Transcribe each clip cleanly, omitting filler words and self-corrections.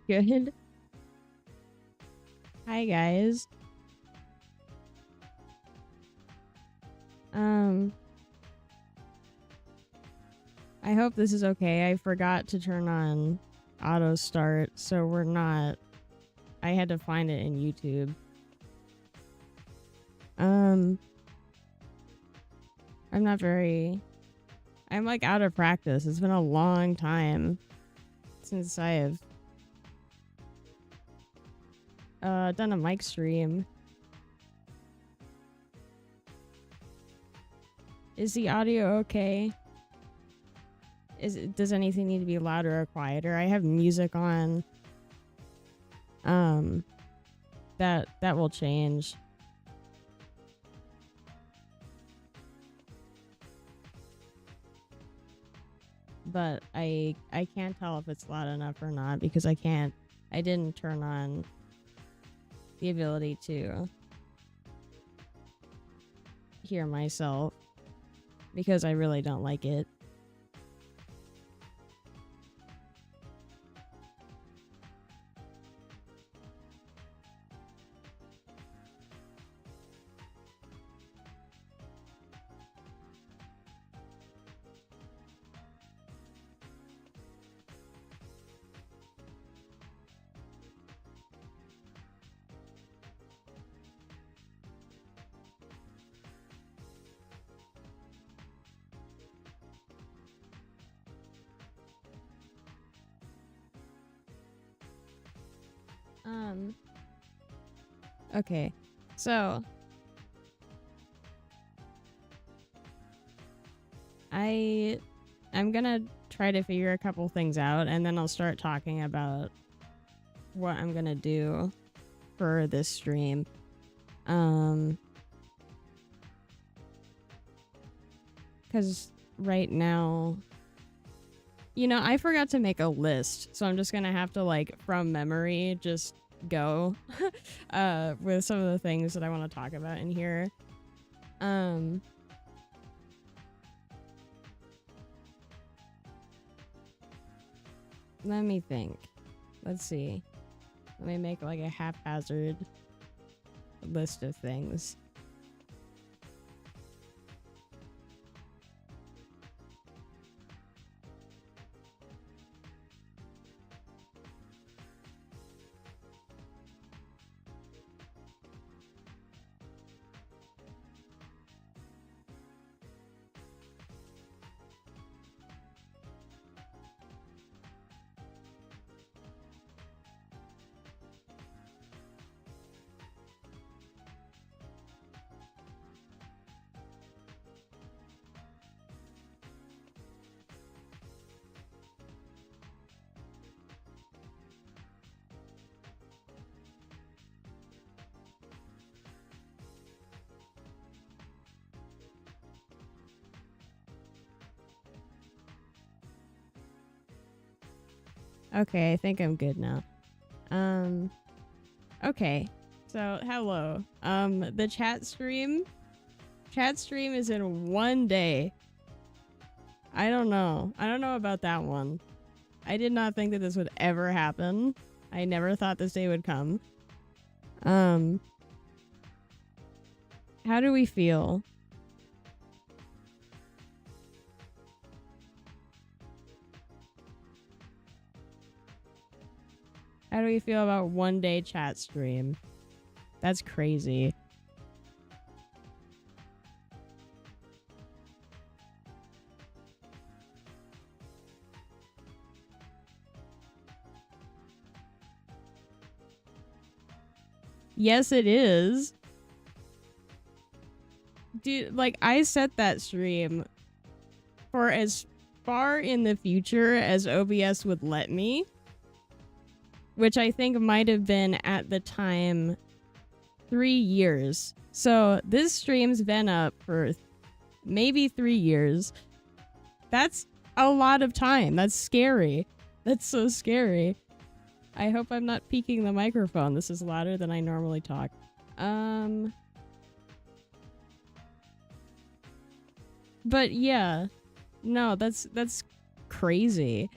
Good. Hi guys. Um I hope this is okay. I forgot to turn on auto start, so we're not I had to find it in YouTube. Um I'm not very I'm like out of practice. It's been a long time since I have done a mic stream. Is the audio okay? Does anything need to be louder or quieter? I have music on. That will change. But I can't tell if it's loud enough or not because I didn't turn on the ability to hear myself because I really don't like it. Okay. So I'm gonna try to figure a couple things out and then I'll start talking about what I'm gonna do for this stream. Because right now, I forgot to make a list, so I'm just gonna have to like from memory just go with some of the things that I want to talk about in here. Let me think. Let's see. Let me make like a haphazard list of things. Okay, I think I'm good now. Okay. So, hello. The chat stream is in 1 day. I don't know. I don't know about that one. I did not think that this would ever happen. I never thought this day would come. How do we feel? How do we feel about 1 day chat stream? That's crazy. Yes, it is. Dude, like, I set that stream for as far in the future as OBS would let me, which I think might have been at the time 3 years. So this stream's been up for maybe 3 years. That's a lot of time. That's scary. That's so scary. I hope I'm not peaking the microphone. This is louder than I normally talk. But yeah. No, that's crazy.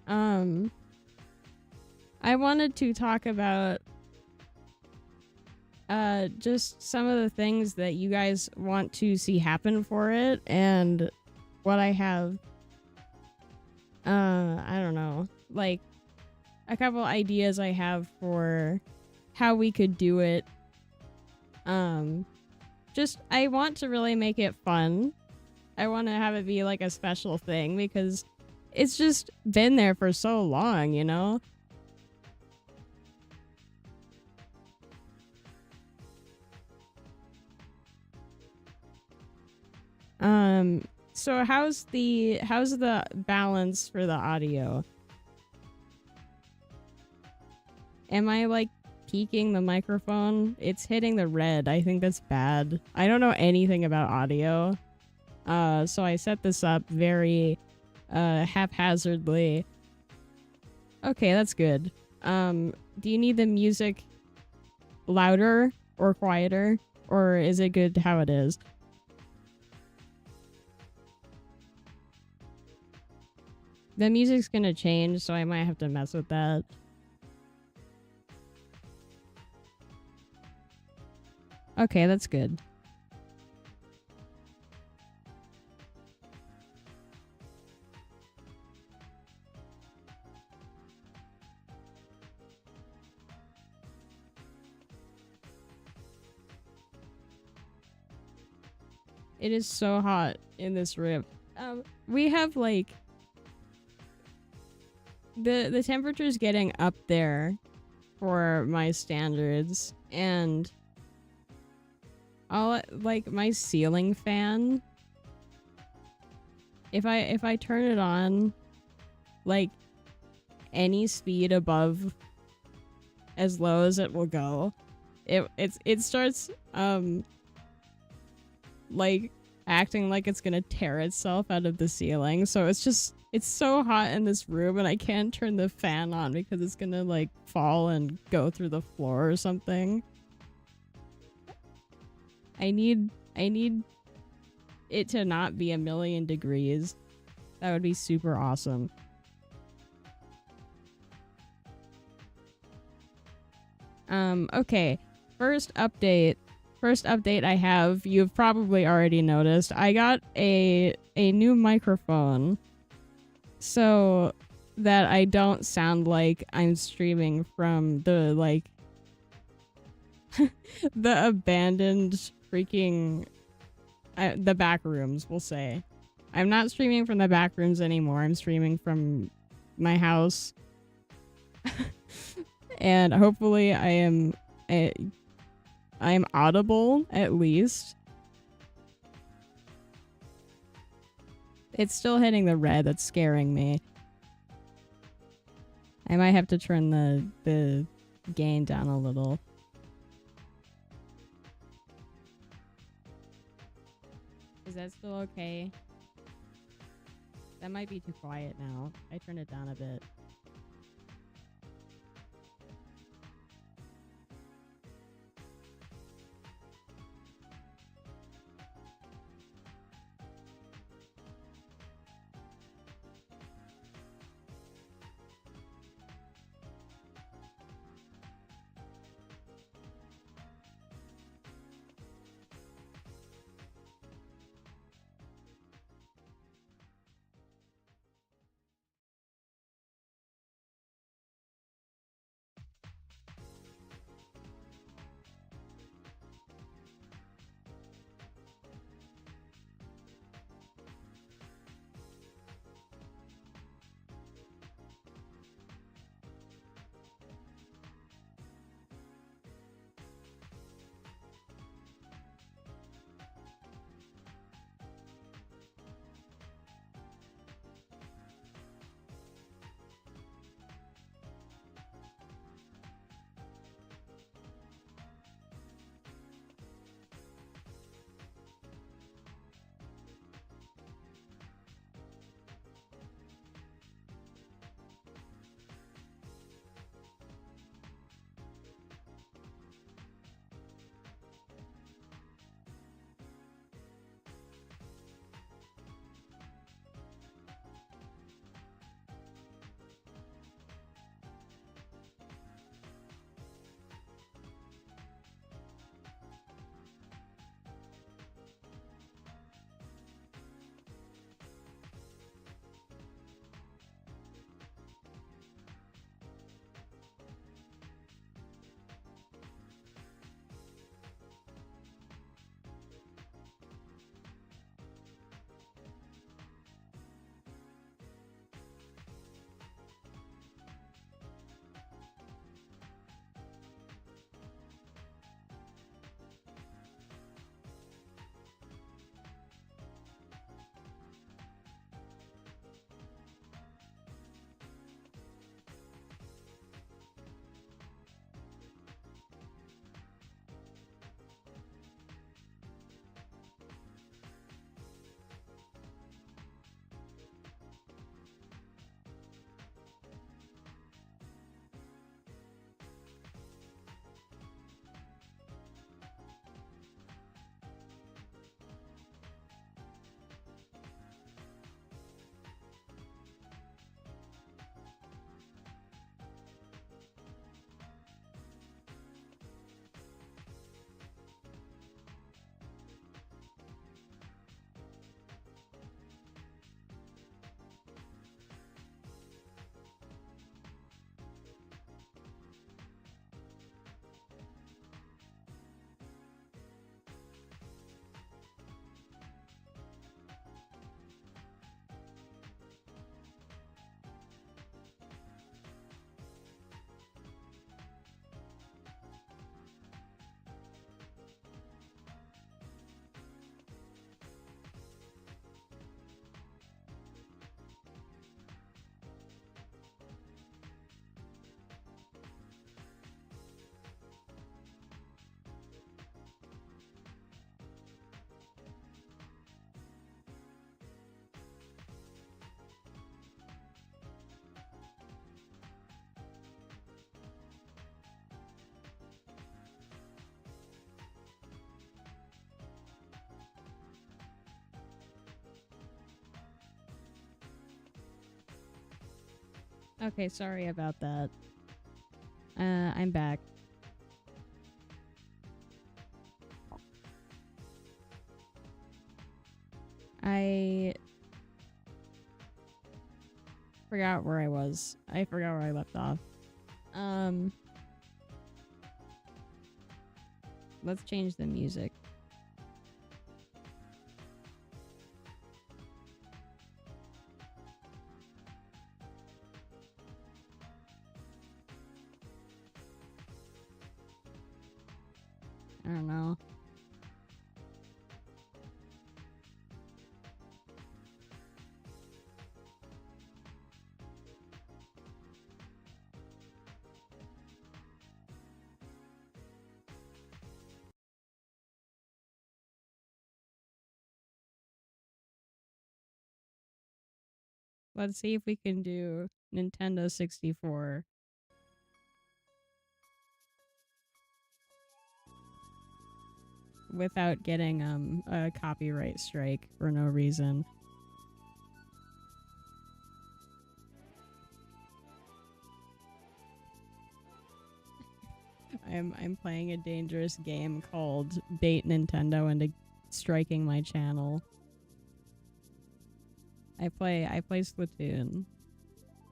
Um, I wanted to talk about just some of the things that you guys want to see happen for it and what I have I don't know, like a couple ideas I have for how we could do it. Just I want to really make it fun. I want to have it be like a special thing because it's just been there for so long, you know? Um, so how's the balance for the audio? Am I like peaking the microphone? It's hitting the red. I think that's bad. I don't know anything about audio. So I set this up very haphazardly. Okay, that's good. Do you need the music louder or quieter, or is it good how it is? The music's gonna change, so I might have to mess with that. Okay, that's good. It is so hot in this room. We have like the temperature's getting up there for my standards, and all like my ceiling fan. If I turn it on, like any speed above as low as it will go, it starts like acting like it's gonna tear itself out of the ceiling. So it's so hot in this room and I can't turn the fan on because it's gonna like fall and go through the floor or something. I need it to not be 1,000,000 degrees. That would be super awesome. Okay. First update. First update I have, you've probably already noticed. I got a new microphone so that I don't sound like I'm streaming from the like the abandoned freaking the back rooms, we'll say. I'm not streaming from the back rooms anymore. I'm streaming from my house. And hopefully I am audible at least. It's still hitting the red. That's scaring me. I might have to turn the gain down a little. Is that still okay? That might be too quiet now. I turned it down a bit. Okay, sorry about that. I'm back. I forgot where I was. I forgot where I left off. Let's change the music. I don't know. Let's see if we can do Nintendo 64 without getting a copyright strike for no reason. I'm playing a dangerous game called Bait Nintendo into striking my channel. I play Splatoon.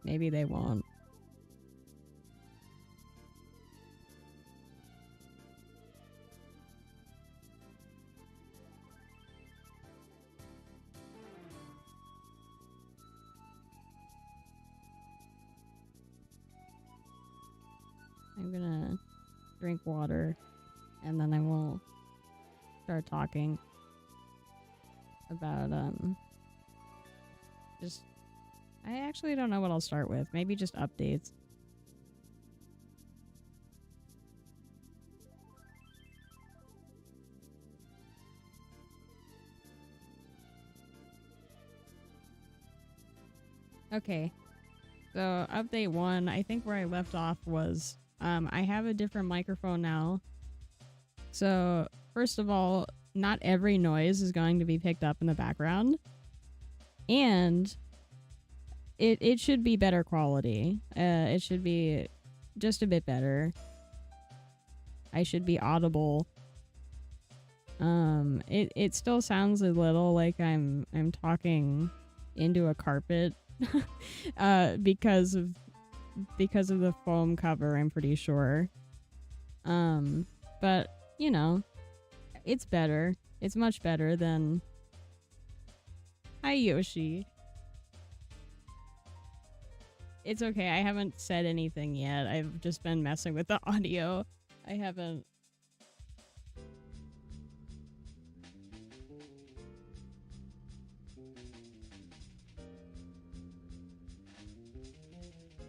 Maybe they won't. I'm gonna drink water and then I will start talking about just I actually don't know what I'll start with. Maybe just updates. Okay. So update 1, I think where I left off was I have a different microphone now. So first of all, not every noise is going to be picked up in the background. And it should be better quality. It should be just a bit better. I should be audible. It still sounds a little like I'm talking into a carpet because of the foam cover, I'm pretty sure. But you know, it's better. It's much better than Hi Yoshi. It's okay. I haven't said anything yet. I've just been messing with the audio. I haven't.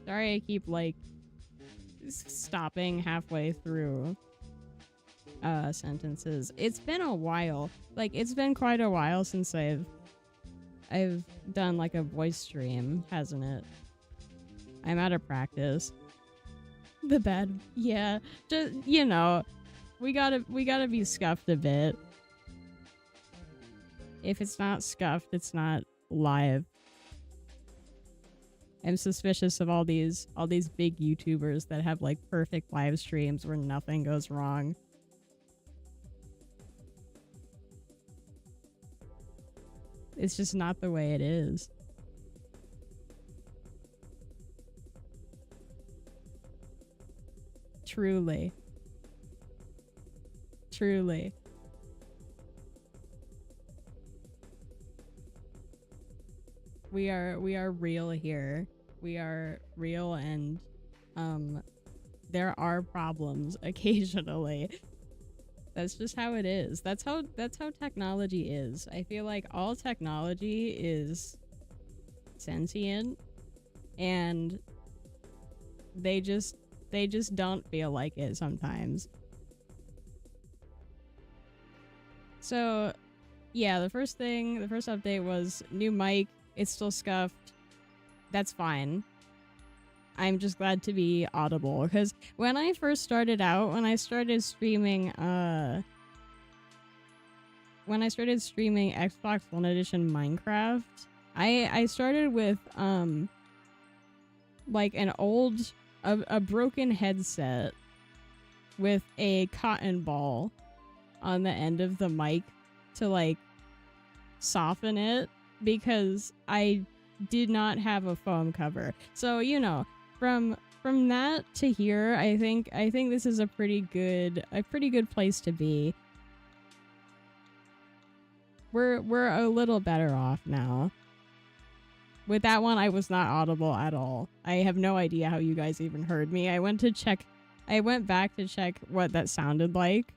Sorry I keep like stopping halfway through sentences. It's been a while. Like it's been quite a while since I've done like a voice stream, hasn't it? I'm out of practice. The bad, yeah. Just you know, we gotta be scuffed a bit. If it's not scuffed, it's not live. I'm suspicious of all these big YouTubers that have like perfect live streams where nothing goes wrong. It's just not the way it is. Truly. Truly. We are real here. We are real and there are problems occasionally. That's just how it is. That's how technology is. I feel like all technology is sentient and they just don't feel like it sometimes. So, yeah, the first update was new mic. It's still scuffed. That's fine. I'm just glad to be audible because when I first started out, when I started streaming Xbox One Edition Minecraft, I started with like an old, a broken headset with a cotton ball on the end of the mic to like soften it because I did not have a foam cover. So, you know, from that to here, I think this is a pretty good place to be. We're a little better off now. With that one, I was not audible at all. I have no idea how you guys even heard me. I went back to check what that sounded like,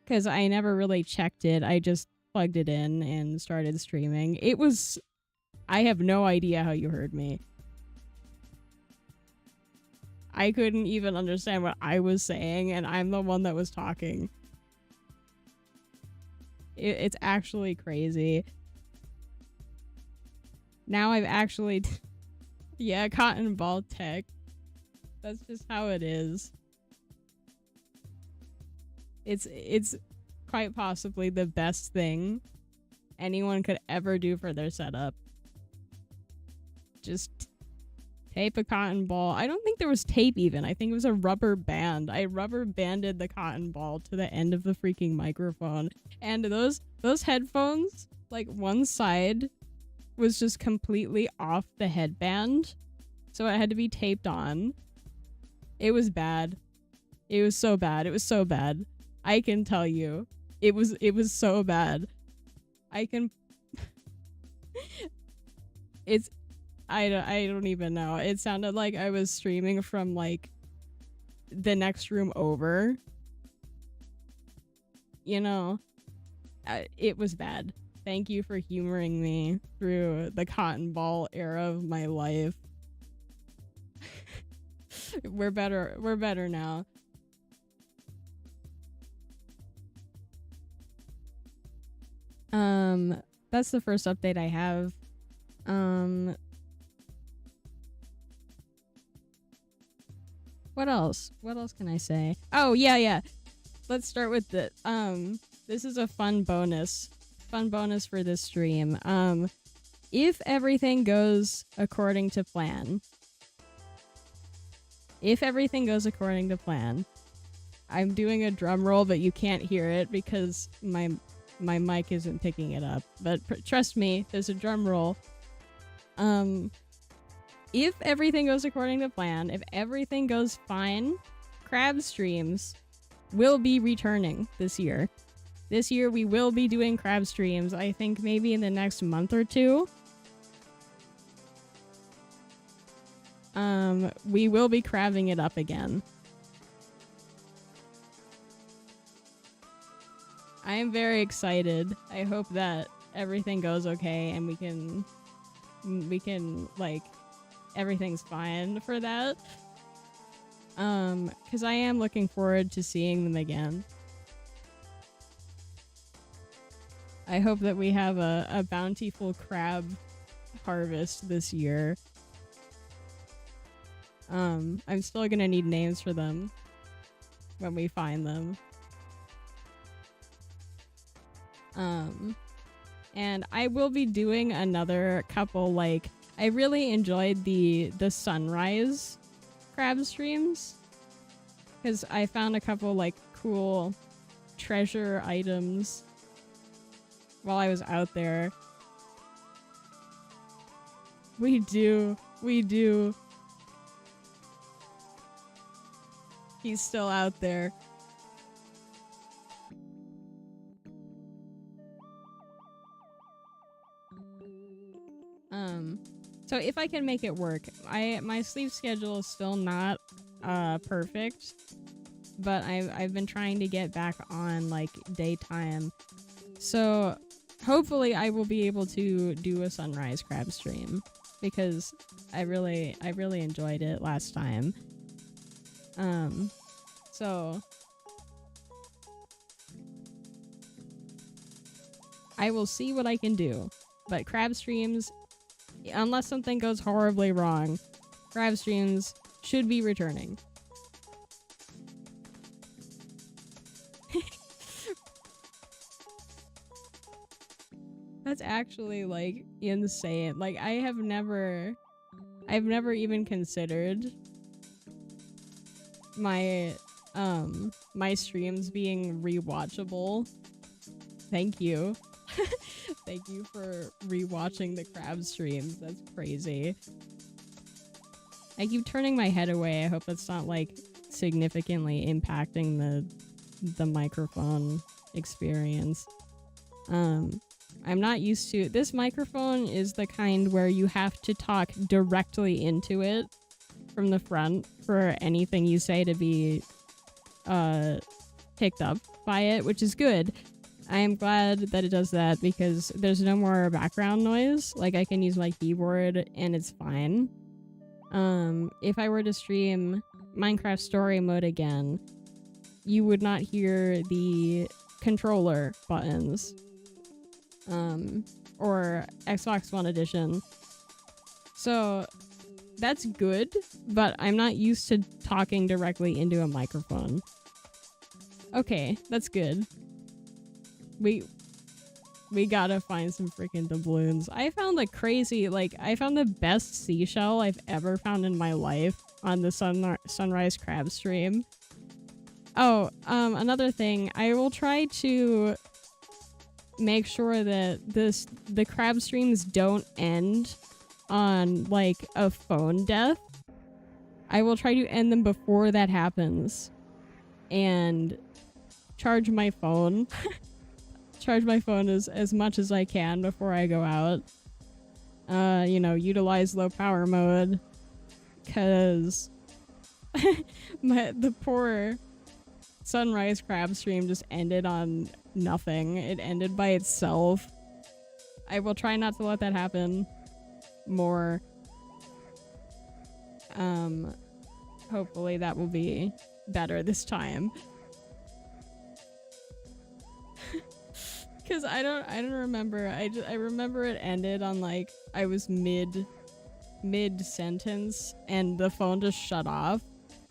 because I never really checked it. I just plugged it in and started streaming. I have no idea how you heard me. I couldn't even understand what I was saying, and I'm the one that was talking. It's actually crazy. Now I've actually... yeah, cotton ball tech. That's just how it is. It's quite possibly the best thing anyone could ever do for their setup. Just tape a cotton ball. I don't think there was tape even. I think it was a rubber band. I rubber banded the cotton ball to the end of the freaking microphone. And those headphones, like one side was just completely off the headband. So it had to be taped on. It was bad. It was so bad. It was so bad. I can tell you. It was so bad. I can I don't even know. It sounded like I was streaming from like the next room over. You know, it was bad. Thank you for humoring me through the cotton ball era of my life. We're better now. That's the first update I have. What else? What else can I say? Oh, yeah. Let's start with the, this is a fun bonus for this stream. If everything goes according to plan, I'm doing a drum roll, but you can't hear it because my mic isn't picking it up. But trust me, there's a drum roll. If everything goes according to plan, if everything goes fine, crab streams will be returning this year. This year we will be doing crab streams, I think maybe in the next month or two. We will be crabbing it up again. I am very excited. I hope that everything goes okay and we can like everything's fine for that. Cause I am looking forward to seeing them again. I hope that we have a bountiful crab harvest this year. I'm still gonna need names for them when we find them. And I will be doing another couple, like, I really enjoyed the sunrise crab streams, because I found a couple, like, cool treasure items while I was out there. We do. He's still out there. So if I can make it work, my sleep schedule is still not perfect, but I've been trying to get back on like daytime. So hopefully I will be able to do a sunrise crab stream, because I really enjoyed it last time. So I will see what I can do, but crab streams, unless something goes horribly wrong, crab streams should be returning. That's actually like insane. Like I have never I've never even considered my my streams being rewatchable. Thank you. Thank you for rewatching the crab streams. That's crazy. I keep turning my head away. I hope that's not like significantly impacting the microphone experience. I'm not used to this microphone is the kind where you have to talk directly into it from the front for anything you say to be picked up by it, which is good. I am glad that it does that because there's no more background noise. Like I can use my keyboard and it's fine. If I were to stream Minecraft story mode again, you would not hear the controller buttons. Or Xbox One edition. So that's good, but I'm not used to talking directly into a microphone. Okay, that's good. We gotta find some freaking doubloons. I found I found the best seashell I've ever found in my life on the sunrise crab stream. Oh, another thing, I will try to make sure that the crab streams don't end on like a phone death. I will try to end them before that happens and charge my phone. Charge my phone as much as I can before I go out. You know, utilize low power mode because the poor sunrise crab stream just ended on nothing. It ended by itself. I will try not to let that happen more. Hopefully that will be better this time. Cause I don't remember. I remember it ended on like I was mid sentence and the phone just shut off,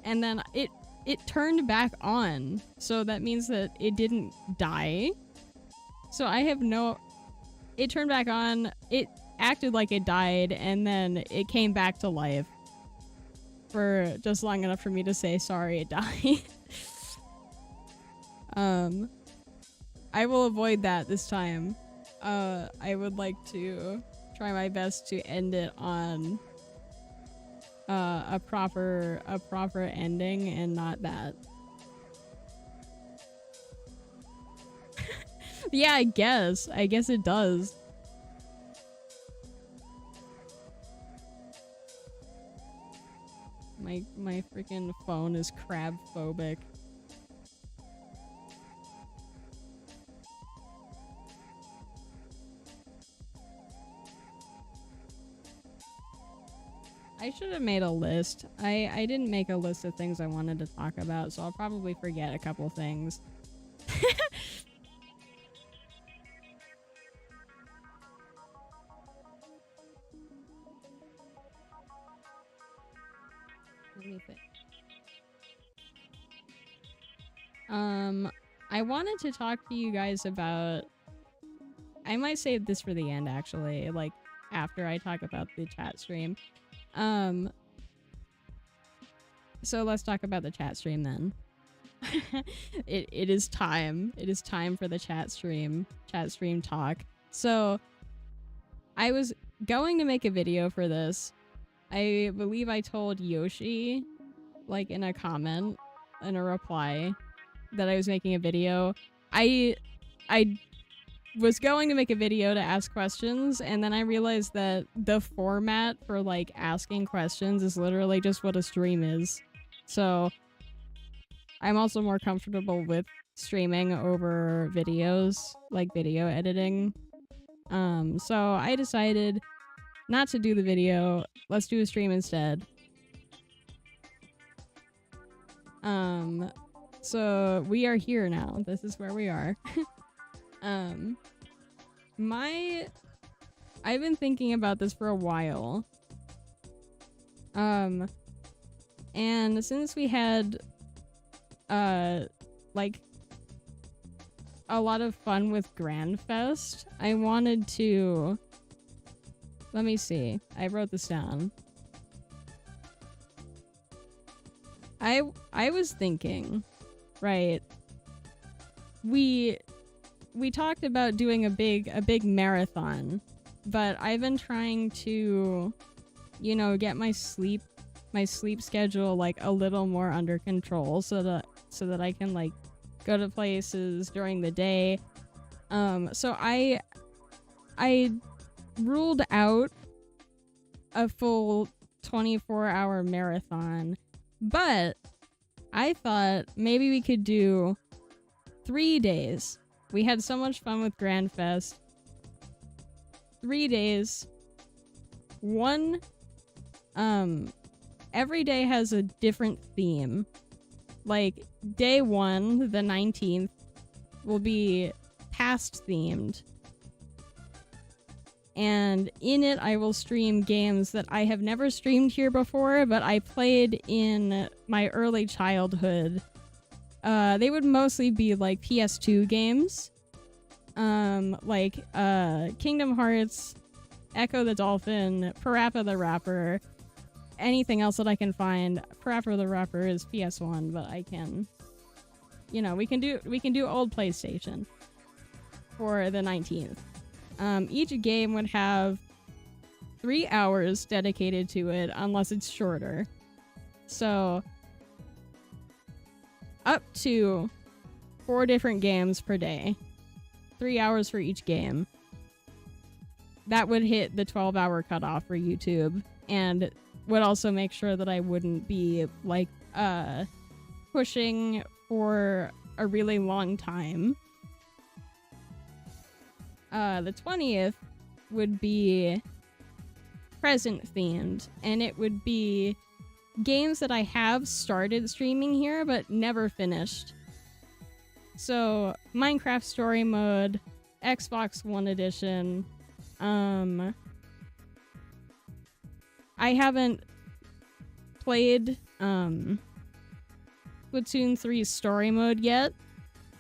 and then it turned back on. So that means that it didn't die. So I have no. It turned back on. It acted like it died, and then it came back to life for just long enough for me to say sorry it died. I will avoid that this time. I would like to try my best to end it on a proper ending and not that. Yeah, I guess it does. My freaking phone is crab phobic. I should have made a list. I didn't make a list of things I wanted to talk about, so I'll probably forget a couple things. Let me think. I wanted to talk to you guys about... I might save this for the end, actually, like, after I talk about the chat stream. So let's talk about the chat stream then. It is time. It is time for the chat stream talk. So I was going to make a video for this. I believe I told Yoshi, like in a comment, in a reply, that I was making a video. I was going to make a video to ask questions, and then I realized that the format for like asking questions is literally just what a stream is. So I'm also more comfortable with streaming over videos, like video editing. So I decided not to do the video. Let's do a stream instead. So we are here now. This is where we are. I've been thinking about this for a while. And since we had, like, a lot of fun with Grand Fest, I wanted to... Let me see. I wrote this down. I was thinking, right? We talked about doing a big marathon, but I've been trying to, you know, get my sleep schedule like a little more under control so that I can like go to places during the day. So I ruled out a full 24-hour marathon, but I thought maybe we could do 3 days. We had so much fun with Grand Fest. 3 days. One, every day has a different theme. Like, day 1, the 19th, will be past themed. And in it, I will stream games that I have never streamed here before, but I played in my early childhood. They would mostly be like PS2 games. Like Kingdom Hearts, Echo the Dolphin, Parappa the Rapper, anything else that I can find. Parappa the Rapper is PS1, but I can, you know, we can do old PlayStation for the 19th. Each game would have 3 hours dedicated to it, unless it's shorter. So, up to 4 different games per day. 3 hours for each game. That would hit the 12-hour cutoff for YouTube, and would also make sure that I wouldn't be, like, pushing for a really long time. The 20th would be present themed, and it would be games that I have started streaming here but never finished. So, Minecraft Story Mode, Xbox One Edition. I haven't played Splatoon 3's Story Mode yet,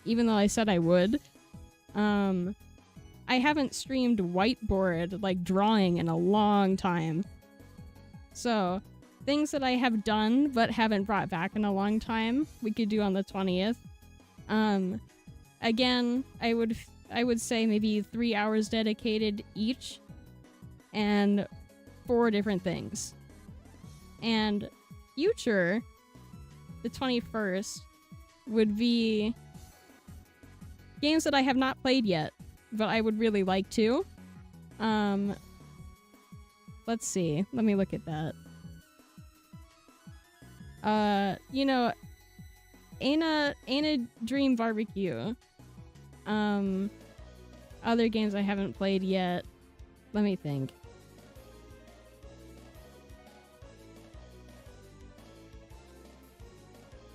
even though I said I would. I haven't streamed whiteboard, like drawing, in a long time. So, things that I have done but haven't brought back in a long time, we could do on the 20th. Again, I would say maybe 3 hours dedicated each, and 4 different things. And future, the 21st, would be games that I have not played yet, but I would really like to. Let's see. Let me look at that. You know, Ain't a Dream Barbecue. Other games I haven't played yet. Let me think.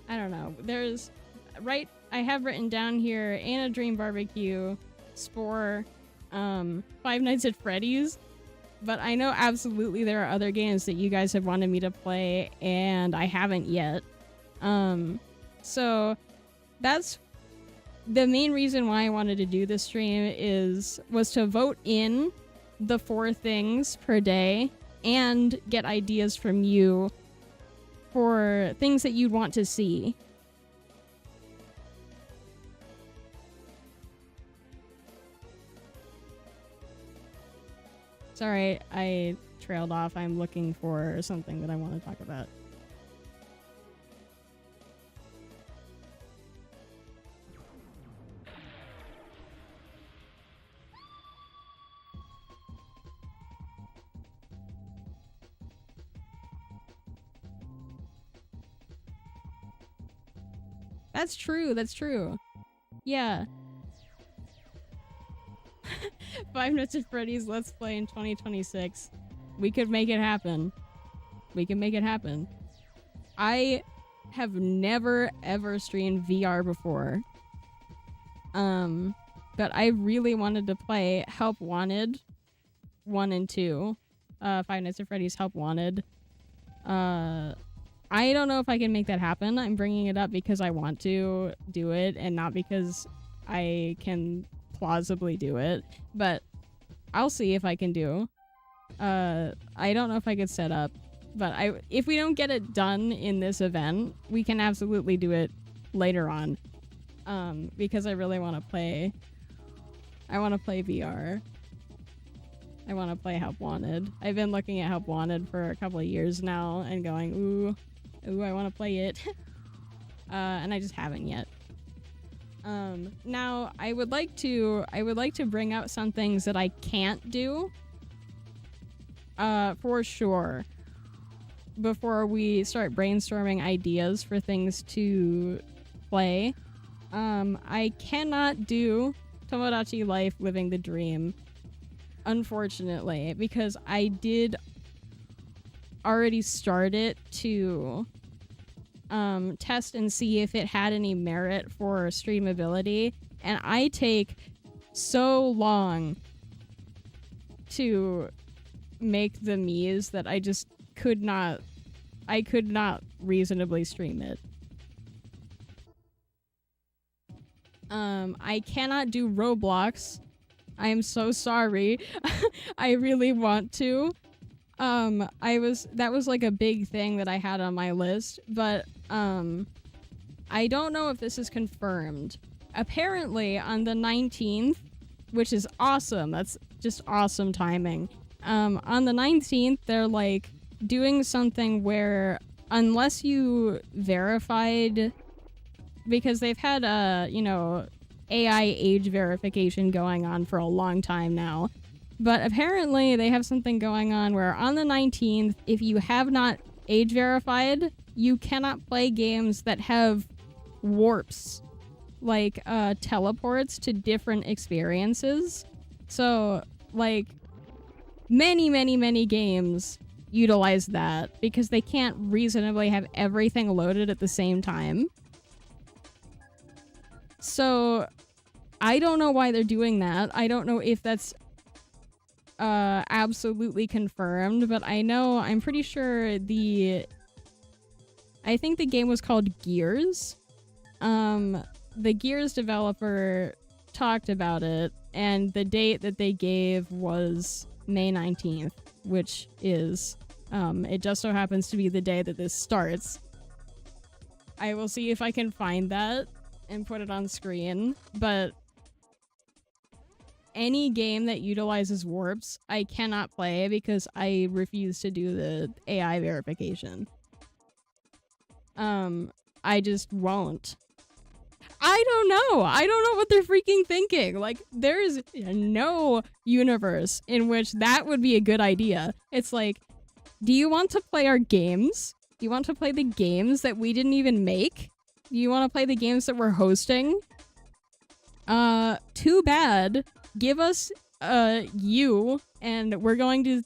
I don't know. I have written down here Ain't a Dream Barbecue, Spore, Five Nights at Freddy's. But I know absolutely there are other games that you guys have wanted me to play, and I haven't yet. So that's the main reason why I wanted to do this stream was to vote in the 4 things per day and get ideas from you for things that you'd want to see. Sorry, I trailed off. I'm looking for something that I want to talk about. That's true. Yeah. Five Nights at Freddy's Let's Play in 2026. We could make it happen. I have never ever streamed VR before. But I really wanted to play Help Wanted 1 and 2. Five Nights at Freddy's Help Wanted. I don't know if I can make that happen. I'm bringing it up because I want to do it and not because I can plausibly do it. But I'll see if I can do. I don't know if I could set up But if we don't get it done in this event, we can absolutely do it later on. Because I really want to play. I want to play VR. I want to play Help Wanted. I've been looking at Help Wanted for a couple of years now and going, ooh, I want to play it. And I just haven't yet. Now I would like to bring out some things that I can't do. For sure. Before we start brainstorming ideas for things to play. I cannot do Tomodachi Life Living the Dream, unfortunately, because I did already start it to test and see if it had any merit for streamability, and I take so long to make the Miis that I just could not reasonably stream it. I cannot do Roblox. I am so sorry. I really want to. That was like a big thing that I had on my list, but I don't know if this is confirmed. Apparently on the 19th, which is awesome. That's just awesome timing. On the 19th, they're like doing something where unless you verified, because they've had AI age verification going on for a long time now. But apparently they have something going on where on the 19th, if you have not age verified, you cannot play games that have warps, like teleports to different experiences. So, like, many games utilize that because they can't reasonably have everything loaded at the same time. So, I don't know why they're doing that. I don't know if that's absolutely confirmed, but I'm pretty sure I think the game was called Gears. The Gears developer talked about it, and the date that they gave was May 19th, which is, it just so happens to be the day that this starts. I will see if I can find that and put it on screen, but any game that utilizes warps, I cannot play because I refuse to do the AI verification. I just won't. I don't know. I don't know what they're freaking thinking. Like, there's no universe in which that would be a good idea. It's like, do you want to play our games? Do you want to play the games that we didn't even make? Do you want to play the games that we're hosting? Too bad. Give us, you, and we're going to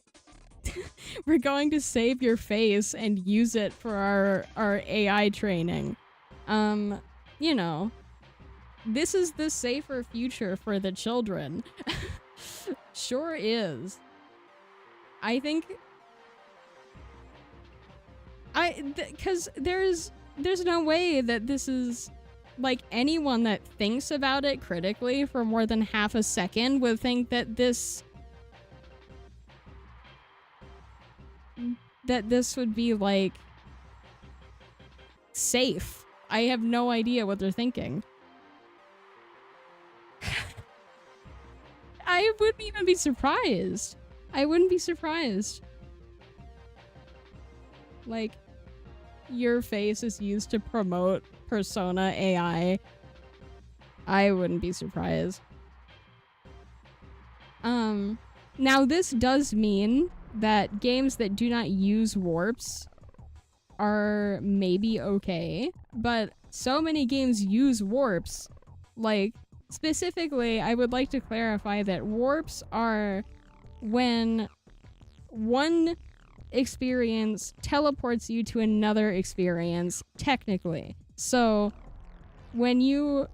we're going to save your face and use it for our AI training. You know, this is the safer future for the children. Sure is. I think because there's no way that this is, like, this that thinks about it critically for more than half a second would think that this would be, like, safe. I have no idea what they're thinking. I wouldn't even be surprised. I wouldn't be surprised. Like, your face is used to promote Persona AI. I wouldn't be surprised. Now this does mean that games that do not use warps are maybe okay, but so many games use warps. Like, specifically, I would like to clarify that warps are when one experience teleports you to another experience, technically. So, when you...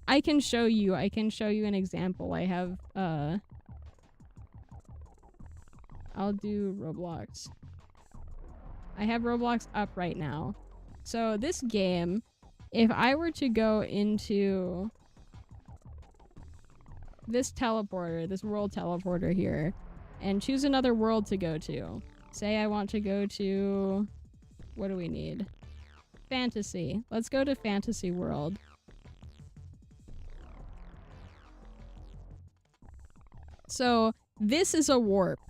I can show you an example. I have, I'll do Roblox. I have Roblox up right now. So this game, if I were to go into this teleporter, this world teleporter here, and choose another world to go to. Say I want to go to... What do we need? Fantasy. Let's go to Fantasy World. So, this is a warp.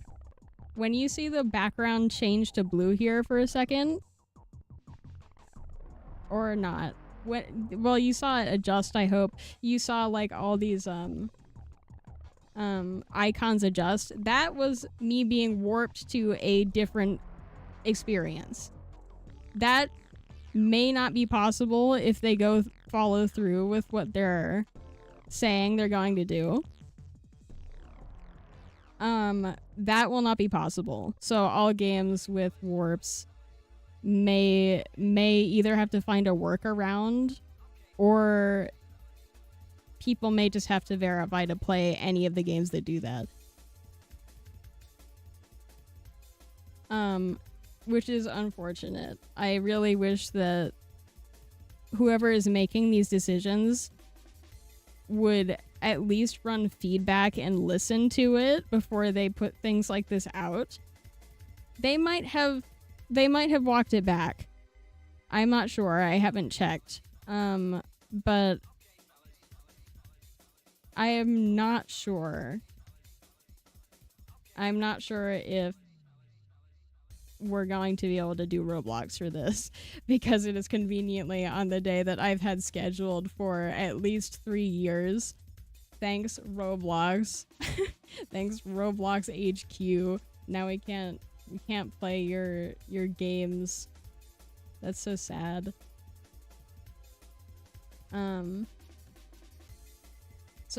When you see the background change to blue here for a second... Or not. Well, you saw it adjust, I hope. You saw, like, all these, icons adjust. That was me being warped to a different experience. That may not be possible if they follow through with what they're saying they're going to do. That will not be possible. So all games with warps may either have to find a workaround, or people may just have to verify to play any of the games that do that. Which is unfortunate. I really wish that whoever is making these decisions would at least run feedback and listen to it before they put things like this out. They might have walked it back. I'm not sure. I haven't checked. But I am not sure. I'm not sure if we're going to be able to do Roblox for this, because it is conveniently on the day that I've had scheduled for at least 3 years. Thanks, Roblox. Thanks, Roblox HQ. Now we can't play your games. That's so sad. So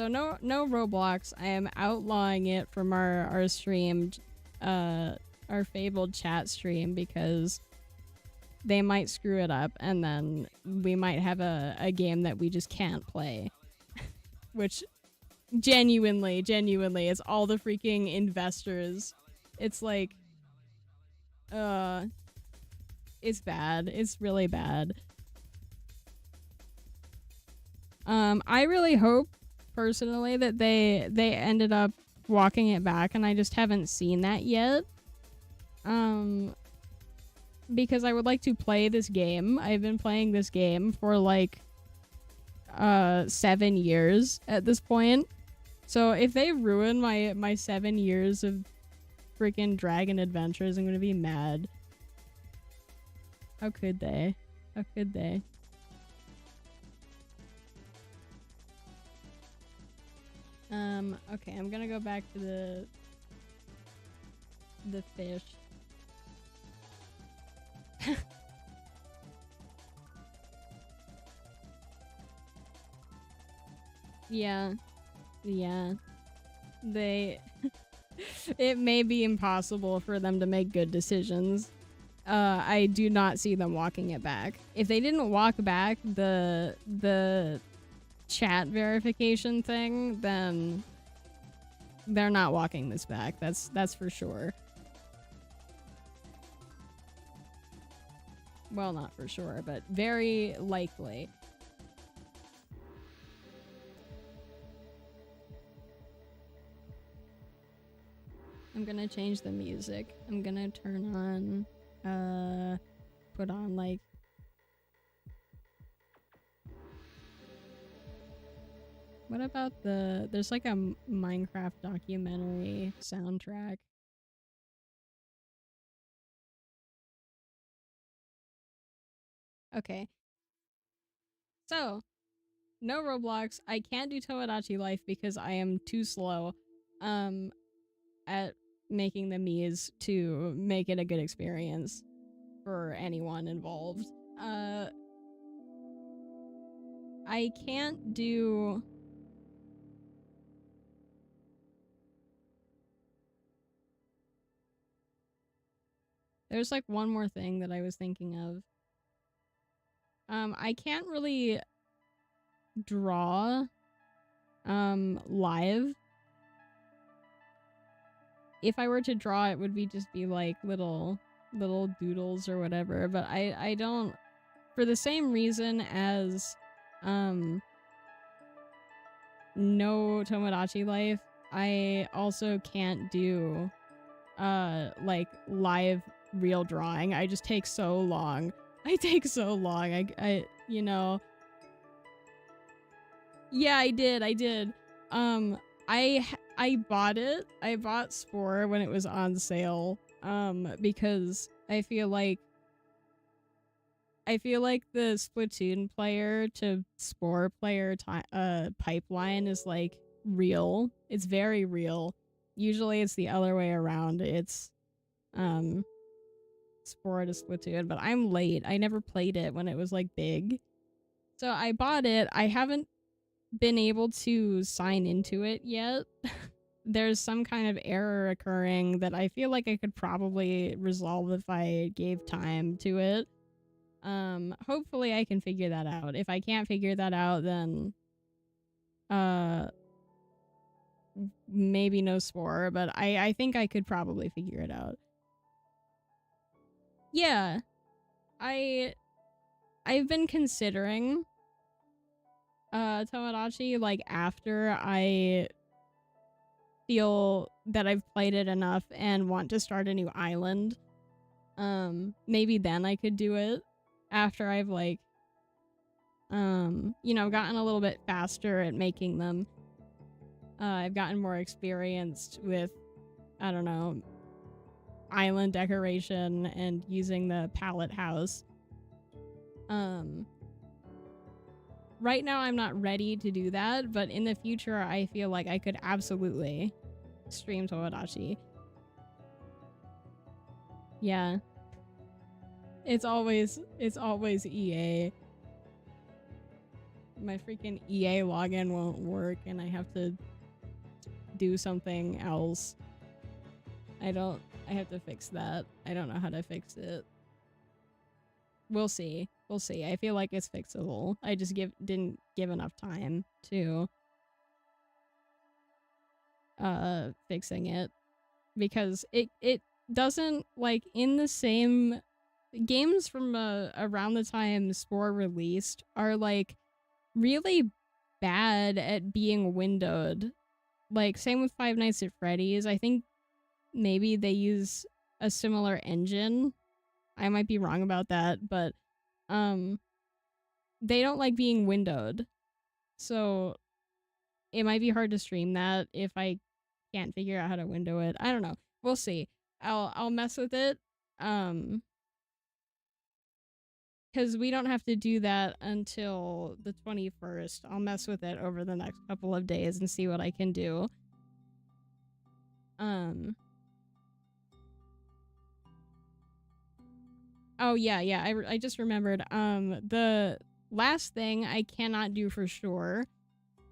no Roblox. I am outlawing it from our stream, our fabled chat stream, because they might screw it up and then we might have a game that we just can't play. Which genuinely is all the freaking investors. It's like, it's bad. It's really bad. I really hope personally that they ended up walking it back, and I just haven't seen that yet. Because I would like to play this game. I've been playing this game for like 7 years at this point. So if they ruin my 7 years of freaking Dragon Adventures, I'm gonna be mad. How could they? How could they? Okay, I'm gonna go back to the fish. Yeah. It may be impossible for them to make good decisions. I do not see them walking it back. If they didn't walk back the chat verification thing, then they're not walking this back. That's for sure. Well, not for sure, but very likely. I'm gonna change the music. I'm gonna turn on, put on like... What about there's like a Minecraft documentary soundtrack. Okay. So, no Roblox. I can't do Tomodachi Life because I am too slow at making the Miis to make it a good experience for anyone involved. I can't do... There's like one more thing that I was thinking of. I can't really draw live. If I were to draw, it would just be like little doodles or whatever, but I don't, for the same reason as no Tomodachi Life, I also can't do like live real drawing. I just take so long. I take so long. I you know. Yeah, I did. I bought it. I bought Spore when it was on sale. Because I feel like the Splatoon player to Spore player pipeline is like real. It's very real. Usually it's the other way around. It's Spore to Splatoon, but I'm late. I never played it when it was like big. So I bought it. I haven't been able to sign into it yet. There's some kind of error occurring that I feel like I could probably resolve if I gave time to it. Hopefully I can figure that out. If I can't figure that out, then maybe no Spore, but I think I could probably figure it out. Yeah. I've been considering Tomodachi like after I feel that I've played it enough and want to start a new island. Maybe then I could do it after I've like you know, gotten a little bit faster at making them. I've gotten more experienced with, I don't know, island decoration and using the palette house. Right now I'm not ready to do that, but in the future I feel like I could absolutely stream Tomodachi. Yeah. It's always EA. My freaking EA login won't work and I have to do something else. I have to fix that. I don't know how to fix it. We'll see. We'll see. I feel like it's fixable. I just didn't give enough time to fixing it, because it doesn't, like, in the same games from around the time Spore released are like really bad at being windowed. Like, same with Five Nights at Freddy's. I think maybe they use a similar engine. I might be wrong about that, but they don't like being windowed. So it might be hard to stream that if I can't figure out how to window it. I don't know. We'll see. I'll mess with it. Because we don't have to do that until the 21st. I'll mess with it over the next couple of days and see what I can do. Oh, yeah, I just remembered. The last thing I cannot do for sure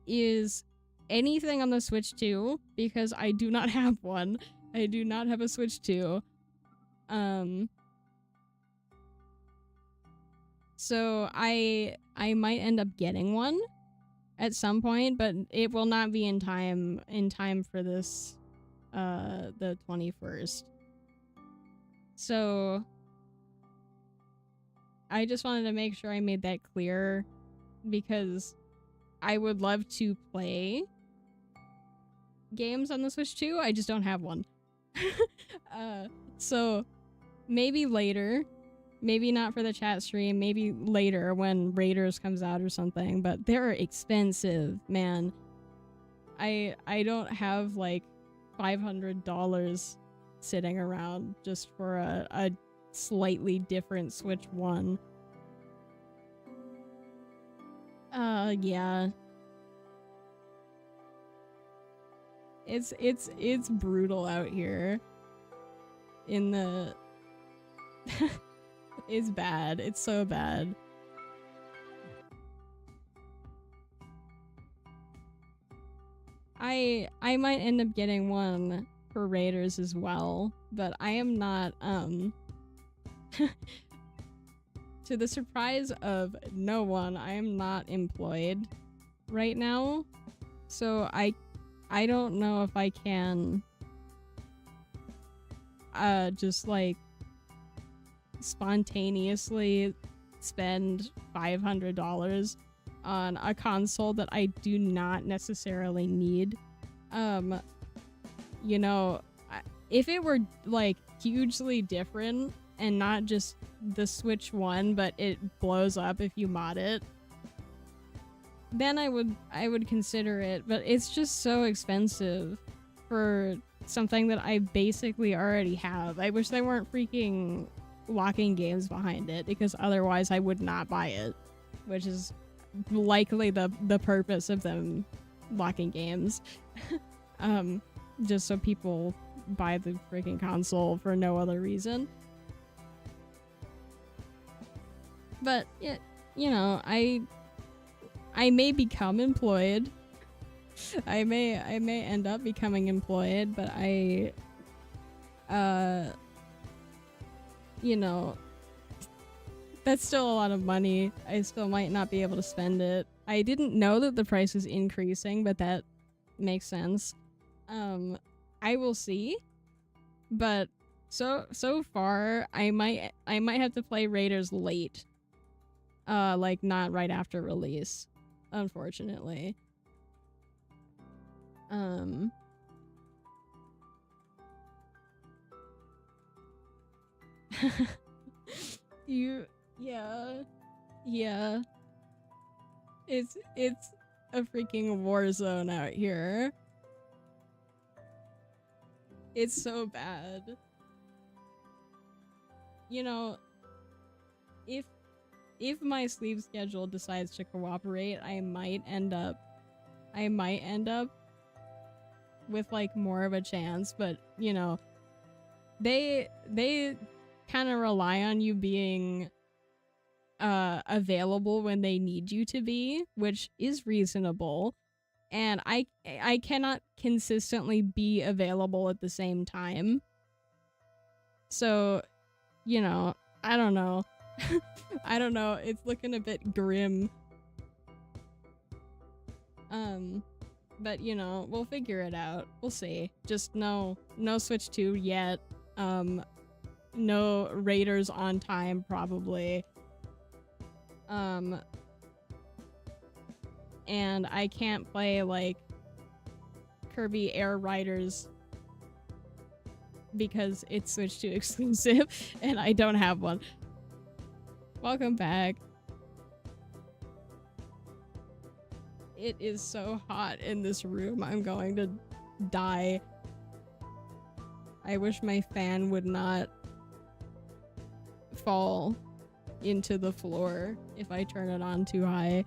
is anything on the Switch 2, because I do not have one. I do not have a Switch 2. So I might end up getting one at some point, but it will not be in time for this the 21st. So I just wanted to make sure I made that clear, because I would love to play games on the Switch 2. I just don't have one. So maybe later. Maybe not for the chat stream, maybe later when Raiders comes out or something, but they're expensive, man. I don't have like $500 sitting around just for a slightly different Switch 1. Yeah. It's brutal out here in the It's bad. It's so bad. I might end up getting one for Raiders as well, but I am not, to the surprise of no one, I am not employed right now. So I don't know if I can, just like spontaneously spend $500 on a console that I do not necessarily need. You know, if it were like hugely different and not just the Switch one, but it blows up if you mod it, then I would consider it. But it's just so expensive for something that I basically already have. I wish they weren't freaking locking games behind it, because otherwise I would not buy it, which is likely the purpose of them locking games. Just so people buy the freaking console for no other reason. But it, you know, I may become employed. I may end up becoming employed, but you know, that's still a lot of money. I still might not be able to spend it. I didn't know that the price is increasing, but that makes sense. I will see. But so far, I might have to play Raiders late. Like not right after release, unfortunately. Yeah. It's a freaking war zone out here. It's so bad. You know, if my sleep schedule decides to cooperate, I might end up with like more of a chance, but you know, they kind of rely on you being available when they need you to be, which is reasonable. And I cannot consistently be available at the same time. So, you know, I don't know. I don't know. It's looking a bit grim. But you know, we'll figure it out. We'll see. Just no Switch 2 yet. No Raiders on time probably. And I can't play like Kirby Air Riders because it's Switch 2 exclusive and I don't have one. Welcome back. It is so hot in this room. I'm going to die. I wish my fan would not fall into the floor if I turn it on too high.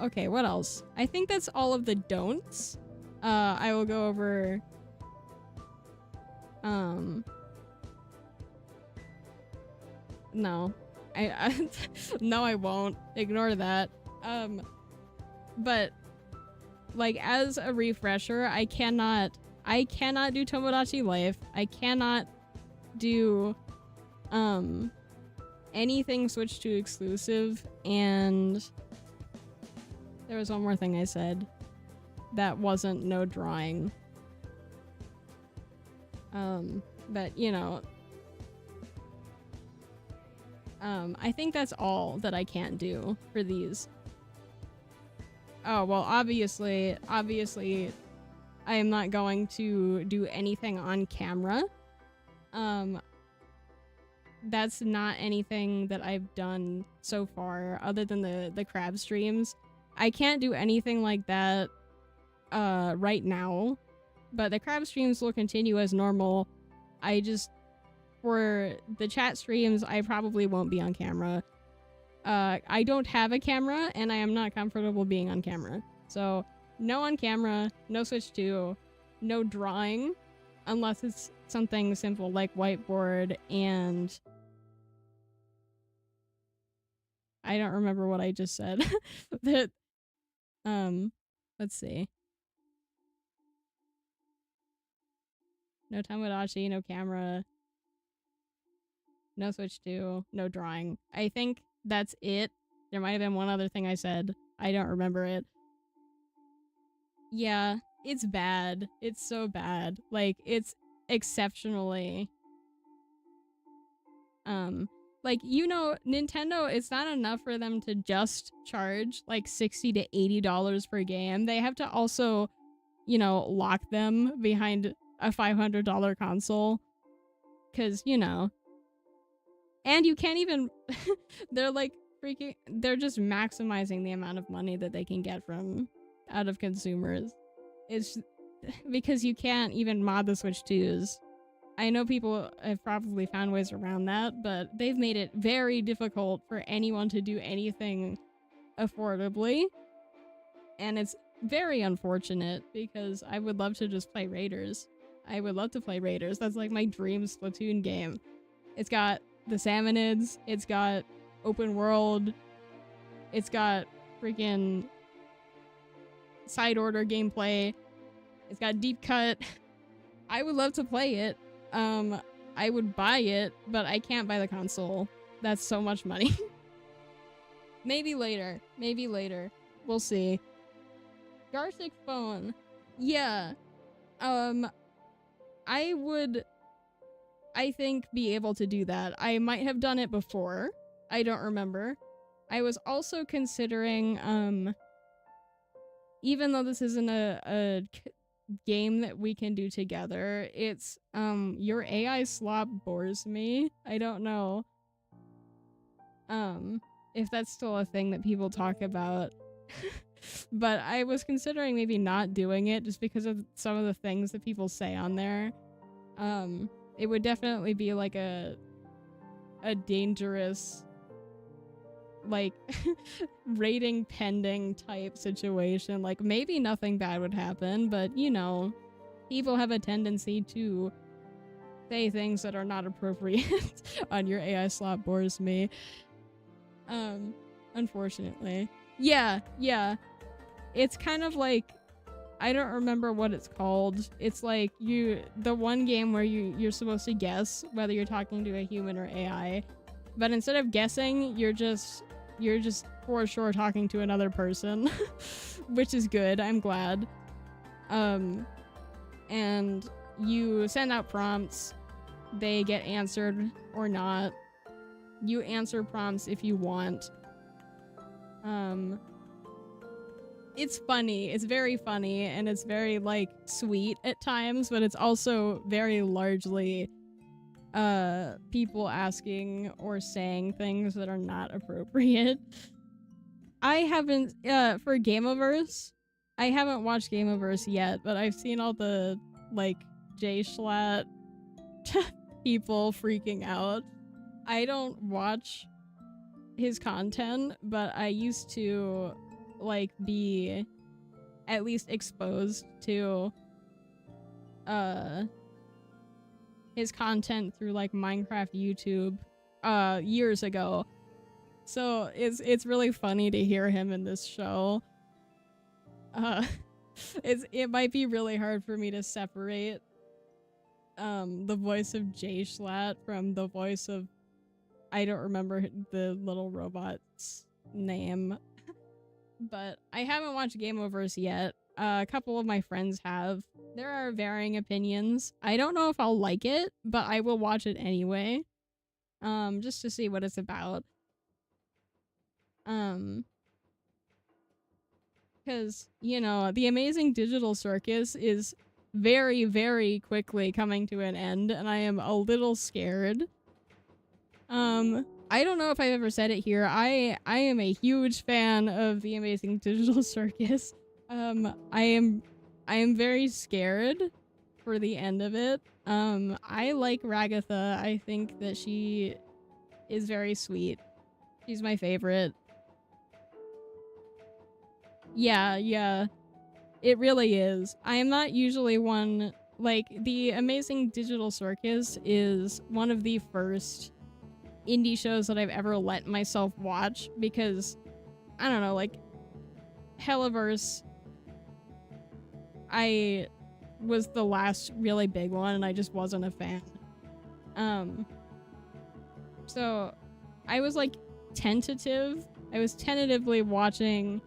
Okay, what else? I think that's all of the don'ts. I will go over... No. No, I won't. Ignore that. But, like, as a refresher, I cannot do Tomodachi Life. I cannot do, anything Switch 2 exclusive, and there was one more thing I said that wasn't no drawing. But, you know, I think that's all that I can't do for these. Oh, well, obviously, I am not going to do anything on camera. That's not anything that I've done so far, other than the crab streams. I can't do anything like that, right now. But the crab streams will continue as normal. I just... For the chat streams, I probably won't be on camera. I don't have a camera, and I am not comfortable being on camera. So, no on camera, no Switch 2, no drawing, unless it's something simple like whiteboard, and... I don't remember what I just said. That, let's see. No Tomodachi, no camera... No Switch 2, no drawing. I think that's it. There might have been one other thing I said. I don't remember it. Yeah, it's bad. It's so bad. Like, it's exceptionally... Like, you know, Nintendo, it's not enough for them to just charge, like, $60 to $80 per game. They have to also you know, lock them behind a $500 console. Cause, you know, and you can't even, they're like they're just maximizing the amount of money that they can get from out of consumers. It's because you can't even mod the Switch 2s. I know people have probably found ways around that, but they've made it very difficult for anyone to do anything affordably. And it's very unfortunate because I would love to just play Raiders. I would love to play Raiders. That's like my dream Splatoon game. It's got the Salmonids, it's got open world, it's got freaking side order gameplay, it's got deep cut. I would love to play it. I would buy it, but I can't buy the console. That's so much money. Maybe later. Maybe later. We'll see. Gartic phone. Yeah. I would, I think, be able to do that. I might have done it before. I don't remember. I was also considering, even though this isn't a game that we can do together, it's, your AI slop bores me. I don't know, if that's still a thing that people talk about. But I was considering maybe not doing it just because of some of the things that people say on there. It would definitely be like a dangerous, like, rating pending type situation. Like, maybe nothing bad would happen, but, you know, people have a tendency to say things that are not appropriate on your AI slot bores me. Unfortunately. Yeah. It's kind of like, I don't remember what it's called. It's like the one game where you're supposed to guess whether you're talking to a human or AI, but instead of guessing, you're just for sure talking to another person, which is good. I'm glad. And you send out prompts, they get answered or not. You answer prompts if you want. It's funny. It's very funny, and it's very, like, sweet at times, but it's also very largely people asking or saying things that are not appropriate. I haven't, for Gameoverse, I haven't watched Gameoverse yet, but I've seen all the, like, J-Schlatt people freaking out. I don't watch his content, but I used to, like, be at least exposed to his content through, like, Minecraft YouTube years ago. So it's really funny to hear him in this show. It might be really hard for me to separate the voice of J-Schlatt from the voice of, I don't remember the little robot's name. But I haven't watched Gameoverse yet. A couple of my friends have. There are varying opinions. I don't know if I'll like it, but I will watch it anyway. Just to see what it's about. Because, you know, the Amazing Digital Circus is very, very quickly coming to an end, and I am a little scared. I don't know if I've ever said it here. I am a huge fan of the Amazing Digital Circus. I am very scared for the end of it. I like Ragatha. I think that she is very sweet. She's my favorite. Yeah. It really is. I am not usually one, like, the Amazing Digital Circus is one of the first indie shows that I've ever let myself watch because, I don't know, like, Helliverse, I was the last really big one and I just wasn't a fan. So I was, like, I was tentatively watching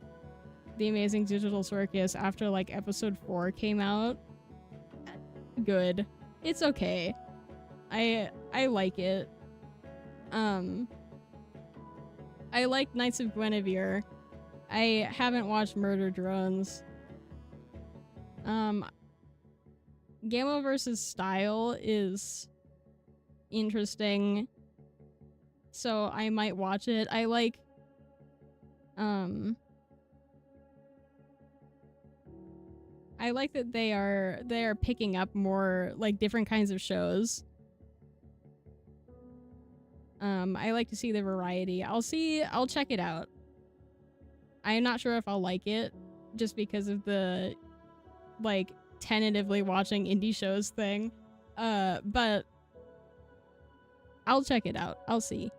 the Amazing Digital Circus after, like, episode 4 came out. Good. It's okay. I like it. I like Knights of Guinevere. I haven't watched Murder Drones. Um, Gamma versus Style is interesting, so I might watch it. I like that they are picking up more like different kinds of shows. I like to see the variety. I'll check it out. I'm not sure if I'll like it just because of the like tentatively watching indie shows thing. But I'll check it out. I'll see.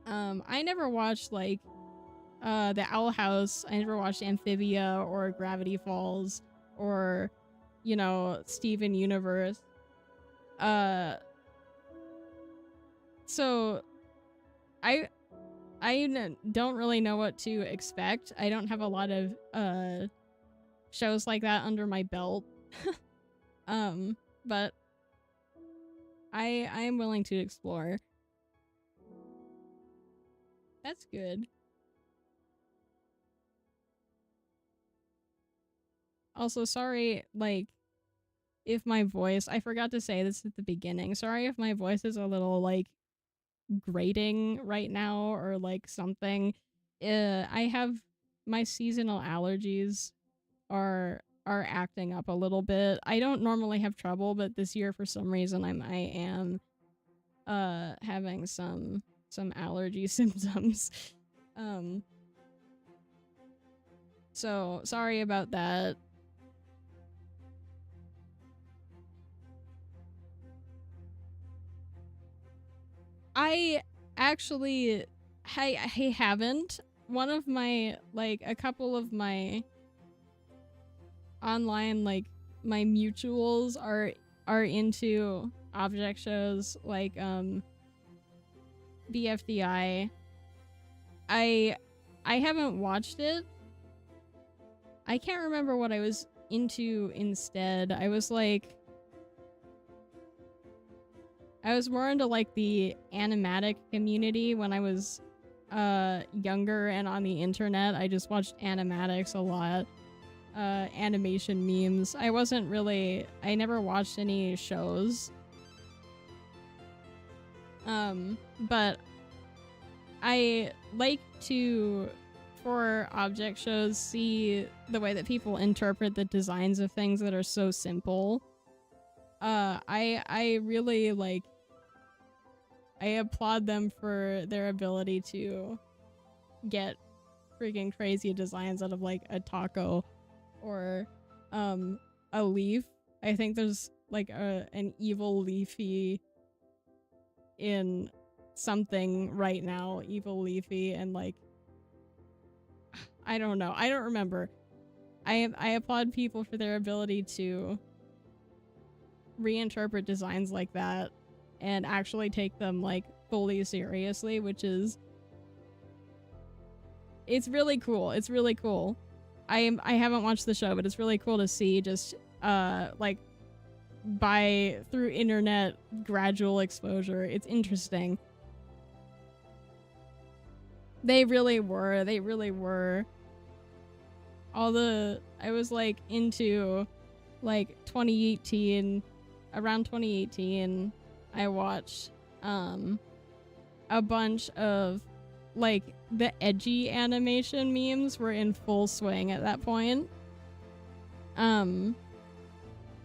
I never watched like The Owl House. I never watched Amphibia or Gravity Falls or, you know, Steven Universe. So I don't really know what to expect. I don't have a lot of shows like that under my belt. But I am willing to explore. That's good. Also, sorry, like, if my voice, I forgot to say this at the beginning. Sorry if my voice is a little, like, grating right now or, like, something. I have, my seasonal allergies are acting up a little bit. I don't normally have trouble, but this year, for some reason, I am, having some allergy symptoms. So, sorry about that. I actually, I haven't. One of my, like, a couple of my online, like, my mutuals are into object shows, like, BFDI. I haven't watched it. I can't remember what I was into instead. I was more into like the animatic community when I was younger and on the internet. I just watched animatics a lot. Animation memes. I never watched any shows. But I like to, for object shows, see the way that people interpret the designs of things that are so simple. I really like, I applaud them for their ability to get freaking crazy designs out of like a taco or a leaf. I think there's like an evil leafy in something right now, evil leafy, and like I don't know. I don't remember. I applaud people for their ability to reinterpret designs like that and actually take them like fully seriously, which is, it's really cool. It's really cool. I haven't watched the show, but it's really cool to see just like through internet gradual exposure. It's interesting. They really were. I was like into like 2018, around 2018, I watched a bunch of like the edgy animation memes were in full swing at that point.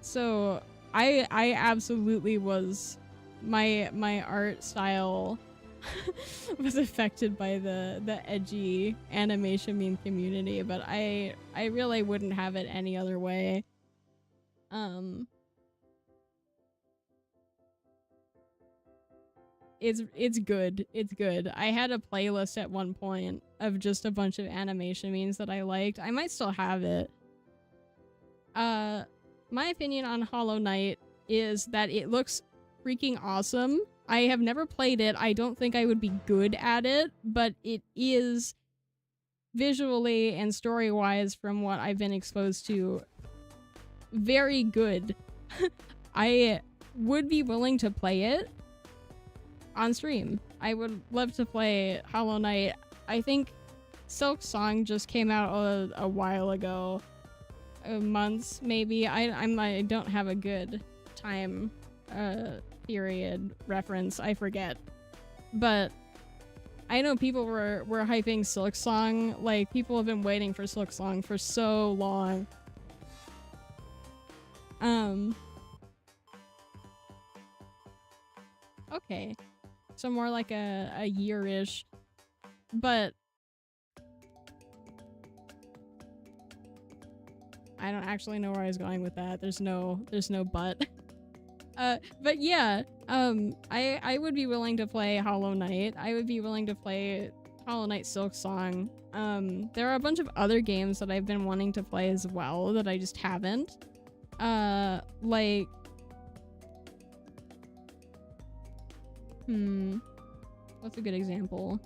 So I absolutely was, my art style was affected by the edgy animation meme community, but I really wouldn't have it any other way. It's good. It's good. I had a playlist at one point of just a bunch of animation memes that I liked. I might still have it. My opinion on Hollow Knight is that it looks freaking awesome. I have never played it. I don't think I would be good at it, but it is visually and story-wise, from what I've been exposed to, very good. I would be willing to play it on stream. I would love to play Hollow Knight. I think Silk Song just came out a while ago. months maybe. I don't have a good time period reference. I forget. But I know people were hyping Silksong. Like, people have been waiting for Silksong for so long. Okay. So more like a year-ish. But I don't actually know where I was going with that. There's no but. But yeah, I would be willing to play Hollow Knight. I would be willing to play Hollow Knight Silksong. There are a bunch of other games that I've been wanting to play as well that I just haven't. Like, what's a good example?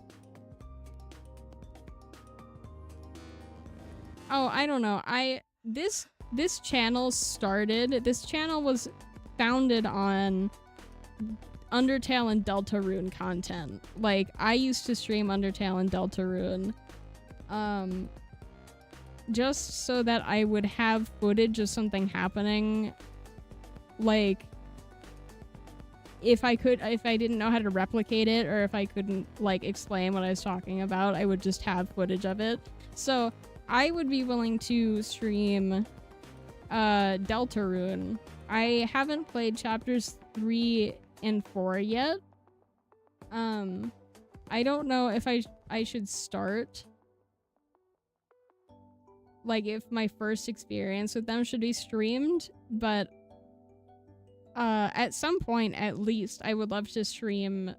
Oh, I don't know. This channel was founded on Undertale and Deltarune content. Like, I used to stream Undertale and Deltarune, just so that I would have footage of something happening. Like, if I didn't know how to replicate it, or if I couldn't, like, explain what I was talking about, I would just have footage of it. So I would be willing to stream Deltarune. I haven't played chapters 3 and 4 yet. I don't know if I should start. Like, if my first experience with them should be streamed, but at some point, at least, I would love to stream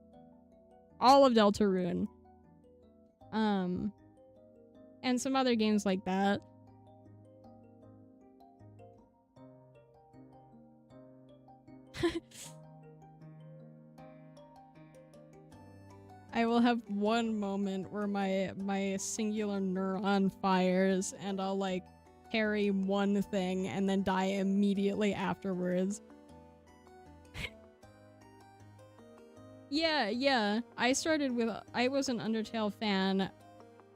all of Deltarune. And some other games like that. I will have one moment where my singular neuron fires and I'll, like, parry one thing and then die immediately afterwards. Yeah. I was an Undertale fan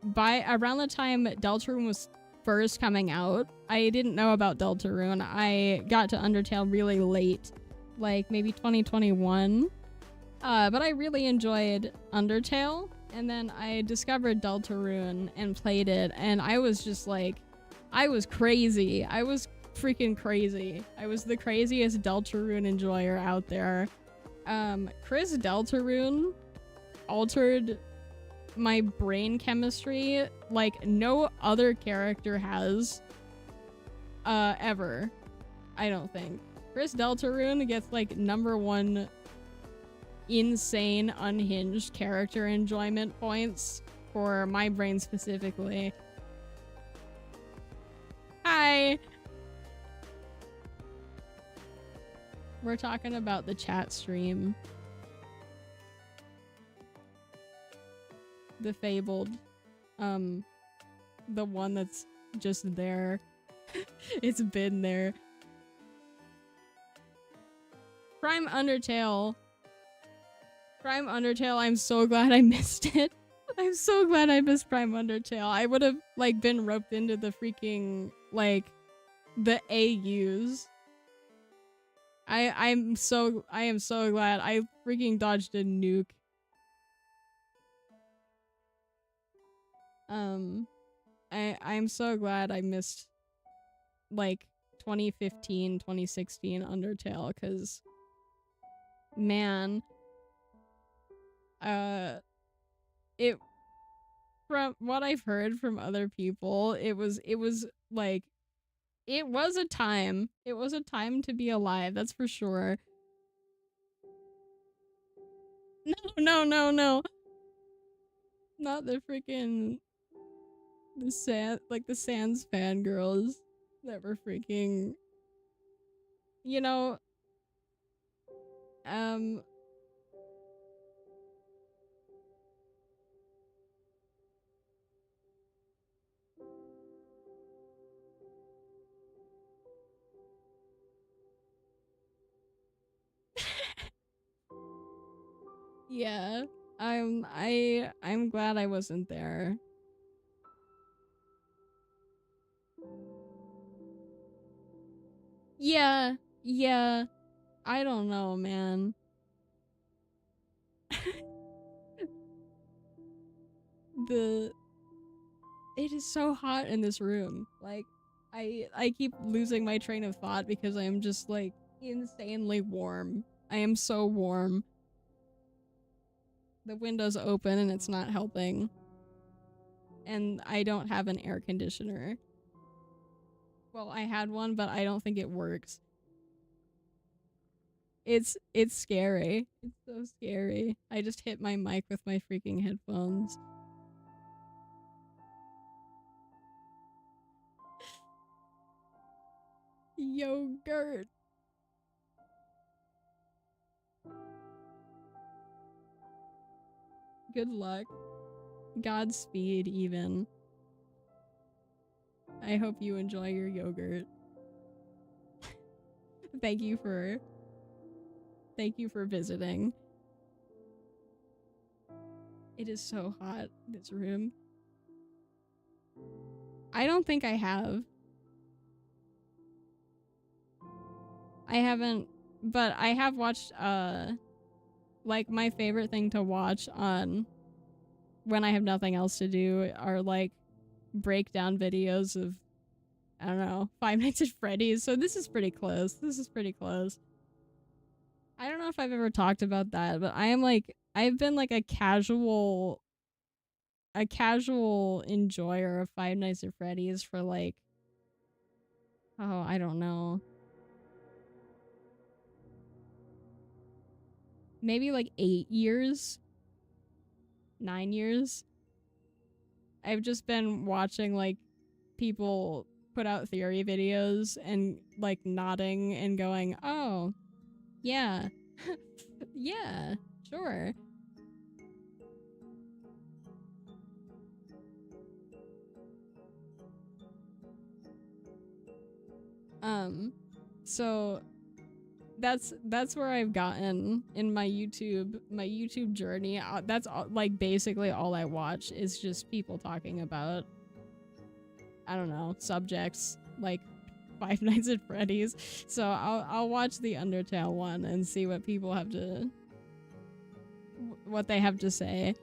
by around the time Deltarune was first coming out. I didn't know about Deltarune. I got to Undertale really late, like maybe 2021. But I really enjoyed Undertale, and then I discovered Deltarune and played it, and I was just like, I was crazy. I was freaking crazy. I was the craziest Deltarune enjoyer out there. Chris Deltarune altered my brain chemistry like no other character has ever. I don't think. Chris Deltarune gets like #1 insane unhinged character enjoyment points for my brain specifically. Hi! We're talking about the chat stream. The fabled. The one that's just there. It's been there. Prime Undertale, I'm so glad I missed it. I'm so glad I missed Prime Undertale. I would have, like, been roped into the freaking, like, the AUs. I am so glad I freaking dodged a nuke. I'm so glad I missed, like, 2015, 2016 Undertale, because, man, it, from what I've heard from other people, it was like, it was a time. It was a time to be alive, that's for sure. No. Not the freaking, the Sans fangirls that were freaking, you know, yeah, I'm glad I wasn't there. Yeah, yeah. I don't know, man. It is so hot in this room. Like, I keep losing my train of thought because I am just like insanely warm. I am so warm. The window's open and it's not helping. And I don't have an air conditioner. Well, I had one, but I don't think it works. It's scary. It's so scary. I just hit my mic with my freaking headphones. Yogurt. Good luck. Godspeed, even. I hope you enjoy your yogurt. Thank you for visiting. It is so hot, this room. I don't think I have. I haven't, but I have watched, like, my favorite thing to watch on when I have nothing else to do are, like, breakdown videos of, I don't know, Five Nights at Freddy's. So this is pretty close. This is pretty close. I don't know if I've ever talked about that, but I am, like, I've been, like, a casual enjoyer of Five Nights at Freddy's for, like, oh, I don't know. Maybe like 8 years, 9 years. I've just been watching like people put out theory videos and like nodding and going, oh, yeah, yeah, sure. So that's where I've gotten in my YouTube journey. That's all, like basically all I watch is just people talking about, I don't know, subjects like Five Nights at Freddy's. So I'll watch the Undertale one and see what people have to what they have to say.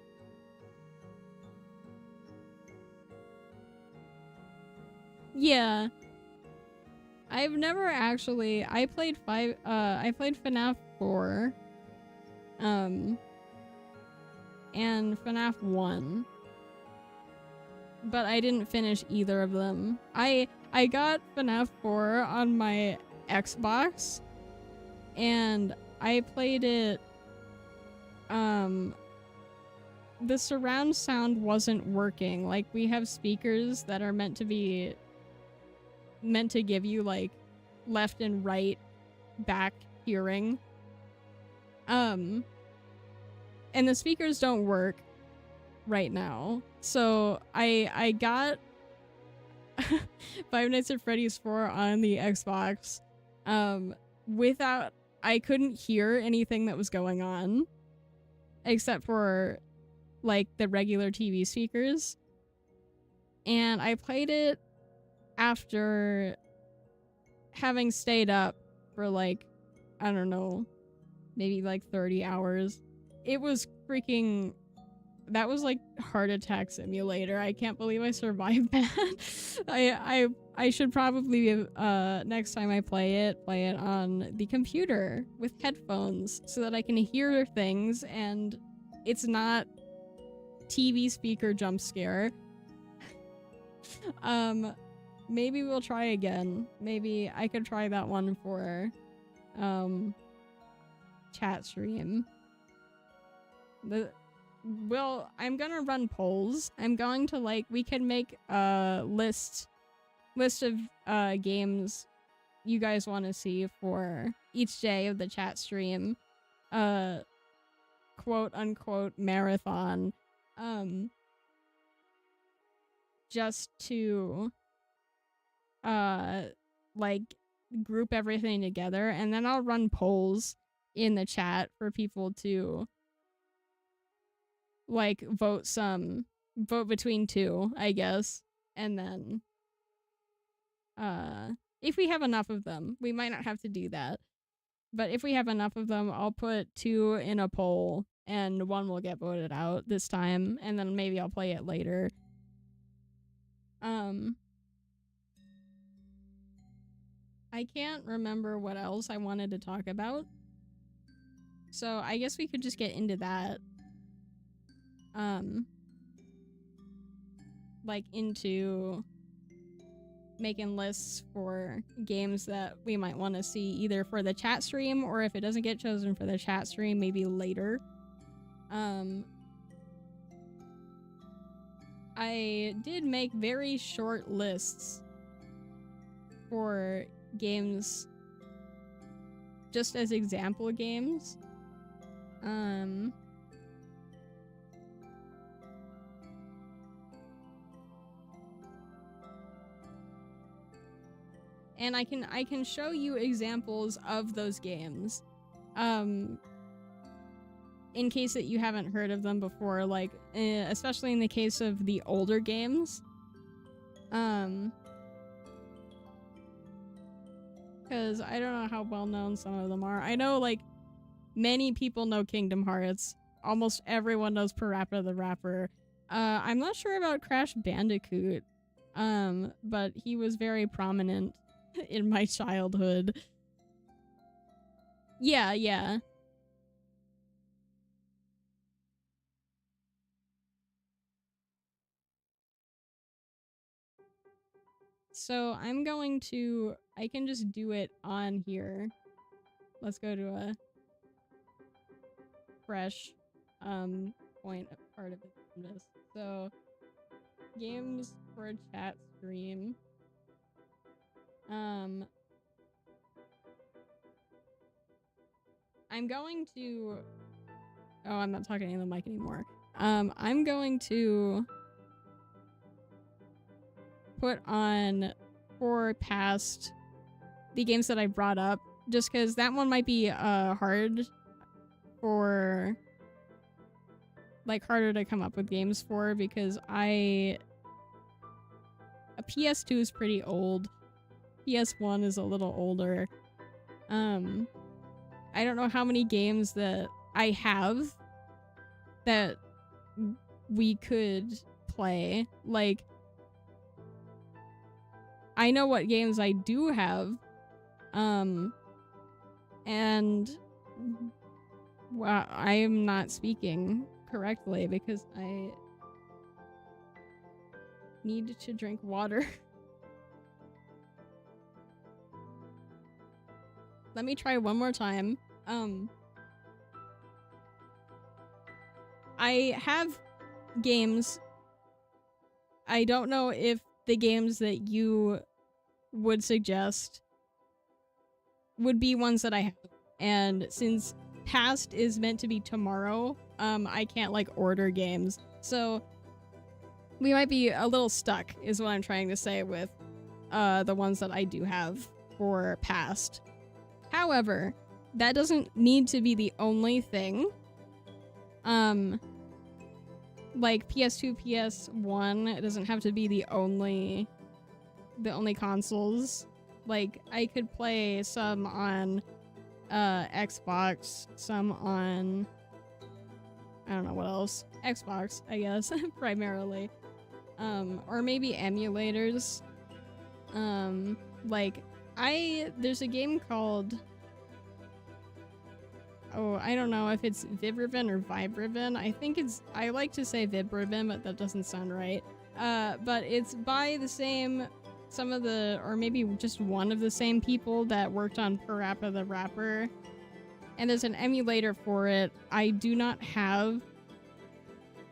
Yeah. I've never actually I played FNAF 4 and FNAF 1. But I didn't finish either of them. I got FNAF 4 on my Xbox and I played it the surround sound wasn't working. Like we have speakers that are meant to give you like left and right back hearing. And the speakers don't work right now. So I got Five Nights at Freddy's 4 on the Xbox without I couldn't hear anything that was going on except for like the regular TV speakers. And I played it after having stayed up for like, I don't know, maybe like 30 hours. It was freaking, that was like heart attack simulator. I can't believe I survived that. I should probably, next time I play it on the computer with headphones so that I can hear things and it's not TV speaker jump scare. Maybe we'll try again. Maybe I could try that one for chat stream. Well, I'm gonna run polls. I'm going to like we can make a list of games you guys want to see for each day of the chat stream. Quote unquote marathon. Just to like group everything together, and then I'll run polls in the chat for people to like vote between two, I guess. And then if we have enough of them. We might not have to do that. But if we have enough of them, I'll put 2 in a poll and 1 will get voted out this time, and then maybe I'll play it later. I can't remember what else I wanted to talk about. So I guess we could just get into that. Like into making lists for games that we might want to see either for the chat stream, or if it doesn't get chosen for the chat stream, maybe later. I did make very short lists for games just as example games. And I can show you examples of those games. In case that you haven't heard of them before, like especially in the case of the older games. Because I don't know how well known some of them are. I know like many people know Kingdom Hearts. Almost everyone knows Parappa the Rapper. I'm not sure about Crash Bandicoot. But he was very prominent in my childhood. Yeah. So I'm going to, I can just do it on here. Let's go to a fresh point part of this. So games for a chat stream. I'm going to, oh, I'm not talking in the mic anymore. I'm going to put on for past the games that I brought up, just because that one might be hard for, like, harder to come up with games for, because a PS2 is pretty old. PS1 is a little older. I don't know how many games that I have that we could play. Like, I know what games I do have. And well, I am not speaking correctly because I need to drink water. Let me try one more time. I have games. I don't know if the games that you would suggest would be ones that I have. And since past is meant to be tomorrow, I can't like order games. So we might be a little stuck is what I'm trying to say with the ones that I do have for past. However, that doesn't need to be the only thing. Like PS2, PS1, it doesn't have to be the only consoles. Like, I could play some on Xbox, some on, I don't know what else. Xbox, I guess, primarily. Or maybe emulators. Like, there's a game called, oh, I don't know if it's Vibriven or Vibriven. I like to say Vibriven, but that doesn't sound right. But it's by the same, or maybe just one of the same people that worked on Parappa the Rapper. And there's an emulator for it. I do not have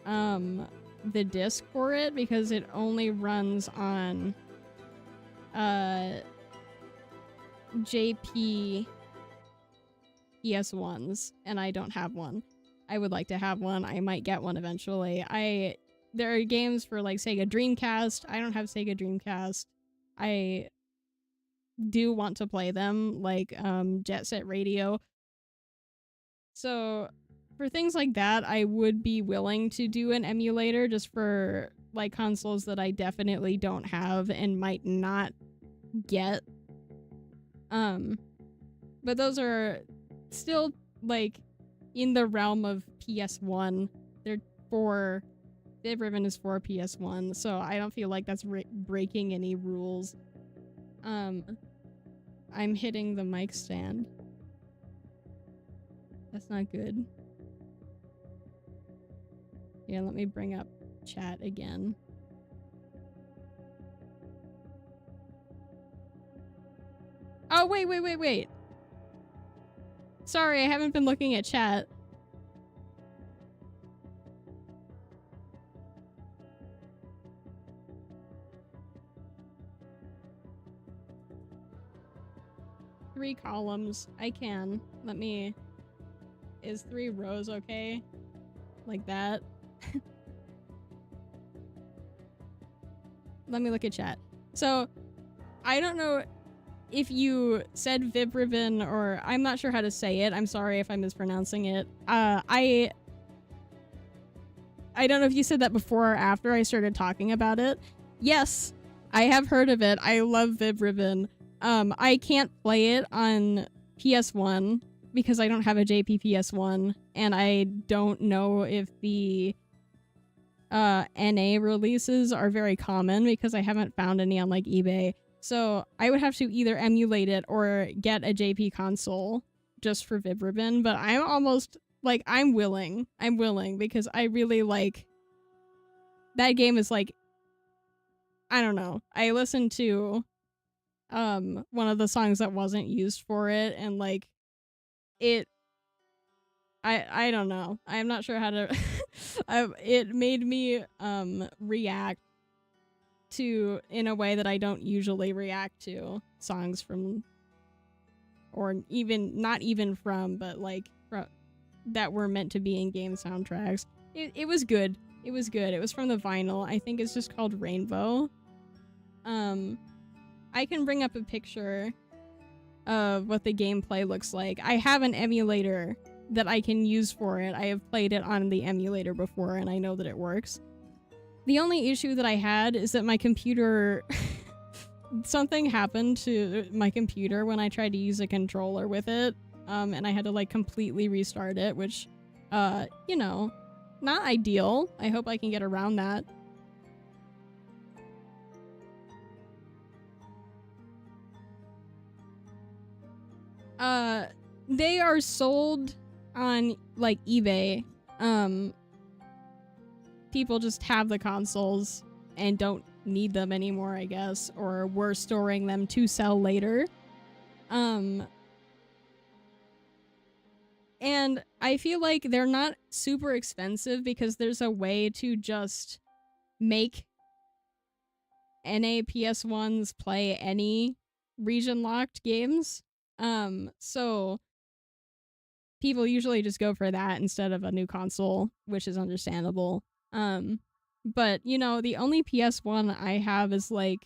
the disc for it because it only runs on JP PS1s, and I don't have one. I would like to have one. I might get one eventually. There are games for like Sega Dreamcast. I don't have Sega Dreamcast. I do want to play them, like Jet Set Radio. So for things like that, I would be willing to do an emulator just for like consoles that I definitely don't have and might not get But those are still like in the realm of PS1. They're for Bib Ribbon is for PS1, so I don't feel like that's breaking any rules. I'm hitting the mic stand. That's not good. Yeah, let me bring up chat again. Oh, wait. Sorry, I haven't been looking at chat. Three columns. I can. Let me... Is 3 rows okay? Like that? Let me look at chat. So, I don't know if you said Vibriven or... I'm not sure how to say it. I'm sorry if I'm mispronouncing it. I don't know if you said that before or after I started talking about it. Yes, I have heard of it. I love Vibriven. I can't play it on PS1 because I don't have a JPPS1, and I don't know if the NA releases are very common because I haven't found any on like eBay. So I would have to either emulate it or get a JP console just for Vibriven, but I'm almost like I'm willing because I really like that game. Is like, I don't know. I listened to one of the songs that wasn't used for it, and like it I don't know. I'm not sure how to it made me react to in a way that I don't usually react to songs from, or even not even from, but like that were meant to be in game soundtracks. It was good. It was good. It was from the vinyl. I think it's just called Rainbow. I can bring up a picture of what the gameplay looks like. I have an emulator that I can use for it. I have played it on the emulator before, and I know that it works. The only issue that I had is that my computer... something happened to my computer when I tried to use a controller with it, and I had to like completely restart it, which, you know, not ideal. I hope I can get around that. They are sold on like eBay. People just have the consoles and don't need them anymore, I guess, or we're storing them to sell later. And I feel like they're not super expensive because there's a way to just make NA PS1s play any region-locked games. So people usually just go for that instead of a new console, which is understandable. But, you know, the only PS1 I have is like,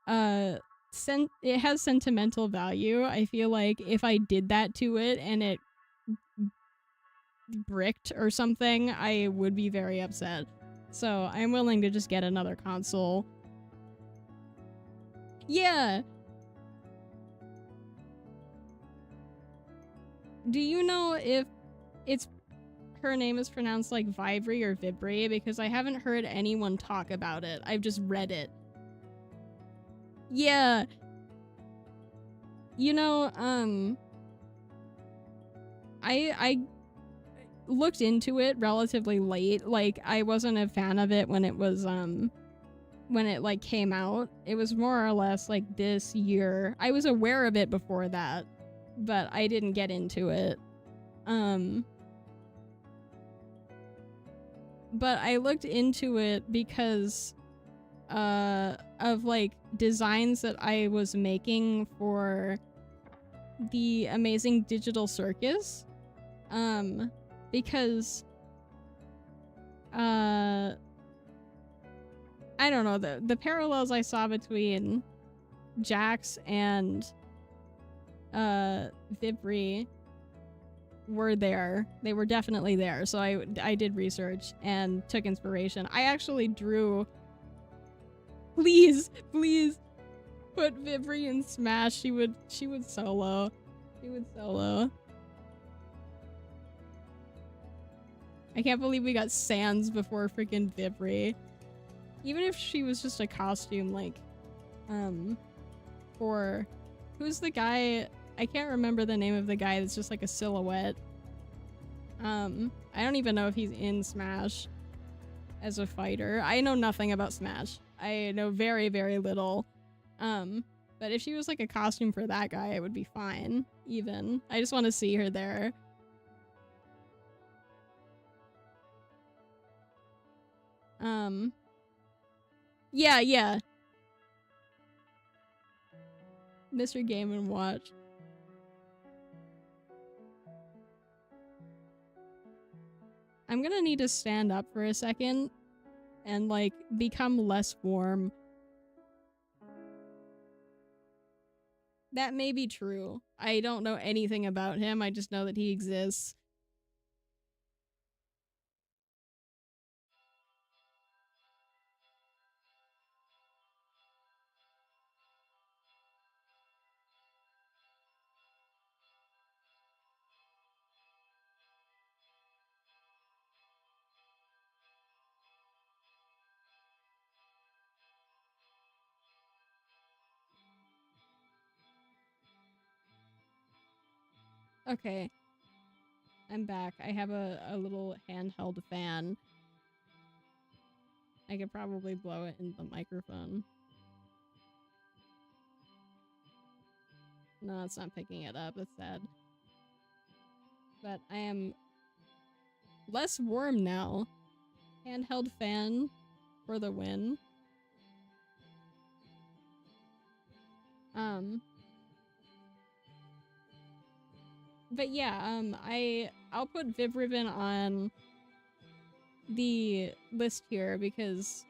it has sentimental value. I feel like if I did that to it and it bricked or something, I would be very upset. So I'm willing to just get another console. Yeah. Do you know if her name is pronounced like Vibri or Vibri? Because I haven't heard anyone talk about it. I've just read it. Yeah. You know, I looked into it relatively late. Like, I wasn't a fan of it when it was, when it, like, came out. It was more or less, like, this year. I was aware of it before that, but I didn't get into it. But I looked into it because of like designs that I was making for the Amazing Digital Circus. Because I don't know, the parallels I saw between Jax and Vibri were there. They were definitely there. So I did research and took inspiration. I actually drew... Please! Put Vivri in Smash, she would solo. She would solo. I can't believe we got Sans before freaking Vivri. Even if she was just a costume, like, for... Who's the guy? I can't remember the name of the guy that's just like a silhouette. I don't even know if he's in Smash as a fighter. I know nothing about Smash. I know very, very little. But if she was like a costume for that guy, it would be fine, even. I just want to see her there. Yeah. Mr. Game & Watch. I'm gonna need to stand up for a second and, like, become less warm. That may be true. I don't know anything about him. I just know that he exists. Okay. I'm back. I have a little handheld fan. I could probably blow it into the microphone. No, it's not picking it up. It's sad. But I am less warm now. Handheld fan for the win. But yeah, I'll put Vivriven on the list here because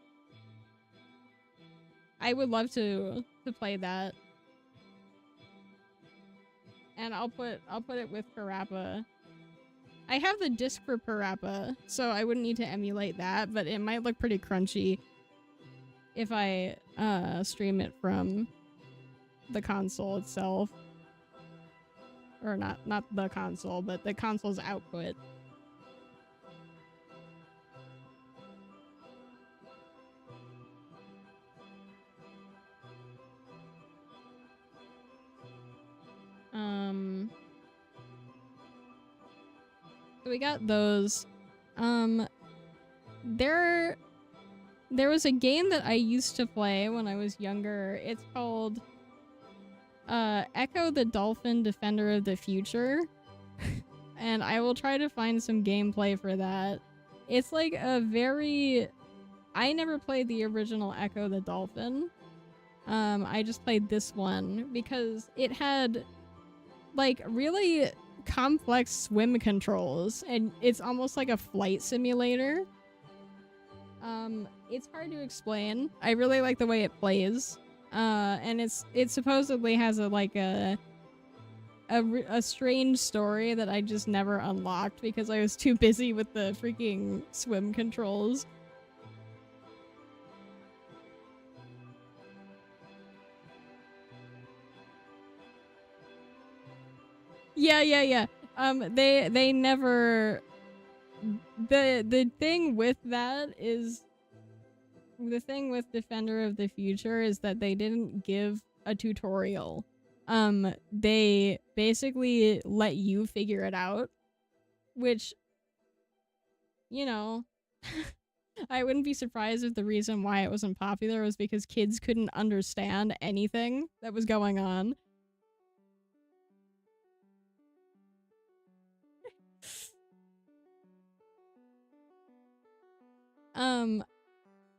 I would love to play that. And I'll put it with Parappa. I have the disc for Parappa, so I wouldn't need to emulate that, but it might look pretty crunchy if I stream it from the console itself. Or not the console, but the console's output. So we got those. There was a game that I used to play when I was younger. It's called Echo the Dolphin Defender of the Future. And I will try to find some gameplay for that. It's like a very... I never played the original Echo the Dolphin. I just played this one because it had like really complex swim controls and it's almost like a flight simulator. It's hard to explain. I really like the way it plays. And it supposedly has a strange story that I just never unlocked because I was too busy with the freaking swim controls. Yeah. They never... The thing with that is... The thing with Defender of the Future is that they didn't give a tutorial. They basically let you figure it out, which, you know, I wouldn't be surprised if the reason why it wasn't popular was because kids couldn't understand anything that was going on.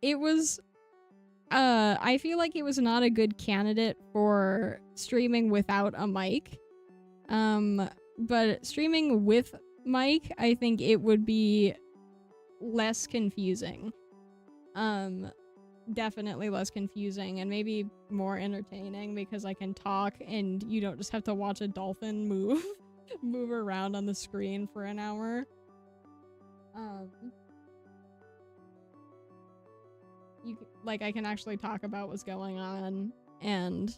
It was, I feel like it was not a good candidate for streaming without a mic. But streaming with mic, I think it would be less confusing. Definitely less confusing and maybe more entertaining because I can talk and you don't just have to watch a dolphin move around on the screen for an hour. I can actually talk about what's going on and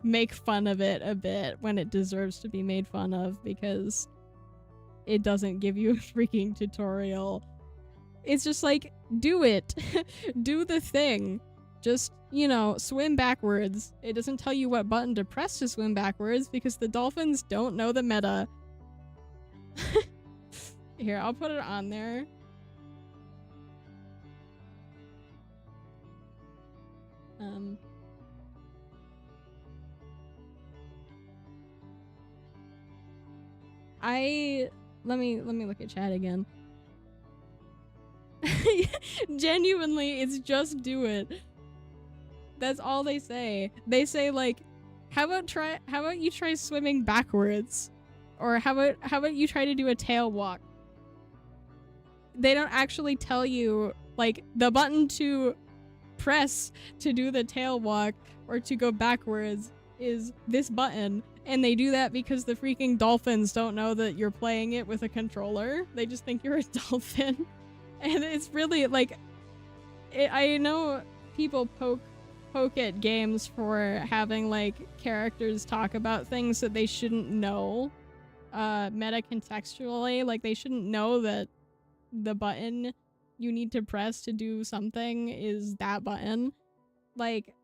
make fun of it a bit when it deserves to be made fun of because it doesn't give you a freaking tutorial. It's just like, do it. Do the thing. Just, you know, swim backwards. It doesn't tell you what button to press to swim backwards because the dolphins don't know the meta. Here, I'll put it on there. Let me look at chat again. Genuinely, it's just do it. That's all they say. They say like, how about you try swimming backwards? Or how about you try to do a tail walk? They don't actually tell you like the button to press to do the tail walk or to go backwards is this button. And they do that because the freaking dolphins don't know that you're playing it with a controller. They just think you're a dolphin. And it's really like, I know people poke at games for having like characters talk about things that they shouldn't know meta contextually. Like they shouldn't know that the button you need to press to do something is that button. Like,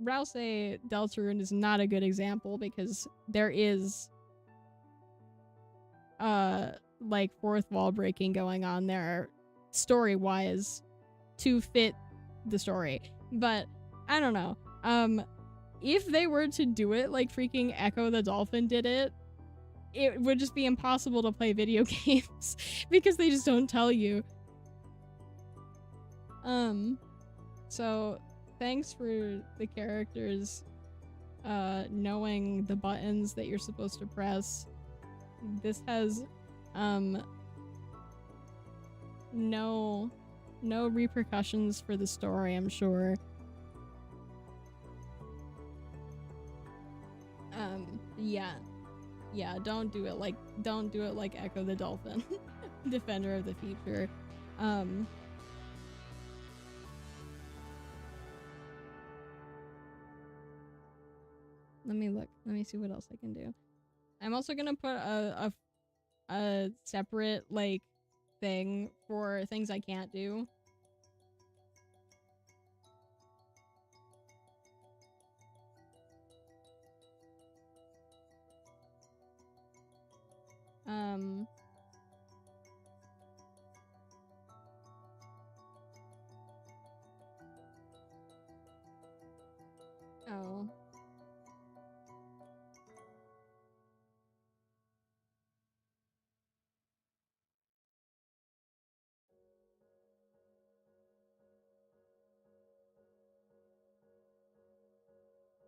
Rouse Deltarune is not a good example because there is like fourth wall breaking going on there story-wise to fit the story. But I don't know. If they were to do it like freaking Echo the Dolphin did it, it would just be impossible to play video games because they just don't tell you. So thanks for the characters knowing the buttons that you're supposed to press. This has no repercussions for the story, I'm sure. Yeah, don't do it like Echo the Dolphin, Defender of the Future. Let me see what else I can do. I'm also gonna put a separate like thing for things I can't do. Oh.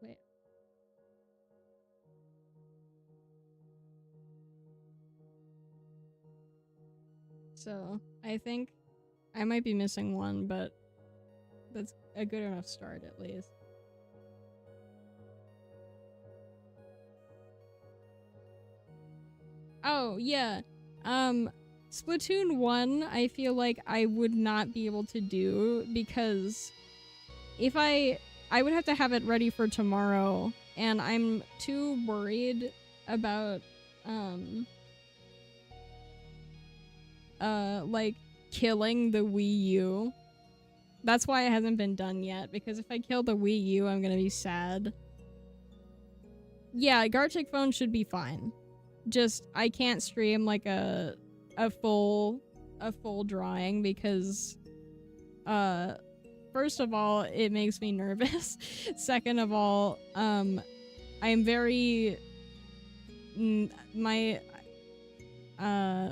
Wait. So, I think I might be missing one, but that's a good enough start at least. Oh, yeah. Splatoon 1, I feel like I would not be able to do because if I would have to have it ready for tomorrow, and I'm too worried about, like, killing the Wii U. That's why it hasn't been done yet, because if I kill the Wii U, I'm gonna be sad. Yeah, Gartic phone should be fine. Just, I can't stream, like, a full drawing because, first of all, it makes me nervous. Second of all, I'm very... I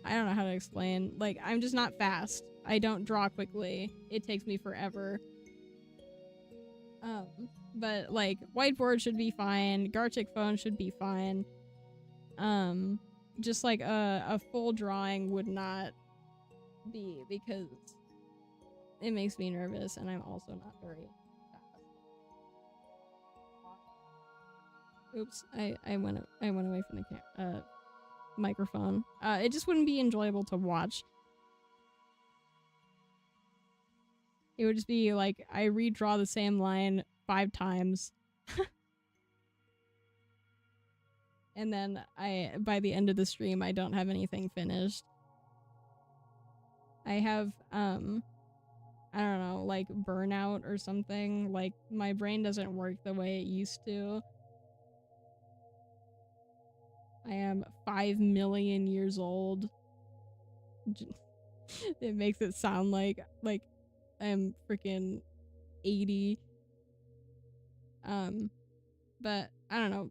don't know how to explain. Like, I'm just not fast. I don't draw quickly. It takes me forever. But, like, whiteboard should be fine. Gartic phone should be fine. Just, like, a full drawing would not be, because it makes me nervous, and I'm also not very fast. Oops, I went away from the microphone. It just wouldn't be enjoyable to watch. It would just be like I redraw the same line 5 times. And then by the end of the stream I don't have anything finished. I have I don't know, like burnout or something. Like my brain doesn't work the way it used to. I am 5 million years old. It makes it sound like I'm freaking 80. But I don't know.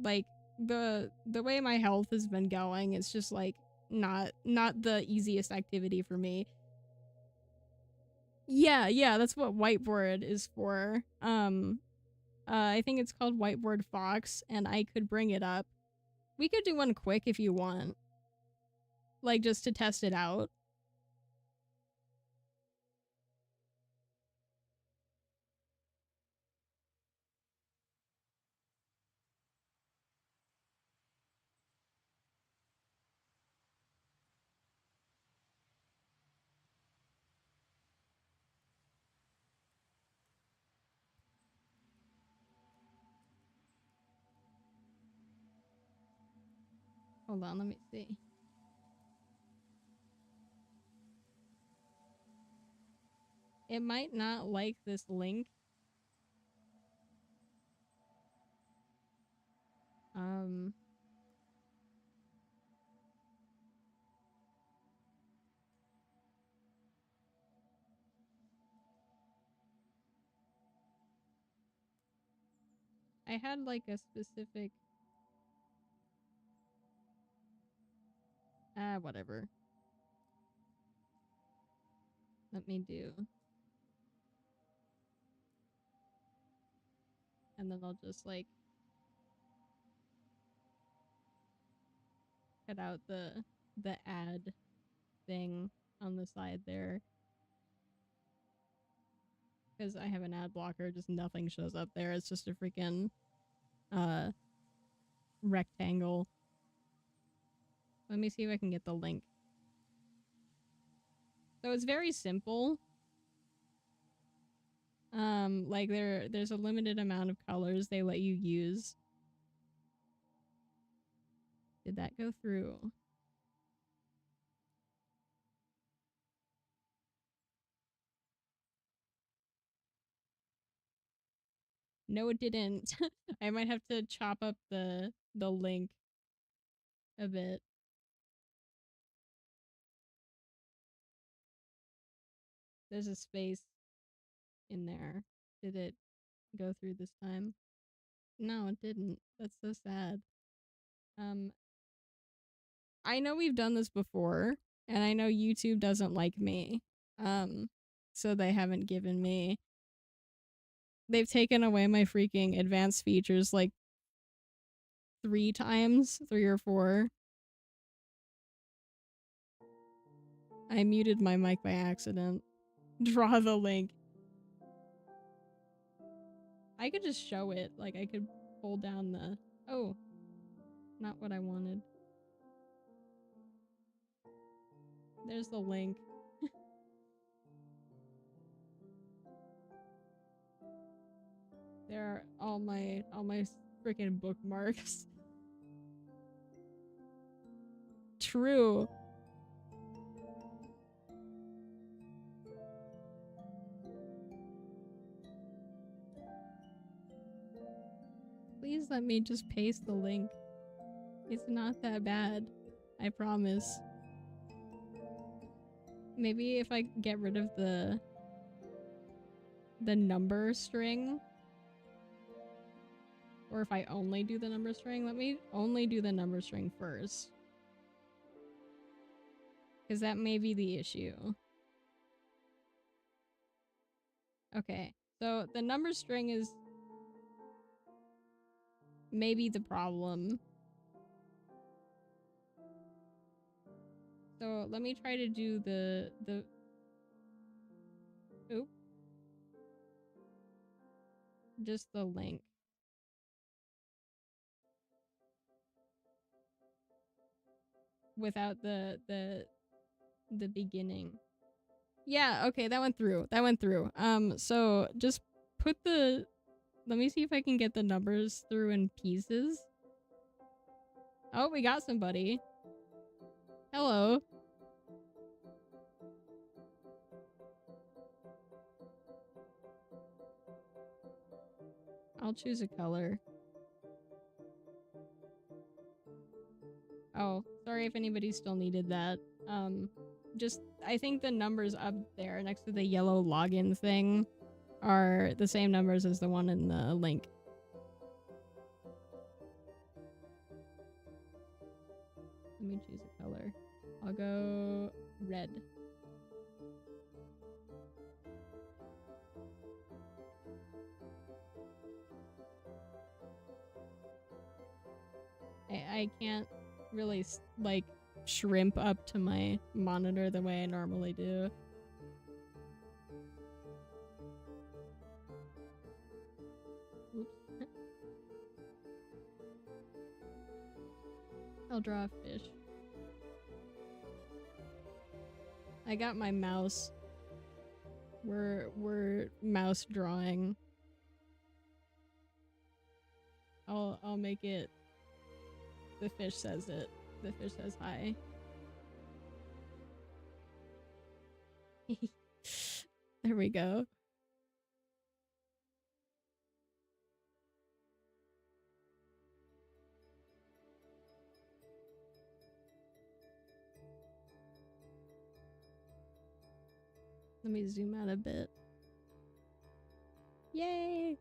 Like the way my health has been going, it's just like not the easiest activity for me. Yeah, that's what whiteboard is for. I think it's called Whiteboard Fox, and I could bring it up. We could do one quick if you want. Like just to test it out. Hold on, let me see. It might not like this link. I had like a specific whatever. Let me do. And then I'll just like cut out the ad thing on the side there. Because I have an ad blocker, just nothing shows up there. It's just a freaking rectangle. Let me see if I can get the link. So it's very simple. Like there's a limited amount of colors they let you use. Did that go through? No, it didn't. I might have to chop up the link a bit. There's a space in there. Did it go through this time? No, it didn't. That's so sad. I know we've done this before, and I know YouTube doesn't like me. So they haven't given me. They've taken away my freaking advanced features like 3 times, 3 or 4. I muted my mic by accident. Draw the link. I could just show it. Like, I could pull down the... Oh. Not what I wanted. There's the link. There are all my freaking bookmarks. True. Please let me just paste the link. It's not that bad. I promise. Maybe if I get rid of the number string, or if I only do the number string. Let me only do the number string first, because that may be the issue. Okay, so the number string is maybe the problem. So let me try to do the oop. Just the link. Without the beginning. Yeah, okay, that went through. That went through. So just put the... Let me see if I can get the numbers through in pieces. Oh, we got somebody. Hello. I'll choose a color. Oh, sorry if anybody still needed that. Just, I think the numbers up there next to the yellow login thing are the same numbers as the one in the link. Let me choose a color. I'll go red. I can't really, like, shrimp up to my monitor the way I normally do. Oops. I'll draw a fish. I got my mouse. We're mouse drawing. I'll make it. The fish says it. The fish says hi. There we go. Let me zoom out a bit. Yay!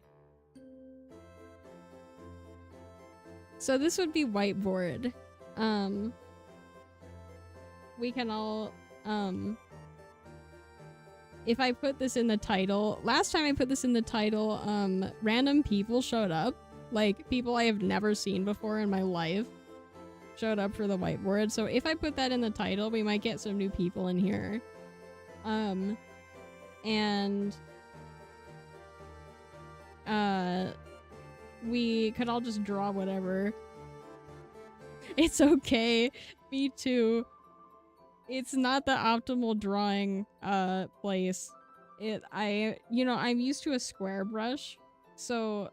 So this would be whiteboard. We can all, if I put this in the title, last time I put this in the title, random people showed up. Like, people I have never seen before in my life showed up for the whiteboard. So if I put that in the title, we might get some new people in here. And we could all just draw whatever. It's okay. Me too. It's not the optimal drawing place. I'm used to a square brush, so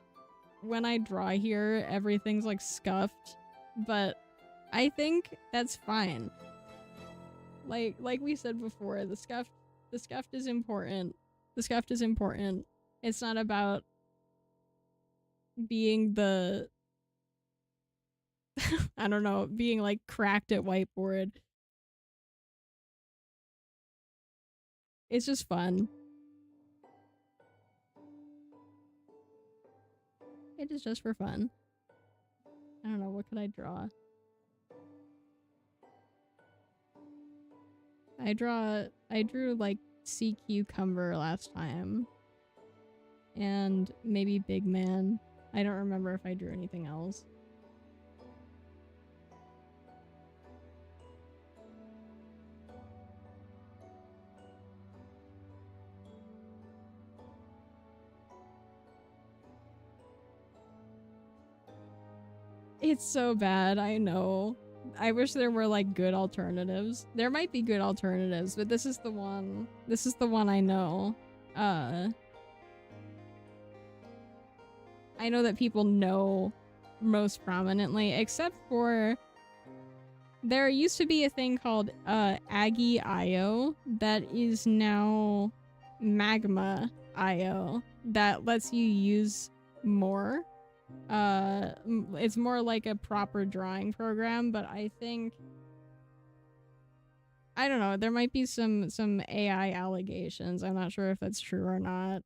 when I draw here, everything's like scuffed, but I think that's fine. Like we said before, the scuffed is important. The scuffed is important. It's not about being the I don't know, being like cracked at whiteboard. It's just fun. It is just for fun. I don't know, what could I draw? I drew like sea cucumber last time. And maybe big man. I don't remember if I drew anything else. It's so bad, I know. I wish there were like good alternatives. There might be good alternatives, but this is the one. This is the one I know. I know that people know most prominently, except for there used to be a thing called Aggie.io that is now Magma.io that lets you use more. It's more like a proper drawing program, but I think I don't know, there might be some AI allegations. I'm not sure if that's true or not.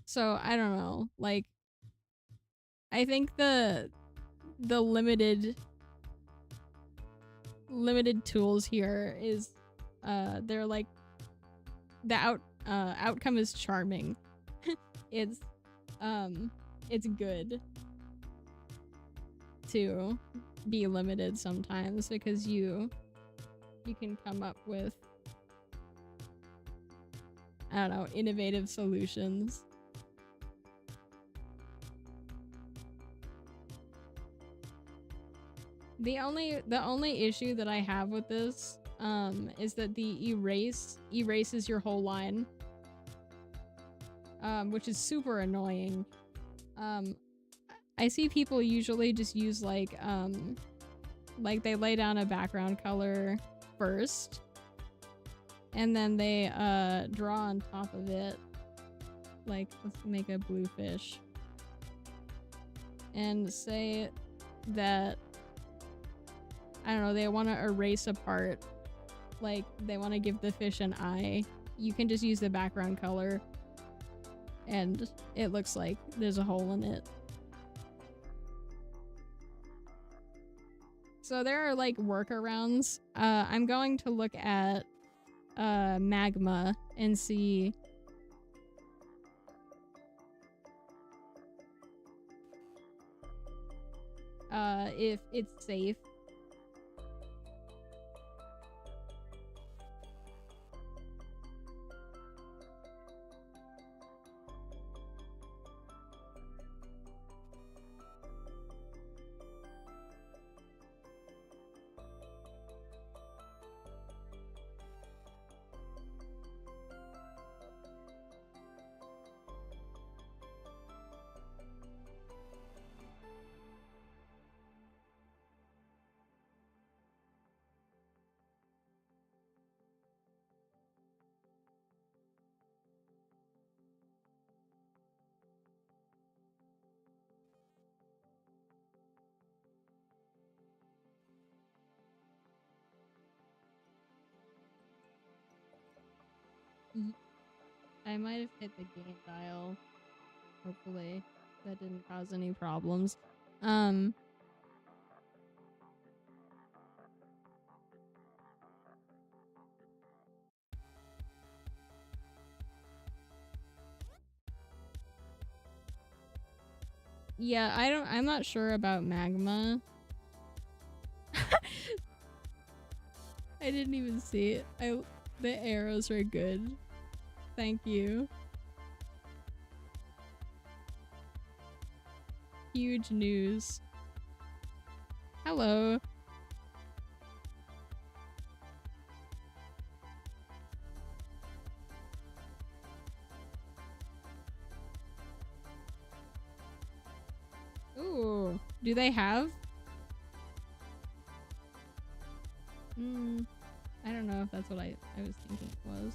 So I don't know. Like, I think the limited tools here is they're like the outcome is charming. it's good to be limited sometimes because you can come up with, I don't know, innovative solutions. The only issue that I have with this is that the erase erases your whole line. Which is super annoying. I see people usually just use like they lay down a background color first and then they draw on top of it. Like, let's make a blue fish and say that, I don't know, they want to erase a part, like they want to give the fish an eye. You can just use the background color and it looks like there's a hole in it. So there are like workarounds. I'm going to look at Magma and see if it's safe. I might have hit the game dial. Hopefully that didn't cause any problems. Yeah, I'm not sure about Magma. I didn't even see it. The arrows are good. Thank you. Huge news. Hello. Ooh, do they have? I don't know if that's what I was thinking it was.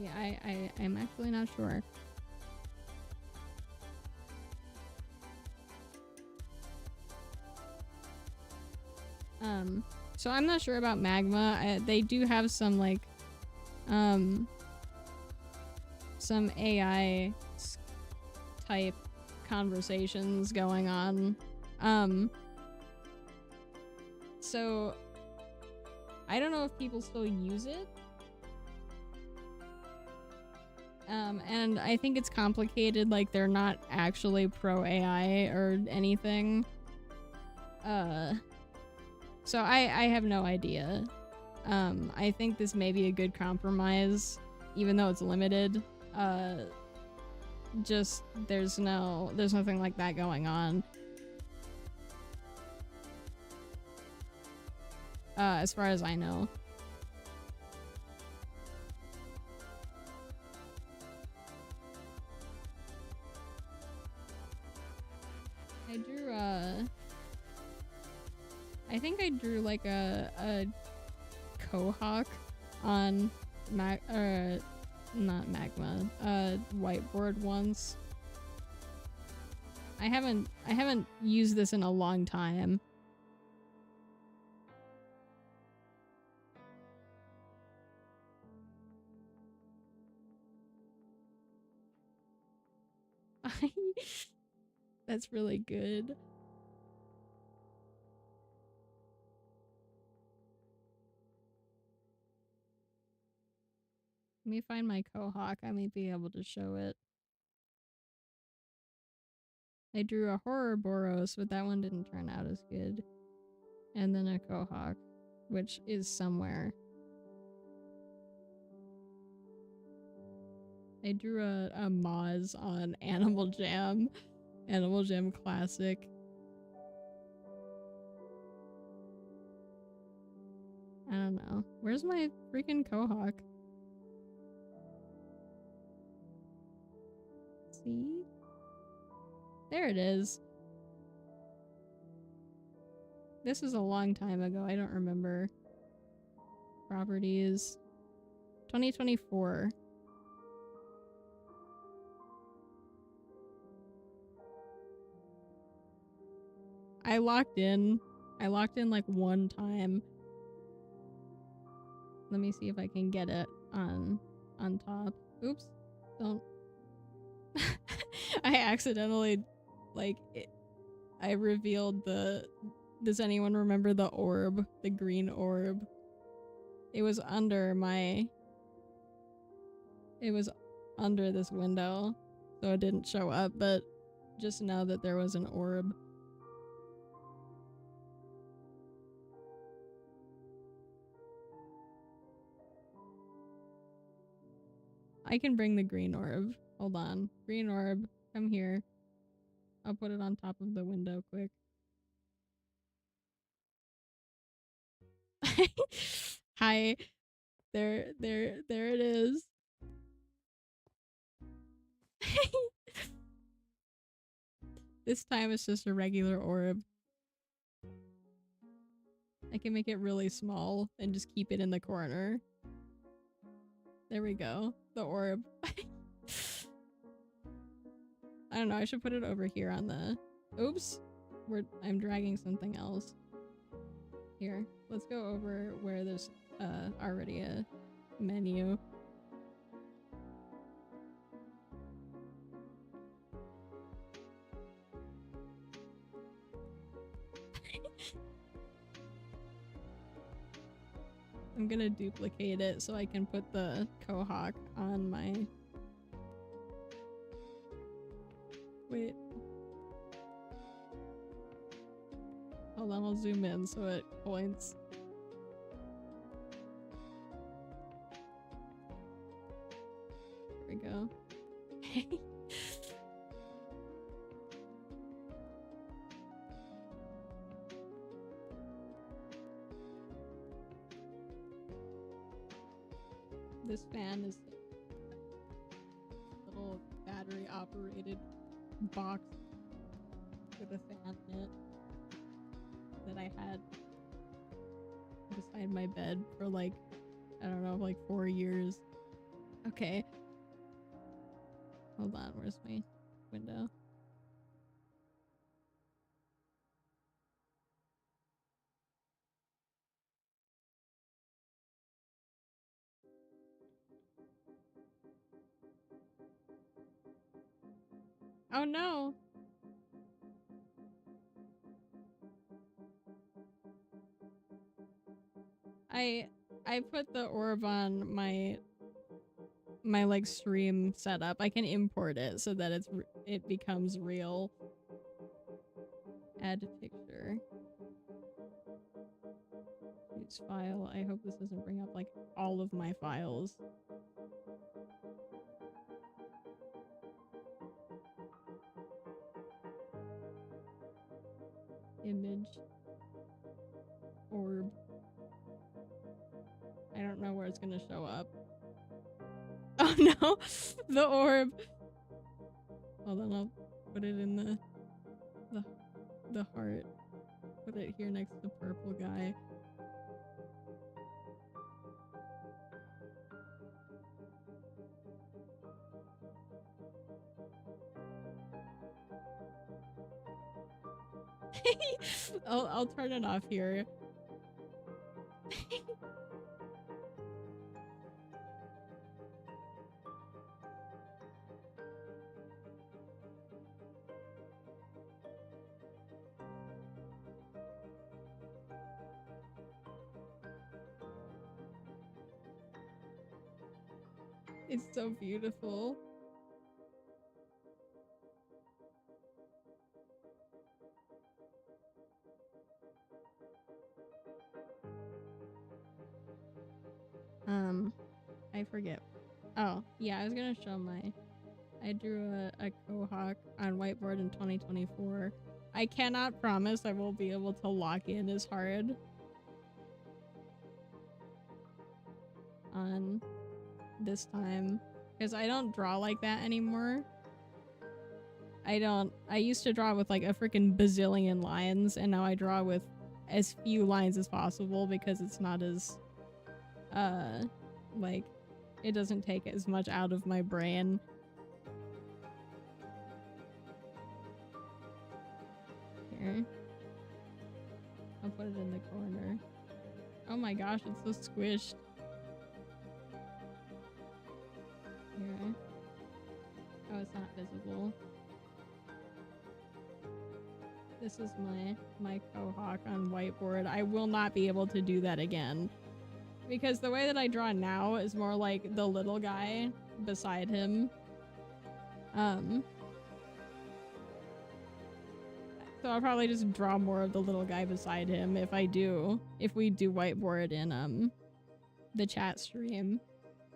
Yeah, I'm actually not sure. So I'm not sure about Magma. They do have some like, some AI type conversations going on. So I don't know if people still use it. And I think it's complicated, like they're not actually pro AI or anything. So I have no idea. I think this may be a good compromise, even though it's limited. Just there's nothing like that going on. As far as I know. I think I drew like a Quahog on not Magma, whiteboard once. I haven't used this in a long time. That's really good. Let me find my Quahog. I may be able to show it. I drew a Horrorboros, but that one didn't turn out as good. And then a Quahog, which is somewhere. I drew a Moz on Animal Jam. Animal Jam Classic. I don't know. Where's my freaking Quahog? See? There it is. This was a long time ago. I don't remember. Properties. 2024. I locked in like one time. Let me see if I can get it on top. Oops. Don't. I accidentally, like, I revealed the... Does anyone remember the orb? The green orb? It was under my... It was under this window, so it didn't show up, but just know that there was an orb. I can bring the green orb. Hold on. Green orb, come here. I'll put it on top of the window quick. Hi. There it is. This time it's just a regular orb. I can make it really small and just keep it in the corner. There we go. The orb. I don't know, I should put it over here on the... Oops! I'm dragging something else. Here, let's go over where there's already a menu. I'm gonna duplicate it so I can put the Quahog on my... Wait. Hold on, I'll zoom in so it points. There we go. This fan is a little battery operated box with a fan in it that I had beside my bed for like, I don't know, like 4 years. Okay. Hold on, where's my window? Oh no! I put the orb on my like stream setup. I can import it so that it becomes real. Add picture. Use file. I hope this doesn't bring up like all of my files. Image. Orb. I don't know where it's gonna show up. Oh no! The orb! Hold on, I'll put it in the heart. Put it here next to the purple guy. I'll turn it off here. It's so beautiful. I forget. Oh, yeah, I was gonna show I drew a Quahog on whiteboard in 2024. I cannot promise I will be able to lock in as hard on this time because I don't draw like that anymore. I used to draw with like a freaking bazillion lines, and now I draw with as few lines as possible because it's not as like it doesn't take as much out of my brain. Here, I'll put it in the corner. Oh my gosh, it's so squished. Here. Oh, it's not visible. This is my Quahog on whiteboard. I will not be able to do that again. Because the way that I draw now is more like the little guy beside him. So I'll probably just draw more of the little guy beside him if we do whiteboard in the chat stream.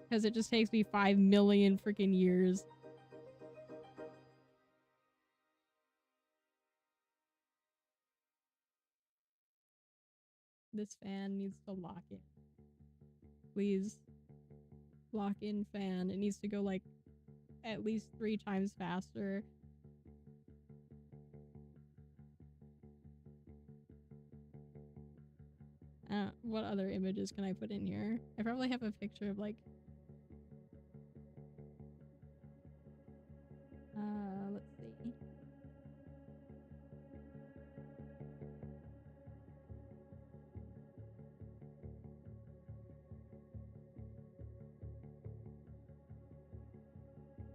Because it just takes me 5 million freaking years. This fan needs to lock in. Please. Lock in fan. It needs to go like at least 3 times faster. What other images can I put in here? I probably have a picture of like let's see.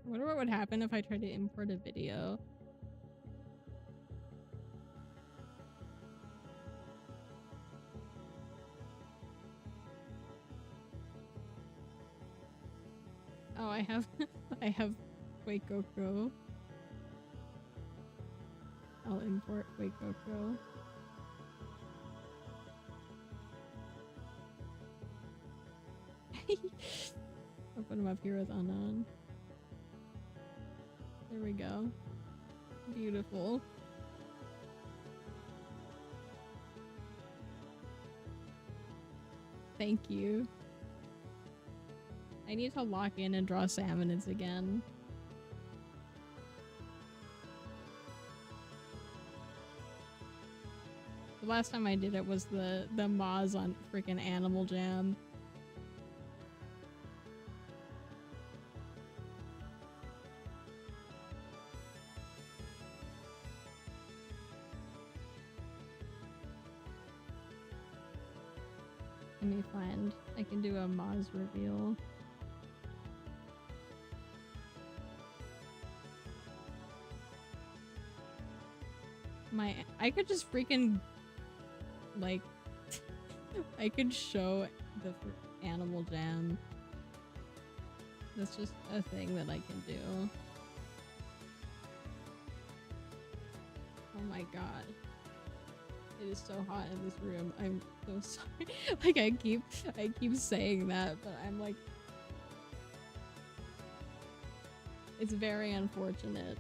I wonder what would happen if I tried to import a video. Oh, I have I have Wacoco. I'll import Wacoco. I'll put him up here with unknown. There we go. Beautiful. Thank you. I need to lock in and draw salmonids again. The last time I did it was the Moz on freaking Animal Jam. Let me find. I can do a Moz reveal. I could just freaking like I could show the Animal Jam. That's just a thing that I can do. Oh my god. It is so hot in this room. I'm so sorry. Like I keep saying that, but I'm like it's very unfortunate.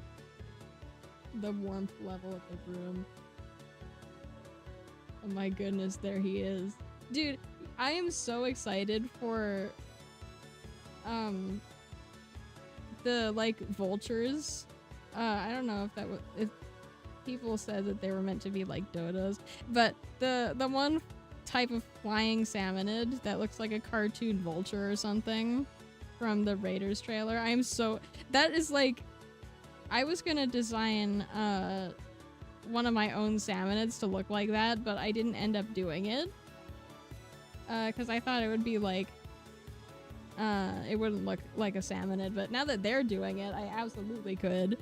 The warmth level of the room. Oh my goodness, there he is. Dude, I am so excited for the like vultures. I don't know if people said that they were meant to be like dodos, but the one type of flying salmonid that looks like a cartoon vulture or something from the Raiders trailer. That is like I was gonna design one of my own salmonids to look like that, but I didn't end up doing it. Because I thought it would be like it wouldn't look like a salmonid, but now that they're doing it, I absolutely could.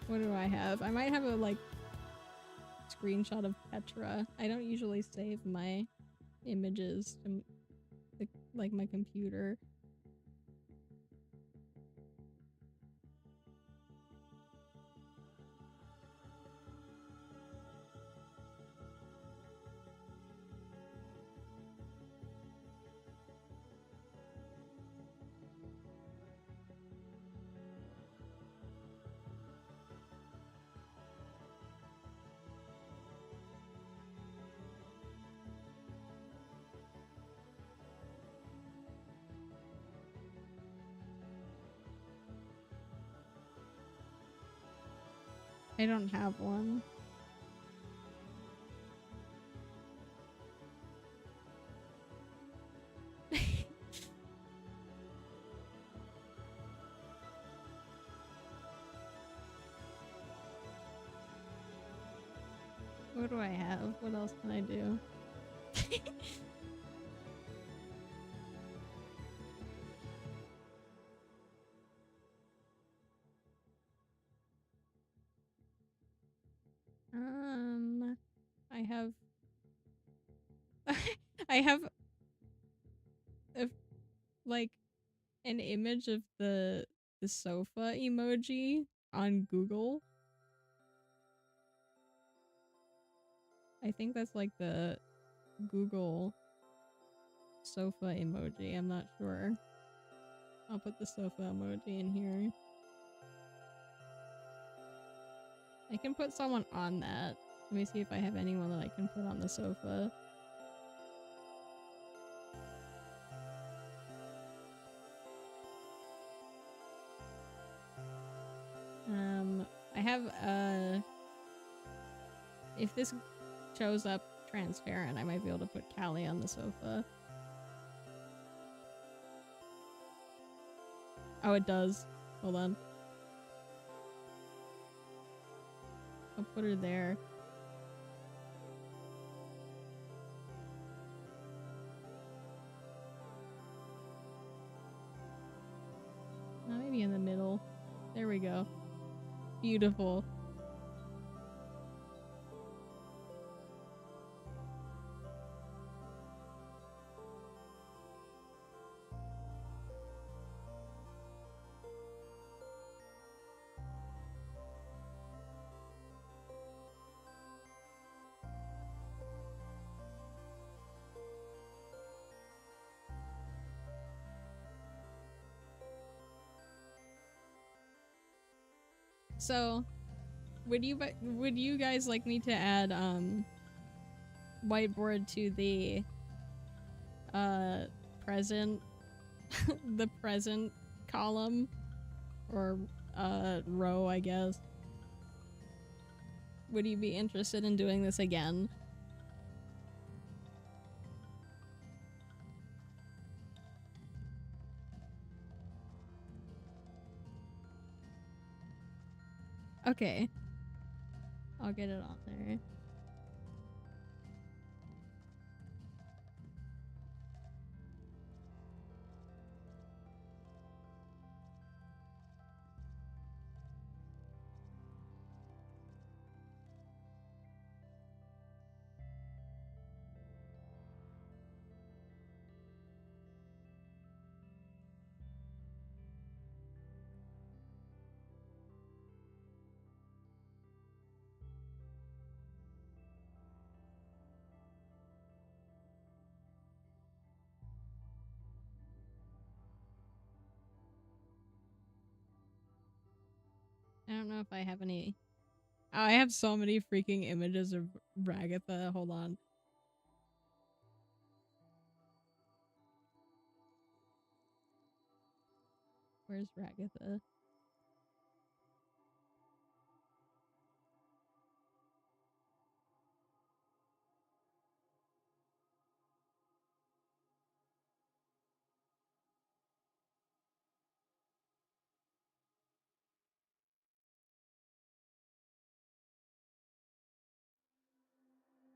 What do I have? I might have a like screenshot of Petra. I don't usually save my images to like my computer. I don't have one. What do I have? What else can I do? I have I have a, like an image of the sofa emoji on Google. I think that's like the Google sofa emoji. I'm not sure. I'll put the sofa emoji in here. I can put someone on that. Let me see if I have anyone that I can put on the sofa. I have, if this shows up transparent, I might be able to put Callie on the sofa. Oh, it does. Hold on. I'll put her there. Maybe in the middle. There we go. Beautiful. So, would you guys like me to add whiteboard to the present the present column or row, I guess? Would you be interested in doing this again? Okay. I'll get it on there. I don't know if I have any. Oh, I have so many freaking images of Ragatha. Hold on. Where's Ragatha?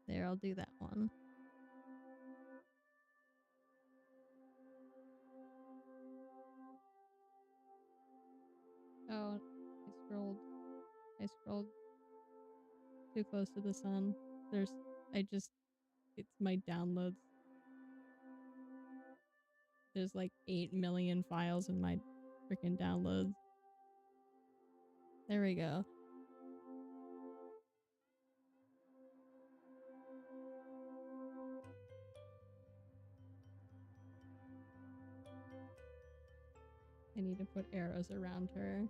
There, I'll do that one. Oh, I scrolled too close to the sun. It's my downloads. There's like 8 million files in my freaking downloads. There we go. I need to put arrows around her.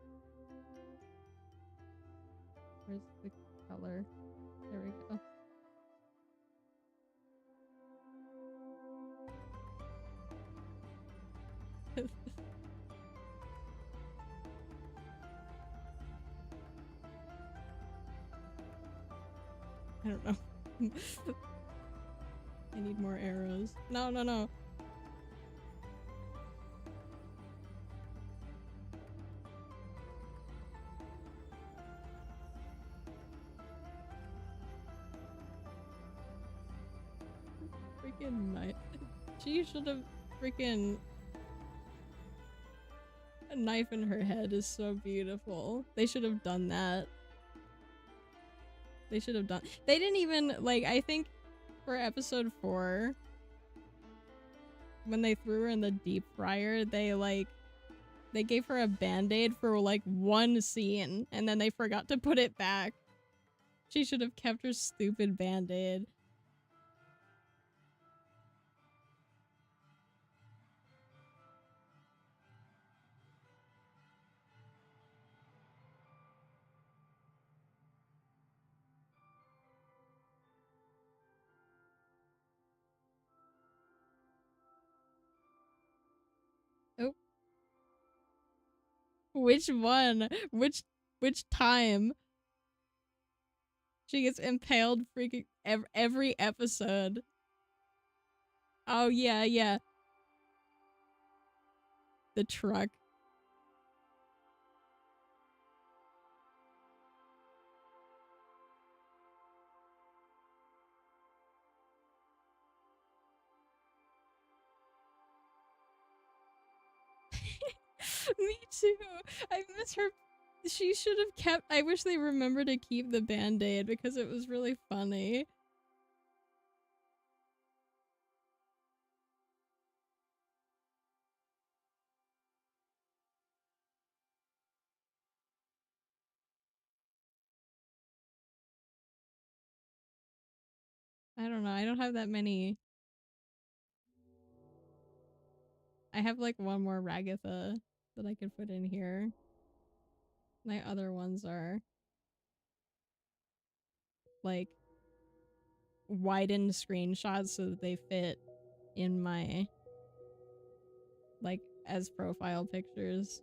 Where's the color? There we go. I don't know. I need more arrows. No, no, no. Freaking knife. She should have freaking... A knife in her head is so beautiful. They should have done that. They should have done... They didn't even, like, I think for episode 4, when they threw her in the deep fryer, they, like, they gave her a band-aid for, like, one scene, and then they forgot to put it back. She should have kept her stupid band-aid. Oh. Which one? Which time? She gets impaled freaking every episode. Oh, yeah, yeah. The truck. Me too. I miss her. She should have kept. I wish they remembered to keep the band-aid because it was really funny. I don't know. I don't have that many. I have like one more Ragatha that I could put in here. My other ones are like widened screenshots so that they fit in my like as profile pictures.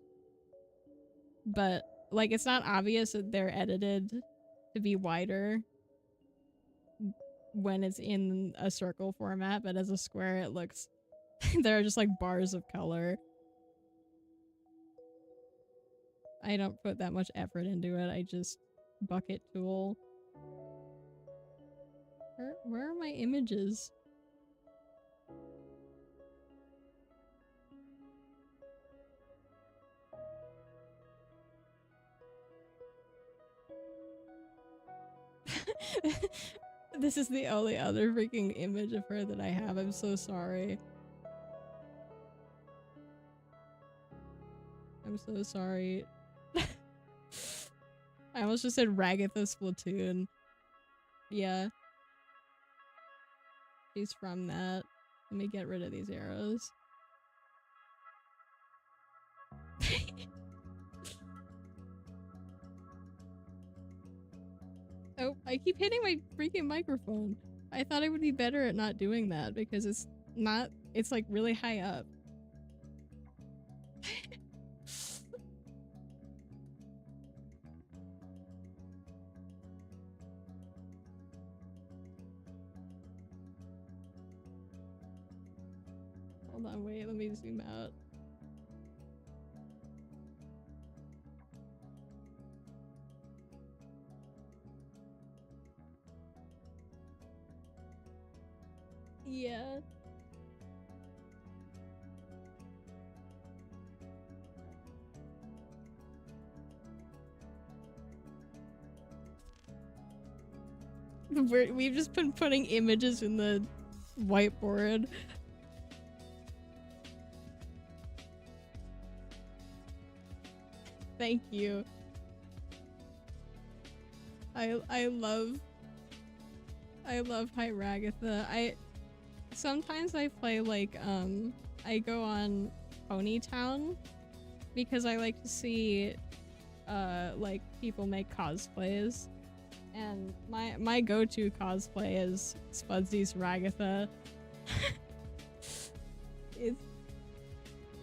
But like it's not obvious that they're edited to be wider when it's in a circle format, but as a square it looks there are just like bars of color. I don't put that much effort into it. I just bucket tool. Where are my images? This is the only other freaking image of her that I have. I'm so sorry. I'm so sorry. I almost just said Ragatha Splatoon. Yeah. She's from that. Let me get rid of these arrows. Oh, I keep hitting my freaking microphone. I thought I would be better at not doing that because it's not, it's like really high up. Hold on, wait, let me zoom out. Yeah. We've just been putting images in the whiteboard. Thank you. I love High Ragatha. Sometimes I play like I go on Ponytown because I like to see like people make cosplays. And my go-to cosplay is Spudsy's Ragatha.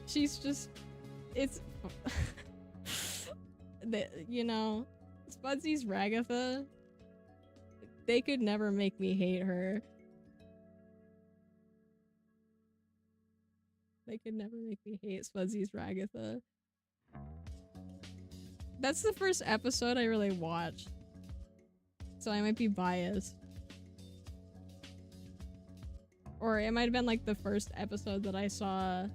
She's just you know, Spudsy's Ragatha, They could never make me hate her. They could never make me hate Fuzzy's Ragatha. That's the first episode I really watched, so I might be biased. Or it might have been like the first episode that I saw,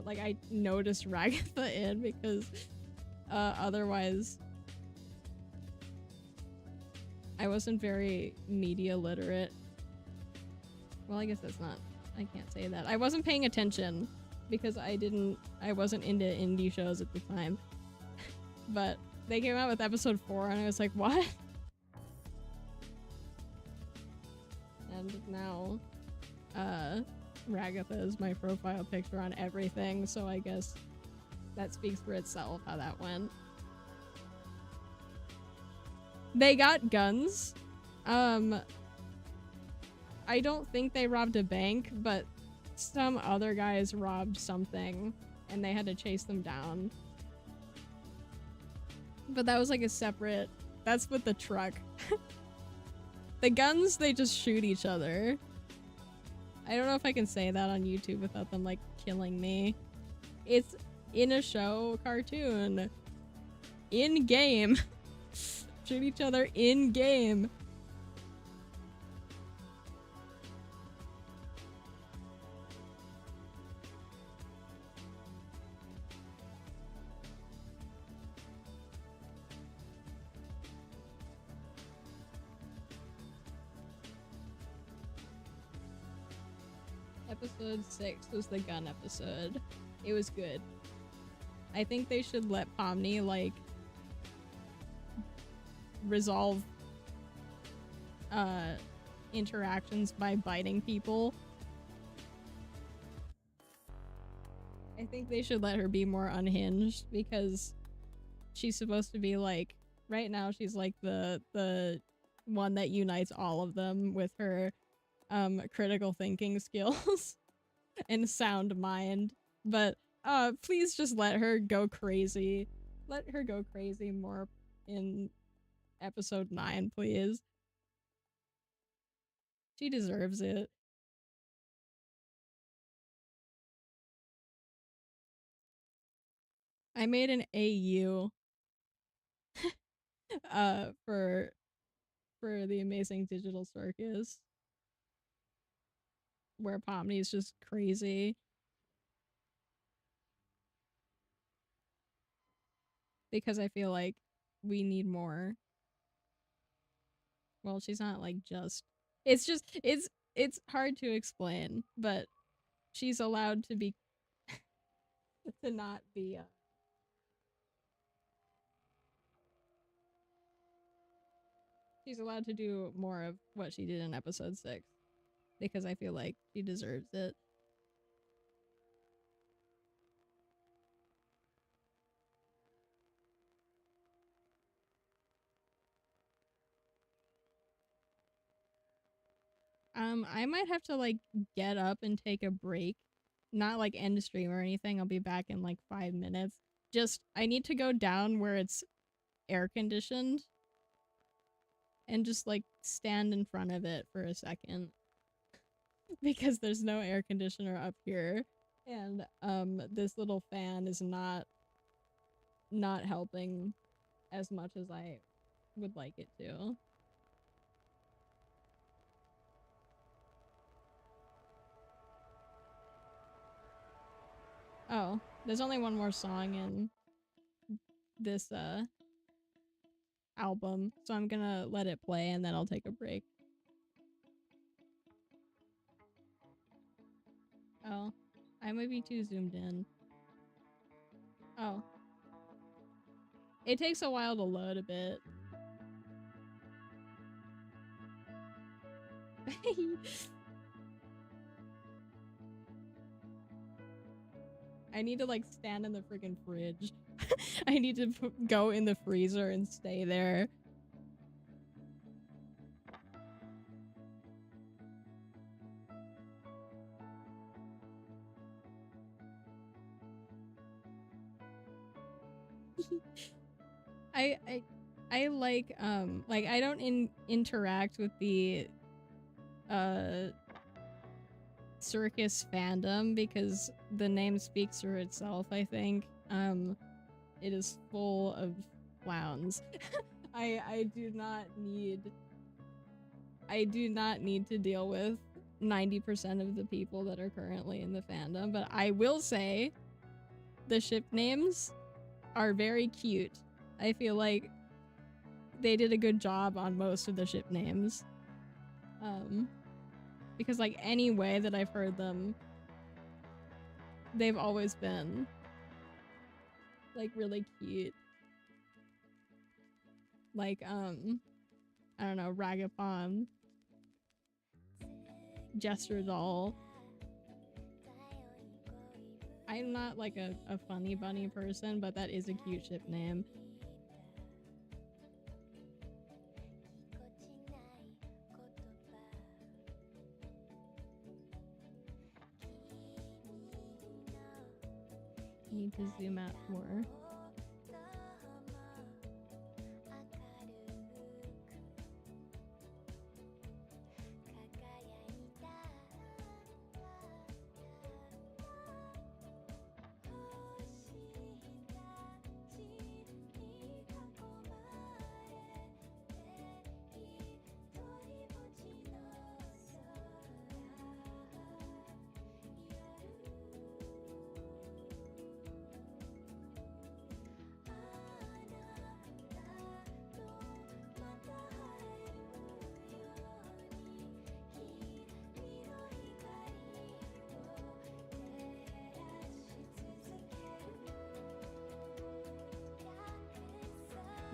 like I noticed Ragatha in, because otherwise I wasn't very media literate. Well, I guess that's not, I can't say that. I wasn't paying attention because I wasn't into indie shows at the time. But they came out with episode 4 and I was like, what? And now, Ragatha is my profile picture on everything, so I guess that speaks for itself how that went. They got guns. I don't think they robbed a bank, but some other guys robbed something and they had to chase them down. But that was like a separate, that's with the truck. The guns, they just shoot each other. I don't know if I can say that on YouTube without them like killing me. It's in a show cartoon. In game. Shoot each other in game. Episode 6 was the gun episode. It was good. I think they should let Pomni, like, resolve interactions by biting people. I think they should let her be more unhinged, because she's supposed to be like, right now she's like the one that unites all of them with her critical thinking skills and sound mind. But please just let her go crazy. Let her go crazy more in episode 9, please. She deserves it. I made an AU for the Amazing Digital Circus, where Pomni is just crazy. Because I feel like we need more. Well, she's not like just. It's just it's hard to explain, but she's allowed to be to not be she's allowed to do more of what she did in episode 6, because I feel like she deserves it. I might have to like get up and take a break. Not like end the stream or anything. I'll be back in like 5 minutes. Just I need to go down where it's air conditioned and just like stand in front of it for a second. Because there's no air conditioner up here. And this little fan is not helping as much as I would like it to. Oh, there's only one more song in this album, so I'm gonna let it play and then I'll take a break. Oh, I might be too zoomed in. Oh. It takes a while to load a bit. I need to like stand in the freaking fridge. I need to go in the freezer and stay there. I I like I don't interact with the uh circus fandom because the name speaks for itself, I think. It is full of clowns. I do not need to deal with 90% of the people that are currently in the fandom, but I will say the ship names are very cute. I feel like they did a good job on most of the ship names. Because like any way that I've heard them, they've always been like really cute. Like I don't know, Ragapon, Jester Doll. I'm not like a funny bunny person, but that is a cute ship name. Need to zoom out more.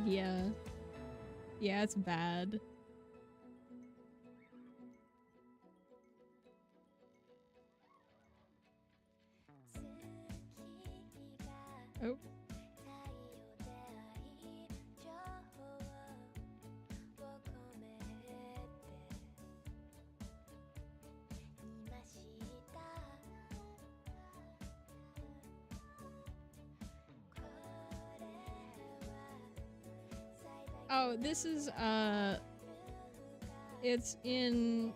Yeah. Yeah, it's bad. Oh. Oh, this is it's in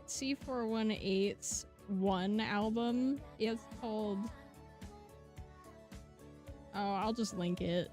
C418's one album. It's called Oh, I'll just link it.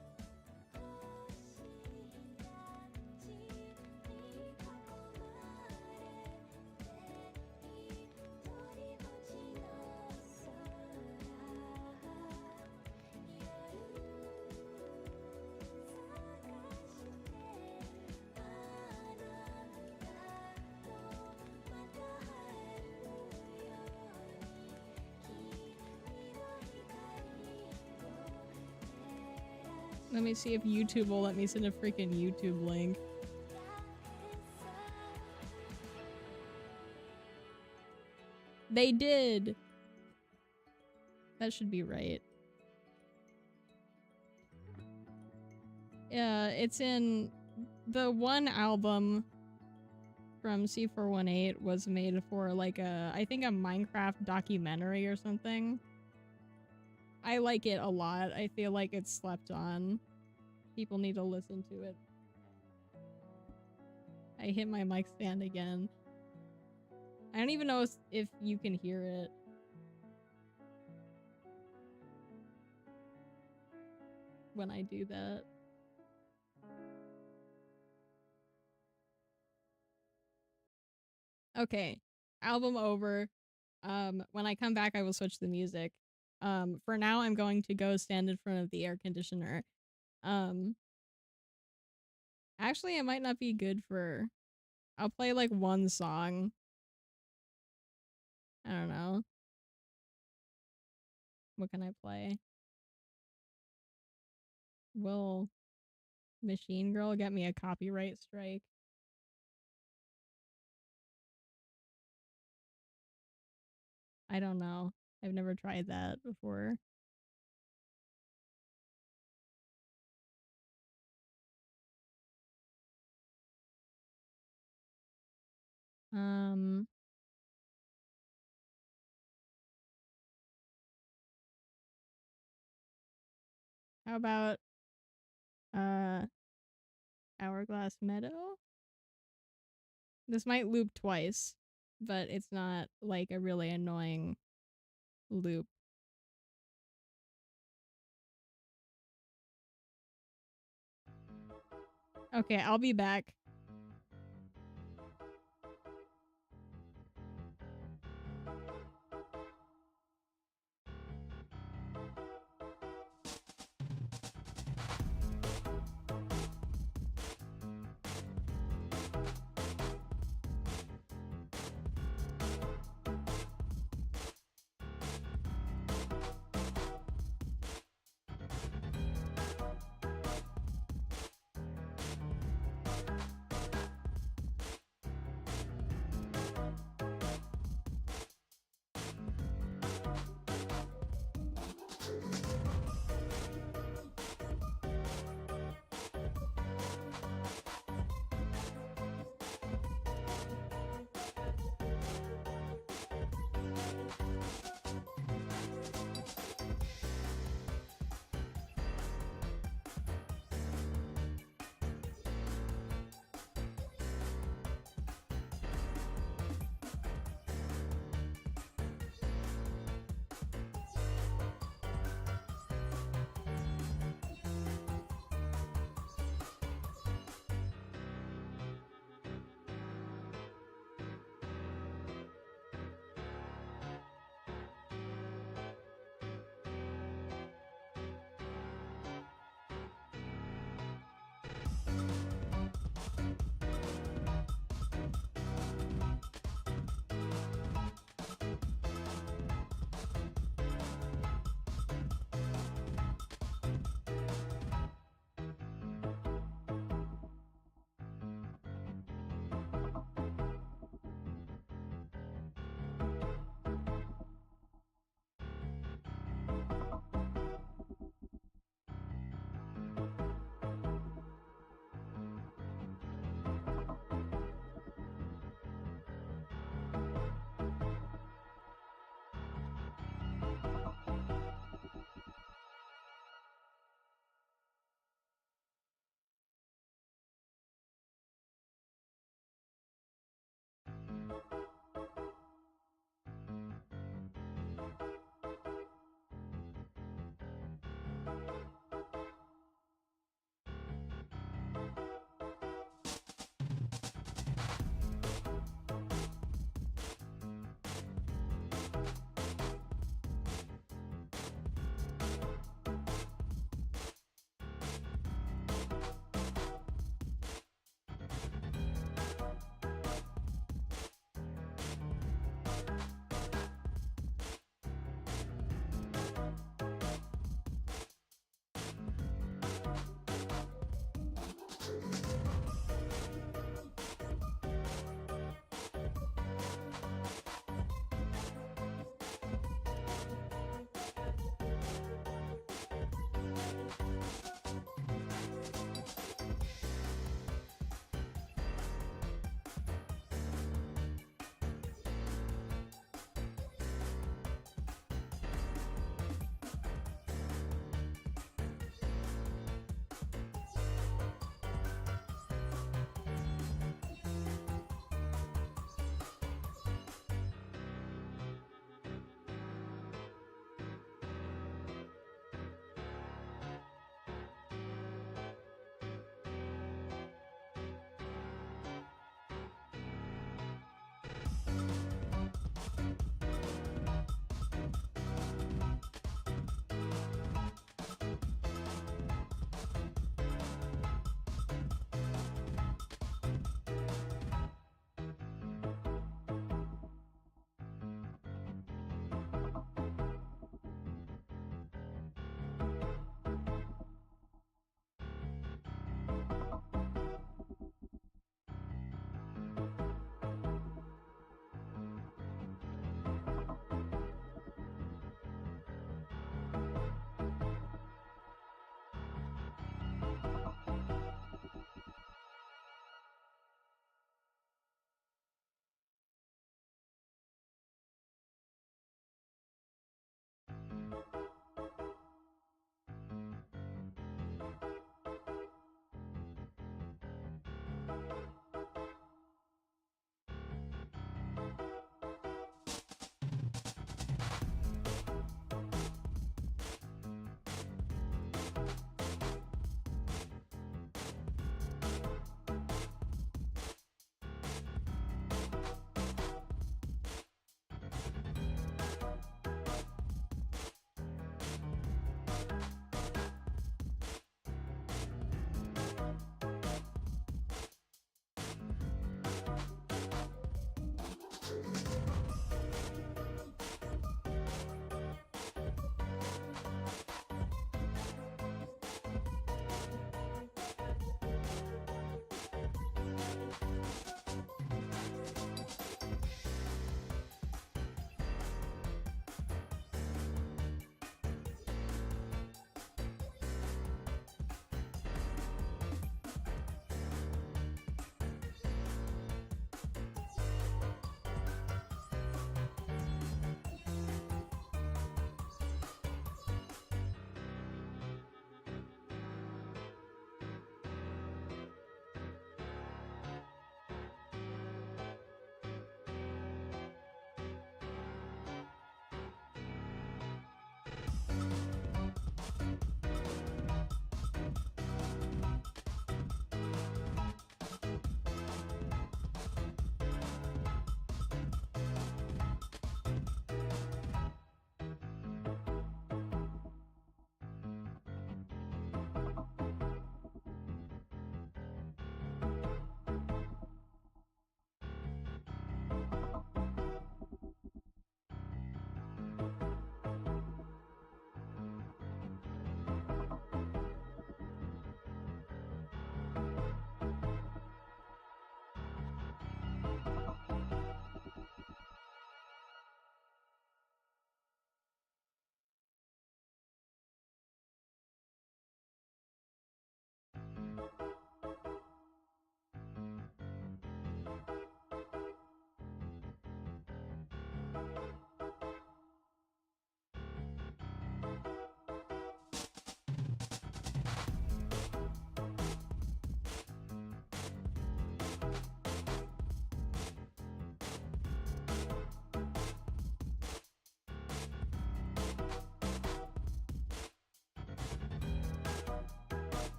Let me see if YouTube will let me send a freaking YouTube link. They did! That should be right. It's in the one album from C418 was made for like I think a Minecraft documentary or something. I like it a lot. I feel like it's slept on. People need to listen to it. I hit my mic stand again. I don't even know if you can hear it. When I do that. Okay. Album over. When I come back, I will switch the music. For now, I'm going to go stand in front of the air conditioner. Actually, it might not be good for... I'll play like one song. I don't know. What can I play? Will Machine Girl get me a copyright strike? I don't know. I've never tried that before. How about Hourglass Meadow? This might loop twice, but it's not like a really annoying loop. Okay, I'll be back.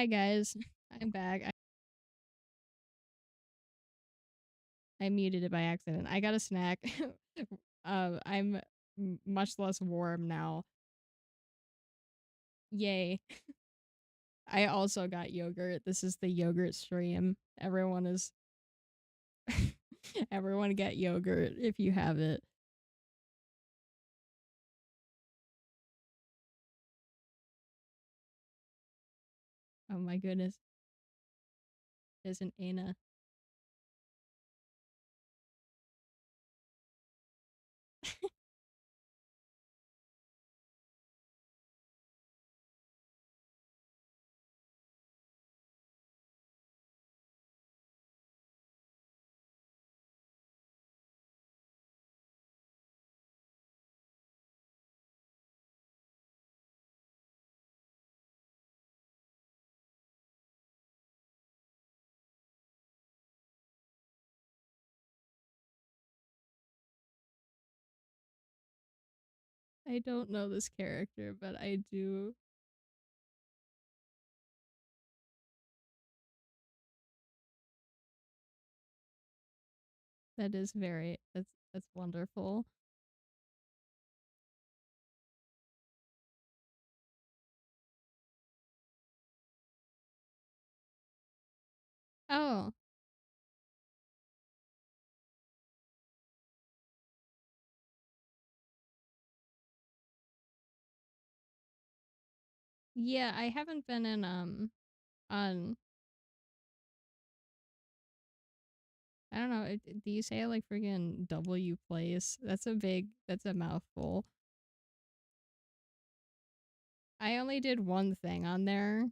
Hi guys, I'm back. I muted it by accident. I got a snack. I'm much less warm now. Yay. I also got yogurt. This is the yogurt stream. Everyone is everyone get yogurt if you have it. Oh my goodness. There's an Ana. I don't know this character, but I do. That is very that's wonderful. Oh, yeah, I haven't been in on I don't know. Do you say like friggin' W place? That's a mouthful. I only did one thing on there.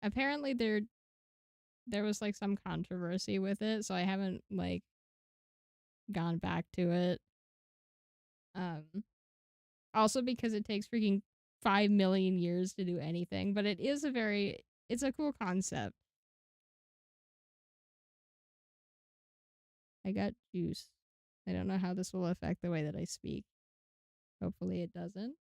Apparently there was like some controversy with it, so I haven't like gone back to it. Um Also because it takes freaking 5 million years to do anything, but it's a cool concept. I got juice. I don't know how this will affect the way that I speak. Hopefully it doesn't.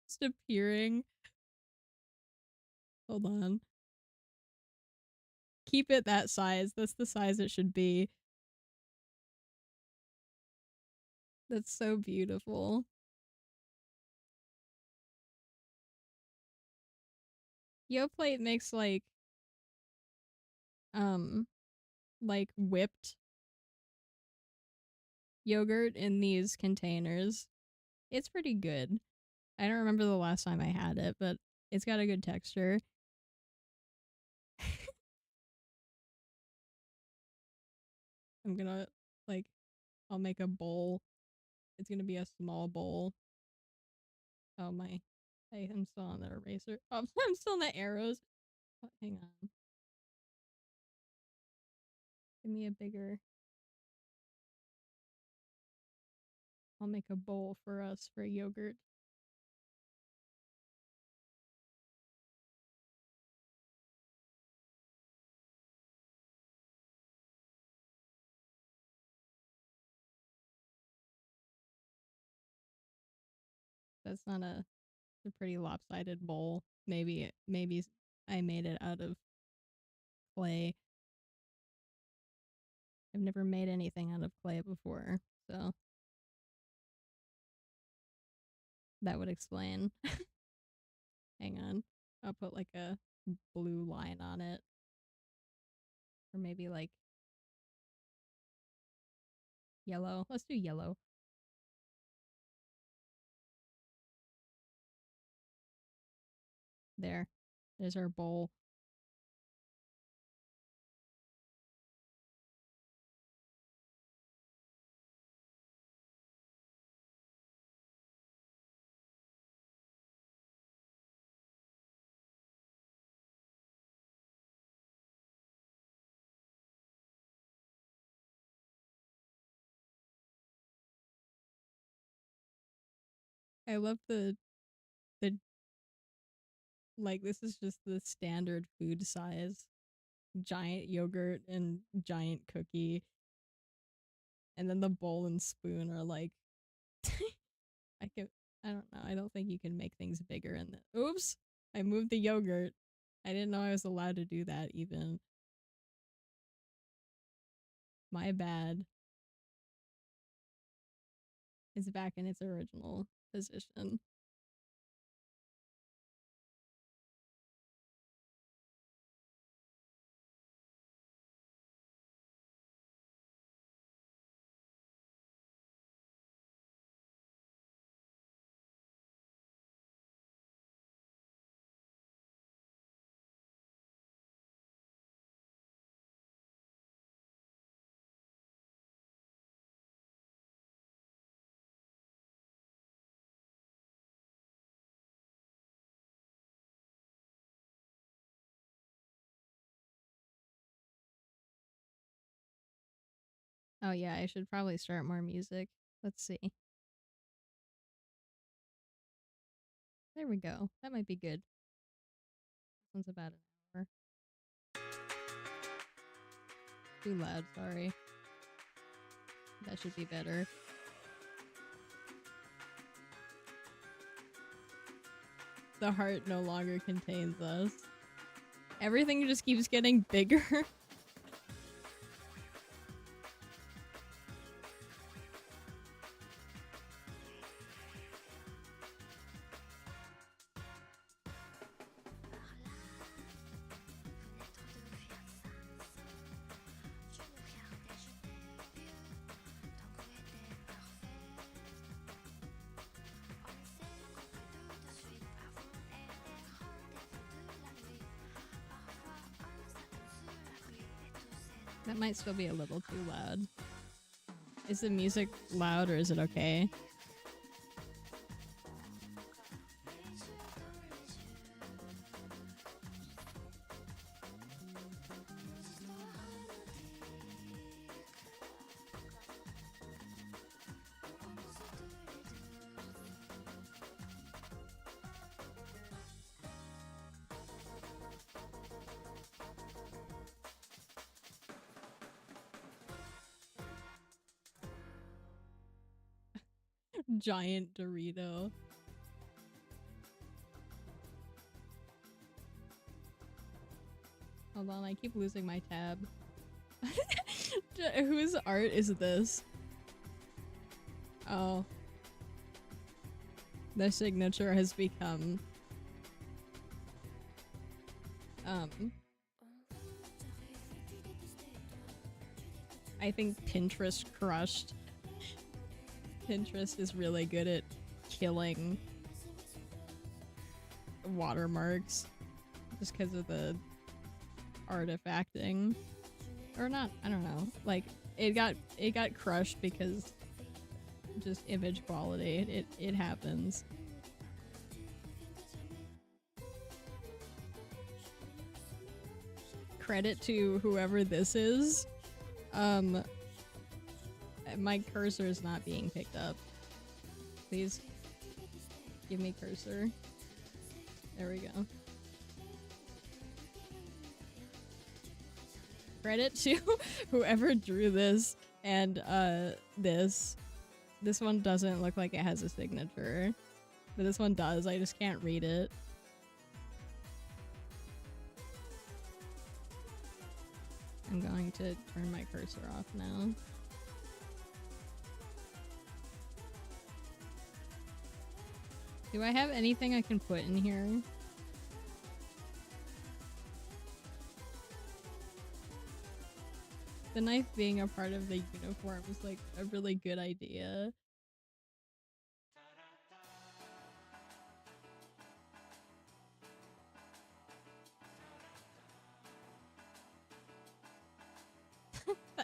Just appearing. Hold on. Keep it that size. That's the size it should be. That's so beautiful. Yoplait makes um like whipped yogurt in these containers. It's pretty good. I don't remember the last time I had it, but it's got a good texture. I'm gonna like I'll make a bowl. It's gonna be a small bowl. Oh my I'm still on the eraser. Oh, I'm still on the arrows. Oh, hang on. Give me a bigger. I'll make a bowl for us for yogurt. That's not a pretty lopsided bowl. Maybe I made it out of clay. I've never made anything out of clay before, so that would explain. Hang on. I'll put like a blue line on it. Or maybe like yellow. Let's do yellow. There. There's our bowl. I love the Like, this is just the standard food size. Giant yogurt and giant cookie. And then the bowl and spoon are like I can I don't know. I don't think you can make things bigger in the Oops! I moved the yogurt. I didn't know I was allowed to do that even. My bad. It's back in its original position. Oh yeah, I should probably start more music. Let's see. There we go. That might be good. This one's about an hour. Too loud, sorry. That should be better. The heart no longer contains us. Everything just keeps getting bigger. That might still be a little too loud. Is the music loud or is it okay? Giant Dorito. Hold on, I keep losing my tab. Whose art is this? Oh. The signature has become I think Pinterest crushed. Pinterest is really good at killing watermarks just because of the artifacting. Or not, I don't know. Like it got crushed because just image quality. It happens. Credit to whoever this is. My cursor is not being picked up. Please give me cursor. There we go. Credit to whoever drew this and this. This one doesn't look like it has a signature. But this one does, I just can't read it. I'm going to turn my cursor off now. Do I have anything I can put in here? The knife being a part of the uniform is like a really good idea.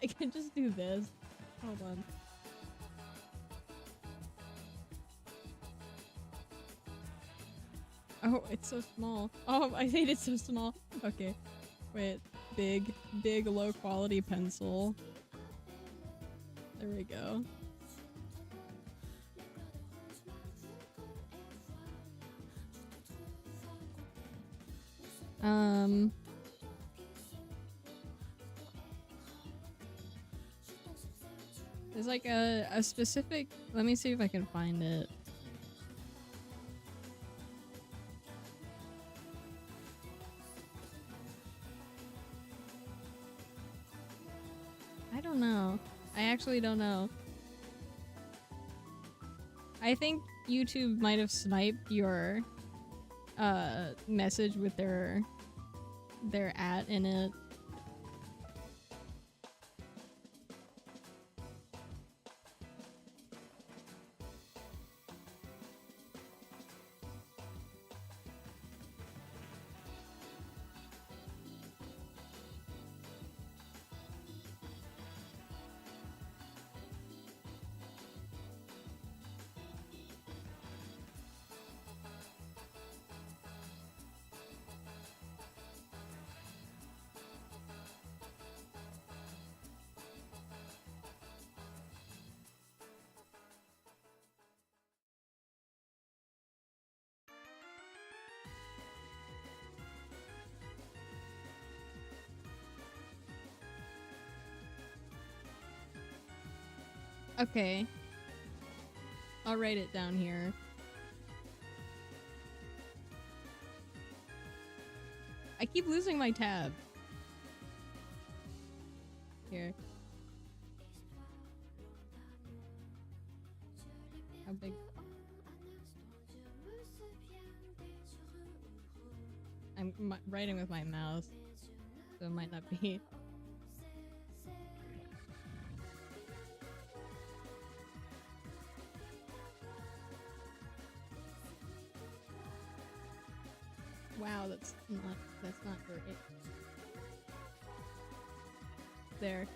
I can just do this. Hold on. Oh, it's so small. Oh, I hate it so small. Okay. Wait. Big, low quality pencil. There we go. Um, there's like a specific. Let me see if I can find it. I don't know. I actually don't know. I think YouTube might have sniped your message with their at in it. Okay. I'll write it down here. I keep losing my tab. Here. How big? I'm writing with my mouse, so it might not be. Wow, that's not great. There.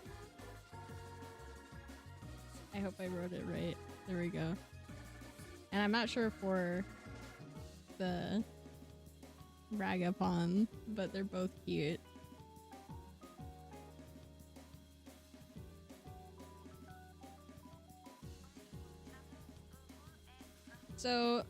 I hope I wrote it right. There we go. And I'm not sure for the Ragapon, but they're both cute. So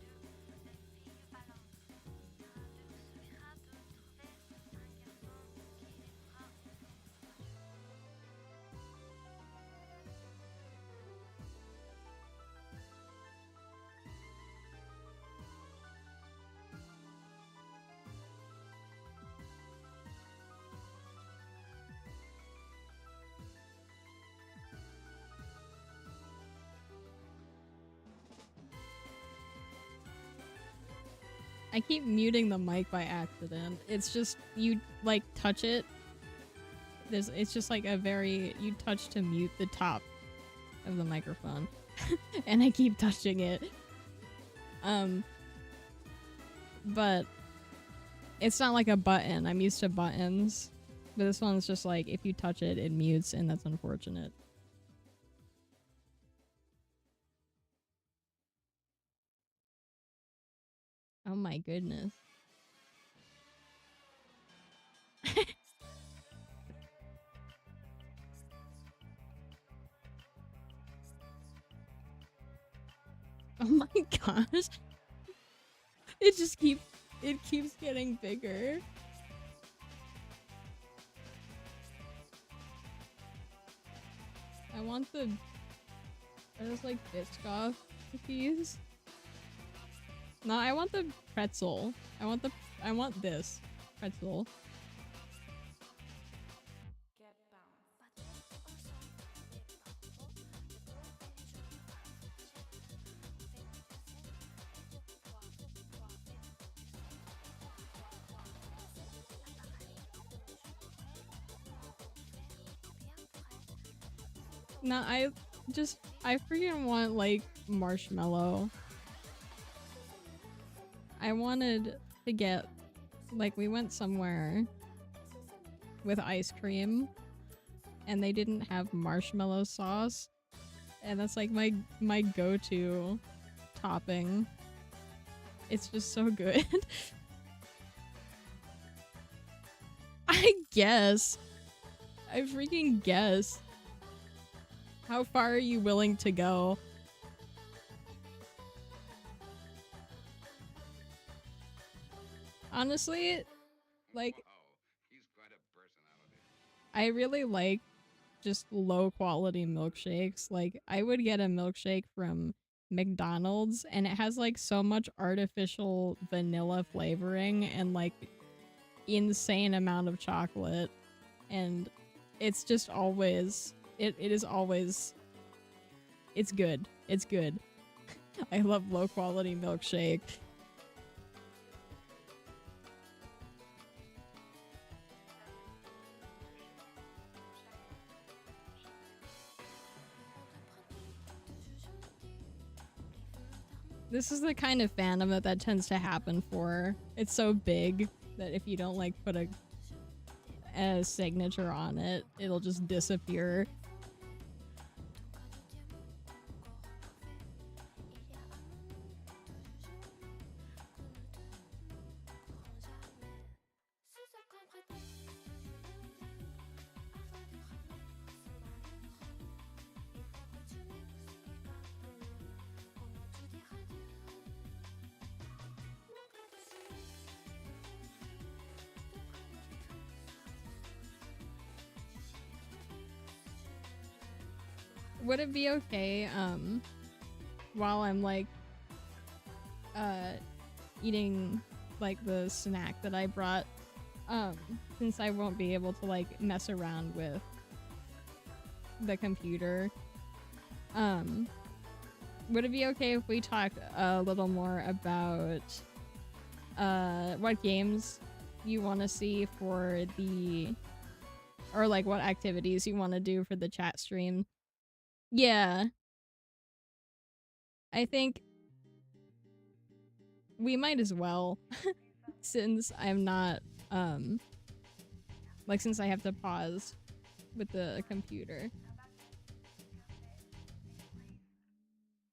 I keep muting the mic by accident. It's just, you, like, touch it. It's just like a very, you touch to mute the top of the microphone. And I keep touching it. But it's not like a button. I'm used to buttons. But this one's just like, if you touch it, it mutes, and that's unfortunate. Oh my goodness. Oh my gosh. It just keeps getting bigger. I want the, are those like Biscoff cookies? No, I want the pretzel. I want this pretzel. No, I freaking want like marshmallow. I wanted to get, like, we went somewhere with ice cream and they didn't have marshmallow sauce, and that's like my go-to topping. It's just so good. I guess. I freaking guess. How far are you willing to go? Honestly, Like, I really like just low quality milkshakes. Like, I would get a milkshake from McDonald's and it has like so much artificial vanilla flavoring and like insane amount of chocolate, and it's just always it is always it's good. It's good. I love low quality milkshake. This is the kind of fandom that tends to happen for. It's so big that if you don't like put a signature on it, it'll just disappear. Would it be okay, while I'm like, eating like the snack that I brought, since I won't be able to like mess around with the computer, would it be okay if we talk a little more about, what games you want to see for the, or like what activities you want to do for the chat stream? Yeah. I think we might as well, since I'm not, like since I have to pause with the computer.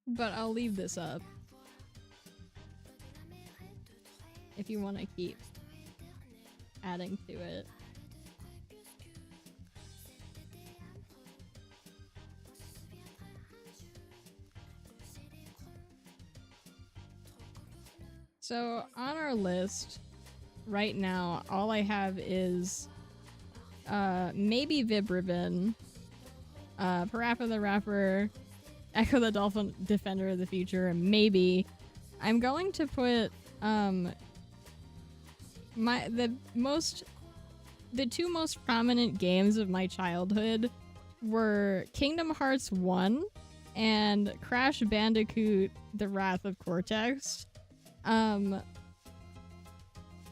But I'll leave this up if you want to keep adding to it. So on our list right now, all I have is maybe Vib Ribbon, Parappa the Rapper, Echo the Dolphin Defender of the Future, and maybe I'm going to put the two most prominent games of my childhood were Kingdom Hearts 1 and Crash Bandicoot: The Wrath of Cortex.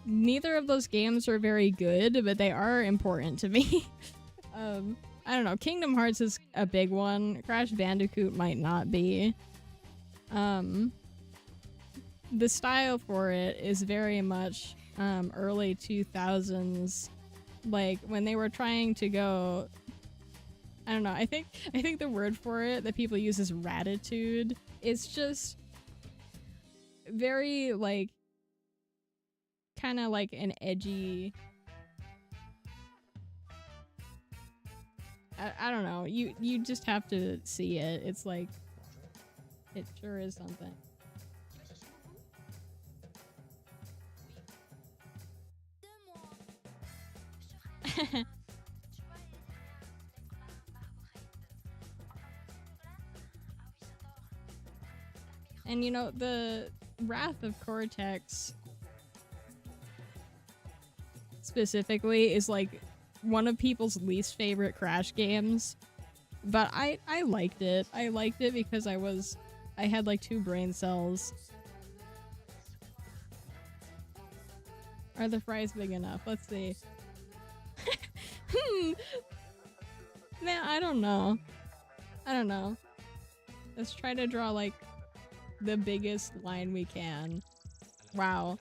Neither of those games are very good, but they are important to me. I don't know. Kingdom Hearts is a big one. Crash Bandicoot might not be. The style for it is very much early 2000s, like when they were trying to go. I don't know. I think the word for it that people use is ratitude. It's just very like kind of like an edgy, I don't know, you just have to see it. It's like, it sure is something. And you know, the Wrath of Cortex specifically is like one of people's least favorite Crash games, but I liked it. I liked it because I had like 2 brain cells. Are the fries big enough? Let's see. Man, I don't know. Let's try to draw like the biggest line we can. Wow.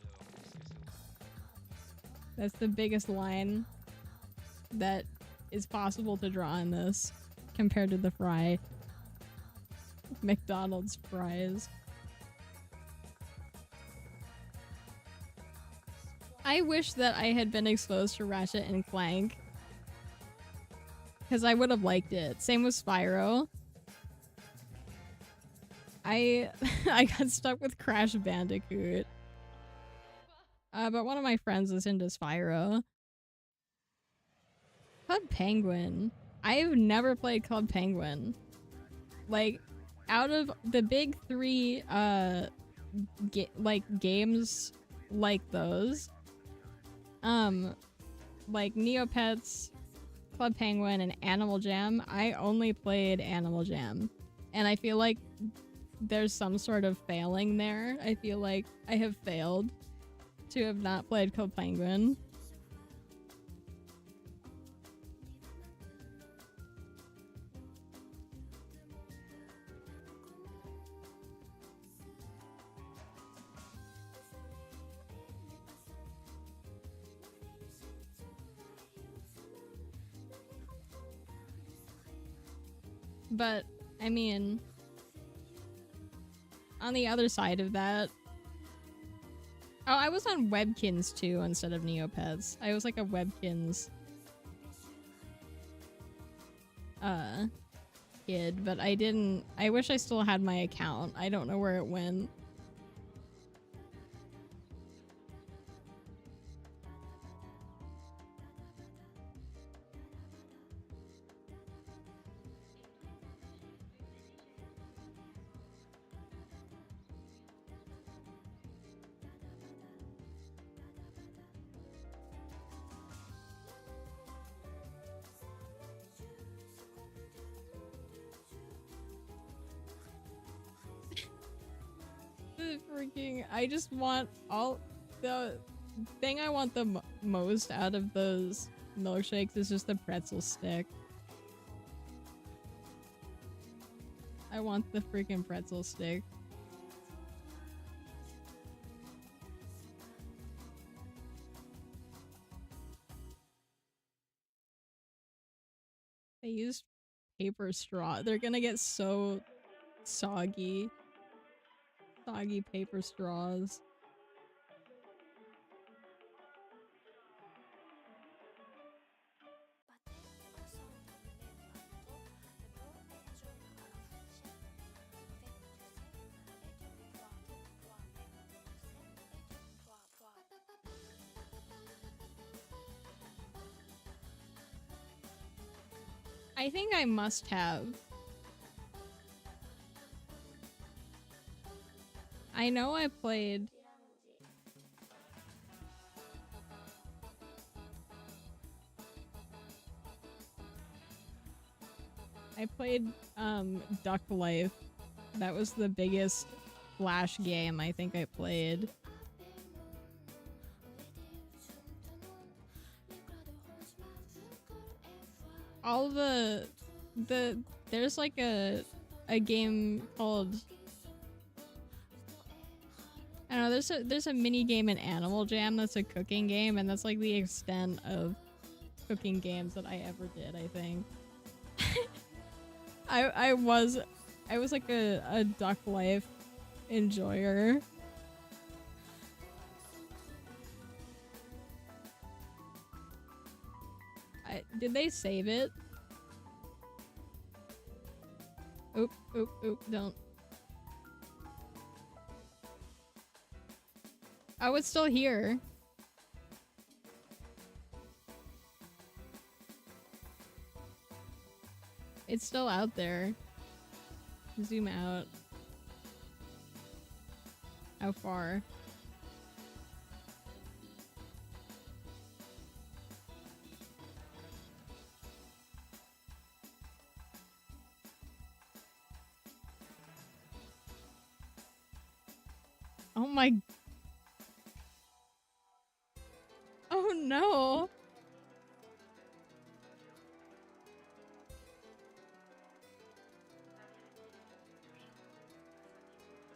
That's the biggest line that is possible to draw in this compared to the fry. McDonald's fries. I wish that I had been exposed to Ratchet and Clank, because I would have liked it. Same with Spyro. I got stuck with Crash Bandicoot. But one of my friends is into Spyro. Club Penguin. I have never played Club Penguin. Like, out of the big three, games like those, like Neopets, Club Penguin, and Animal Jam, I only played Animal Jam. And I feel like there's some sort of failing there. I feel like I have failed to have not played Club Penguin. But, I mean, on the other side of that... Oh, I was on Webkins too instead of Neopets. I was like a Webkins kid, but I didn't... I wish I still had my account. I don't know where it went. Freaking, I just want all the thing I want the most out of those milkshakes is just the pretzel stick. I want the freaking pretzel stick. They used paper straw. They're gonna get so soggy. Soggy paper straws. I think I must have. I know I played... I played, Duck Life. That was the biggest Flash game I think I played. All there's like a game called... I don't know, there's a mini game in Animal Jam that's a cooking game, and that's like the extent of cooking games that I ever did, I think. I was like a Duck Life enjoyer. Did they save it? Oop, oop, oop, don't. Oh, it's still here. It's still out there. Zoom out. How far? Oh my... Oh no!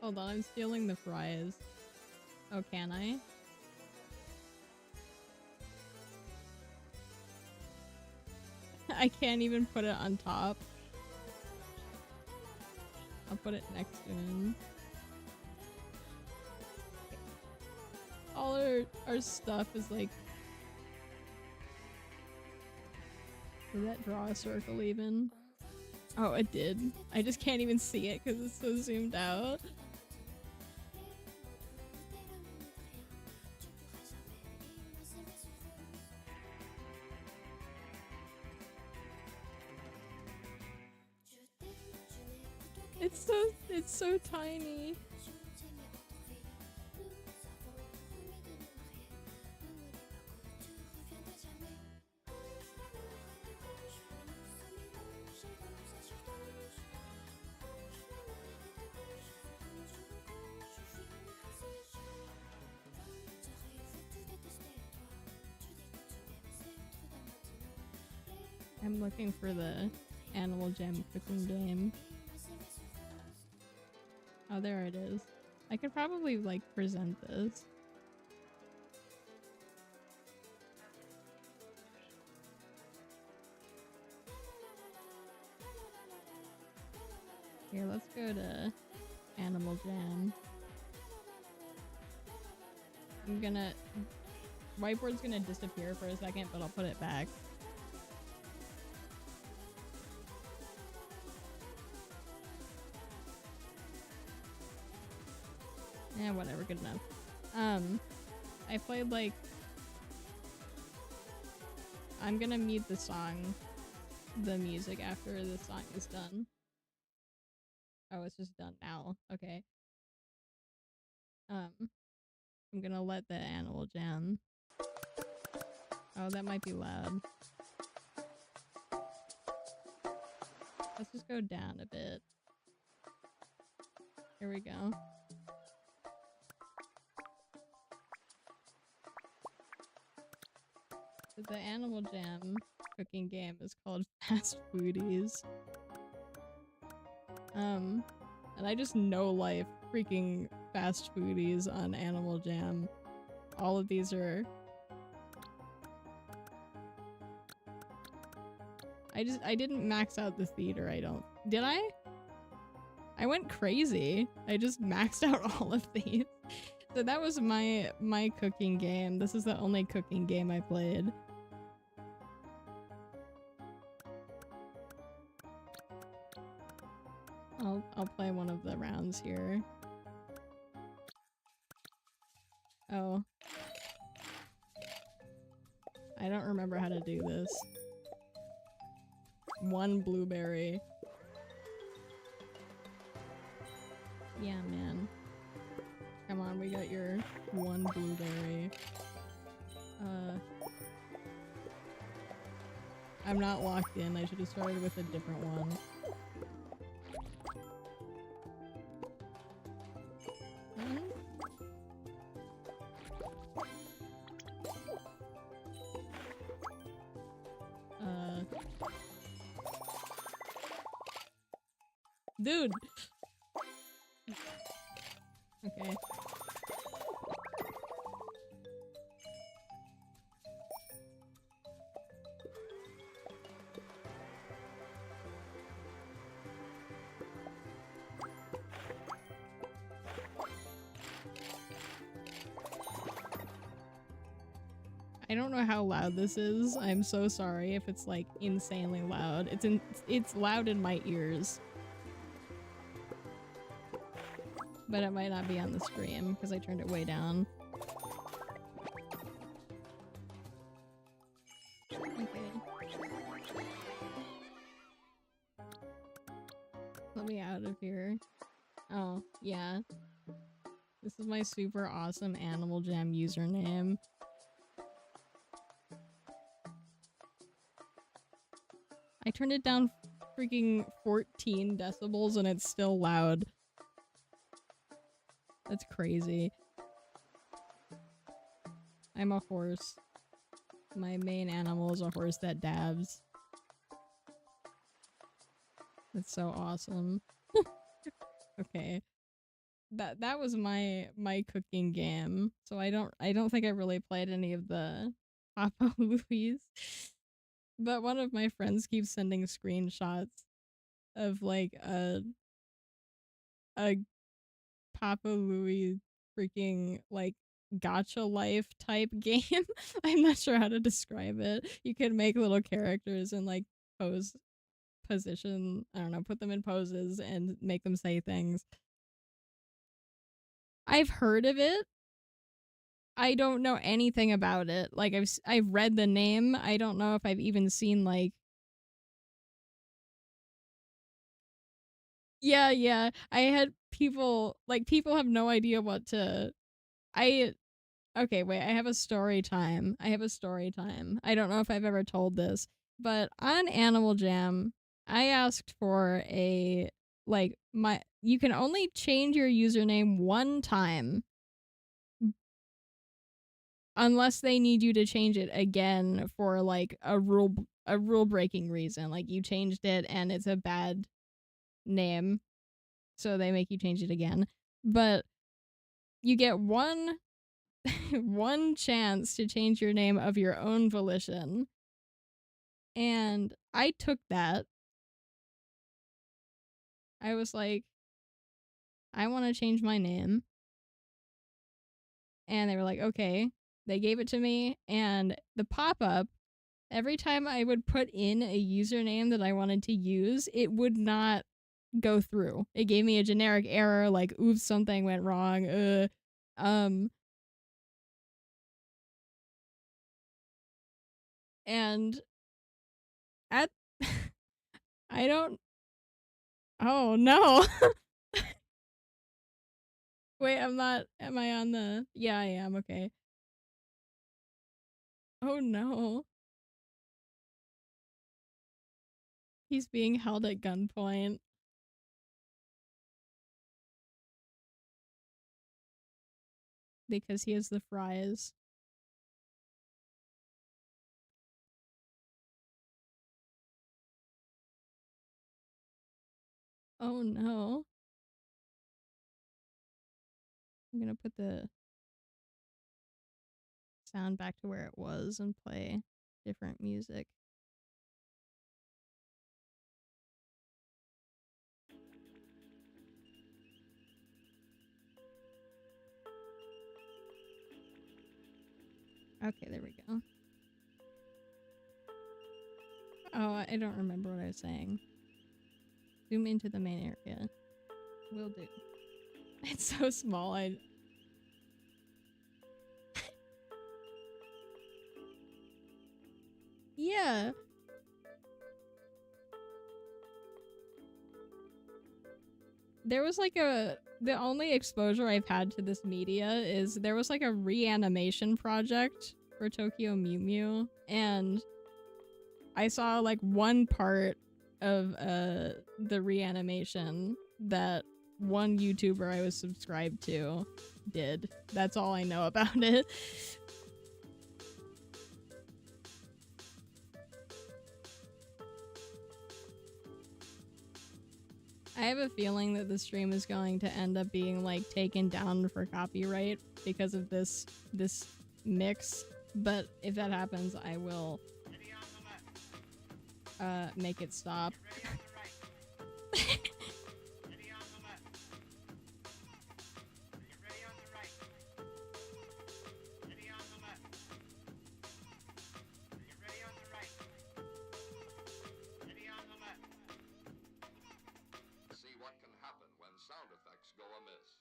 Hold on, I'm stealing the fries. Oh, can I? I can't even put it on top. I'll put it next to him. All our stuff is like... Did that draw a circle even? Oh, it did. I just can't even see it because it's so zoomed out. It's so tiny. I'm looking for the Animal Jam cooking game. Oh, there it is. I could probably, like, present this. Here, let's go to Animal Jam. I'm gonna... Whiteboard's gonna disappear for a second, but I'll put it back. Yeah, whatever, good enough. I played, like... I'm gonna mute the song, the music after the song is done. Oh, it's just done now. Okay. I'm gonna let the Animal Jam. Oh, that might be loud. Let's just go down a bit. Here we go. So the Animal Jam cooking game is called Fast Foodies. And I just know life freaking Fast Foodies on Animal Jam. All of these are... I didn't max out the theater, I don't... Did I? I went crazy. I just maxed out all of these. So that was my cooking game. This is the only cooking game I played. I'll play one of the rounds here. Oh. I don't remember how to do this. 1 blueberry. Yeah, man. Come on, we got your 1 blueberry. I'm not locked in. I should have started with a different one. Dude! Okay. I don't know how loud this is. I'm so sorry if it's like insanely loud. It's loud in my ears. But it might not be on the stream because I turned it way down. Okay. Let me out of here. Oh, yeah. This is my super awesome Animal Jam username. I turned it down freaking 14 decibels and it's still loud. That's crazy. I'm a horse. My main animal is a horse that dabs. That's so awesome. Okay. That was my cooking game. So I don't think I really played any of the Papa Louie's. But one of my friends keeps sending screenshots of like a Papa Louie freaking like gacha life type game. I'm not sure how to describe it. You could make little characters and like position, I don't know, put them in poses and make them say things. I've heard of it. I don't know anything about it. Like I've read the name. I don't know if I've even seen like Yeah, yeah. I had people like people have no idea what to I okay, wait, I have a story time. I have a story time. I don't know if I've ever told this, but on Animal Jam, I asked for a like my you can only change your username one time unless they need you to change it again for like a rule breaking reason. Like you changed it and it's a bad name, so they make you change it again. But you get one one chance to change your name of your own volition. And I took that. I was like, I want to change my name. And they were like, okay. They gave it to me. And the pop up, every time I would put in a username that I wanted to use, it would not go through. It gave me a generic error like, oops, something went wrong. Um, and at, I don't, oh no. Wait, I'm not, am I on the, yeah, I am, okay. Oh no. He's being held at gunpoint because he has the fries. Oh no. I'm gonna put the sound back to where it was and play different music. Okay, there we go. Oh, I don't remember what I was saying. Zoom into the main area. Will do. It's so small, Yeah. There was like the only exposure I've had to this media is there was like a reanimation project for Tokyo Mew Mew, and I saw like one part of the reanimation that one YouTuber I was subscribed to did. That's all I know about it. I have a feeling that the stream is going to end up being like taken down for copyright because of this mix, but if that happens, I will make it stop. See what can happen when sound effects go amiss.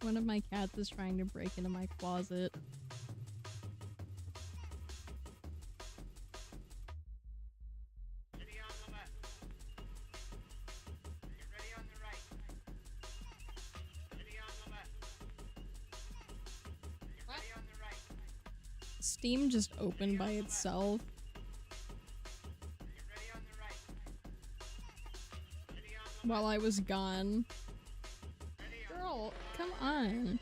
One of my cats is trying to break into my closet. Steam just opened by itself. While I was gone. Girl, come on.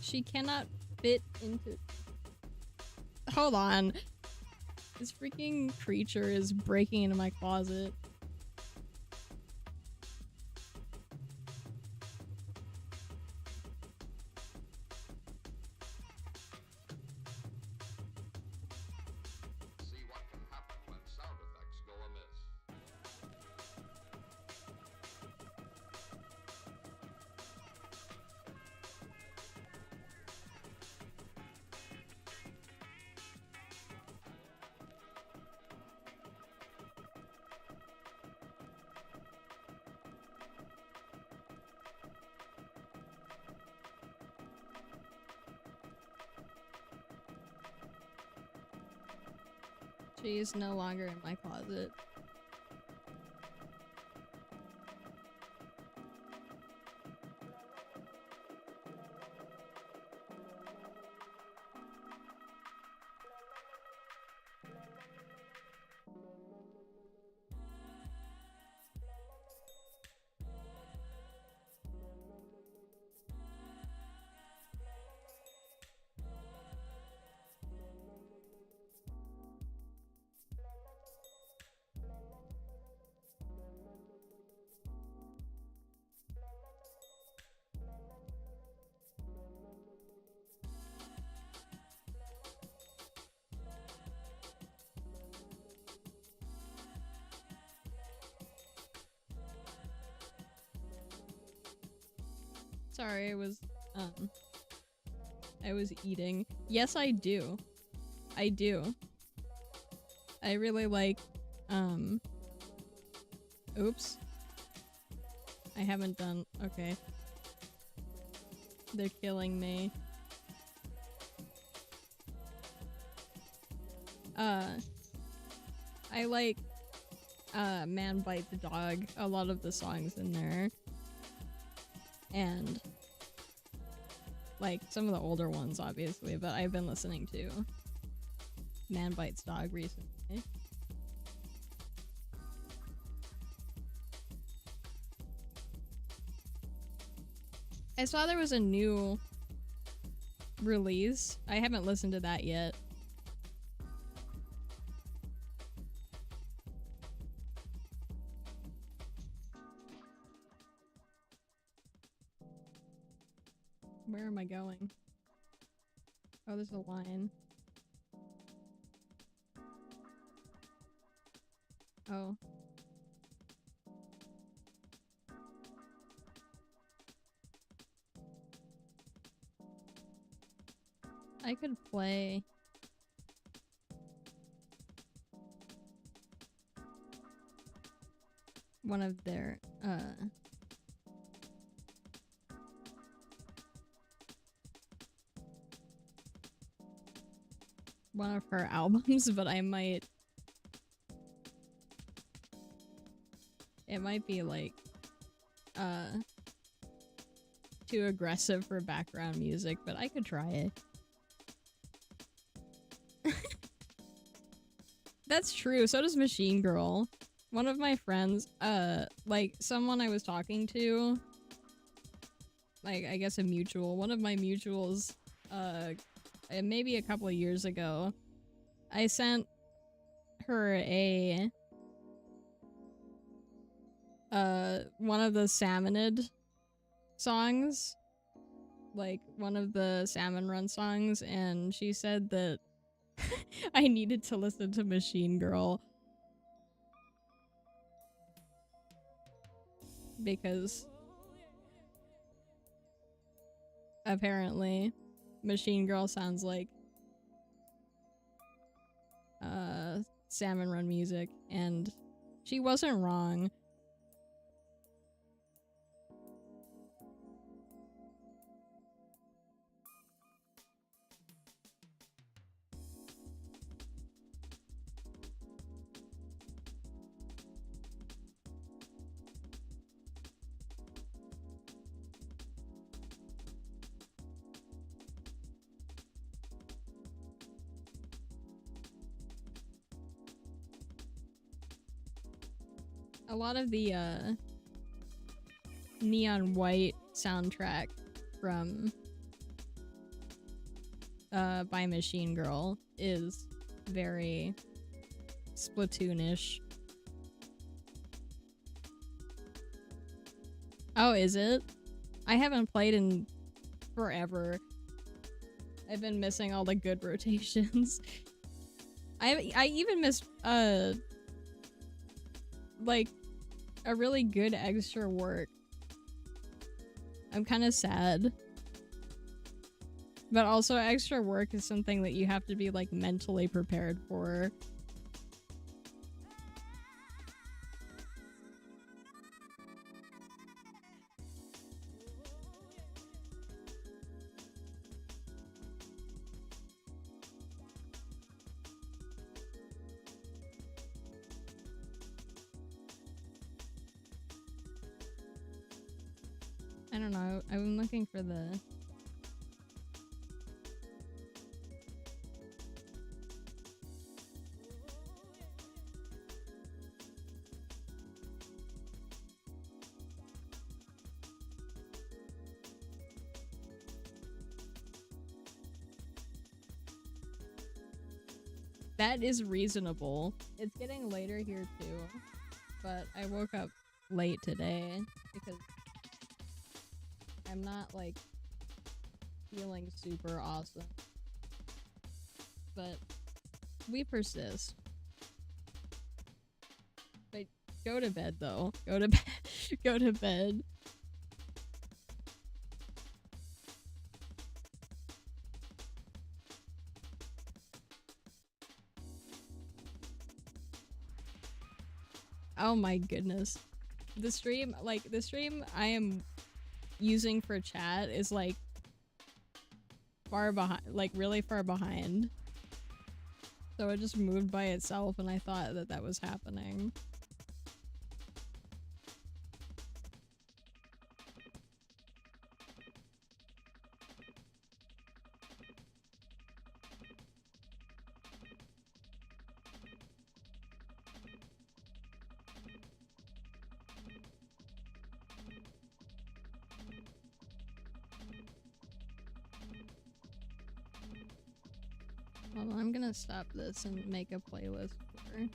She cannot fit into... Hold on. This freaking creature is breaking into my closet. See what can happen when sound effects go amiss. She is no longer in my closet. Sorry, I was eating. Yes, I do. I do. I really like, oops. I haven't done, okay. They're killing me. I like, Man Bite the Dog, a lot of the songs in there. And like some of the older ones obviously, but I've been listening to Man Bites Dog recently. I saw there was a new release. I haven't listened to that yet. Where am I going? Oh, there's a line. Oh. I could play... one of their, one of her albums, but I might... It might be, like, too aggressive for background music, but I could try it. That's true, so does Machine Girl. One of my friends, like, someone I was talking to, like, I guess a mutual, one of my mutuals, maybe a couple of years ago, I sent her a, one of the Salmonid songs, like, one of the Salmon Run songs, and she said that I needed to listen to Machine Girl. Because apparently Machine Girl sounds like Salmon Run music, and she wasn't wrong. A lot of the Neon White soundtrack from by Machine Girl is very Splatoonish. Oh, is it? I haven't played in forever. I've been missing all the good rotations. I even missed like a really good extra work. I'm kind of sad. But also extra work is something that you have to be like mentally prepared for. I don't know. I'm looking for the. That is reasonable. It's getting later here too, but I woke up late today because I'm not like feeling super awesome. But we persist. But go to bed though. Go to bed. Go to bed. Oh my goodness. The stream I am using for chat is like far behind, like really far behind. So it just moved by itself and I thought that that was happening. Hold on, I'm gonna stop this and make a playlist for.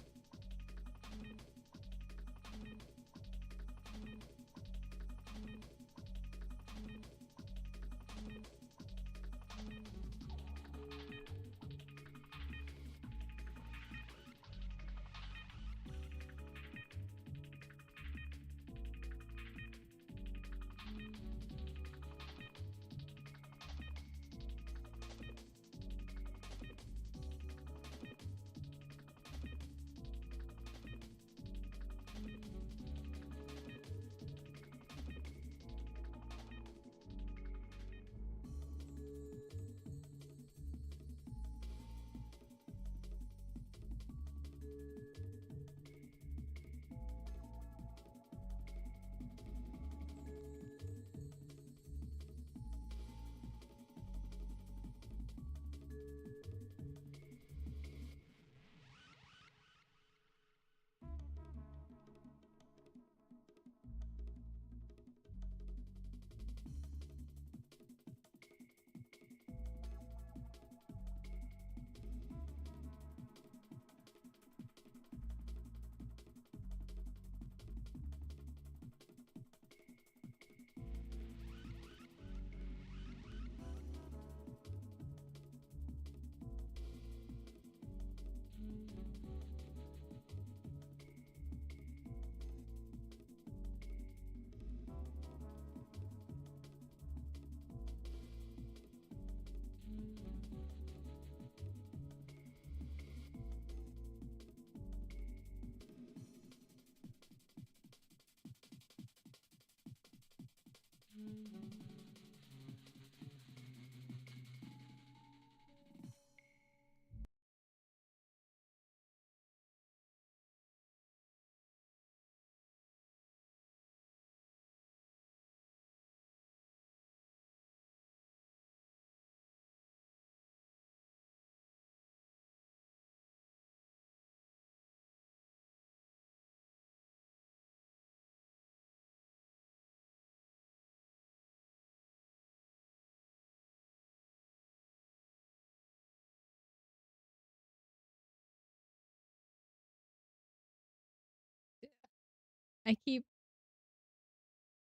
I keep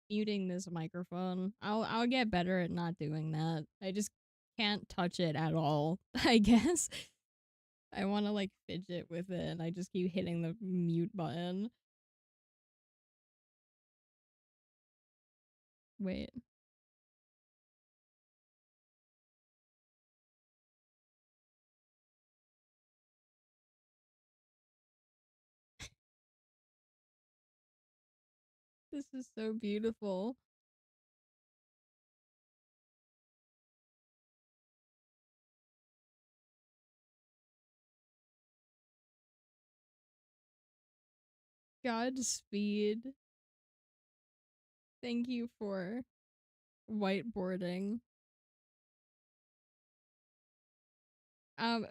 muting this microphone. I'll get better at not doing that. I just can't touch it at all, I guess. I want to like fidget with it and I just keep hitting the mute button. Wait. This is so beautiful. Godspeed. Thank you for whiteboarding.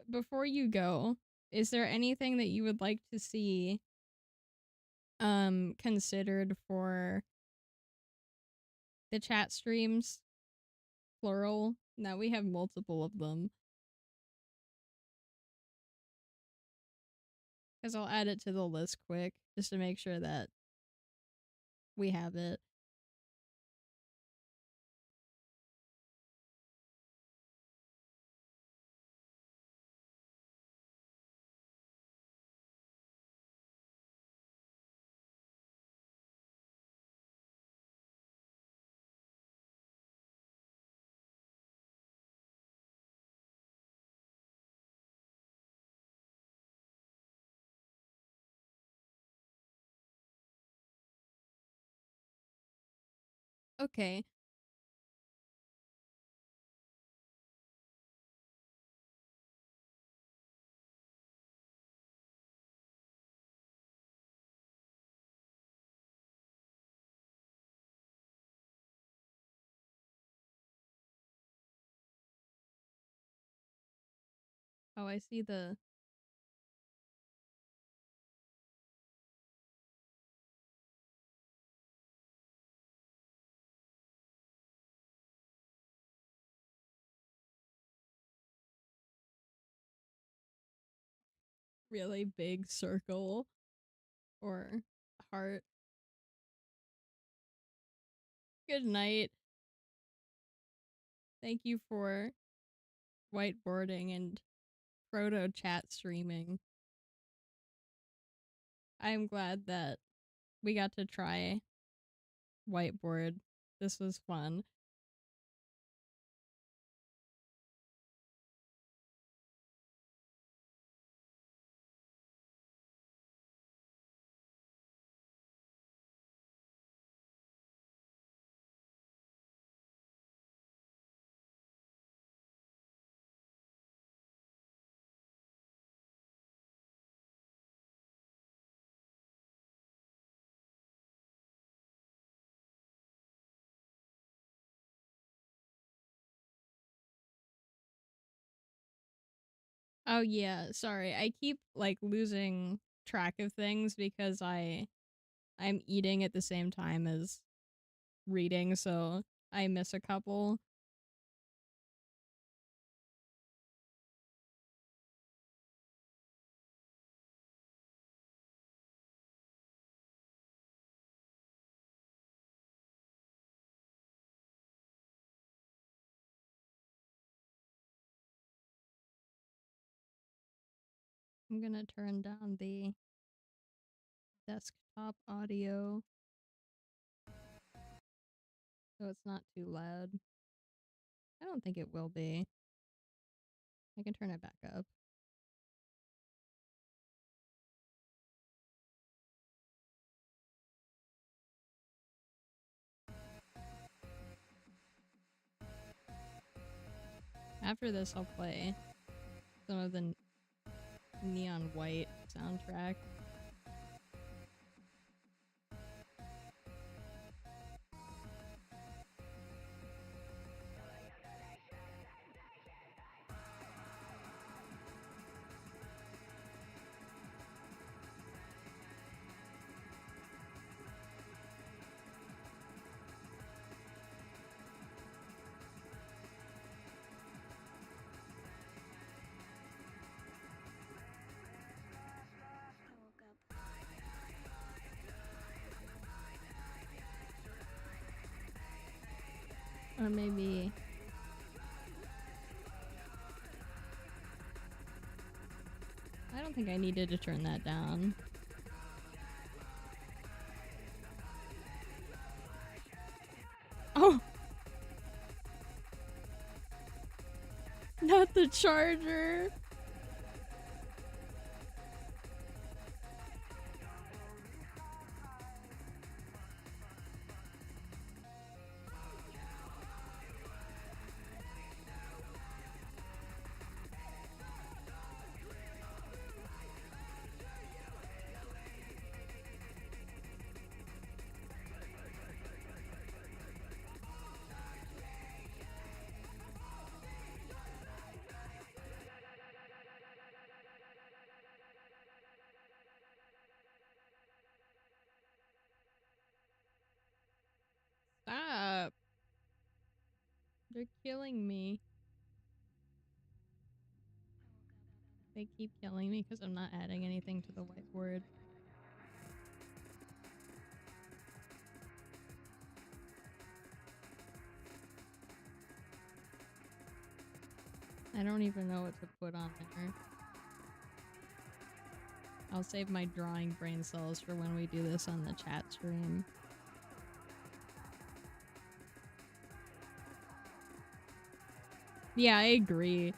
Before you go, is there anything that you would like to see considered for the chat streams, plural? Now we have multiple of them. Because I'll add it to the list quick, just to make sure that we have it. Okay. Oh, I see the really big circle or heart. Good night. Thank you for whiteboarding and proto chat streaming. I'm glad that we got to try whiteboard. This was fun. Oh yeah, sorry. I keep like losing track of things because I'm eating at the same time as reading, so I miss a couple. I'm gonna turn down the desktop audio so it's not too loud. I don't think it will be. I can turn it back up. After this, I'll play some of the Neon White soundtrack. Or maybe... I don't think I needed to turn that down. Oh! Not the charger! They're killing me. They keep killing me because I'm not adding anything to the whiteboard. I don't even know what to put on there. I'll save my drawing brain cells for when we do this on the chat stream. Yeah, I agree.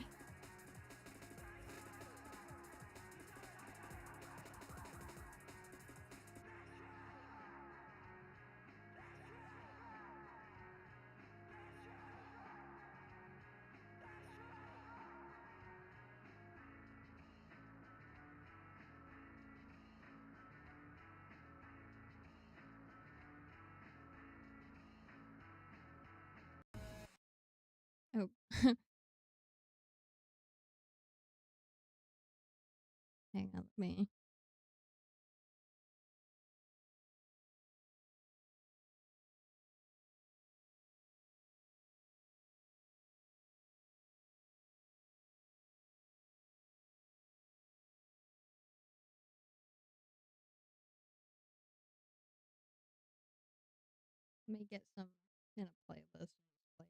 Oh. Hang on, let me. Let me get some in a playlist and just play it.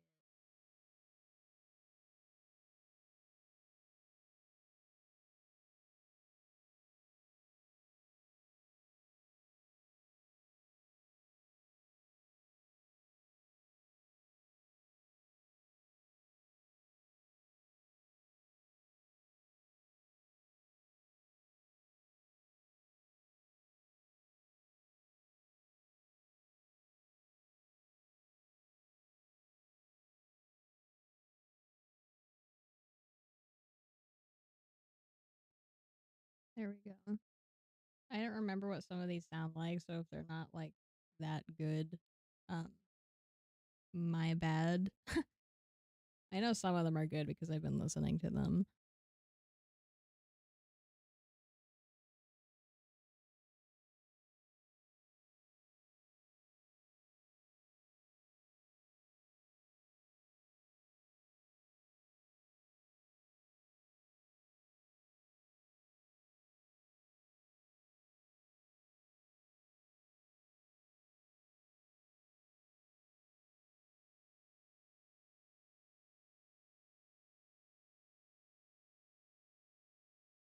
There we go. I don't remember what some of these sound like, so if they're not like that good, um, my bad. I know some of them are good because I've been listening to them.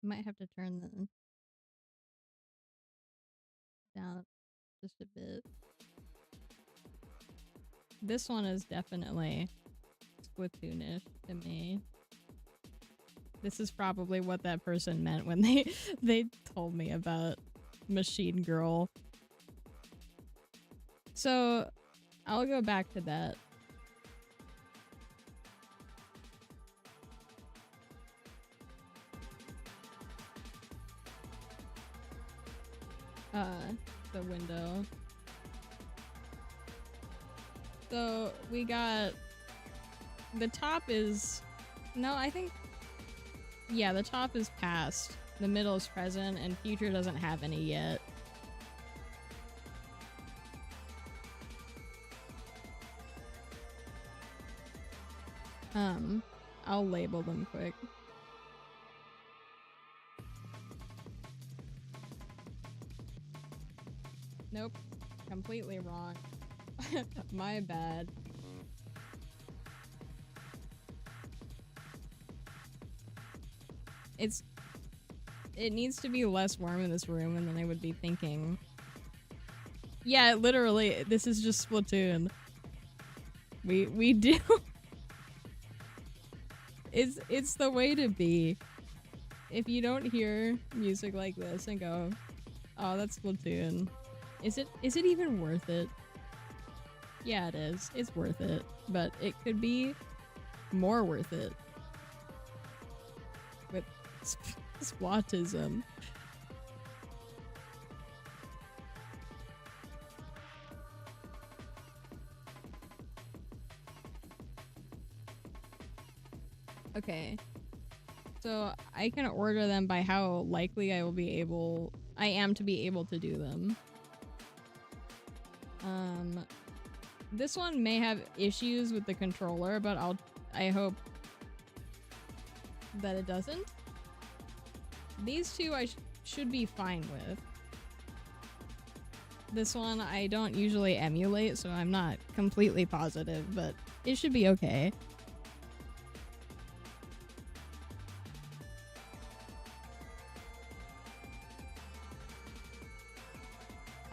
Might have to turn the down just a bit. This one is definitely Splatoonish to me. This is probably what that person meant when they told me about Machine Girl. So I'll go back to that. The window. So we got the top is no, I think yeah, the top is past, the middle is present, and future doesn't have any yet. I'll label them quick. Nope. Completely wrong. My bad. It needs to be less warm in this room, and then I would be thinking. Yeah, literally, this is just Splatoon. We do. It's the way to be. If you don't hear music like this and go, oh, that's Splatoon. Is it even worth it? Yeah, it is. It's worth it. But it could be more worth it. With Splatism. Okay. So I can order them by how likely I am to be able to do them. This one may have issues with the controller, but I hope that it doesn't. These two I should be fine with. This one I don't usually emulate, so I'm not completely positive, but it should be okay.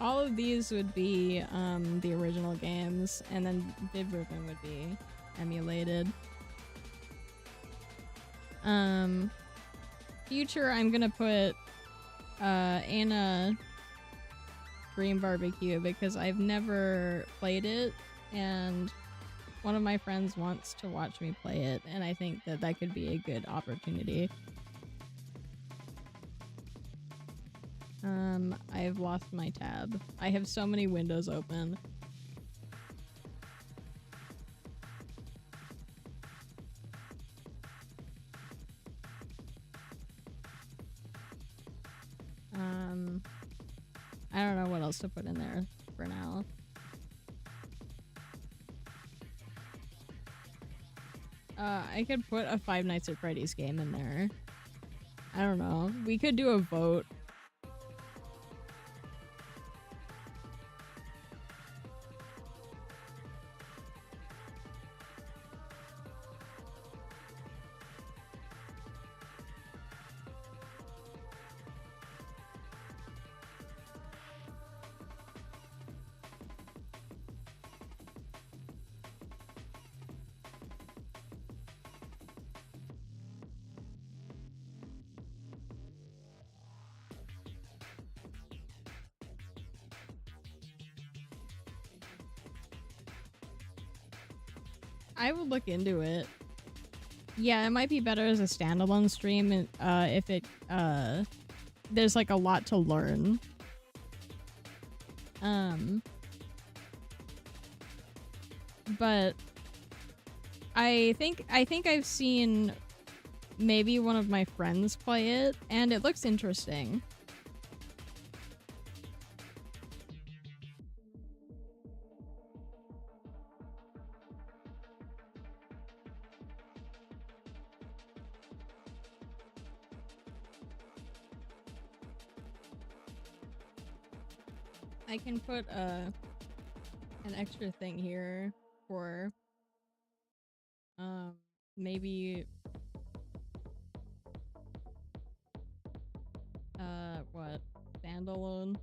All of these would be the original games, and then Vidriven would be emulated. Future, I'm gonna put Anna Dream Barbecue because I've never played it, and one of my friends wants to watch me play it, and I think that that could be a good opportunity. I've lost my tab. I have so many windows open. I don't know what else to put in there for now. I could put a Five Nights at Freddy's game in there. I don't know. We could do a vote. I would look into it. Yeah, it might be better as a standalone stream if it there's like a lot to learn. But I think I've seen maybe one of my friends play it, and it looks interesting. I can put an extra thing here for maybe what, standalone.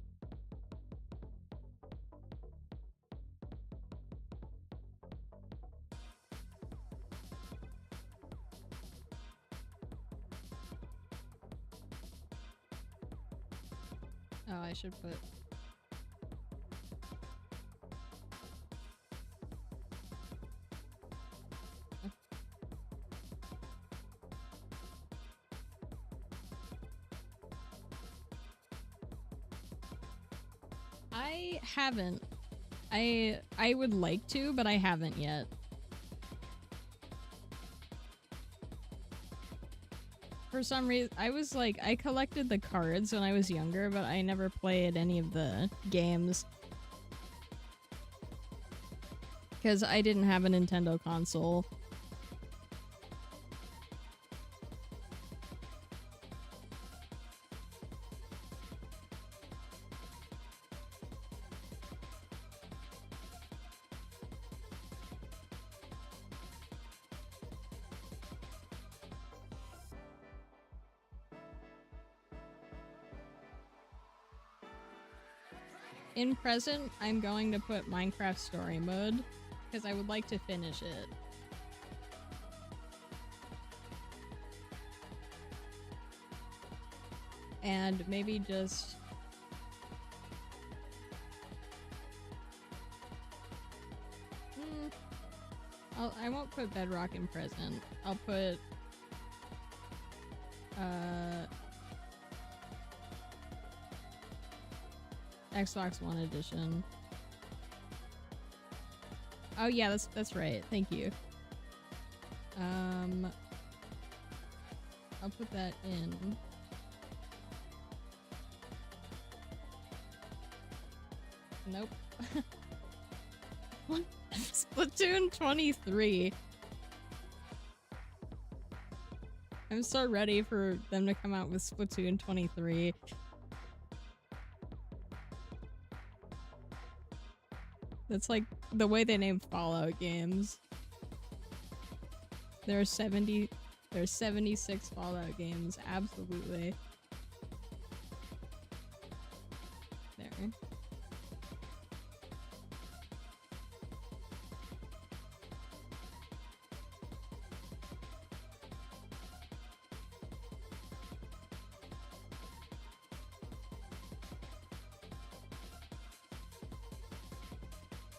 Oh, I should put I haven't. I would like to, but I haven't yet. For some reason, I collected the cards when I was younger, but I never played any of the games. Because I didn't have a Nintendo console. In present, I'm going to put Minecraft Story Mode, because I would like to finish it. And maybe just... I won't put Bedrock in present. I'll put... Xbox One edition. Oh yeah, that's right. Thank you. I'll put that in. Nope. What? Splatoon 23. I'm so ready for them to come out with Splatoon 23. That's like the way they name Fallout games. There's 76 Fallout games, absolutely. There.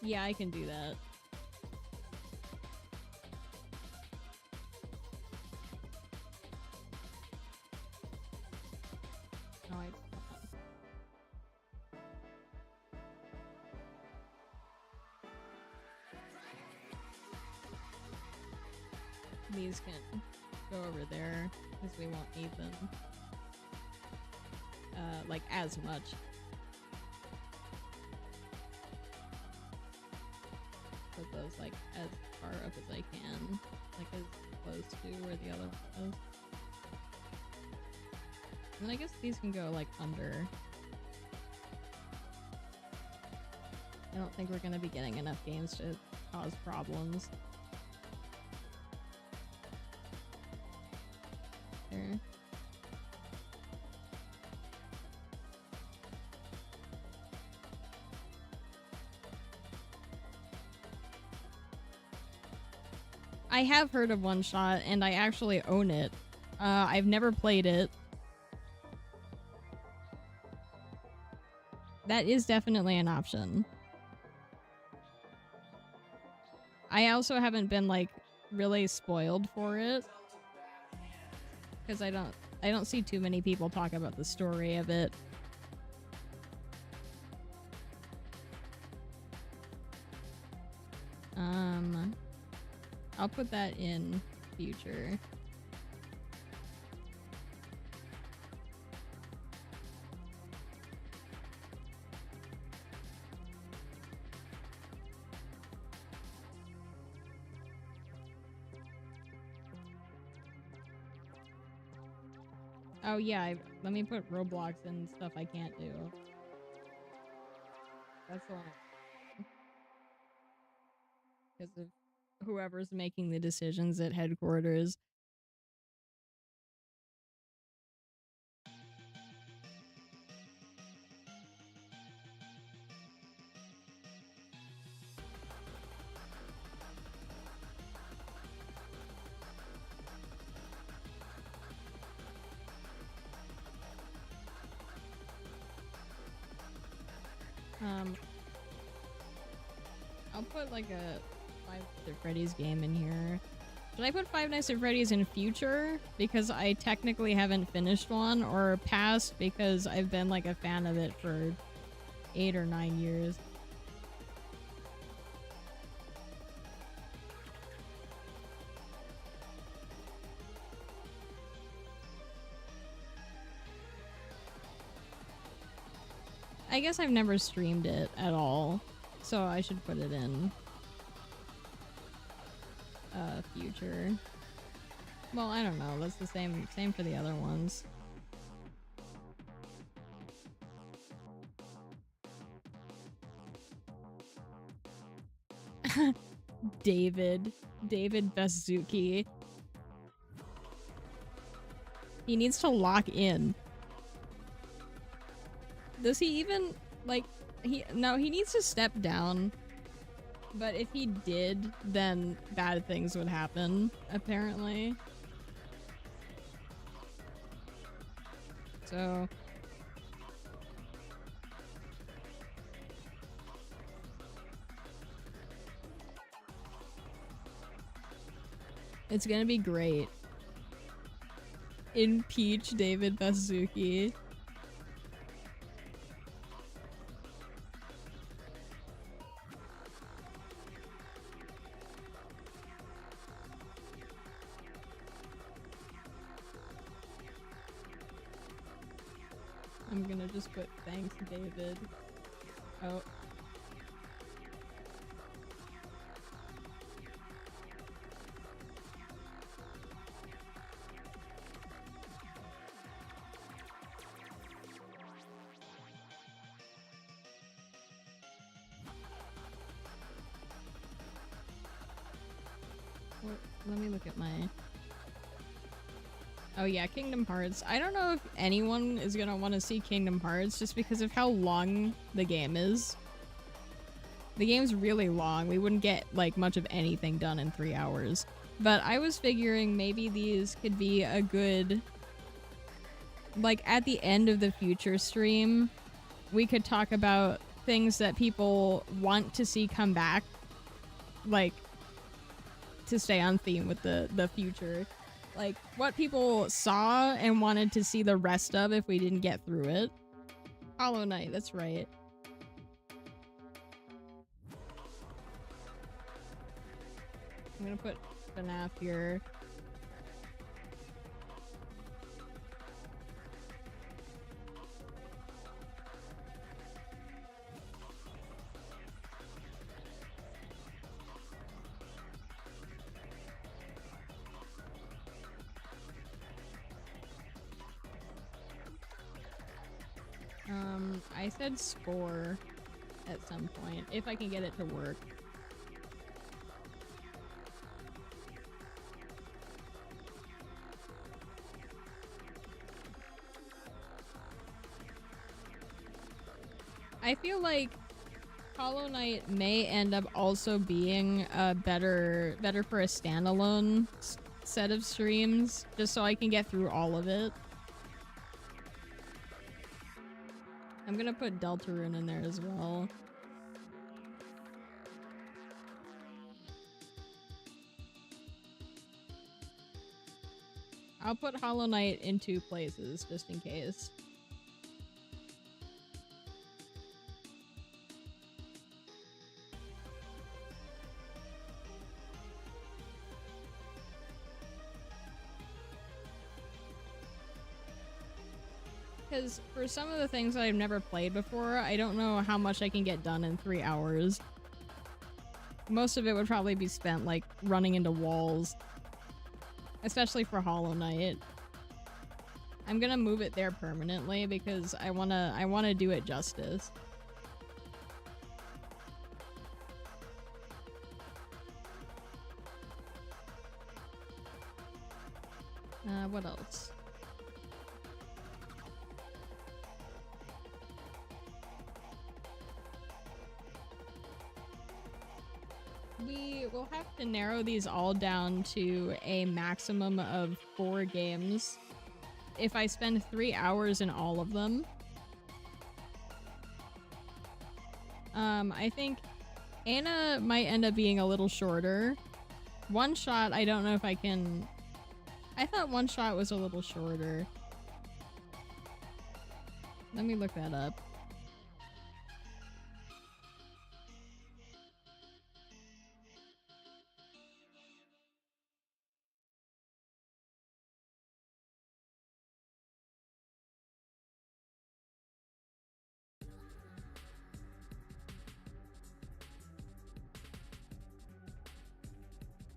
Yeah, I can do that. No, I These can go over there because we won't need them. Like as much. Put those like as far up as I can, like as close to where the other one is. And I guess these can go like under. I don't think we're gonna be getting enough games to cause problems. There. I have heard of One Shot, and I actually own it. I've never played it. That is definitely an option. I also haven't been, like, really spoiled for it. Because I don't see too many people talk about the story of it. I'll put that in future. Oh yeah, let me put Roblox and stuff I can't do. That's the one. Because of whoever's making the decisions at headquarters. I'll put like a Five Nights at Freddy's game in here. Should I put Five Nights at Freddy's in future? Because I technically haven't finished one, or past because I've been like a fan of it for 8 or 9 years. I guess I've never streamed it at all, so I should put it in future. Well, I don't know. That's the same for the other ones. David Bazuki. He needs to lock in. Does he even, like, no, he needs to step down. But if he did, then bad things would happen, apparently. So... it's gonna be great. Impeach David Bazuki. I'm gonna just put thanks, David. Oh. Let me look at my... Oh yeah, Kingdom Hearts. I don't know if anyone is gonna want to see Kingdom Hearts just because of how long the game is. The game's really long. We wouldn't get like much of anything done in 3 hours. But I was figuring maybe these could be a good... Like at the end of the future stream, we could talk about things that people want to see come back. Like, to stay on theme with the future. Like, what people saw and wanted to see the rest of if we didn't get through it. Hollow Knight, that's right. I'm gonna put FNAF here. I said score at some point, if I can get it to work. I feel like Hollow Knight may end up also being better for a standalone set of streams, just so I can get through all of it. I'm gonna put Deltarune in there as well. I'll put Hollow Knight in 2 places, just in case. Because for some of the things that I've never played before, I don't know how much I can get done in 3 hours. Most of it would probably be spent, like, running into walls. Especially for Hollow Knight. I'm gonna move it there permanently because I wanna do it justice. What else? We will have to narrow these all down to a maximum of 4 games. If I spend 3 hours in all of them. I think Anna might end up being a little shorter. One Shot, I don't know if I can... I thought One Shot was a little shorter. Let me look that up.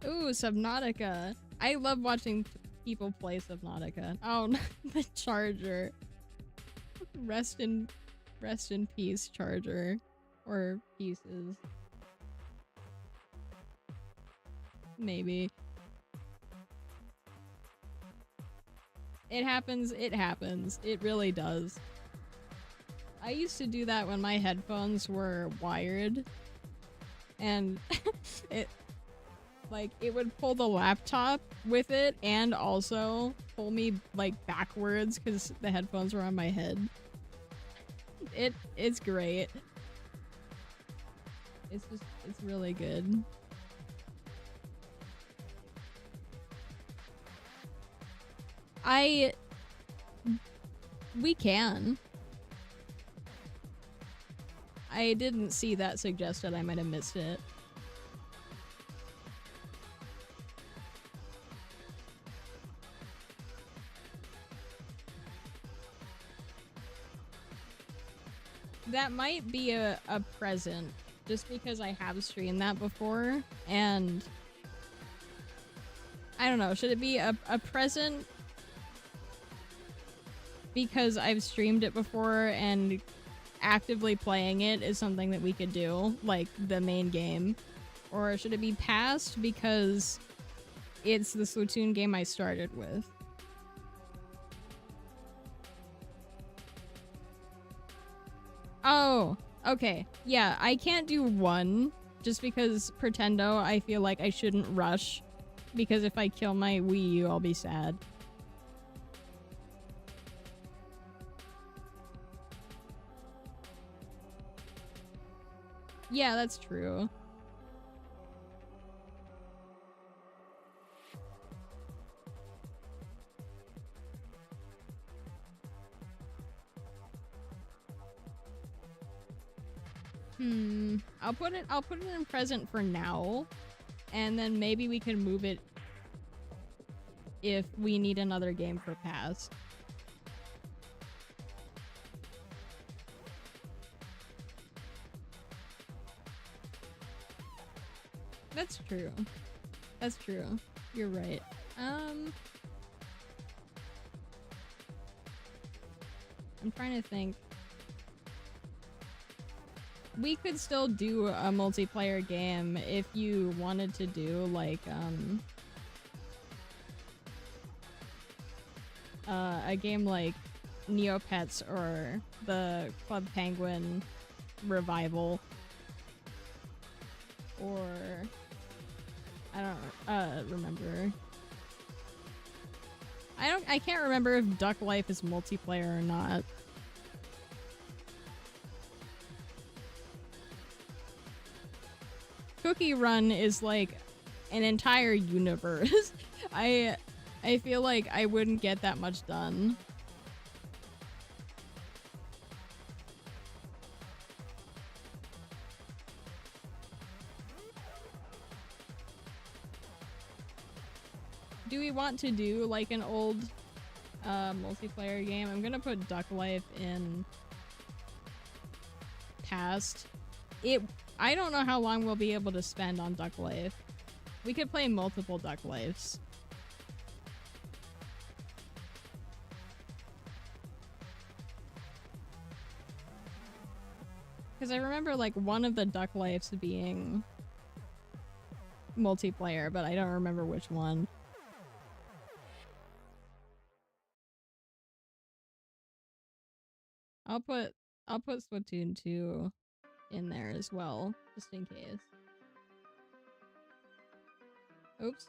Ooh, Subnautica. I love watching people play Subnautica. Oh, the Charger. Rest in peace, Charger. Or Pieces. Maybe. It happens, it happens. It really does. I used to do that when my headphones were wired. And it would pull the laptop with it and also pull me, like, backwards because the headphones were on my head. It's great. It's really good. We can. I didn't see that suggested. I might have missed it. That might be a present, just because I have streamed that before, and I don't know, should it be a present because I've streamed it before and actively playing it is something that we could do, like the main game? Or should it be passed because It's the Splatoon game I started with. Oh, okay. Yeah, I can't do one just because Pretendo, I feel like I shouldn't rush because if I kill my Wii U, I'll be sad. Yeah, that's true. I'll put it in present for now, and then maybe we can move it if we need another game for past. That's true. That's true. You're right. I'm trying to think. We could still do a multiplayer game if you wanted to do like a game like Neopets or the Club Penguin revival, or I don't remember. I can't remember if Duck Life is multiplayer or not. Cookie Run is like an entire universe. I feel like I wouldn't get that much done. Do we want to do like an old multiplayer game? I'm gonna put Duck Life in past. I don't know how long we'll be able to spend on Duck Life. We could play multiple Duck Lives. Because I remember like one of the Duck Lives being multiplayer, but I don't remember which one. I'll put Splatoon 2 in there as well, just in case. Oops.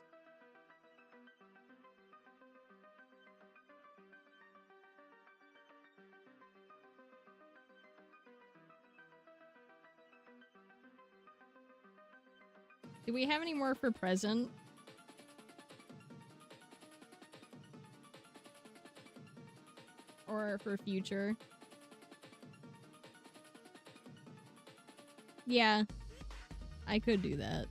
Do we have any more for present? Or for future? Yeah, I could do that.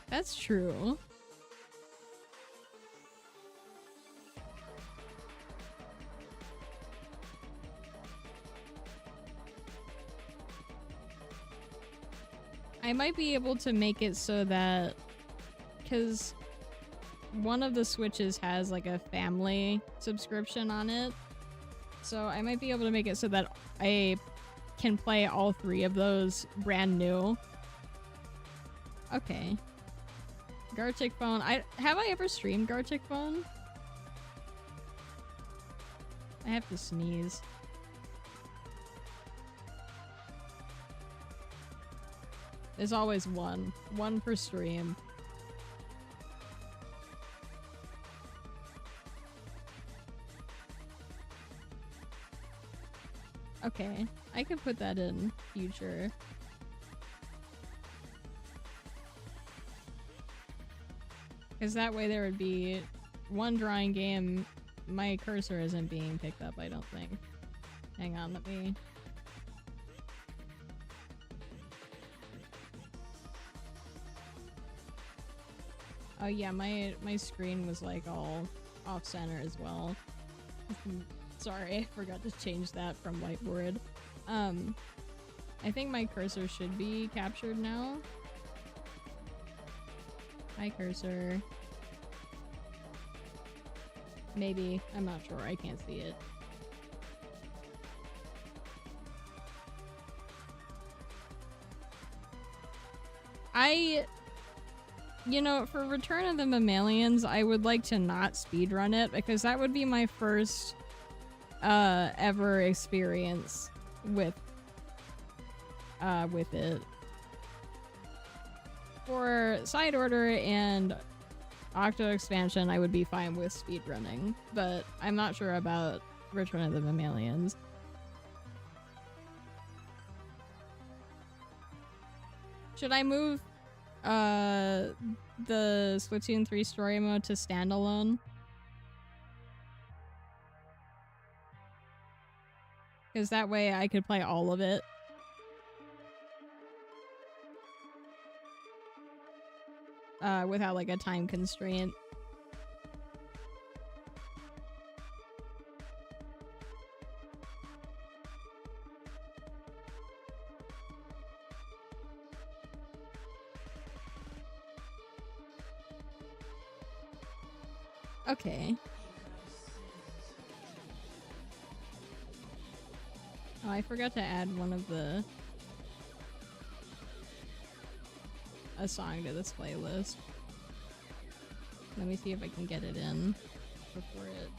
That's true. I might be able to make it so that, because one of the Switches has like a family subscription on it, so I might be able to make it so that I can play all three of those brand new. Okay. Gartic Phone. Have I ever streamed Gartic Phone? I have to sneeze. There's always one. One per stream. Okay, I could put that in future. Because that way there would be one drawing game. My cursor isn't being picked up, I don't think. Hang on, let me... Oh yeah, my screen was like all off-center as well. Sorry, I forgot to change that from whiteboard. I think my cursor should be captured now. Hi, cursor. Maybe. I'm not sure. I can't see it. You know, for Return of the Mammalians, I would like to not speedrun it because that would be my first ever experience with it. For Side Order and Octo Expansion, I would be fine with speedrunning, but I'm not sure about Return of the Mammalians. Should I move the Splatoon 3 story mode to standalone? Because that way I could play all of it. Without like a time constraint. Okay. Oh, I forgot to add one of a song to this playlist. Let me see if I can get it in before it.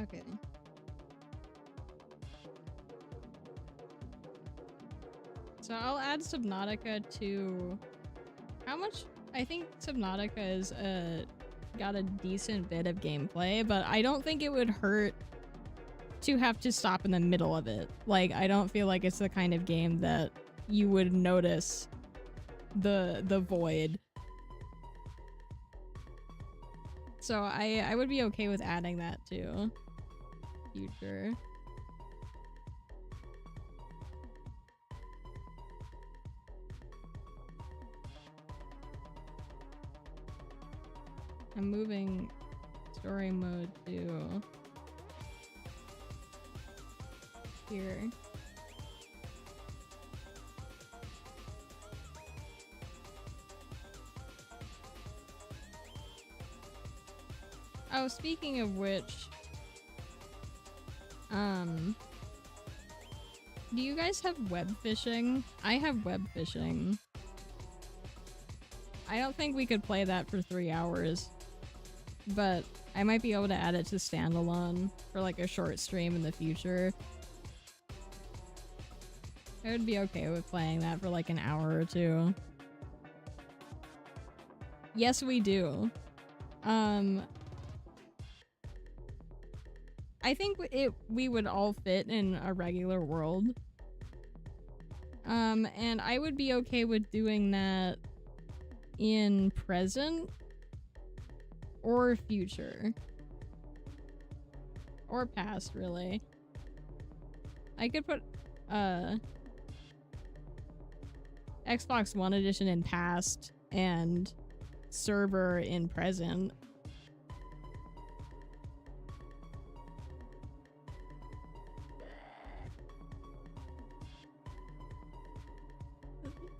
Okay. So I'll add Subnautica to... How much? I think Subnautica is got a decent bit of gameplay, but I don't think it would hurt to have to stop in the middle of it. Like, I don't feel like it's the kind of game that you would notice the void. So I would be okay with adding that to future. I'm moving story mode to here. Oh, speaking of which, do you guys have web fishing? I have web fishing. I don't think we could play that for 3 hours, but I might be able to add it to standalone for like a short stream in the future. I would be okay with playing that for like an hour or two. Yes, we do. I think we would all fit in a regular world. And I would be okay with doing that in present or future. Or past, really. I could put Xbox One edition in past and server in present.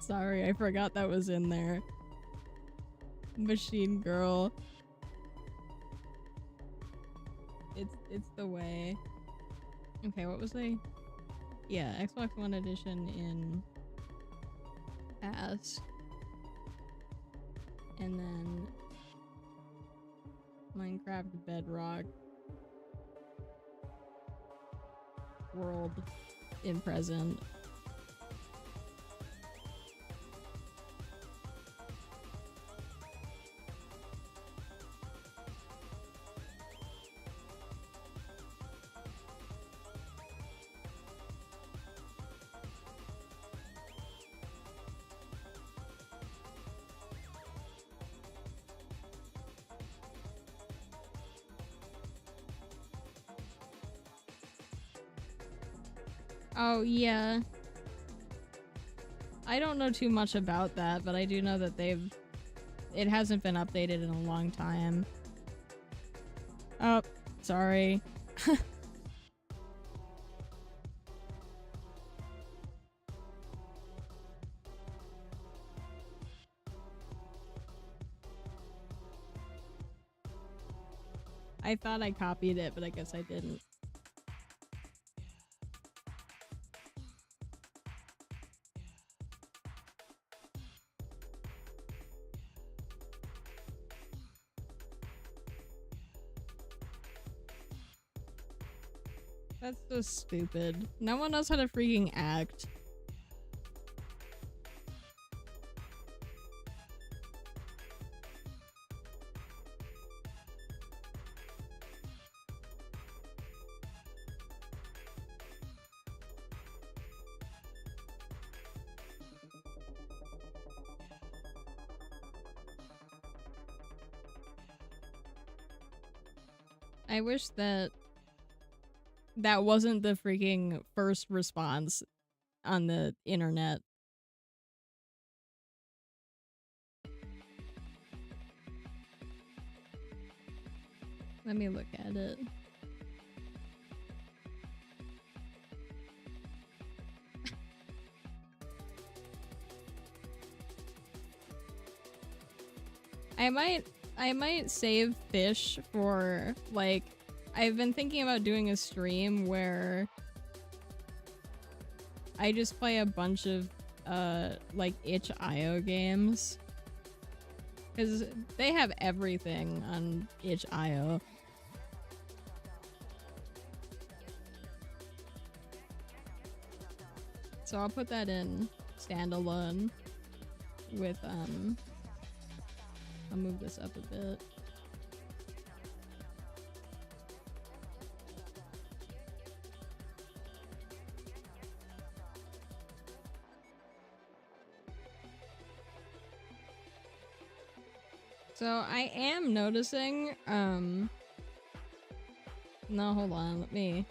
Sorry, I forgot that was in there. Machine Girl. It's the way. Okay, what was I? Yeah, Xbox One edition in past. And then Minecraft Bedrock world in present. Oh, yeah. I don't know too much about that, but I do know that it hasn't been updated in a long time. Oh, sorry. I thought I copied it, but I guess I didn't. That's so stupid. No one knows how to freaking act. I wish that wasn't the freaking first response on the internet. Let me look at it. I might save fish for, like, I've been thinking about doing a stream where I just play a bunch of, like, itch.io games. Because they have everything on itch.io. So I'll put that in standalone with, I'll move this up a bit. So I am noticing, no, hold on, let me...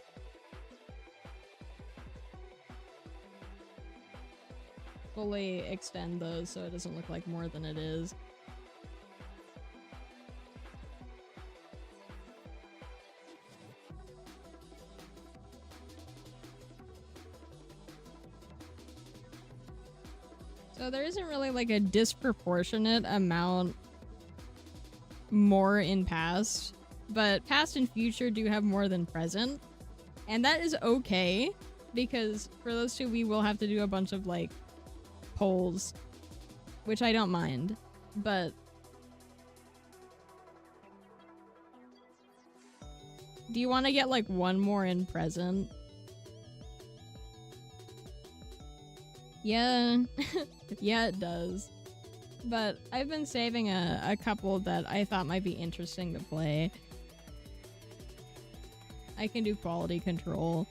fully extend those so it doesn't look like more than it is. So there isn't really like a disproportionate amount more in past, but past and future do have more than present. And that is okay, because for those two we will have to do a bunch of like polls, which I don't mind, but do you want to get like one more in present? Yeah. Yeah, it does. But I've been saving a couple that I thought might be interesting to play. I can do quality control.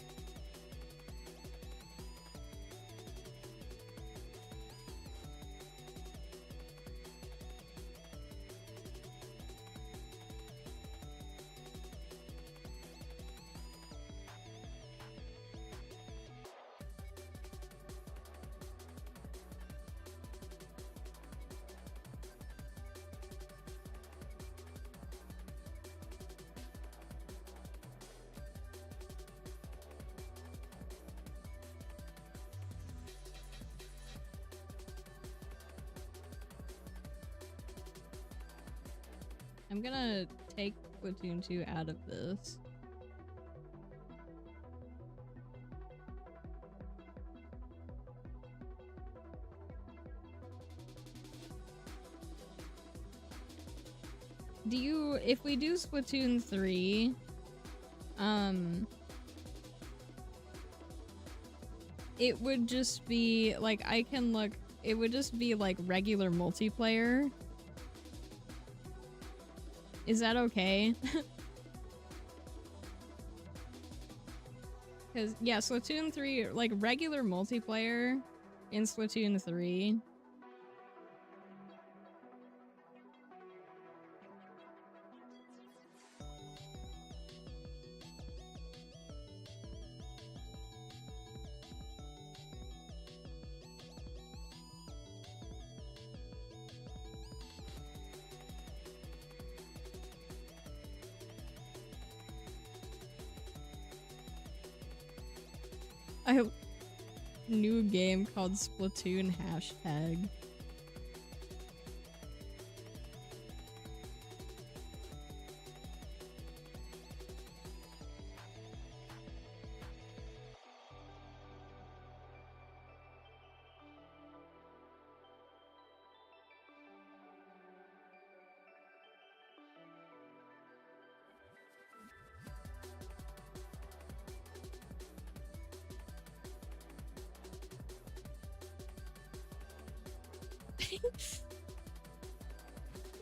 I'm gonna take Splatoon 2 out of this. Do you, if we do Splatoon 3, It would just be like, I can look, it would just be like regular multiplayer. Is that okay? Because, yeah, Splatoon 3, like regular multiplayer in Splatoon 3. New game called Splatoon hashtag.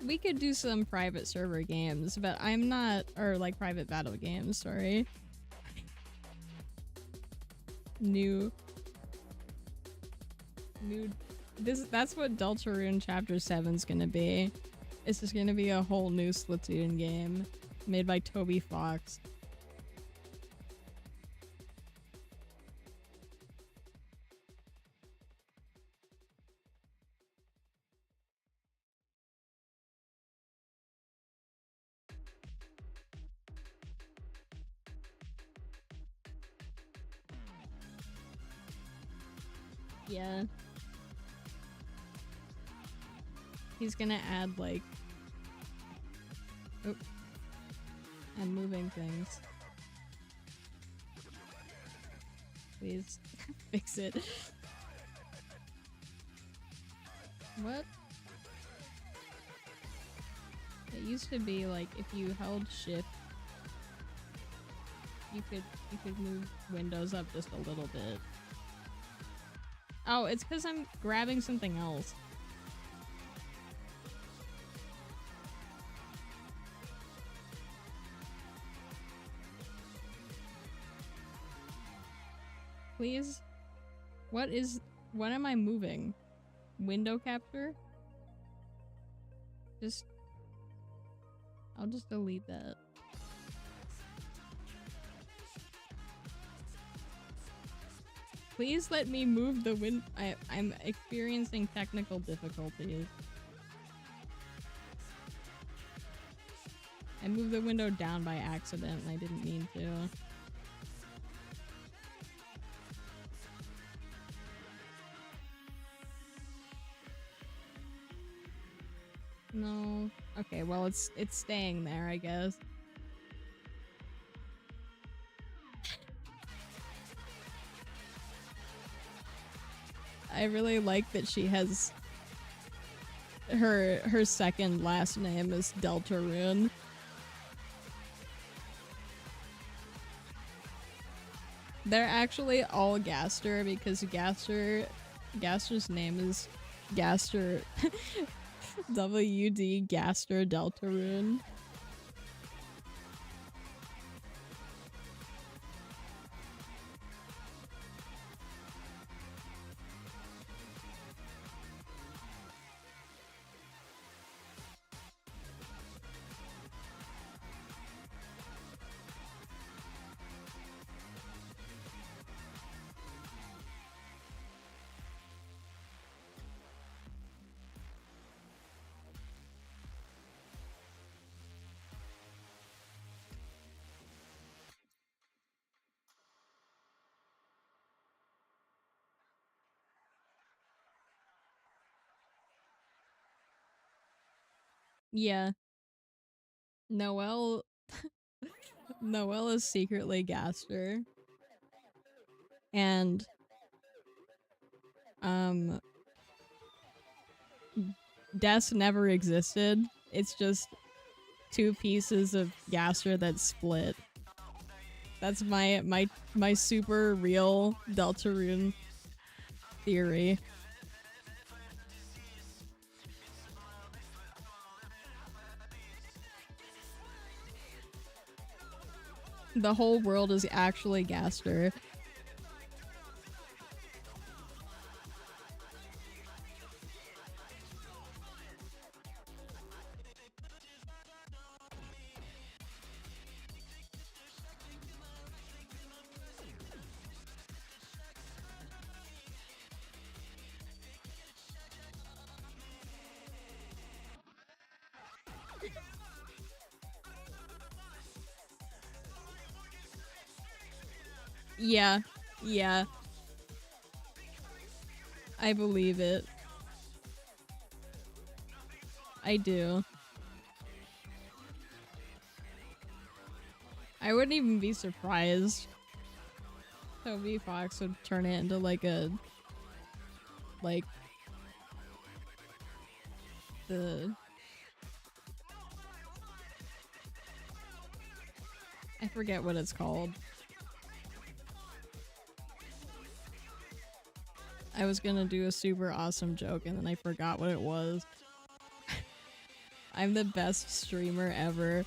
We could do some private server games, but I'm not, or like private battle games, sorry. New, that's what Deltarune Chapter 7's gonna be. It's just gonna be a whole new Splatoon game made by Toby Fox. Yeah. He's gonna add like... Oh. I'm moving things. Please fix it. What? It used to be like if you held shift, you could move windows up just a little bit. Oh, it's because I'm grabbing something else. Please? What am I moving? Window capture? I'll just delete that. Please let me move the I'm experiencing technical difficulties. I moved the window down by accident and I didn't mean to. No. Okay, well it's staying there, I guess. I really like that she has her second last name is Deltarune. They're actually all Gaster because Gaster's name is Gaster WD Gaster Deltarune. Yeah. Noelle is secretly Gaster. And Des never existed. It's just two pieces of Gaster that split. That's my super real Deltarune theory. The whole world is actually Gaster. Yeah, yeah. I believe it. I do. I wouldn't even be surprised. Toby Fox would turn it into like a... like... the... I forget what it's called. I was gonna do a super awesome joke and then I forgot what it was. I'm the best streamer ever.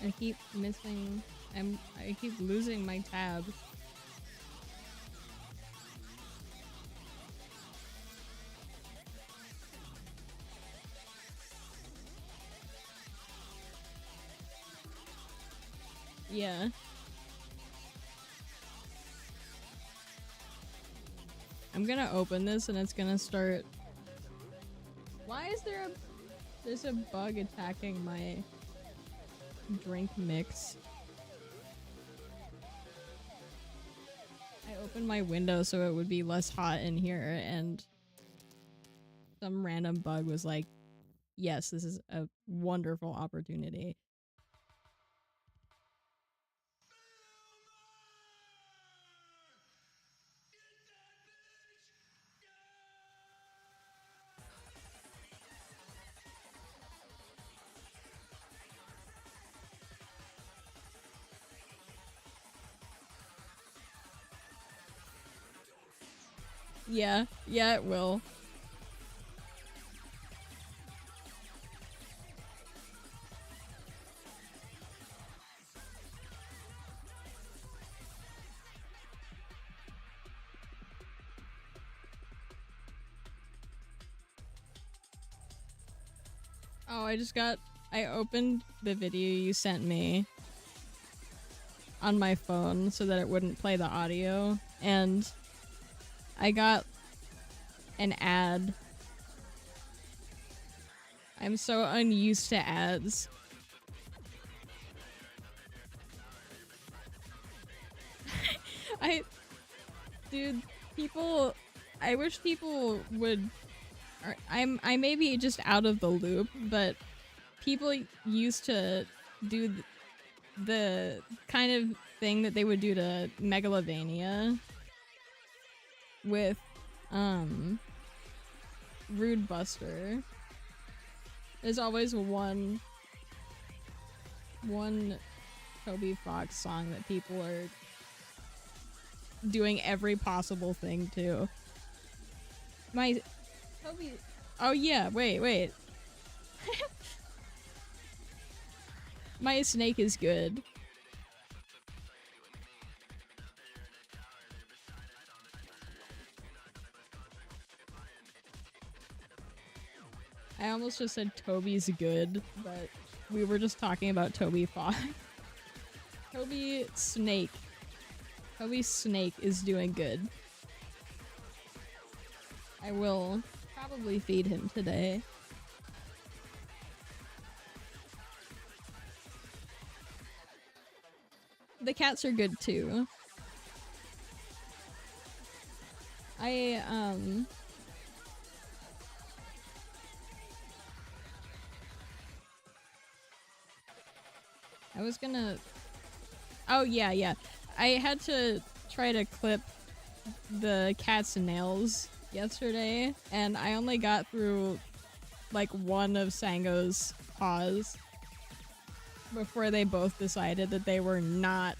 I keep missing. I keep losing my tab. Yeah. I'm gonna open this and it's gonna start. Why is there's a bug attacking my drink mix? I opened my window so it would be less hot in here and some random bug was like, yes, this is a wonderful opportunity. Yeah, it will. Oh, I opened the video you sent me on my phone so that it wouldn't play the audio, and I got an ad. I'm so unused to ads. Dude, I wish people would, I may be just out of the loop, but people used to do the kind of thing that they would do to Megalovania with, Rude Buster. There's always one Toby Fox song that people are doing every possible thing to. My Toby. Oh yeah, wait. My snake is good. I almost just said Toby's good, but we were just talking about Toby Fox. Toby Snake. Toby Snake is doing good. I will probably feed him today. The cats are good too. I was gonna... Oh, yeah. I had to try to clip the cat's nails yesterday, and I only got through, like, one of Sango's paws before they both decided that they were not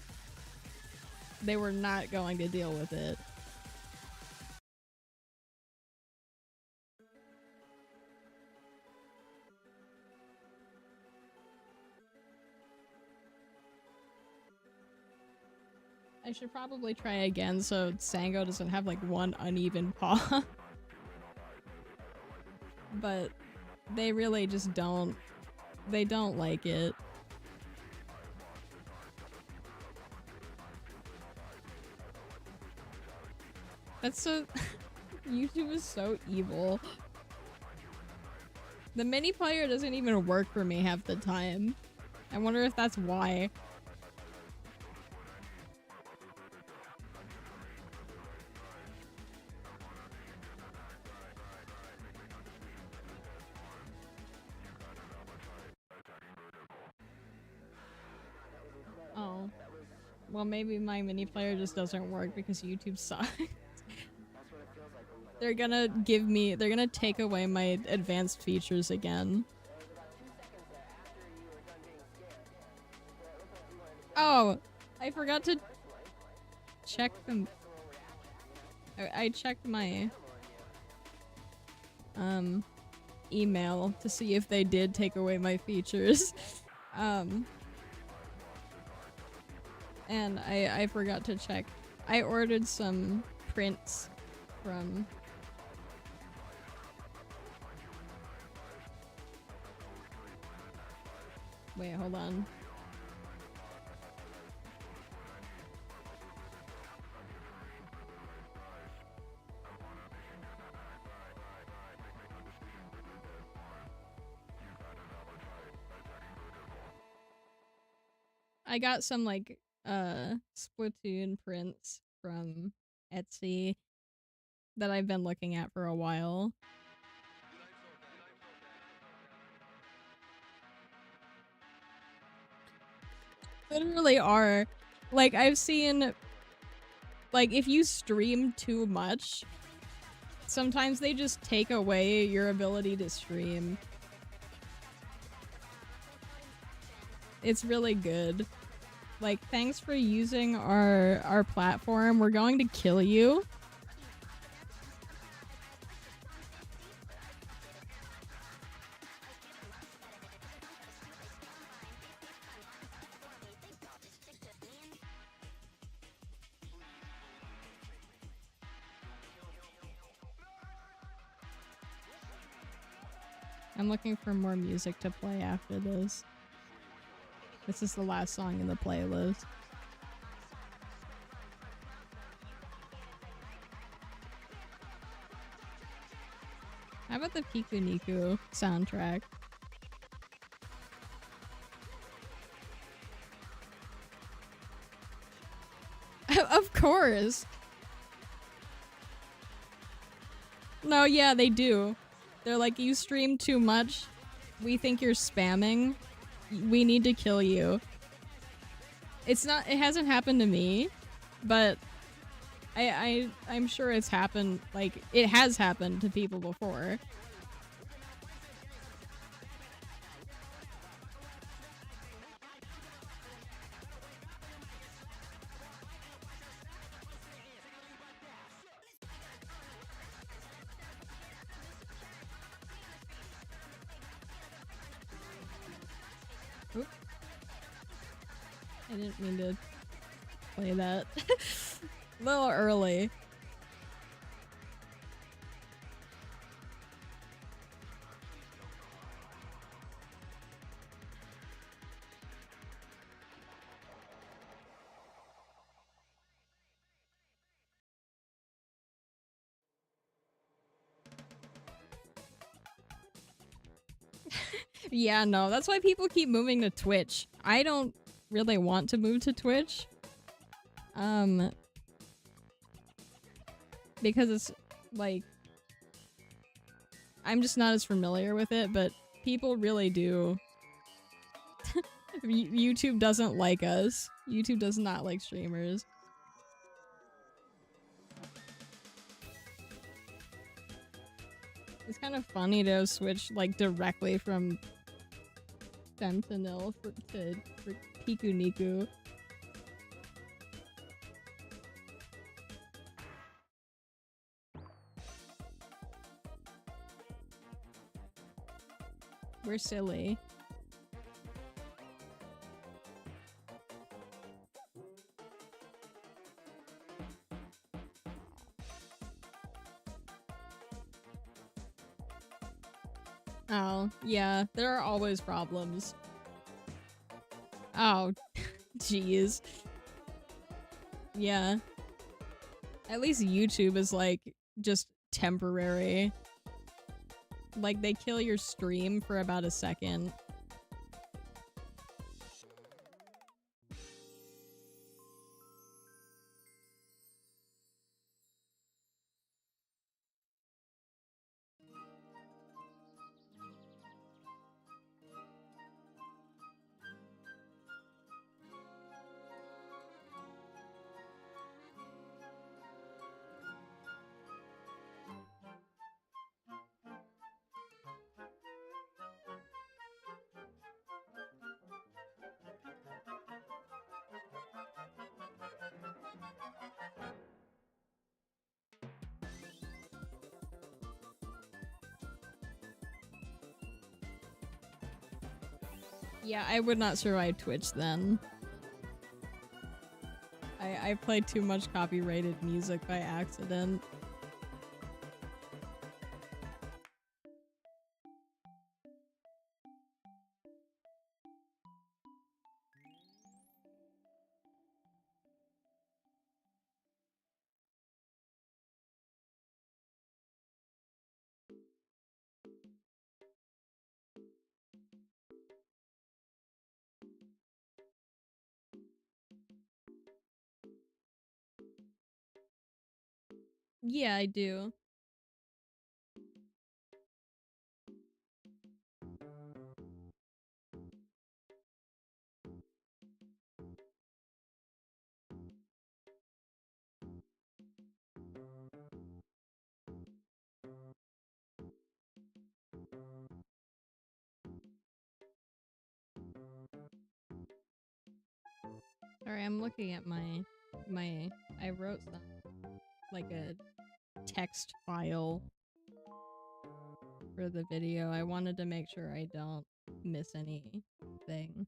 going to deal with it. I should probably try again so Sango doesn't have like one uneven paw. But they really just don't like it. That's so... YouTube is so evil. The mini player doesn't even work for me half the time. I wonder if that's why. Oh. Well, maybe my mini player just doesn't work because YouTube sucks. They're gonna take away my advanced features again. Oh, I forgot to check them. I checked my email to see if they did take away my features. And I forgot to check. I ordered some prints from... Wait, hold on. I got some like Splatoon prints from Etsy that I've been looking at for a while. Literally are. Like, I've seen, like, if you stream too much, sometimes they just take away your ability to stream. It's really good. Like, thanks for using our platform. We're going to kill you. I'm looking for more music to play after this. This is the last song in the playlist. How about the Piku Niku soundtrack? Of course! No, yeah, they do. They're like, you stream too much. We think you're spamming. We need to kill you. It hasn't happened to me, but I'm sure it's happened, like, it has happened to people before. Oop. I didn't mean to play that. A little early. Yeah, no, that's why people keep moving to Twitch. I don't really want to move to Twitch. Because it's like I'm just not as familiar with it, but people really do. YouTube doesn't like us. YouTube does not like streamers. It's kind of funny to switch like directly from Fentanyl to Piku Niku. We're silly. Oh, yeah, there are always problems. Oh, jeez. Yeah. At least YouTube is like just temporary. Like they kill your stream for about a second. Yeah, I would not survive Twitch then. I played too much copyrighted music by accident. Yeah, I do. Sorry, I'm looking at my I wrote some like a text file for the video. I wanted to make sure I don't miss anything.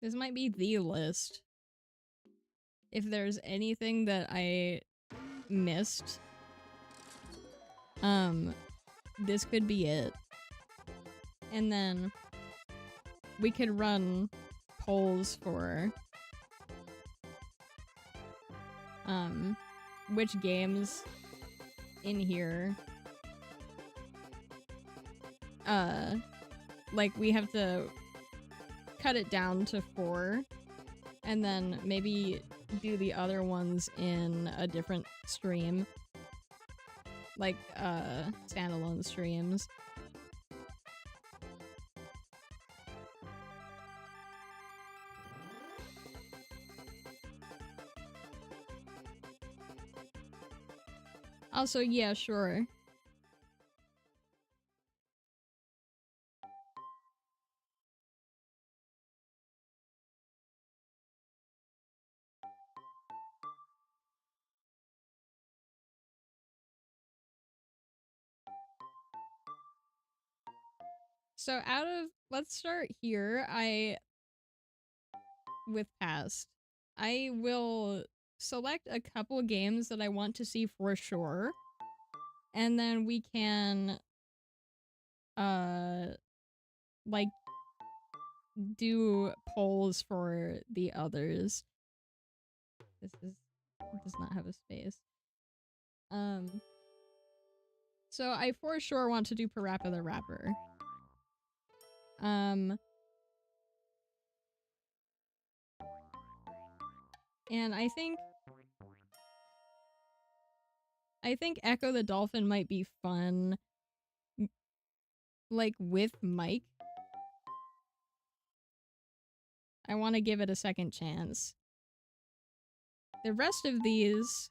This might be the list. If there's anything that I missed, this could be it. And then we could run polls for which games in here like we have to cut it down to 4 and then maybe do the other ones in a different stream, like standalone streams. Also, yeah, sure. So let's start here. With past, I will select a couple games that I want to see for sure. And then we can like do polls for the others. This does not have a space. So I for sure want to do Parappa the Rapper. And I think Echo the Dolphin might be fun, like with Mike. I want to give it a second chance. The rest of these,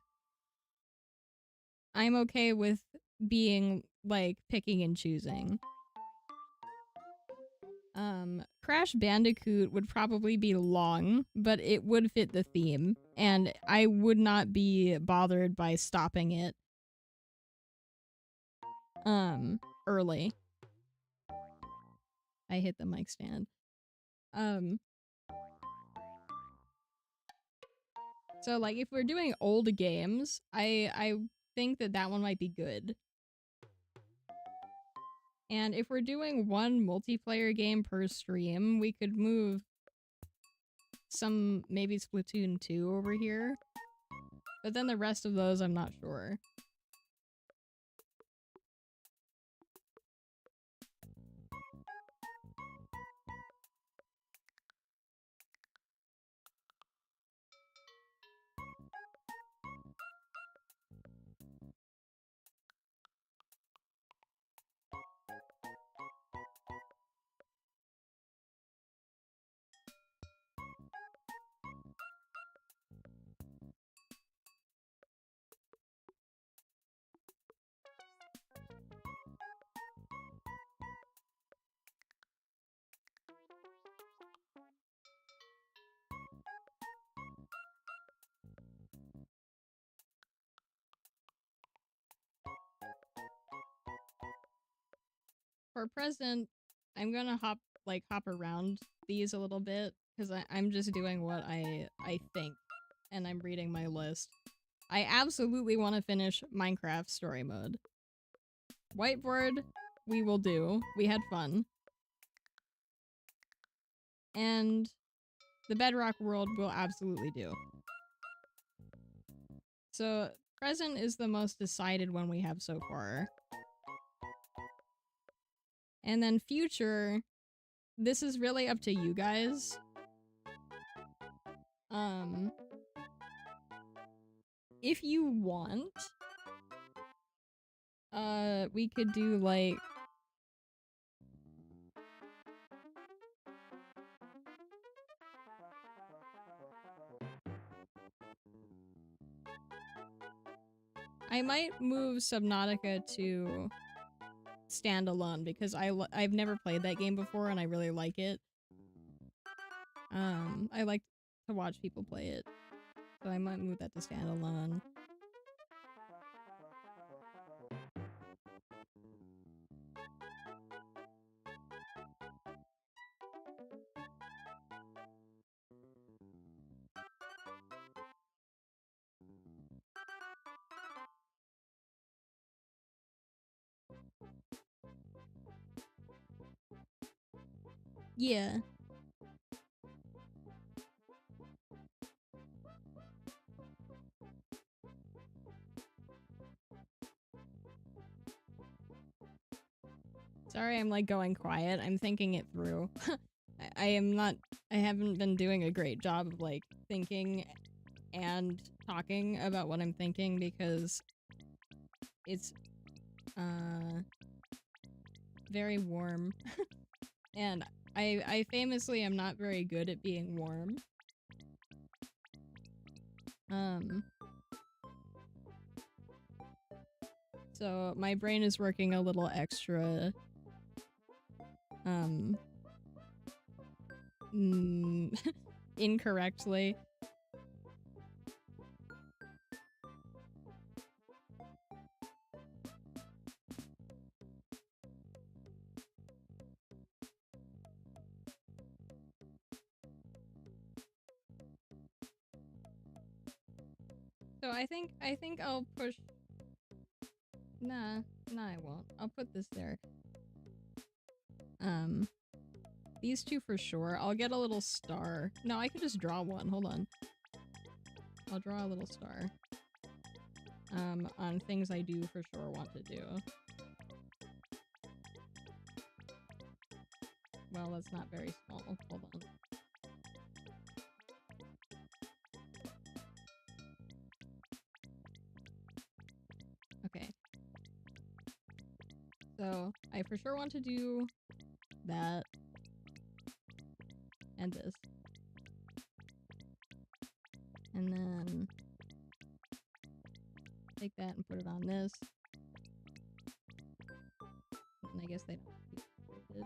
I'm okay with being, like, picking and choosing. Crash Bandicoot would probably be long, but it would fit the theme, and I would not be bothered by stopping it, early. I hit the mic stand. So, like, if we're doing old games, I think that one might be good. And if we're doing one multiplayer game per stream, we could move some, maybe Splatoon 2 over here. But then the rest of those, I'm not sure. For present, I'm gonna hop around these a little bit, because I'm just doing what I think, and I'm reading my list. I absolutely want to finish Minecraft story mode. Whiteboard, we will do. We had fun. And the Bedrock world will absolutely do. So, present is the most decided one we have so far. And then future, this is really up to you guys. If you want, we could do, like, I might move Subnautica to standalone, because I've never played that game before and I really like it. I like to watch people play it, so I might move that to standalone. Yeah. Sorry, I'm like going quiet. I'm thinking it through. I haven't been doing a great job of like thinking and talking about what I'm thinking, because it's very warm. And I famously am not very good at being warm. So my brain is working a little extra incorrectly. So I think I'll push. Nah, I won't. I'll put this there. These two for sure. I'll get a little star. No, I could just draw one. Hold on. I'll draw a little star. On things I do for sure want to do. Well, that's not very small. Hold on. Okay. So, I for sure want to do that. And this. And then take that and put it on this. And I guess they don't need it.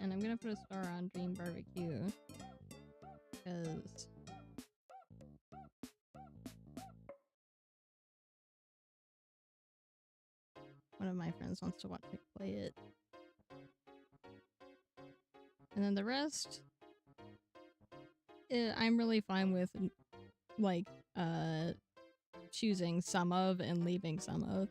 And I'm gonna put a star on Dream Barbecue. Because one of my friends wants to watch me play it. And then the rest, I'm really fine with, like, choosing some of and leaving some of.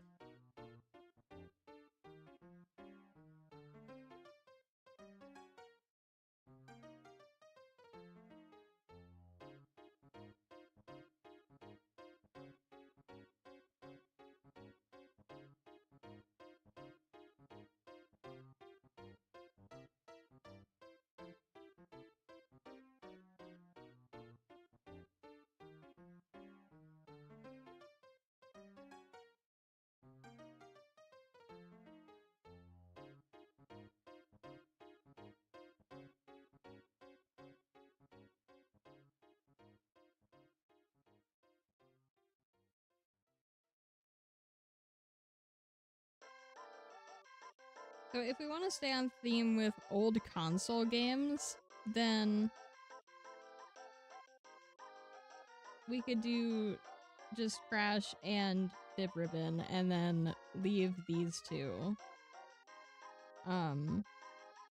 So if we want to stay on theme with old console games, then we could do just Crash and Dip Ribbon and then leave these two.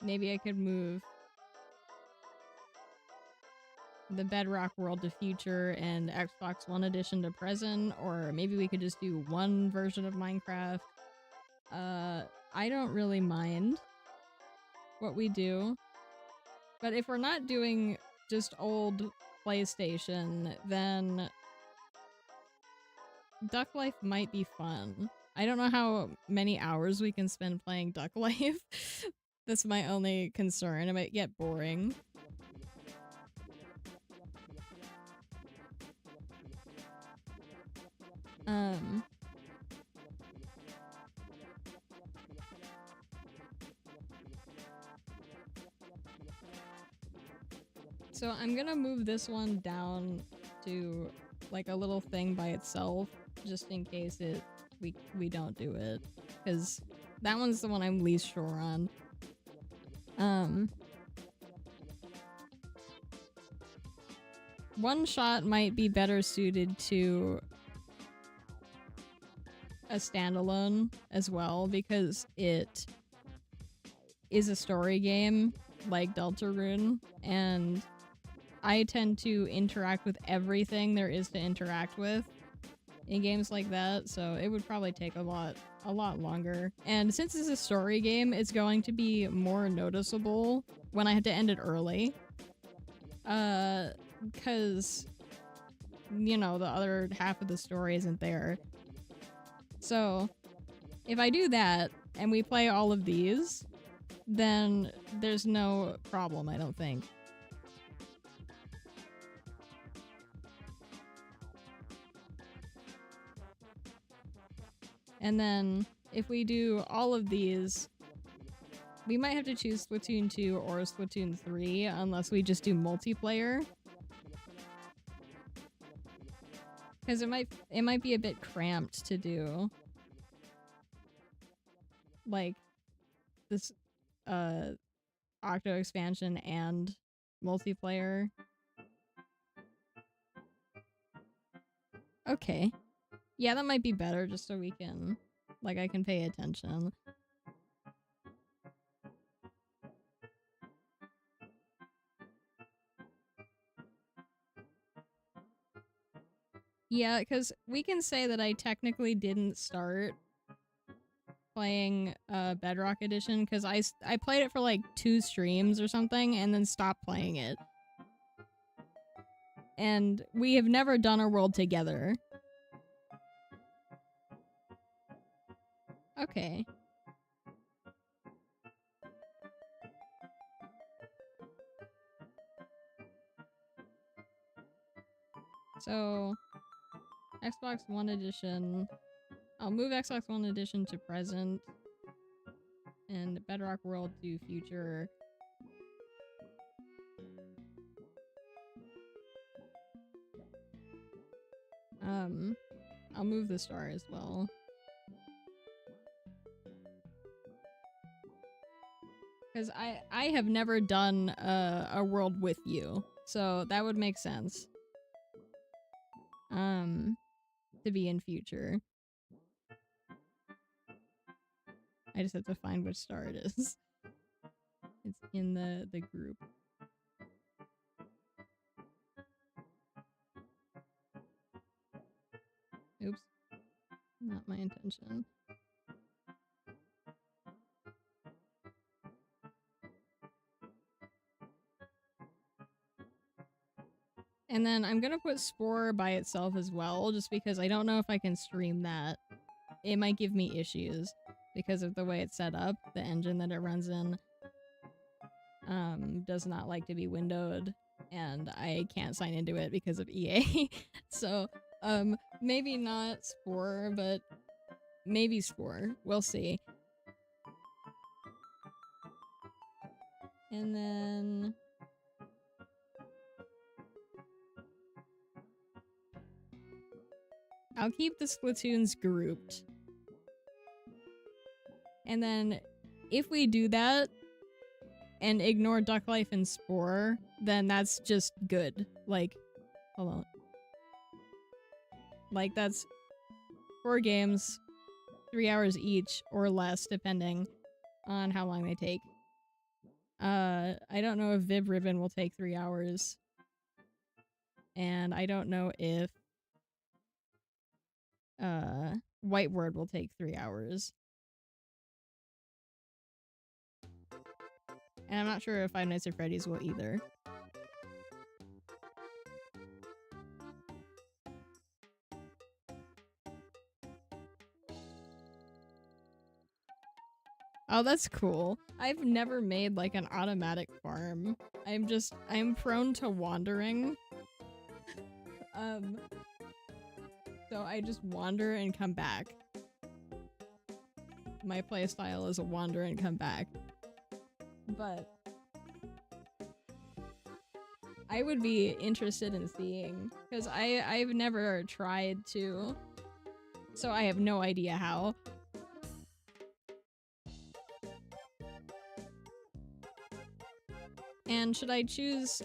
Maybe I could move the Bedrock World to Future and Xbox One Edition to present, or maybe we could just do one version of Minecraft. I don't really mind what we do, but if we're not doing just old PlayStation, then Duck Life might be fun. I don't know how many hours we can spend playing Duck Life. That's my only concern. It might get boring. So I'm gonna move this one down to like a little thing by itself, just in case we don't do it, because that one's the one I'm least sure on. One Shot might be better suited to a standalone as well, because it is a story game like Deltarune, and I tend to interact with everything there is to interact with in games like that, so it would probably take a lot longer. And since it's a story game, it's going to be more noticeable when I have to end it early. Because, you know, the other half of the story isn't there. So, if I do that, and we play all of these, then there's no problem, I don't think. And then, if we do all of these, we might have to choose Splatoon 2 or Splatoon 3, unless we just do multiplayer. Because it might be a bit cramped to do, like, this, Octo expansion and multiplayer. Okay. Yeah, that might be better just so we can, like, I can pay attention. Yeah, because we can say that I technically didn't start playing Bedrock Edition because I played it for like 2 streams or something and then stopped playing it. And we have never done a world together. Okay. So, Xbox One Edition. I'll move Xbox One Edition to present. And Bedrock World to future. I'll move the star as well. Because I have never done a world with you. So that would make sense. To be in future. I just have to find which star it is. It's in the group. Oops. Not my intention. And then I'm gonna put Spore by itself as well, just because I don't know if I can stream that. It might give me issues because of the way it's set up. The engine that it runs in does not like to be windowed, and I can't sign into it because of EA. So, maybe not Spore, but maybe Spore. We'll see. And then... I'll keep the Splatoons grouped. And then, if we do that, and ignore Duck Life and Spore, then that's just good. Like, hold on. Like, that's 4 games, 3 hours each, or less, depending on how long they take. I don't know if Viv Ribbon will take 3 hours. And I don't know if White Word will take 3 hours. And I'm not sure if Five Nights at Freddy's will either. Oh, that's cool. I've never made like an automatic farm. I'm prone to wandering. So I just wander and come back. My playstyle is a wander and come back. But I would be interested in seeing, because I've never tried to, so I have no idea how. And should I choose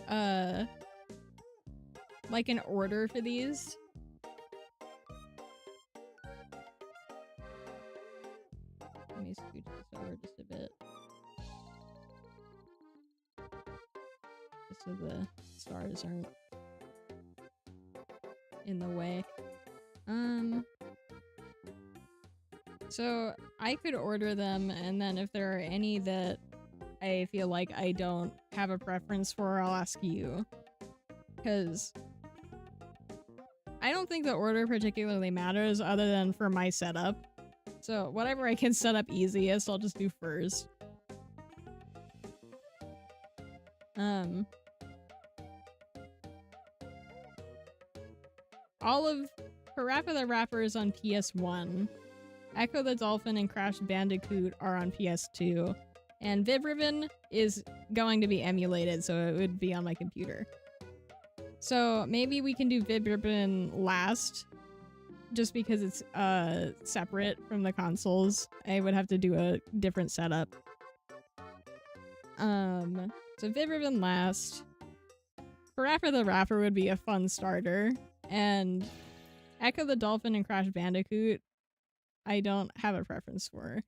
like an order for these? Let me scooch this over just a bit. Just so the stars aren't in the way. So I could order them, and then if there are any that I feel like I don't have a preference for, I'll ask you. Because I don't think the order particularly matters other than for my setup. So whatever I can set up easiest, I'll just do first. All of Parappa the Rapper is on PS1. Echo the Dolphin and Crash Bandicoot are on PS2. And Viv Ribbon is going to be emulated, so it would be on my computer. So maybe we can do Viv Ribbon last, just because it's separate from the consoles. I would have to do a different setup. So Viv Ribbon last. Parappa the Rapper would be a fun starter. And Echo the Dolphin and Crash Bandicoot, I don't have a preference for.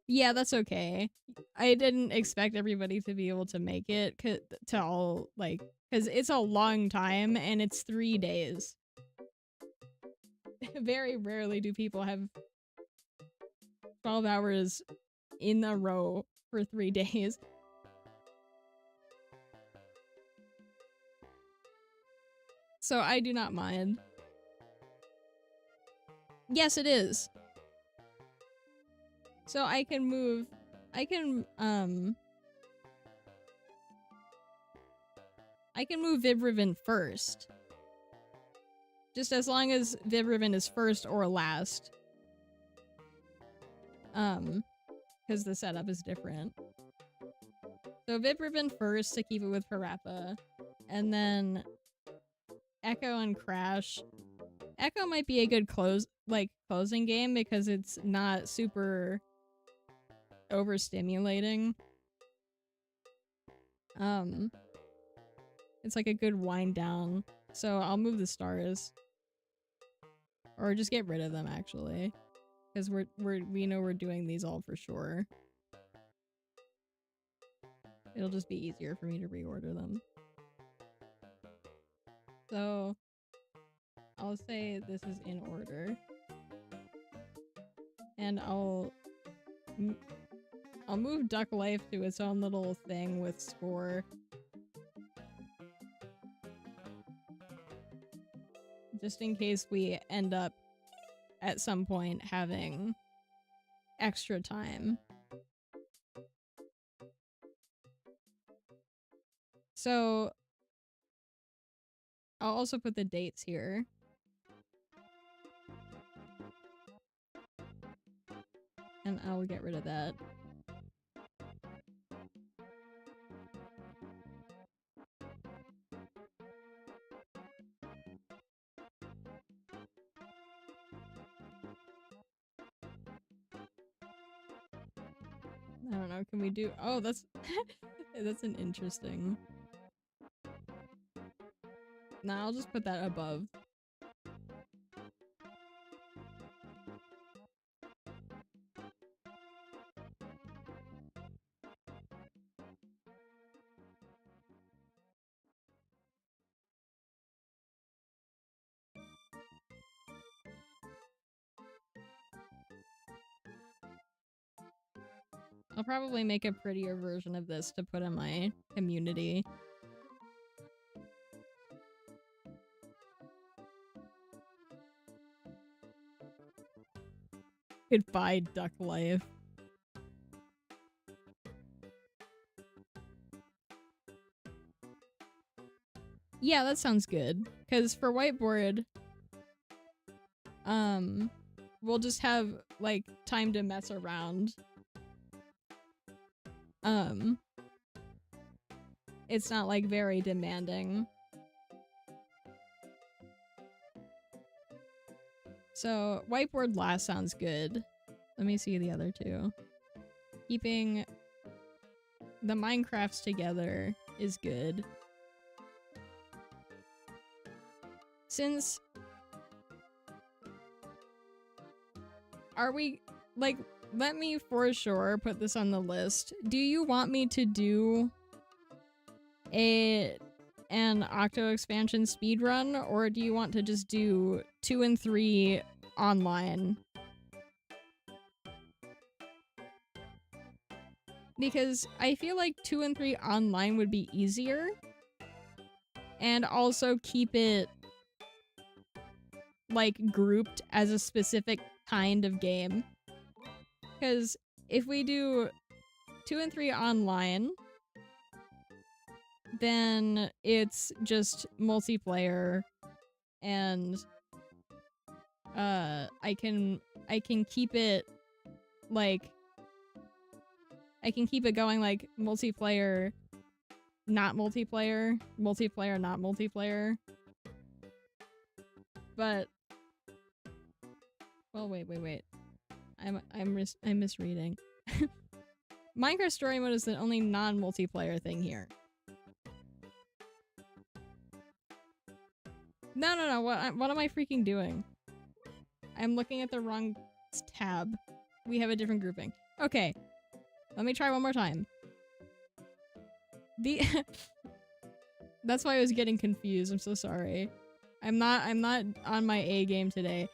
Yeah, that's okay. I didn't expect everybody to be able to make it because it's a long time and it's 3 days. Very rarely do people have 12 hours in a row for 3 days. So I do not mind. Yes, it is. So I can move Viv Ribbon first. Just as long as Viv Ribbon is first or last. Because the setup is different. So Viv Ribbon first to keep it with Parappa. And then Echo and Crash. Echo might be a good closing game because it's not super overstimulating. It's like a good wind down. So I'll move the stars. Or just get rid of them actually. Because we know we're doing these all for sure. It'll just be easier for me to reorder them. So I'll say this is in order. And I'll move Duck Life to its own little thing with score. Just in case we end up at some point having extra time. So I'll also put the dates here. And I'll get rid of that. I don't know, can we do— oh, that's that's an interesting— nah, I'll just put that above. I'll probably make a prettier version of this to put in my community. Goodbye, Duck Life. Yeah, that sounds good. Because for whiteboard, we'll just have, like, time to mess around. It's not, like, very demanding. So, whiteboard last sounds good. Let me see the other two. Keeping the Minecrafts together is good. Since— are we— like, let me for sure put this on the list. Do you want me to do an Octo expansion speedrun, or do you want to just do 2 and 3 online? Because I feel like 2 and 3 online would be easier, and also keep it, like, grouped as a specific kind of game. Because if we do 2 and 3 online, then it's just multiplayer, and I can keep it, like, I can keep it going, like, multiplayer, not multiplayer, multiplayer, not multiplayer. But well, wait. I'm misreading. Minecraft Story Mode is the only non-multiplayer thing here. No. What am I freaking doing? I'm looking at the wrong tab. We have a different grouping. Okay. Let me try one more time. That's why I was getting confused. I'm so sorry. I'm not on my A game today.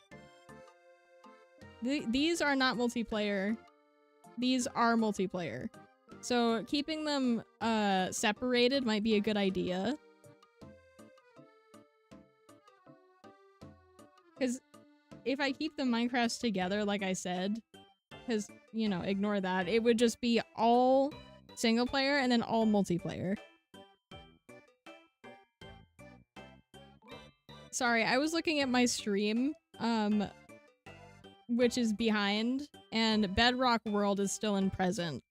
These are not multiplayer. These are multiplayer. So keeping them separated might be a good idea. Because if I keep the Minecrafts together, like I said, because, you know, ignore that, it would just be all single player and then all multiplayer. Sorry, I was looking at my stream, which is behind, and Bedrock World is still in present.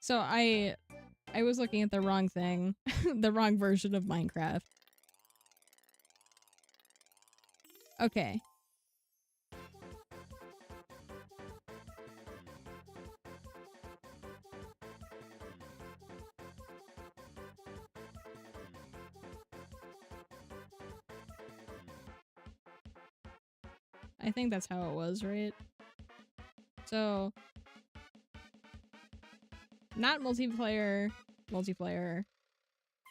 So I was looking at the wrong thing, the wrong version of Minecraft. Okay. I think that's how it was, right? So, not multiplayer, multiplayer,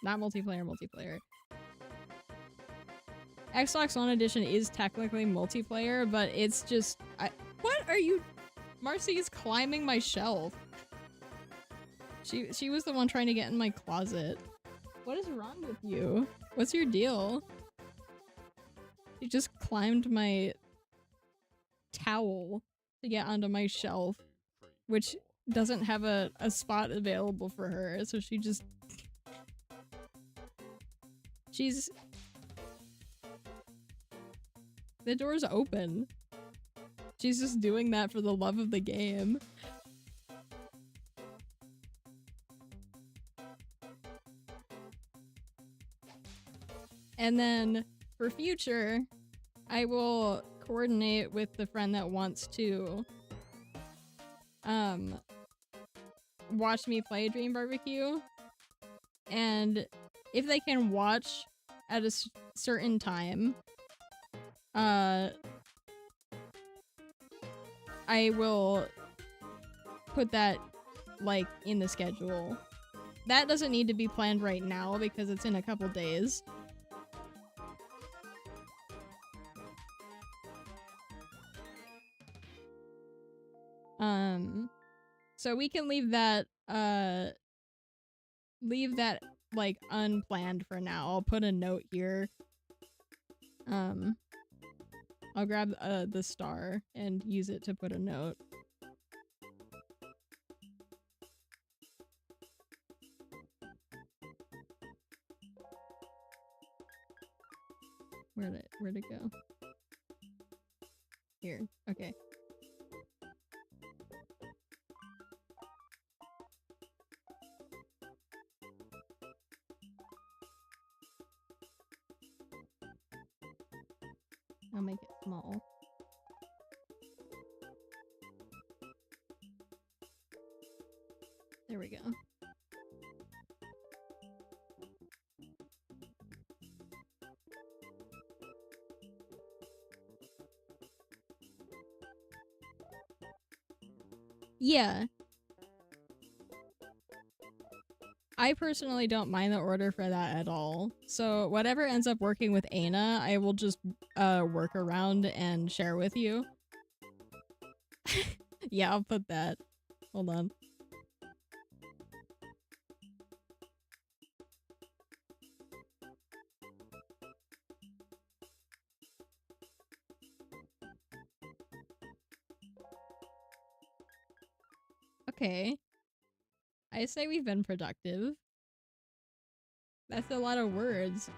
not multiplayer, multiplayer. Xbox One Edition is technically multiplayer, but it's just... what are you... Marcy is climbing my shelf. She was the one trying to get in my closet. What is wrong with you? What's your deal? She just climbed my towel to get onto my shelf, which doesn't have a spot available for her, so she just... She's... The door's open. She's just doing that for the love of the game. And then, for future, I will coordinate with the friend that wants to watch me play Dream Barbecue, and if they can watch at a certain time, I will put that, like, in the schedule. That doesn't need to be planned right now because it's in a couple days. So we can leave that, like, unplanned for now. I'll put a note here. I'll grab, the star and use it to put a note. Where'd it go? Here. Okay. I'll make it small. There we go. Yeah. I personally don't mind the order for that at all. So whatever ends up working with Aina, I will just work around and share with you. Yeah, I'll put that. Hold on. Okay. I say we've been productive. That's a lot of words.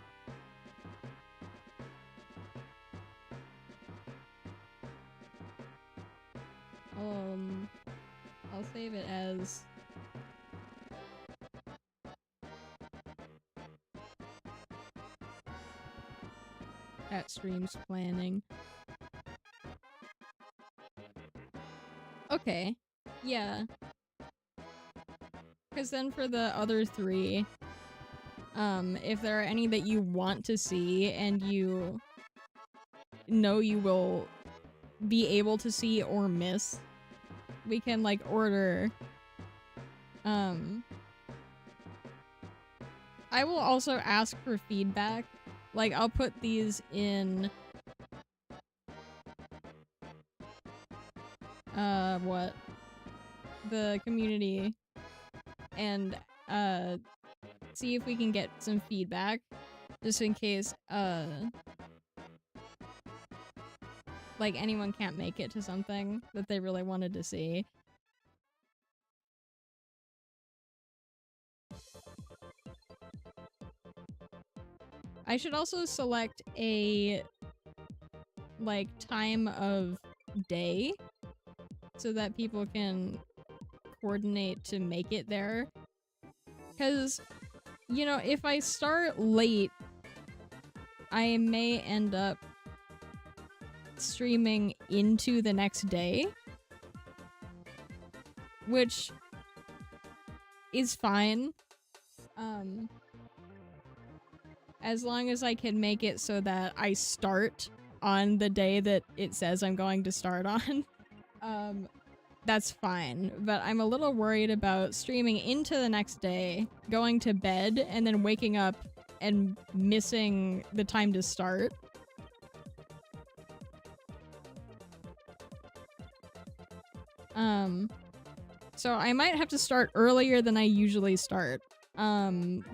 I'll save it as... streams planning. Okay. Yeah. Because then for the other 3, if there are any that you want to see and you know you will be able to see or miss, we can like order. I will also ask for feedback. Like, I'll put these in what? The community and see if we can get some feedback just in case like anyone can't make it to something that they really wanted to see. I should also select a like time of day so that people can coordinate to make it there. Because, you know, if I start late, I may end up streaming into the next day, which is fine. As long as I can make it so that I start on the day that it says I'm going to start on, that's fine. But I'm a little worried about streaming into the next day, going to bed, and then waking up and missing the time to start. So I might have to start earlier than I usually start,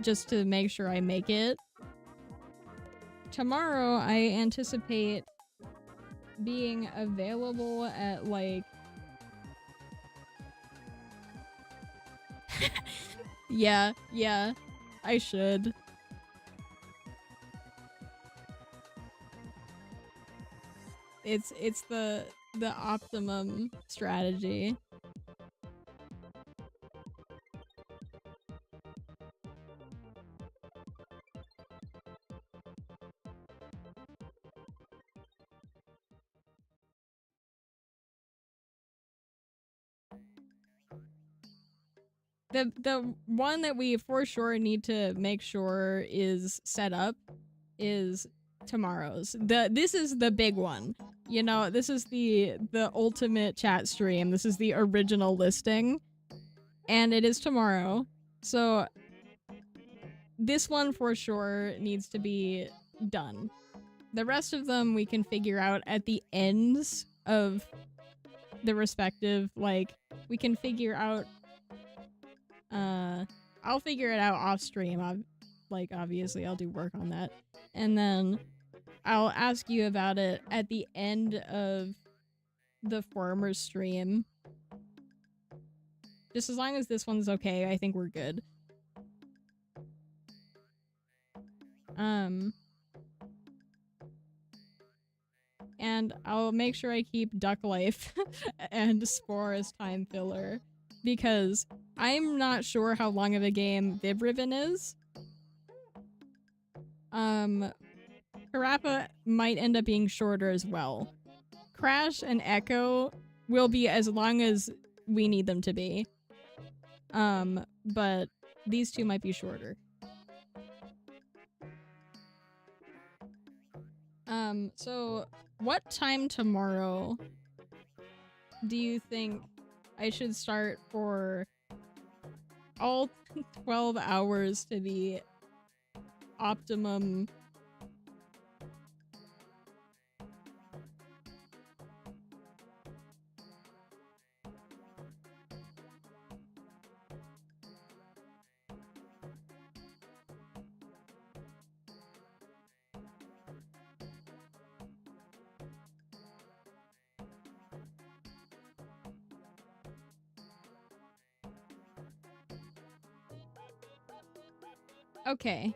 just to make sure I make it. Tomorrow, I anticipate being available at, like... yeah, I should. It's the optimum strategy. The one that we for sure need to make sure is set up is tomorrow's. This is the big one. You know, this is the ultimate chat stream. This is the original listing. And it is tomorrow. So this one for sure needs to be done. The rest of them we can figure out at the ends of the respective, like, we can figure out I'll figure it out off stream. Like, obviously I'll do work on that. And then I'll ask you about it at the end of the former stream. Just as long as this one's okay, I think we're good. And I'll make sure I keep Duck Life and Spore as time filler, because I'm not sure how long of a game Vib Ribbon is. Parappa might end up being shorter as well. Crash and Echo will be as long as we need them to be. But these two might be shorter. So what time tomorrow do you think I should start for all 12 hours to be optimum? Okay.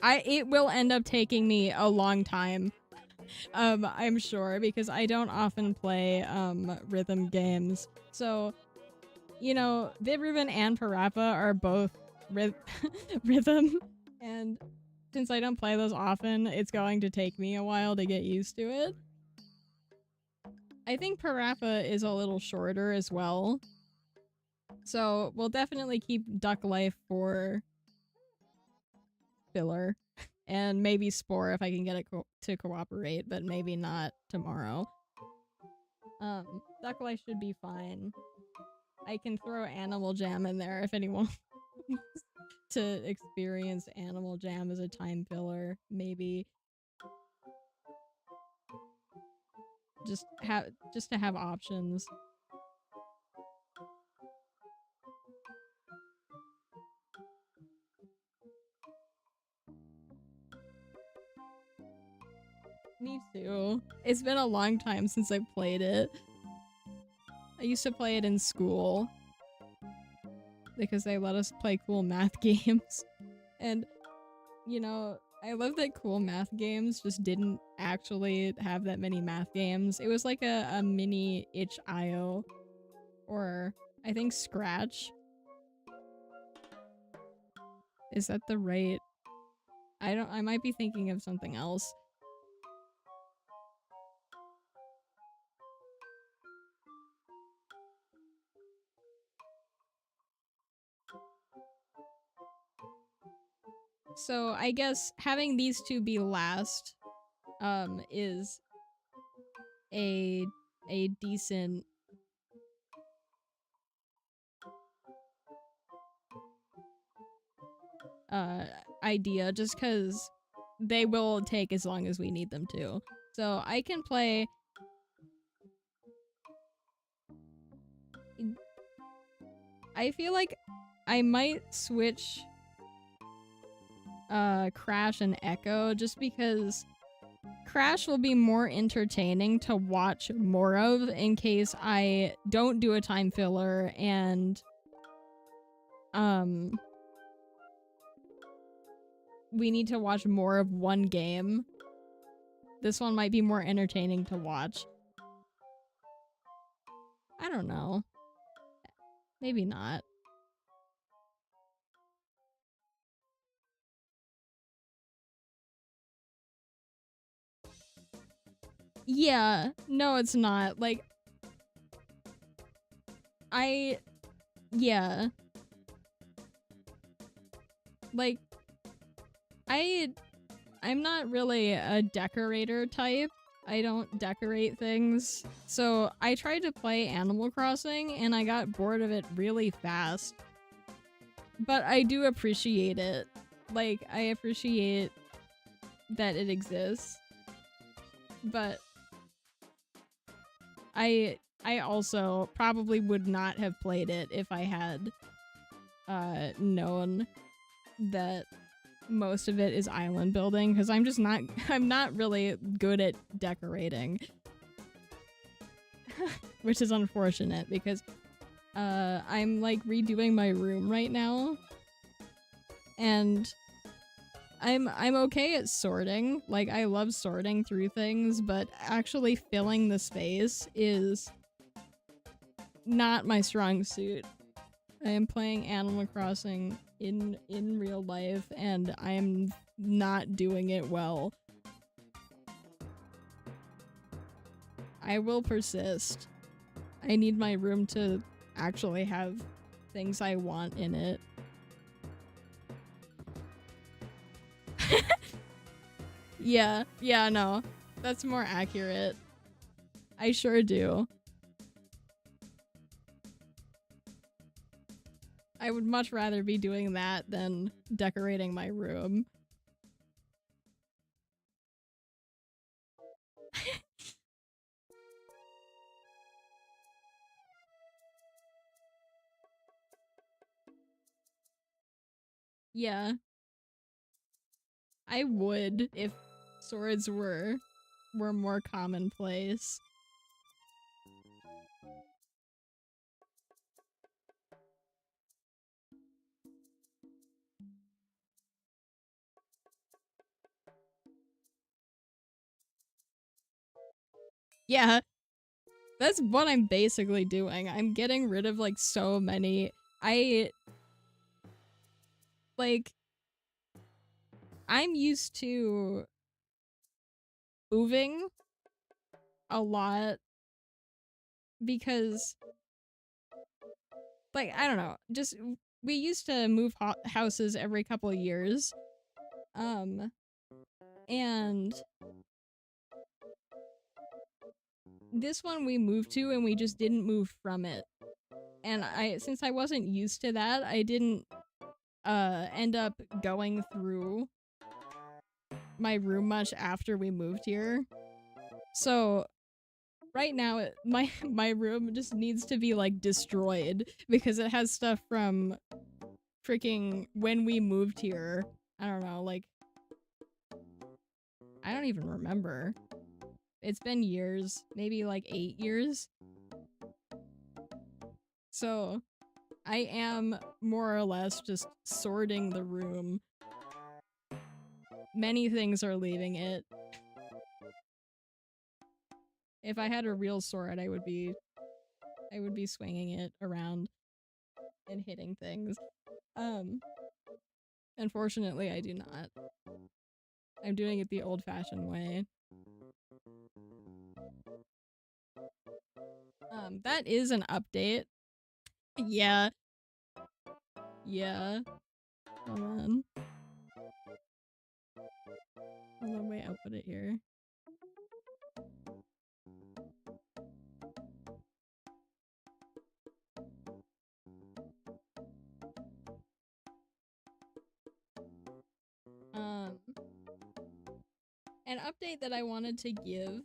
It will end up taking me a long time. I'm sure, because I don't often play rhythm games. So, you know, Vib Ribbon and Parappa are both rhythm, and since I don't play those often, it's going to take me a while to get used to it. I think Parappa is a little shorter as well. So we'll definitely keep Duck Life for filler. And maybe Spore if I can get it to cooperate, but maybe not tomorrow. Duck Life should be fine. I can throw Animal Jam in there if anyone wants to experience Animal Jam as a time filler, maybe. Just to have options. Me too. It's been a long time since I played it. I used to play it in school because they let us play cool math games. And, you know, I love that cool math games just didn't actually have that many math games. It was like a mini itch.io or I think Scratch. Is that the right? I might be thinking of something else. So I guess having these two be last is a decent idea just because they will take as long as we need them to. So I can play I feel like I might switch Crash and Echo just because Crash will be more entertaining to watch more of in case I don't do a time filler and we need to watch more of one game. This one might be more entertaining to watch. I don't know. Maybe not. Yeah, no, it's not. Like, yeah. Like, I'm not really a decorator type. I don't decorate things. So I tried to play Animal Crossing and I got bored of it really fast. But I do appreciate it. Like, I appreciate that it exists. But I also probably would not have played it if I had known that most of it is island building because I'm not really good at decorating. Which is unfortunate because I'm like redoing my room right now and I'm okay at sorting. Like I love sorting through things, but actually filling the space is not my strong suit. I am playing Animal Crossing in real life and I am not doing it well. I will persist. I need my room to actually have things I want in it. Yeah, no. That's more accurate. I sure do. I would much rather be doing that than decorating my room. Yeah. I would if swords were more commonplace. Yeah. That's what I'm basically doing. I'm getting rid of like so I'm used to moving a lot because, like, I don't know, just we used to move houses every couple of years. And this one we moved to and we just didn't move from it. And since I wasn't used to that, I didn't end up going through my room much after we moved here. So right now my room just needs to be like destroyed because it has stuff from freaking when we moved here. I don't know, like I don't even remember. It's been years, maybe like 8 years. So I am more or less just sorting the room. Many things are leaving it. If I had a real sword, I would be swinging it around and hitting things. Unfortunately, I do not. I'm doing it the old-fashioned way. That is an update. Yeah. Yeah. Hold on. Hold on, wait, I'll put it here. An update that I wanted to give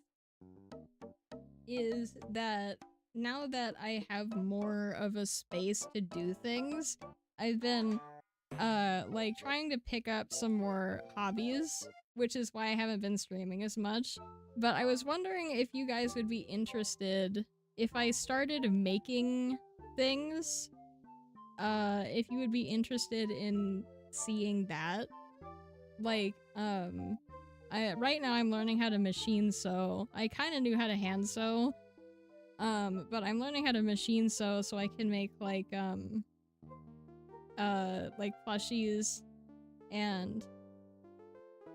is that now that I have more of a space to do things, I've been like trying to pick up some more hobbies, which is why I haven't been streaming as much. But I was wondering if you guys would be interested if I started making things, if you would be interested in seeing that. Like, right now I'm learning how to machine sew. I kind of knew how to hand sew, but I'm learning how to machine sew so I can make like plushies and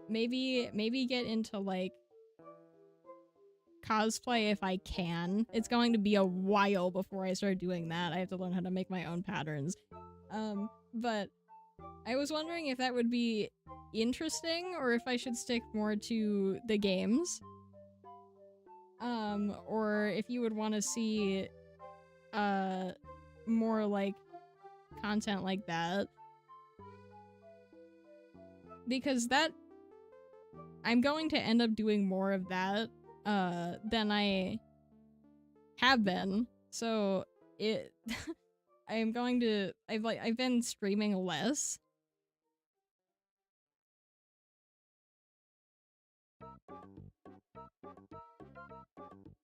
maybe get into like cosplay if I can. It's going to be a while before I start doing that. I have to learn how to make my own patterns. But I was wondering if that would be interesting or if I should stick more to the games. Or if you would want to see more like content like that. Because that I'm going to end up doing more of that than I have been. So it I've been streaming less.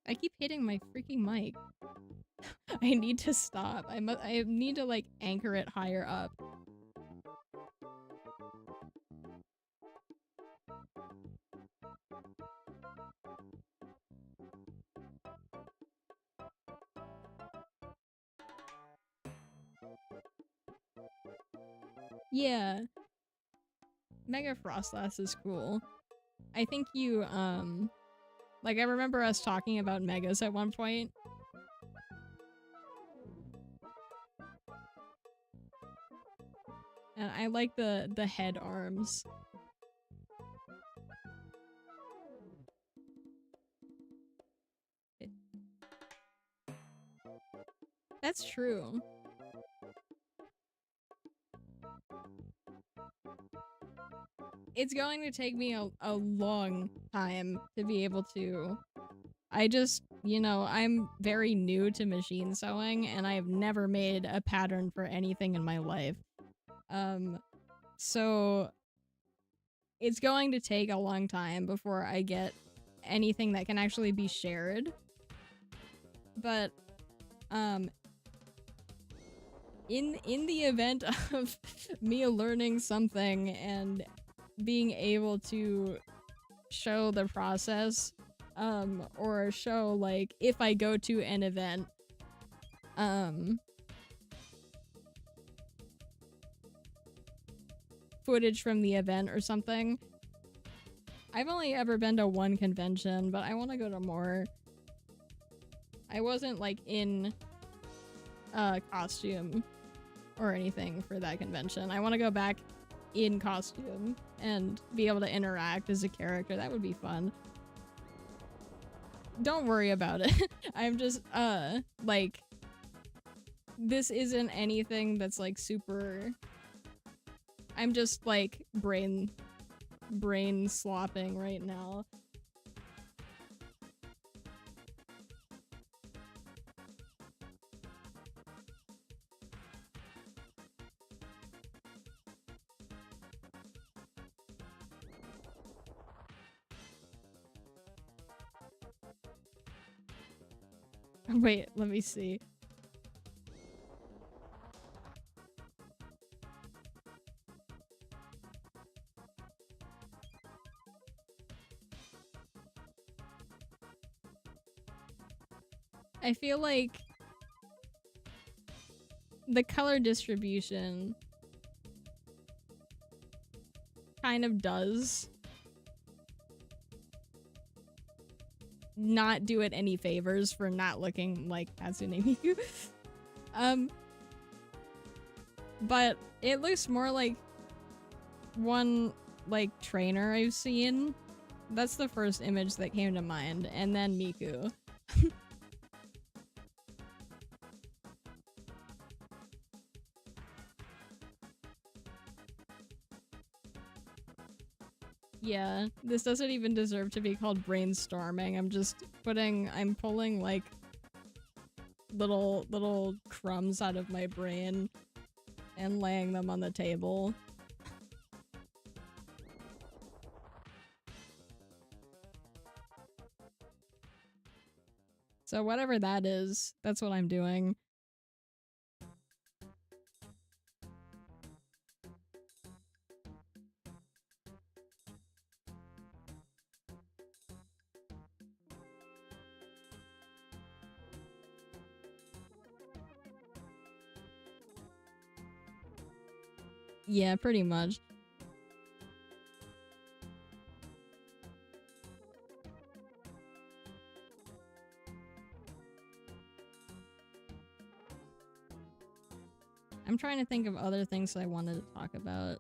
I keep hitting my freaking mic. I need to stop. I need to like anchor it higher up. Yeah. Mega Frostlass is cool. I think you, like I remember us talking about megas at one point. And I like the head arms. That's true. It's going to take me a long time to be able to. I just, you know, I'm very new to machine sewing and I've never made a pattern for anything in my life. So it's going to take a long time before I get anything that can actually be shared. But, in the event of me learning something and being able to show the process, or show, like, if I go to an event, footage from the event or something. I've only ever been to one convention, but I want to go to more. I wasn't like in costume or anything for that convention. I want to go back in costume and be able to interact as a character. That would be fun. Don't worry about it. I'm just like, this isn't anything that's like super. I'm just like brain slopping right now. Wait, let me see. I feel like the color distribution kind of does not do it any favors for not looking like Hatsune Miku. But it looks more like one like trainer I've seen. That's the first image that came to mind, and then Miku. Yeah, this doesn't even deserve to be called brainstorming. I'm pulling like little crumbs out of my brain and laying them on the table. So whatever that is, that's what I'm doing. Yeah, pretty much. I'm trying to think of other things I wanted to talk about.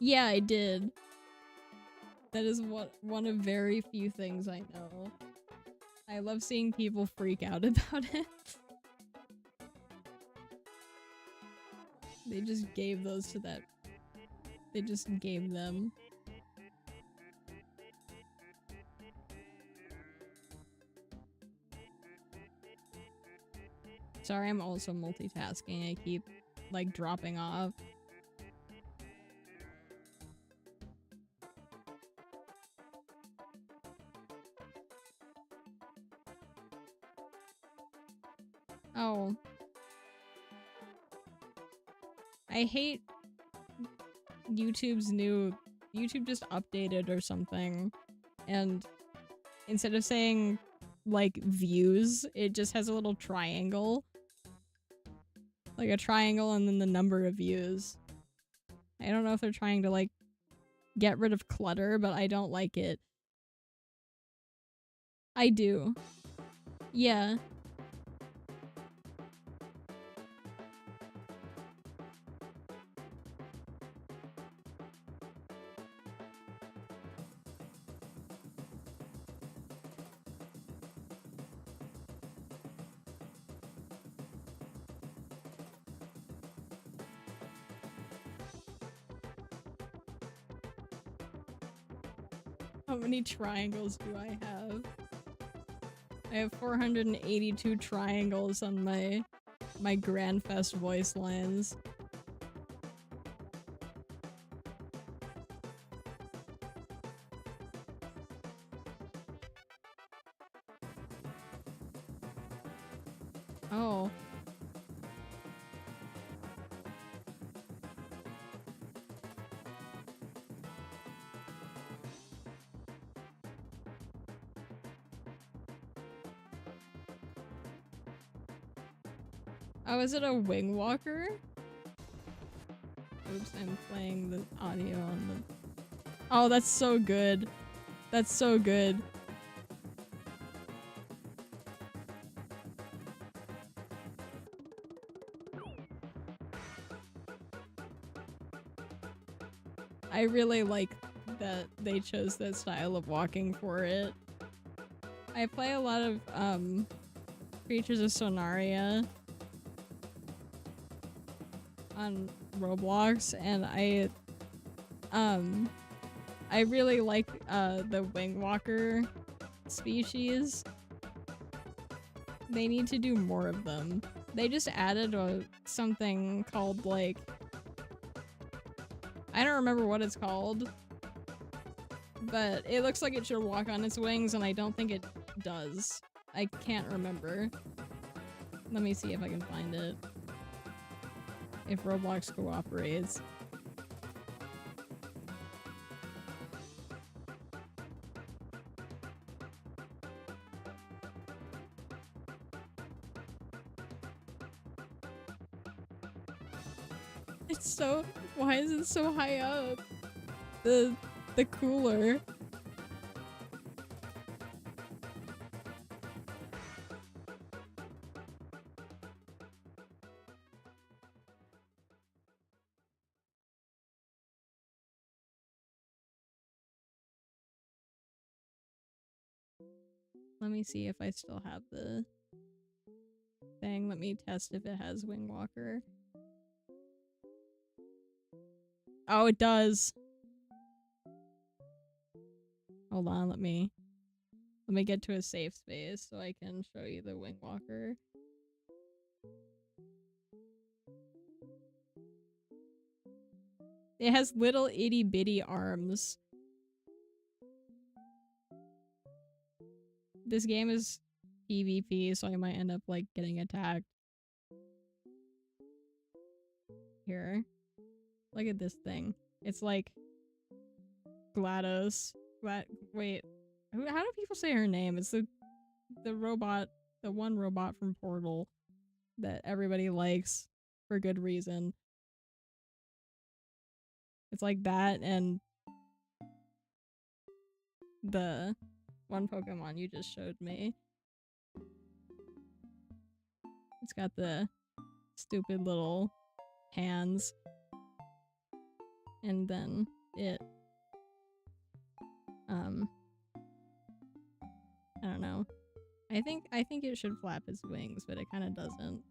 Yeah, I did. That is one of very few things I know. I love seeing people freak out about it. They just gave those to that. They just gave them. Sorry, I'm also multitasking. I keep, like, dropping off. Oh. I hate YouTube's new... YouTube just updated or something. And instead of saying, like, views, it just has a little triangle. Like a triangle and then the number of views. I don't know if they're trying to, like, get rid of clutter, but I don't like it. I do. Yeah. How many triangles do I have? I have 482 triangles on my Grandfest voice lines. Oh, is it a wing walker? Oops, I'm playing the audio on the... Oh, that's so good. That's so good. I really like that they chose that style of walking for it. I play a lot of Creatures of Sonaria on Roblox, and I really like the wing walker species. They need to do more of them. They just added something called, like, I don't remember what it's called, but it looks like it should walk on its wings, and I don't think it does. I can't remember. Let me see if I can find it. If Roblox cooperates. It's so... Why is it so high up? The cooler. Let me see if I still have the thing. Let me test if it has Wing Walker. Oh, it does. Hold on, let me get to a safe space so I can show you the Wing Walker. It has little itty bitty arms. This game is PvP, so I might end up like getting attacked. Here. Look at this thing. It's like GLaDOS. Wait. How do people say her name? It's the robot, the one robot from Portal that everybody likes for good reason. It's like that and the one Pokemon you just showed me. It's got the stupid little hands. And then it I don't know. I think it should flap its wings, but it kind of doesn't.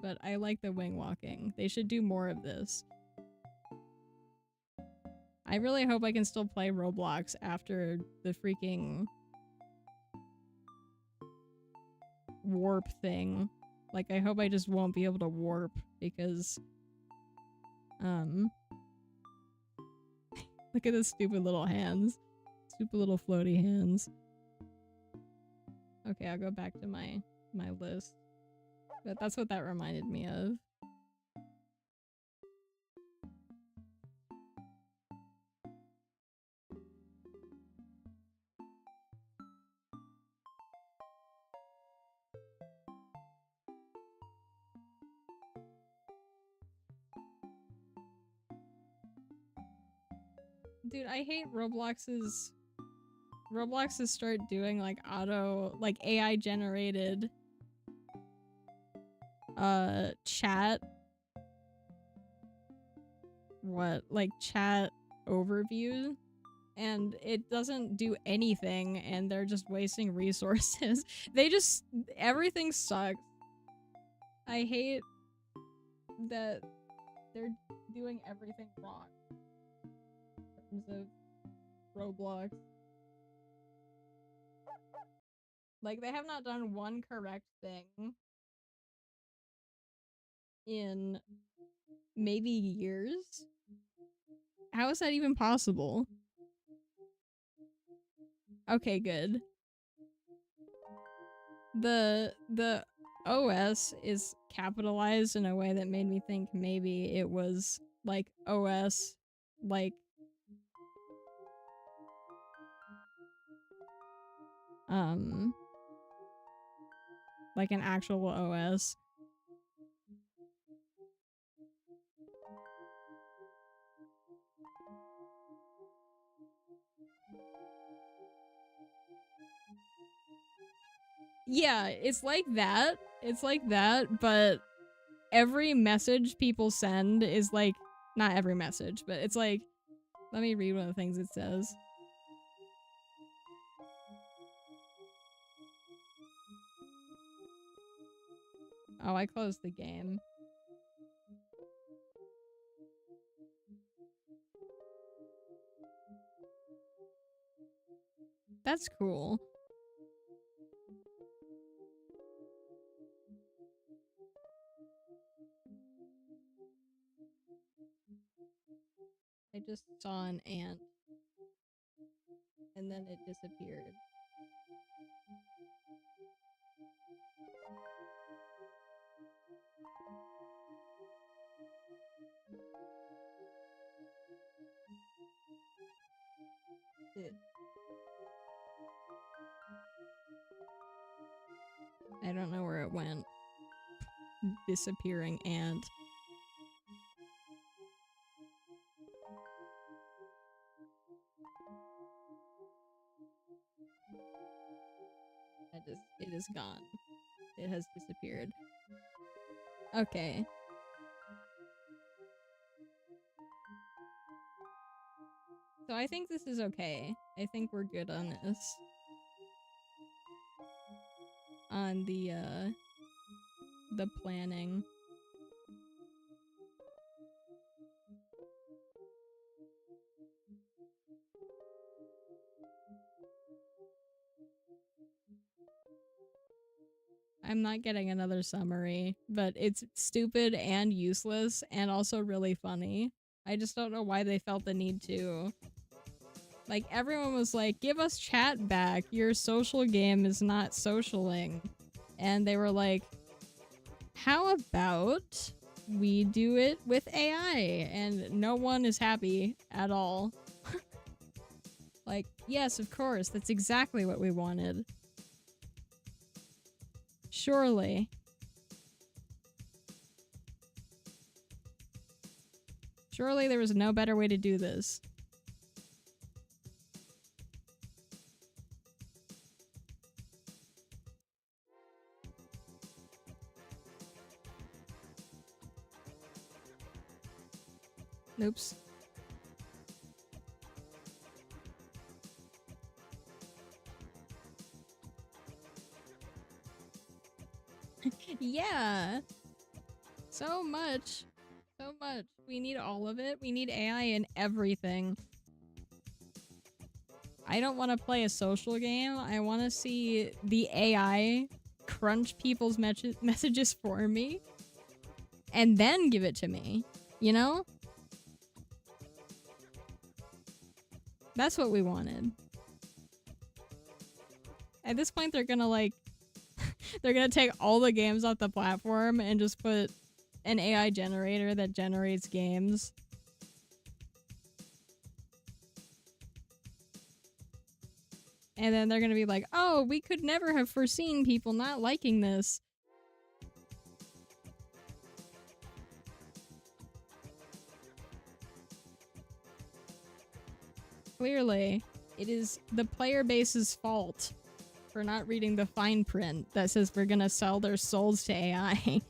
But I like the wing walking. They should do more of this. I really hope I can still play Roblox after the freaking warp thing. Like, I hope I just won't be able to warp because look at the stupid little hands. Stupid little floaty hands. Okay, I'll go back to my list. But that's what that reminded me of. Dude, I hate Roblox's start doing like AI generated chat chat overview, and it doesn't do anything, and they're just wasting resources. Everything sucks. I hate that they're doing everything wrong in terms of Roblox. Like, they have not done one correct thing in maybe years. How is that even possible? Okay, good. The OS is capitalized in a way that made me think maybe it was like OS like like an actual OS. Yeah, it's like that. It's like that, but every message people send is like, not every message, but it's like, let me read one of the things it says. Oh, I closed the game. That's cool. I just saw an ant. And then it disappeared. I don't know where it went. Disappearing ant. It is gone. It has disappeared. Okay. So I think this is okay. I think we're good on this. On the planning. I'm not getting another summary, but it's stupid and useless and also really funny. I just don't know why they felt the need to. Like, everyone was like, give us chat back. Your social game is not socialing. And they were like, how about we do it with AI? And no one is happy at all. Like, yes, of course, that's exactly what we wanted. Surely. Surely there was no better way to do this. Oops. Yeah. So much. So much. We need all of it. We need AI in everything. I don't want to play a social game. I want to see the AI crunch people's messages for me and then give it to me. You know? That's what we wanted. At this point, they're gonna like... they're gonna take all the games off the platform and just put an AI generator that generates games. And then they're gonna be like, oh, we could never have foreseen people not liking this. Clearly, it is the player base's fault for not reading the fine print that says we're gonna sell their souls to AI.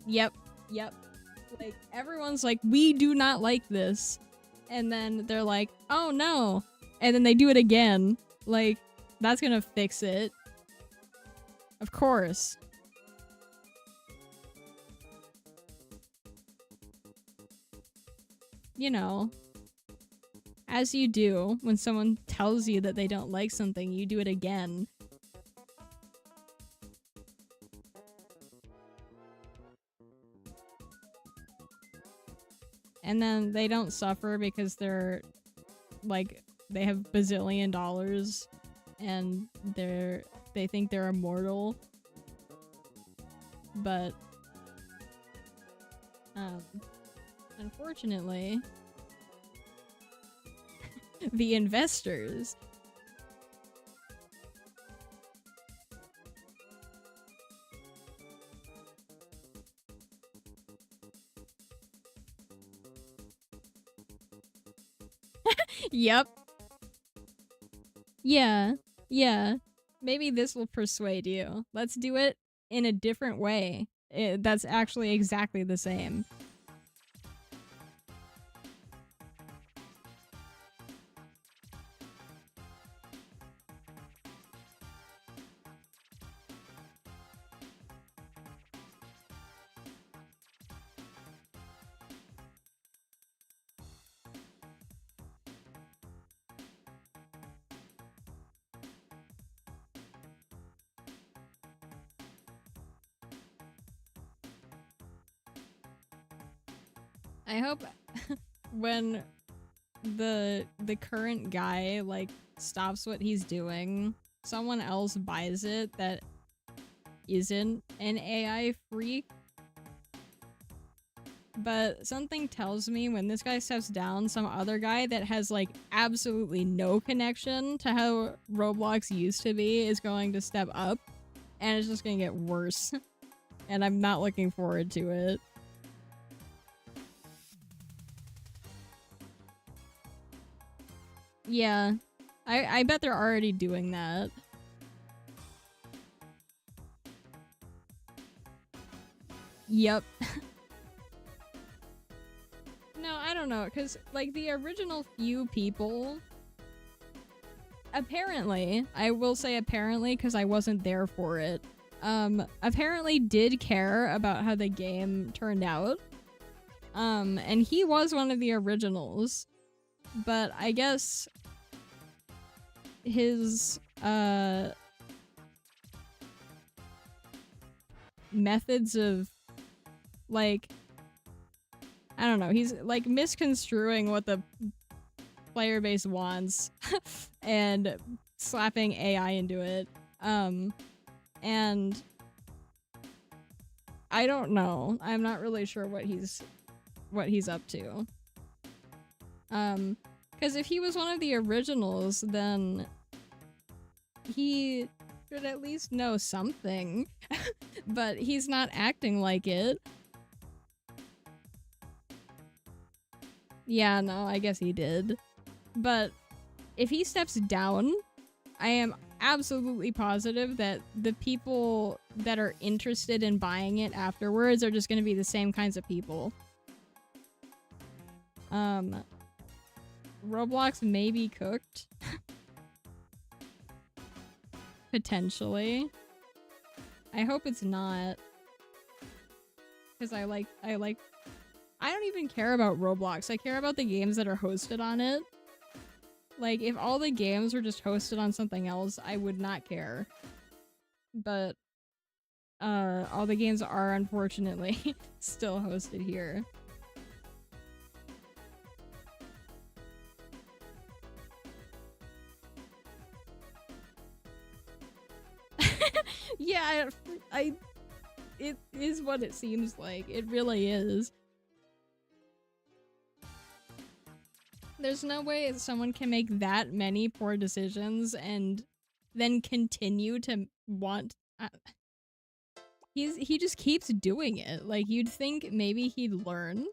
Yep. Like, everyone's like, we do not like this. And then they're like, oh no. And then they do it again. Like, that's gonna fix it. Of course. You know, as you do when someone tells you that they don't like something, you do it again. And then they don't suffer because they're like, they have bazillion dollars and they think they're immortal. But unfortunately The investors. Yep. Yeah. Yeah. Maybe this will persuade you. Let's do it in a different way. That's actually exactly the same. I hope when the current guy like stops what he's doing, someone else buys it that isn't an AI freak. But something tells me when this guy steps down, some other guy that has like absolutely no connection to how Roblox used to be is going to step up, and it's just gonna get worse. And I'm not looking forward to it. Yeah. I bet they're already doing that. Yep. No, I don't know, because, like, the original few people... Apparently, I will say apparently because I wasn't there for it, apparently did care about how the game turned out. And he was one of the originals. But I guess his, methods of, like, I don't know, he's, like, misconstruing what the player base wants and slapping AI into it. And I don't know. I'm not really sure what he's up to. Because if he was one of the originals, then he should at least know something. But he's not acting like it. Yeah, no, I guess he did. But if he steps down, I am absolutely positive that the people that are interested in buying it afterwards are just going to be the same kinds of people. Roblox may be cooked. Potentially. I hope it's not. Because I don't even care about Roblox. I care about the games that are hosted on it. Like, if all the games were just hosted on something else, I would not care. But, all the games are unfortunately still hosted here. Yeah, it is what it seems like. It really is. There's no way someone can make that many poor decisions and then continue to want... he just keeps doing it. Like, you'd think maybe he'd learn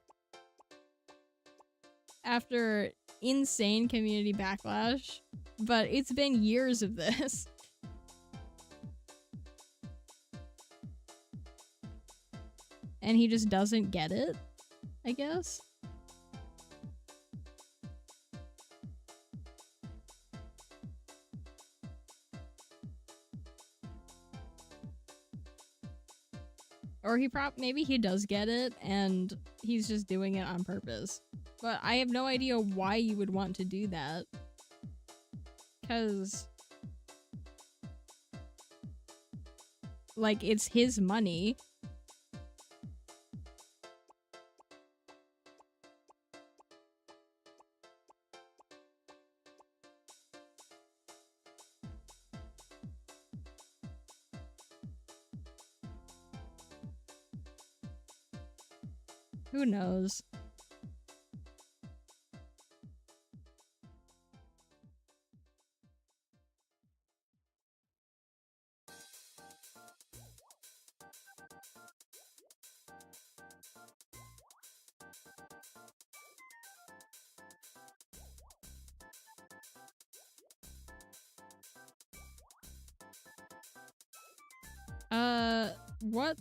after insane community backlash, but it's been years of this. And he just doesn't get it, I guess. Or maybe he does get it and he's just doing it on purpose. But I have no idea why you would want to do that. 'Cause, like, it's his money. Who knows? What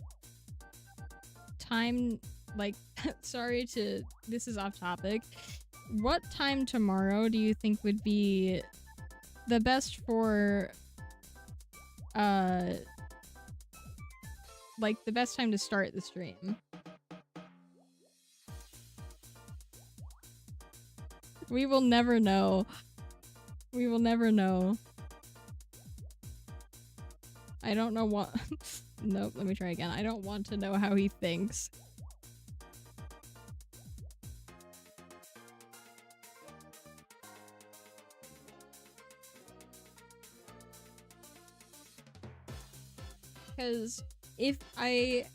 time, like, sorry to, this is off topic. What time tomorrow do you think would be the best for, like, the best time to start the stream? We will never know. We will never know. I don't know what. Nope, let me try again. I don't want to know how he thinks. Because if I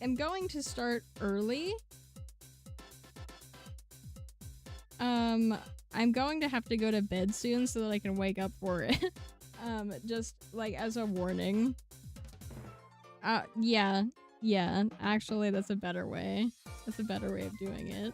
am going to start early, I'm going to have to go to bed soon so that I can wake up for it. Just like as a warning. Yeah, actually that's a better way. That's a better way of doing it.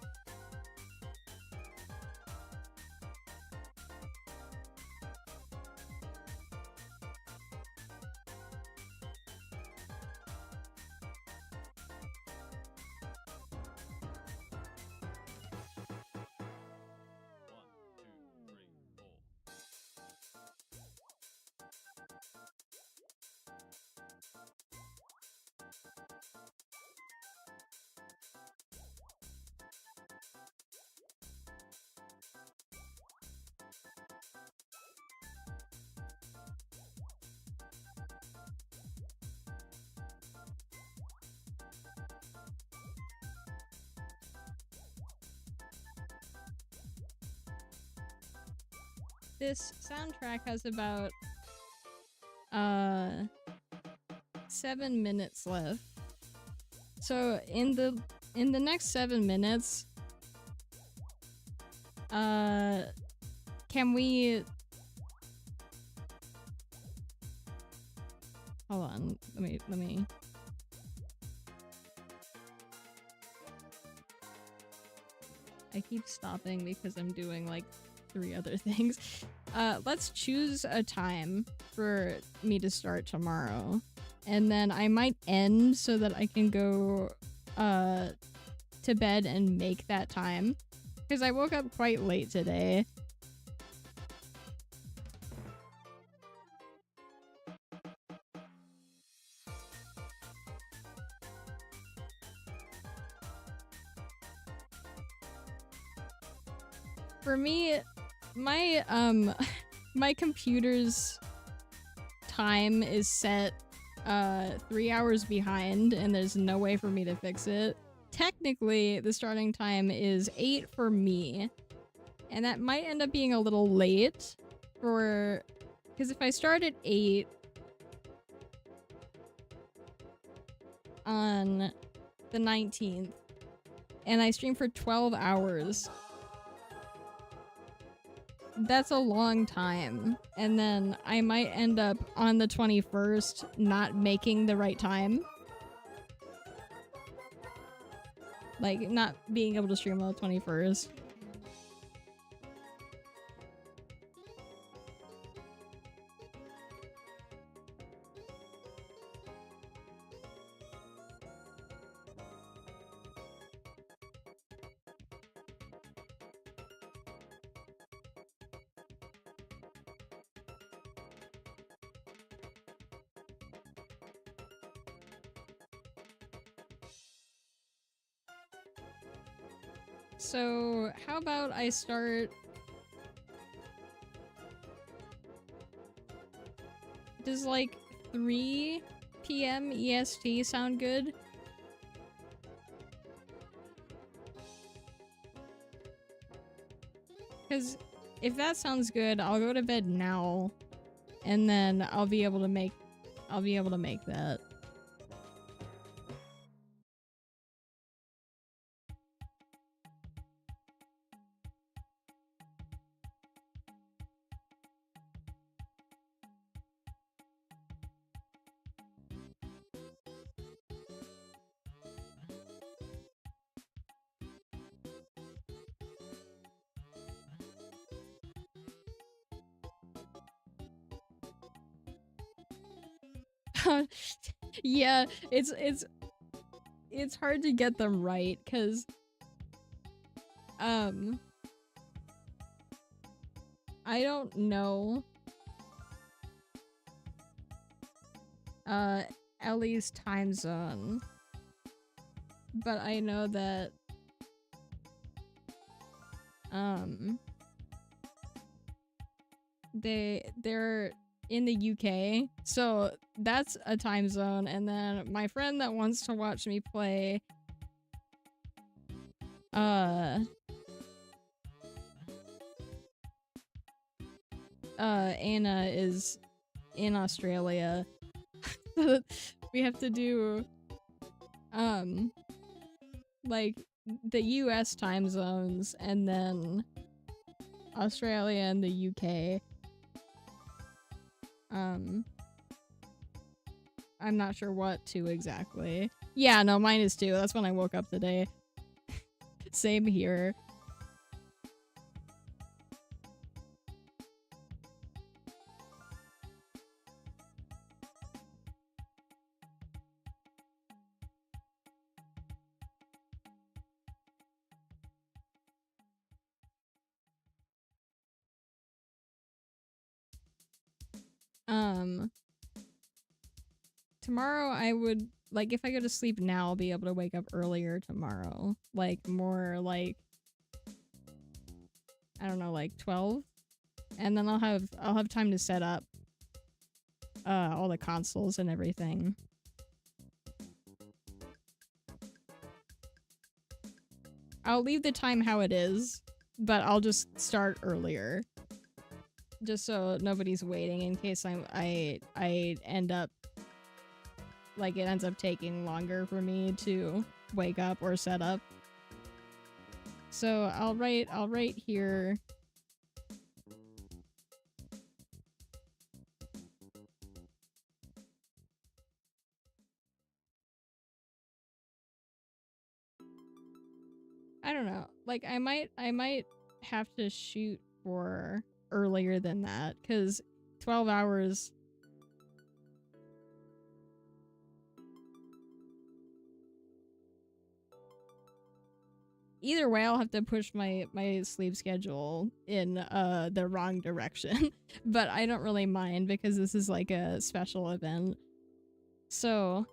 This soundtrack has about 7 minutes left. So in the next 7 minutes, can we hold on, let me I keep stopping because I'm doing like 3 other things. Let's choose a time for me to start tomorrow. And then I might end so that I can go to bed and make that time. Because I woke up quite late today. For me, my my computer's time is set 3 hours behind, and there's no way for me to fix it. Technically, the starting time is 8 for me, and that might end up being a little late for, because if I start at 8 on the 19th and I stream for 12 hours, that's a long time, and then I might end up on the 21st not making the right time. Like, not being able to stream on the 21st. So, how about I start... Does, like, 3 p.m. EST sound good? Because if that sounds good, I'll go to bed now, and then I'll be able to make that. Yeah, it's hard to get them right because um I don't know uh Ellie's time zone, but I know that um they're in the UK, so that's a time zone. And then my friend that wants to watch me play uh Anna is in Australia. We have to do um like the US time zones and then Australia and the UK. I'm not sure what to exactly. Yeah, no, mine is too. That's when I woke up today. Same here. Um, Tomorrow I would, like, if I go to sleep now, I'll be able to wake up earlier tomorrow. Like, more like, I don't know, like 12. And then I'll have time to set up all the consoles and everything. I'll leave the time how it is, but I'll just start earlier. Just so nobody's waiting in case I end up, like, it ends up taking longer for me to wake up or set up. So I'll write here. I don't know. Like, I might have to shoot for earlier than that, because 12 hours. Either way, I'll have to push my sleep schedule in the wrong direction. But I don't really mind because this is like a special event. So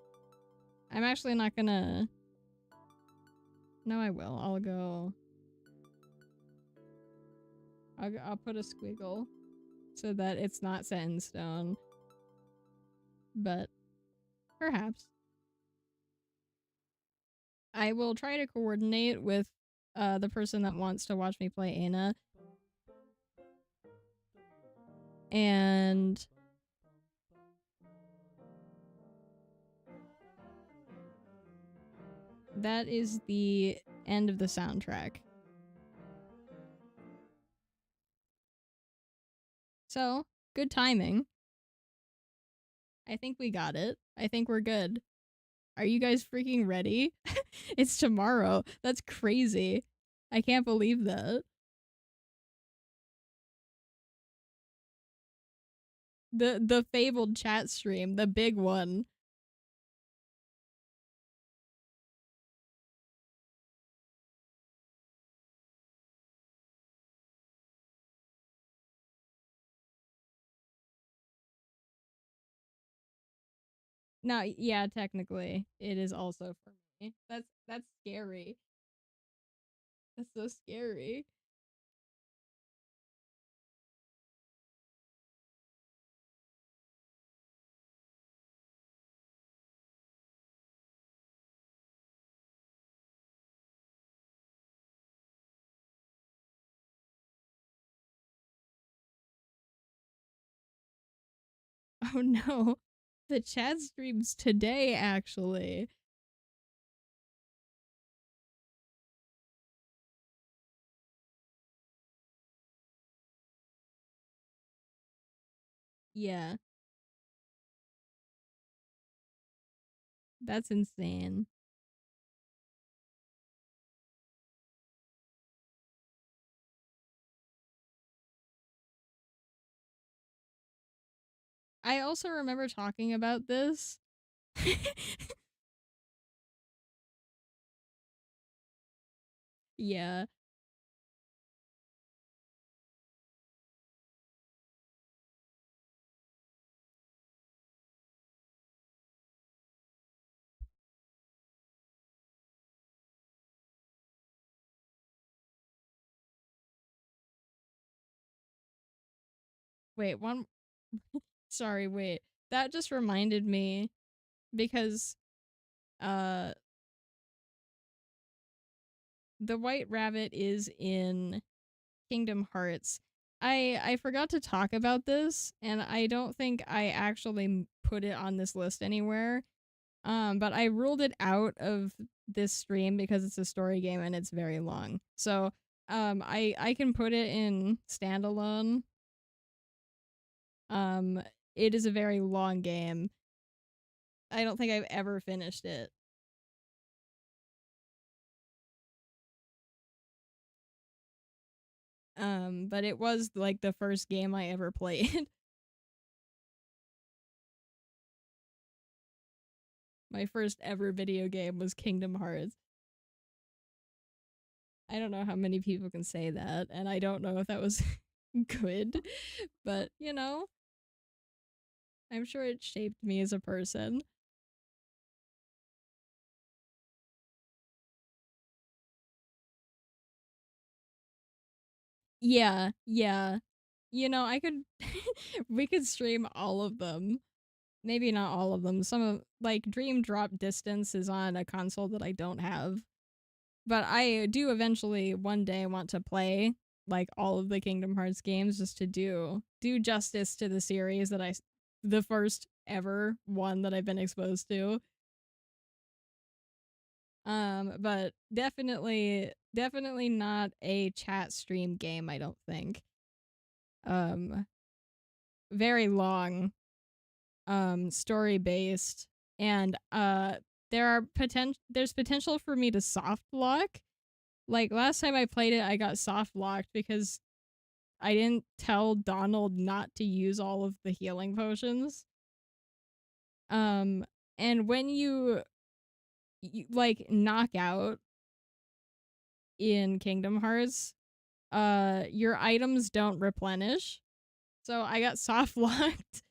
I'm actually not gonna. No, I will. I'll go. I'll put a squiggle so that it's not set in stone. But perhaps. I will try to coordinate with the person that wants to watch me play Anna. And that is the end of the soundtrack. So, good timing. I think we got it. I think we're good. Are you guys freaking ready? It's tomorrow. That's crazy. I can't believe that. The fabled chat stream, the big one. No, yeah, technically, it is also for me. That's scary. That's so scary. Oh no. The chat streams today, actually. Yeah, that's insane. I also remember talking about this Yeah. Wait, one sorry, wait. That just reminded me because uh the White Rabbit is in Kingdom Hearts. I forgot to talk about this, and I don't think I actually put it on this list anywhere. But I ruled it out of this stream because it's a story game and it's very long. So, I can put it in standalone. Um, it is a very long game. I don't think I've ever finished it. But it was like the first game I ever played. My first ever video game was Kingdom Hearts. I don't know how many people can say that, and I don't know if that was good, but you know, I'm sure it shaped me as a person. Yeah, yeah. You know, I could we could stream all of them. Maybe not all of them. Some of like Dream Drop Distance is on a console that I don't have. But I do eventually one day want to play like all of the Kingdom Hearts games just to do justice to the series that the first ever one that I've been exposed to. But definitely not a chat stream game, I don't think. Um very long, story based, and there's potential for me to soft lock. Like last time I played it, I got soft locked because I didn't tell Donald not to use all of the healing potions. Um, and when you like knock out in Kingdom Hearts, your items don't replenish. So I got soft locked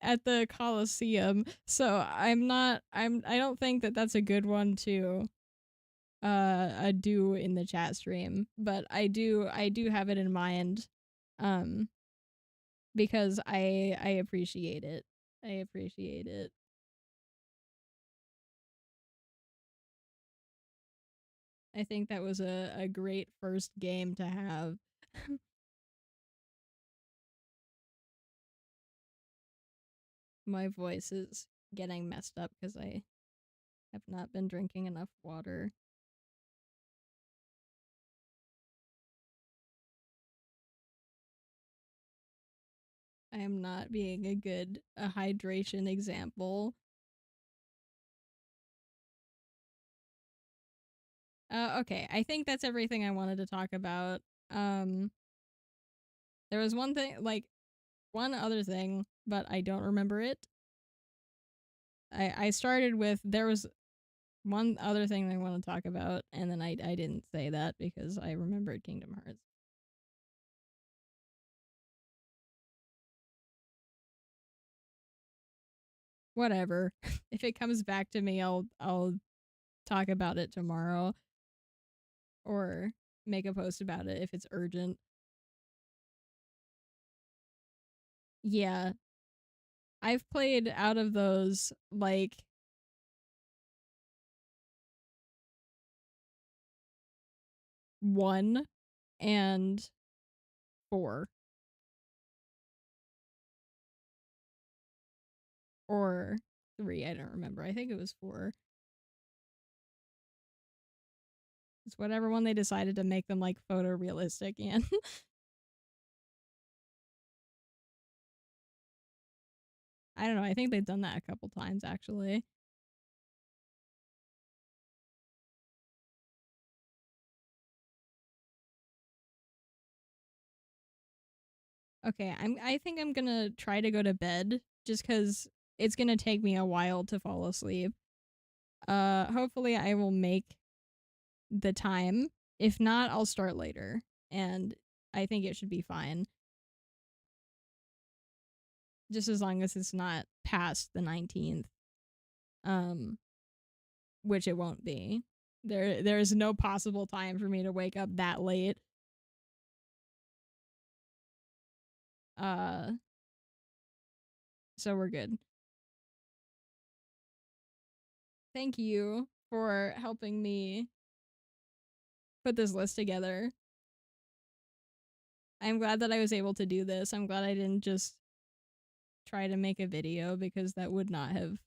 at the Coliseum. So I don't think that that's a good one to do in the chat stream, but I do have it in mind um because I appreciate it. I appreciate it. I think that was a great first game to have. My voice is getting messed up because I have not been drinking enough water. I am not being a hydration example. Okay, I think that's everything I wanted to talk about. Um, there was one thing, like one other thing, but I don't remember it. I started with there was one other thing I want to talk about, and then I didn't say that because I remembered Kingdom Hearts. Whatever. If it comes back to me, I'll talk about it tomorrow or make a post about it if it's urgent. Yeah, I've played out of those like 1 and 4 or 3, I don't remember. I think it was 4. It's whatever one they decided to make them like photorealistic in. I don't know. I think they've done that a couple times actually. Okay, I think I'm gonna try to go to bed just because it's gonna take me a while to fall asleep. Hopefully I will make the time. If not, I'll start later, and I think it should be fine. Just as long as it's not past the 19th, um, which it won't be. There's no possible time for me to wake up that late. Uh, so we're good. Thank you for helping me put this list together. I'm glad that I was able to do this. I'm glad I didn't just try to make a video because that would not have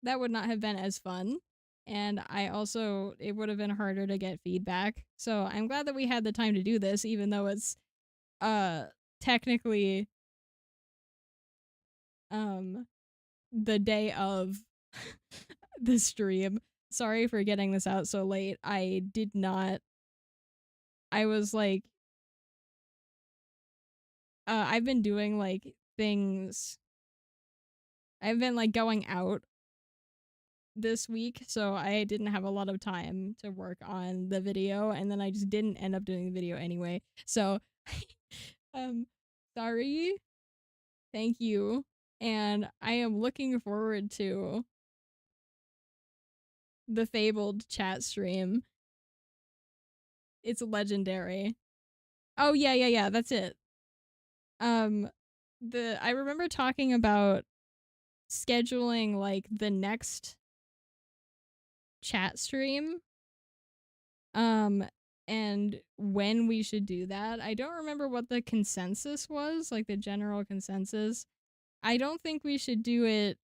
been as fun. And I also, it would have been harder to get feedback. So I'm glad that we had the time to do this, even though it's technically the day of the stream. Sorry for getting this out so late. I was like, I've been doing like things. I've been like going out this week, so I didn't have a lot of time to work on the video, and then I just didn't end up doing the video anyway. So, sorry. Thank you. And I am looking forward to the fabled chat stream. It's legendary. Oh yeah, that's it. I remember talking about scheduling like the next chat stream and when we should do that. I don't remember what the consensus was, like the general consensus. I don't think we should do it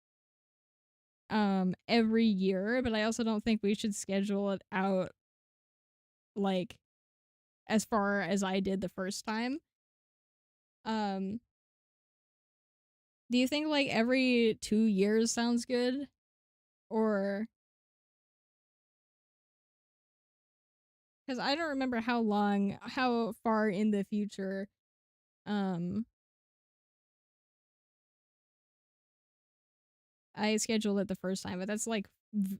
every year, but I also don't think we should schedule it out like as far as I did the first time. Do you think like every 2 years sounds good? Or because I don't remember how far in the future I scheduled it the first time, but that's like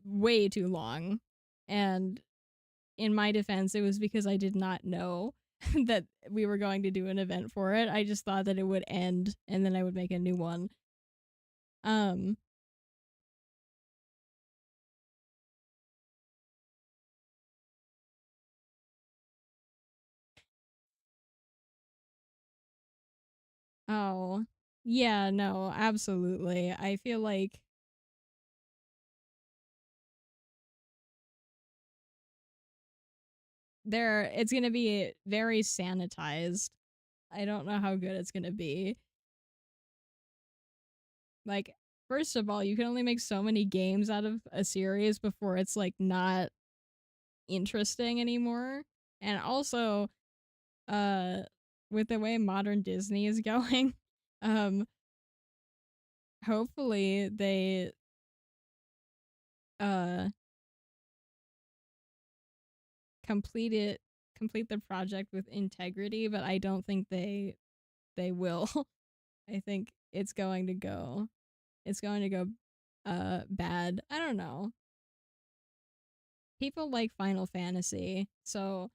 way too long. And in my defense, it was because I did not know that we were going to do an event for it. I just thought that it would end and then I would make a new one. Oh, yeah, no, absolutely. I feel like it's going to be very sanitized. I don't know how good it's going to be. Like, first of all, you can only make so many games out of a series before it's like not interesting anymore. And also, with the way modern Disney is going, hopefully they uh complete the project with integrity, but I don't think they will. I think it's going to go bad. I don't know. People like Final Fantasy, so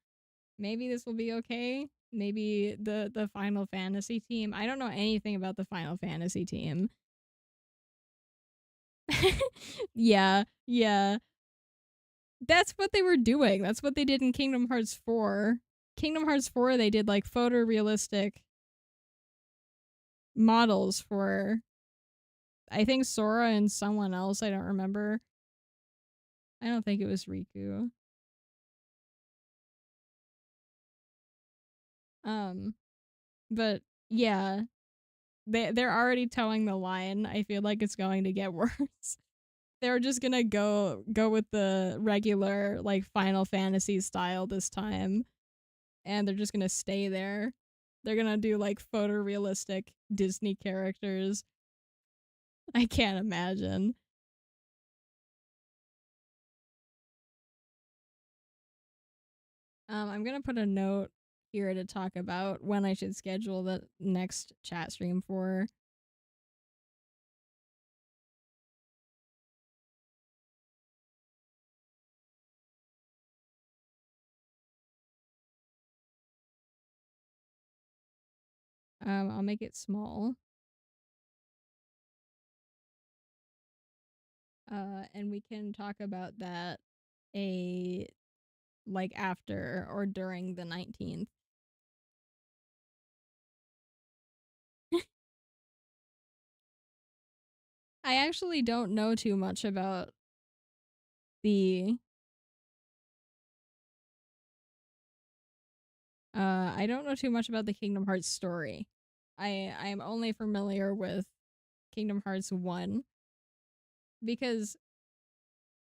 maybe this will be okay. Maybe the Final Fantasy team. I don't know anything about the Final Fantasy team. Yeah. That's what they were doing. That's what they did in Kingdom Hearts 4. Kingdom Hearts 4, they did like photorealistic models for, I think, Sora and someone else. I don't remember. I don't think it was Riku. But yeah, they're already towing the line. I feel like it's going to get worse. They're just gonna go with the regular like Final Fantasy style this time, and they're just gonna stay there. They're gonna do like photorealistic Disney characters. I can't imagine. I'm gonna put a note here to talk about when I should schedule the next chat stream for. I'll make it small. And we can talk about that a like after or during the 19th. I actually don't know too much about the I don't know too much about the Kingdom Hearts story. I am only familiar with Kingdom Hearts 1 because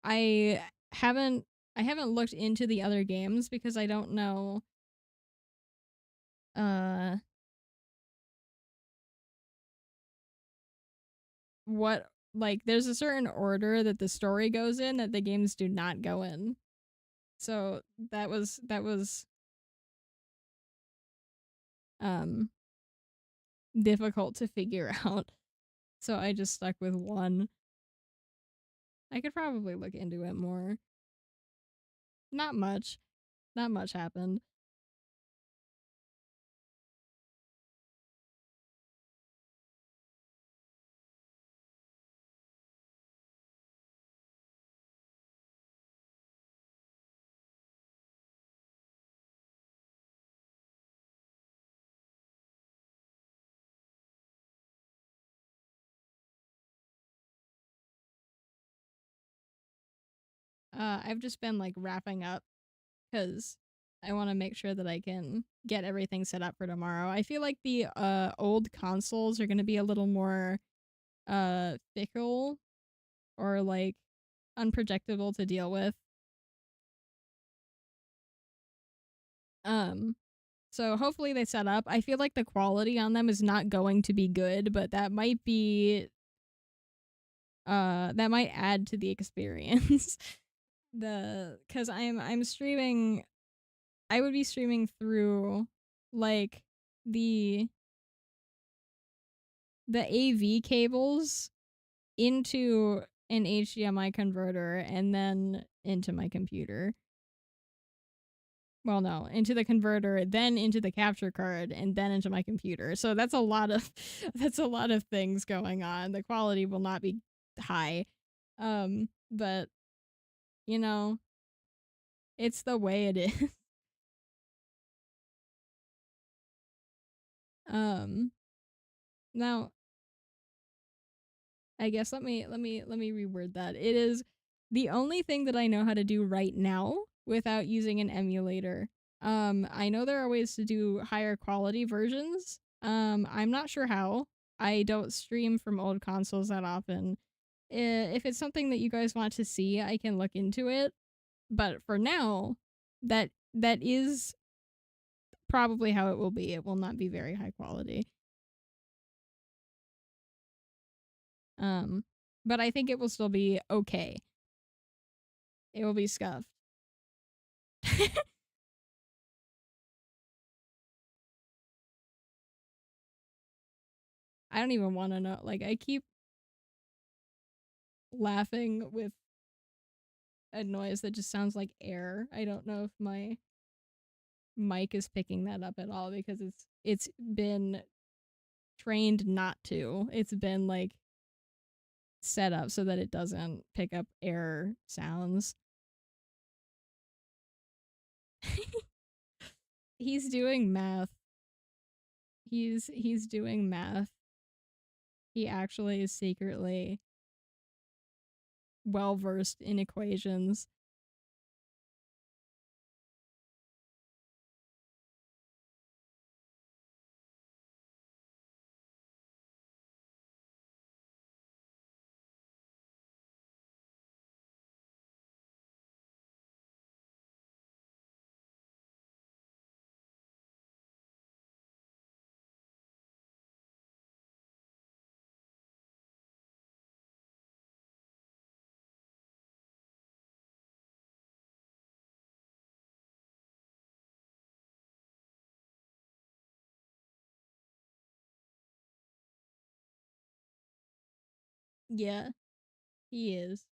I haven't I haven't looked into the other games because I don't know uh what like there's a certain order that the story goes in that the games do not go in. So that was um difficult to figure out. So I just stuck with 1. I could probably look into it more. Not much. Not much happened. I've just been like wrapping up because I want to make sure that I can get everything set up for tomorrow. I feel like the old consoles are going to be a little more fickle or like unpredictable to deal with. Um so hopefully they set up. I feel like the quality on them is not going to be good, but that might be that might add to the experience. The cuz I'm streaming I would be streaming through like the the AV cables into an HDMI converter and then into my computer. Well, no, into the converter, then into the capture card, and then into my computer. So that's a lot of that's a lot of things going on. The quality will not be high. But you know, it's the way it is. Um now I guess let me reword that. It is the only thing that I know how to do right now without using an emulator. I know there are ways to do higher quality versions. I'm not sure how. I don't stream from old consoles that often. If it's something that you guys want to see, I can look into it. But for now, that is probably how it will be. It will not be very high quality. Um, but I think it will still be okay. It will be scuffed. I don't even want to know. Like, I keep laughing with a noise that just sounds like air. I don't know if my mic is picking that up at all because it's been trained not to. It's been like set up so that it doesn't pick up air sounds. He's doing math. He's doing math. He actually is secretly well versed in equations. Yeah, he is.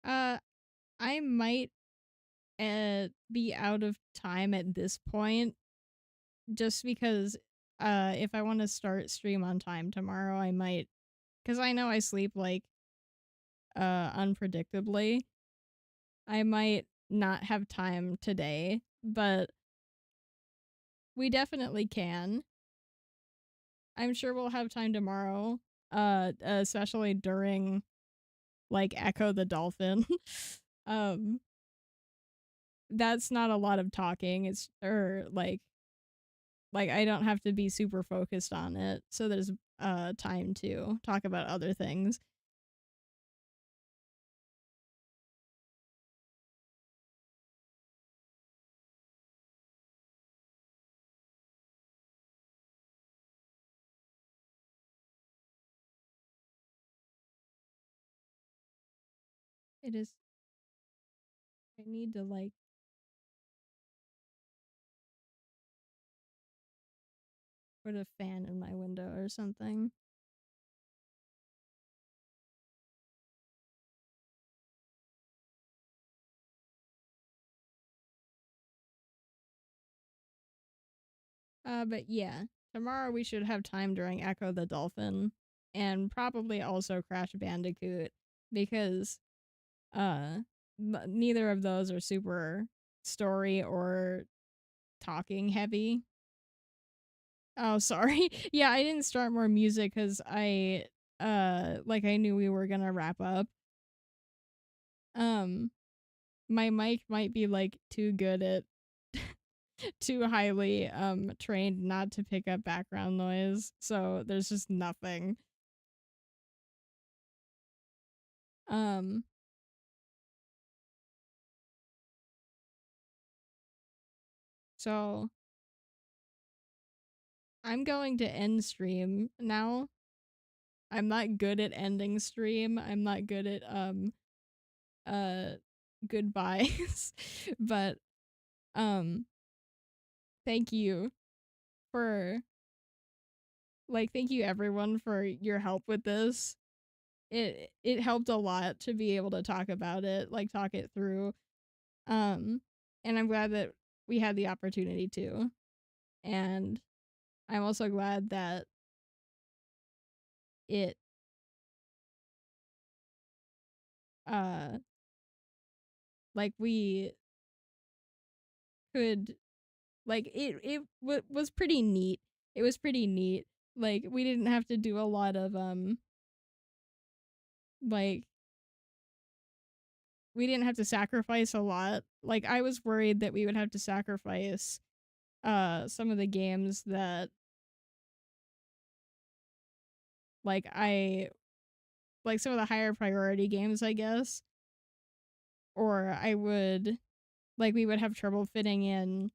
Uh, I might be out of time at this point just because if I want to start stream on time tomorrow, I might, because I know I sleep like unpredictably. I might not have time today, but we definitely can. I'm sure we'll have time tomorrow, especially during like Echo the Dolphin. um that's not a lot of talking. It's or like I don't have to be super focused on it. So there's time to talk about other things. It is I need to like put a fan in my window or something. But yeah, tomorrow we should have time during Echo the Dolphin and probably also Crash Bandicoot because uh neither of those are super story or talking heavy. Oh, sorry. Yeah, I didn't start more music cuz I knew we were going to wrap up. Um my mic might be like too good at too highly trained not to pick up background noise. So there's just nothing. Um so I'm going to end stream now. I'm not good at ending stream. I'm not good at uh goodbyes. But um thank you for thank you everyone for your help with this. It helped a lot to be able to talk about it, like talk it through. Um and I'm glad that we had the opportunity to. And I'm also glad that it uh we could was pretty neat. It was pretty neat. Like we didn't have to do a lot of like we didn't have to sacrifice a lot. Like I was worried that we would have to sacrifice some of the games that I like some of the higher priority games, I guess. Or I would we would have trouble fitting in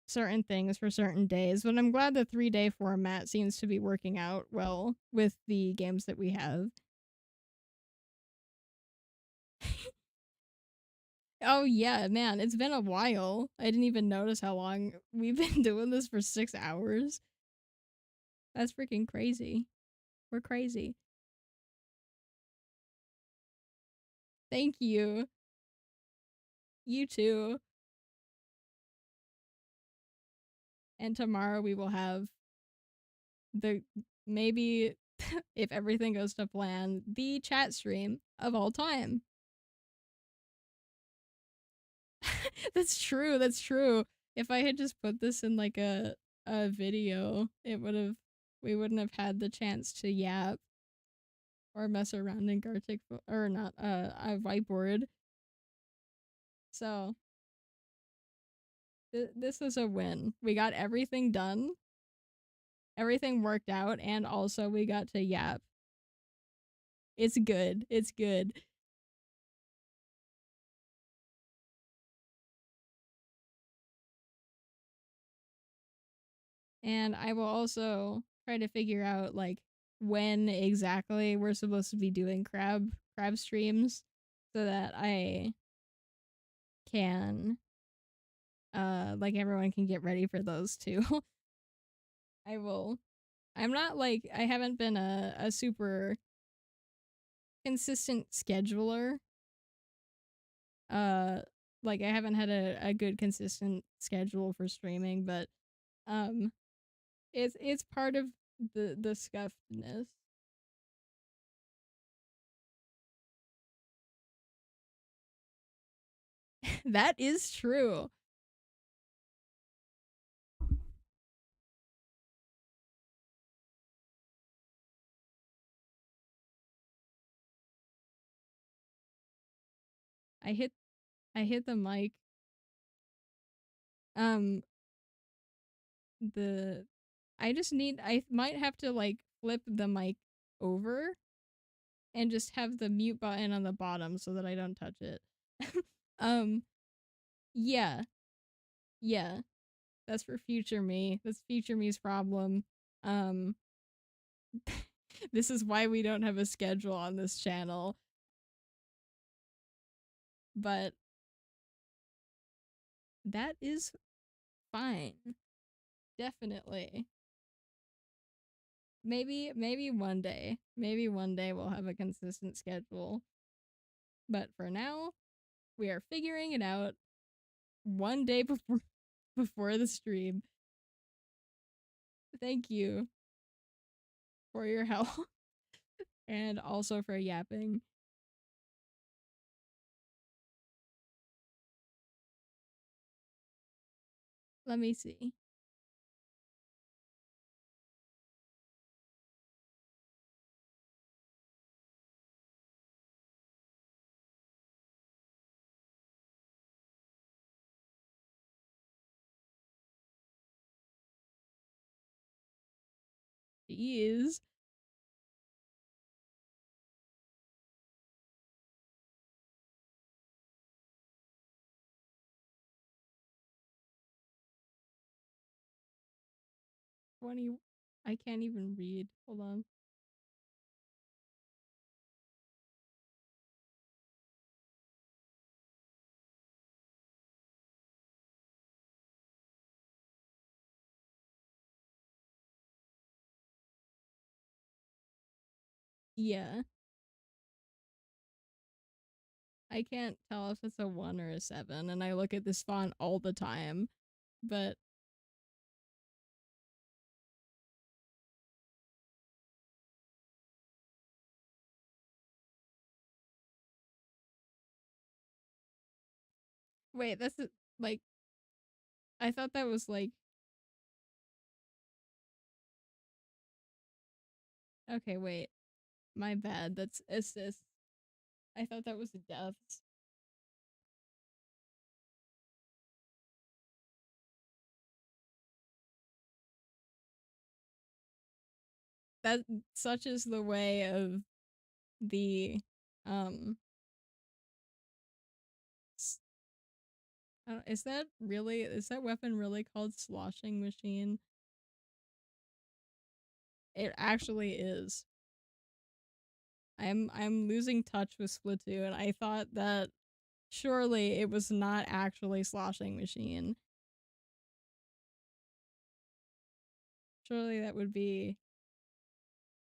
certain things for certain days. But I'm glad the 3-day format seems to be working out well with the games that we have. Oh yeah, man, it's been a while. I didn't even notice how long we've been doing this for 6 hours. That's freaking crazy. We're crazy. Thank you. You too. And tomorrow we will have the maybe if everything goes to plan, the chat stream of all time. That's true. That's true. If I had just put this in like a video, it would have we wouldn't have had the chance to yap or mess around in Gartic or not a whiteboard. So this is a win. We got everything done. Everything worked out and also we got to yap. It's good. It's good. And I will also try to figure out like when exactly we're supposed to be doing crab streams so that I can everyone can get ready for those too. I will I'm not I haven't been a super consistent scheduler uh like I haven't had a good consistent schedule for streaming, but um it's part of the scuffedness. That is true. I hit I hit the mic. Um the I might have to like flip the mic over and just have the mute button on the bottom so that I don't touch it. um yeah. Yeah. That's for future me. That's future me's problem. Um this is why we don't have a schedule on this channel. But that is fine. Definitely. Maybe one day. Maybe one day we'll have a consistent schedule. But for now, we are figuring it out one day before before the stream. Thank you for your help and also for yapping. Let me see. Jeez. I can't even read. Hold on. Yeah. I can't tell if it's a 1 or a 7, and I look at this font all the time. But wait, like I thought that was like okay, wait. My bad. That's assist. I thought that was deaths. That such is the way of the um is that weapon really called sloshing machine? It actually is. I'm losing touch with Splatoon. I thought that surely it was not actually sloshing machine. Surely that would be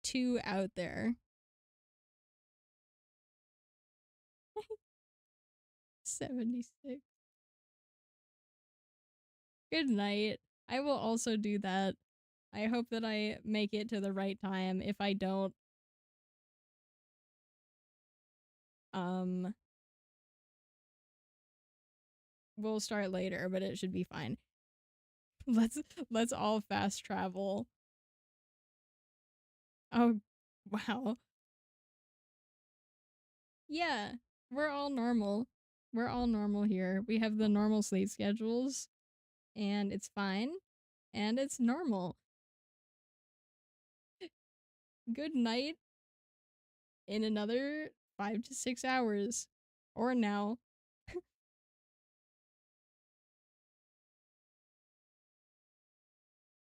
too out there. 76. Good night. I will also do that. I hope that I make it to the right time. If I don't, um, we'll start later, but it should be fine. Let's let's all fast travel. Oh, wow. Yeah, we're all normal. We're all normal here. We have the normal sleep schedules, and it's fine, and it's normal. Good night in another 5 to 6 hours. Or now.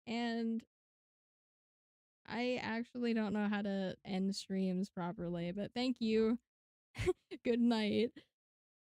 And I actually don't know how to end streams properly, but thank you. Good night.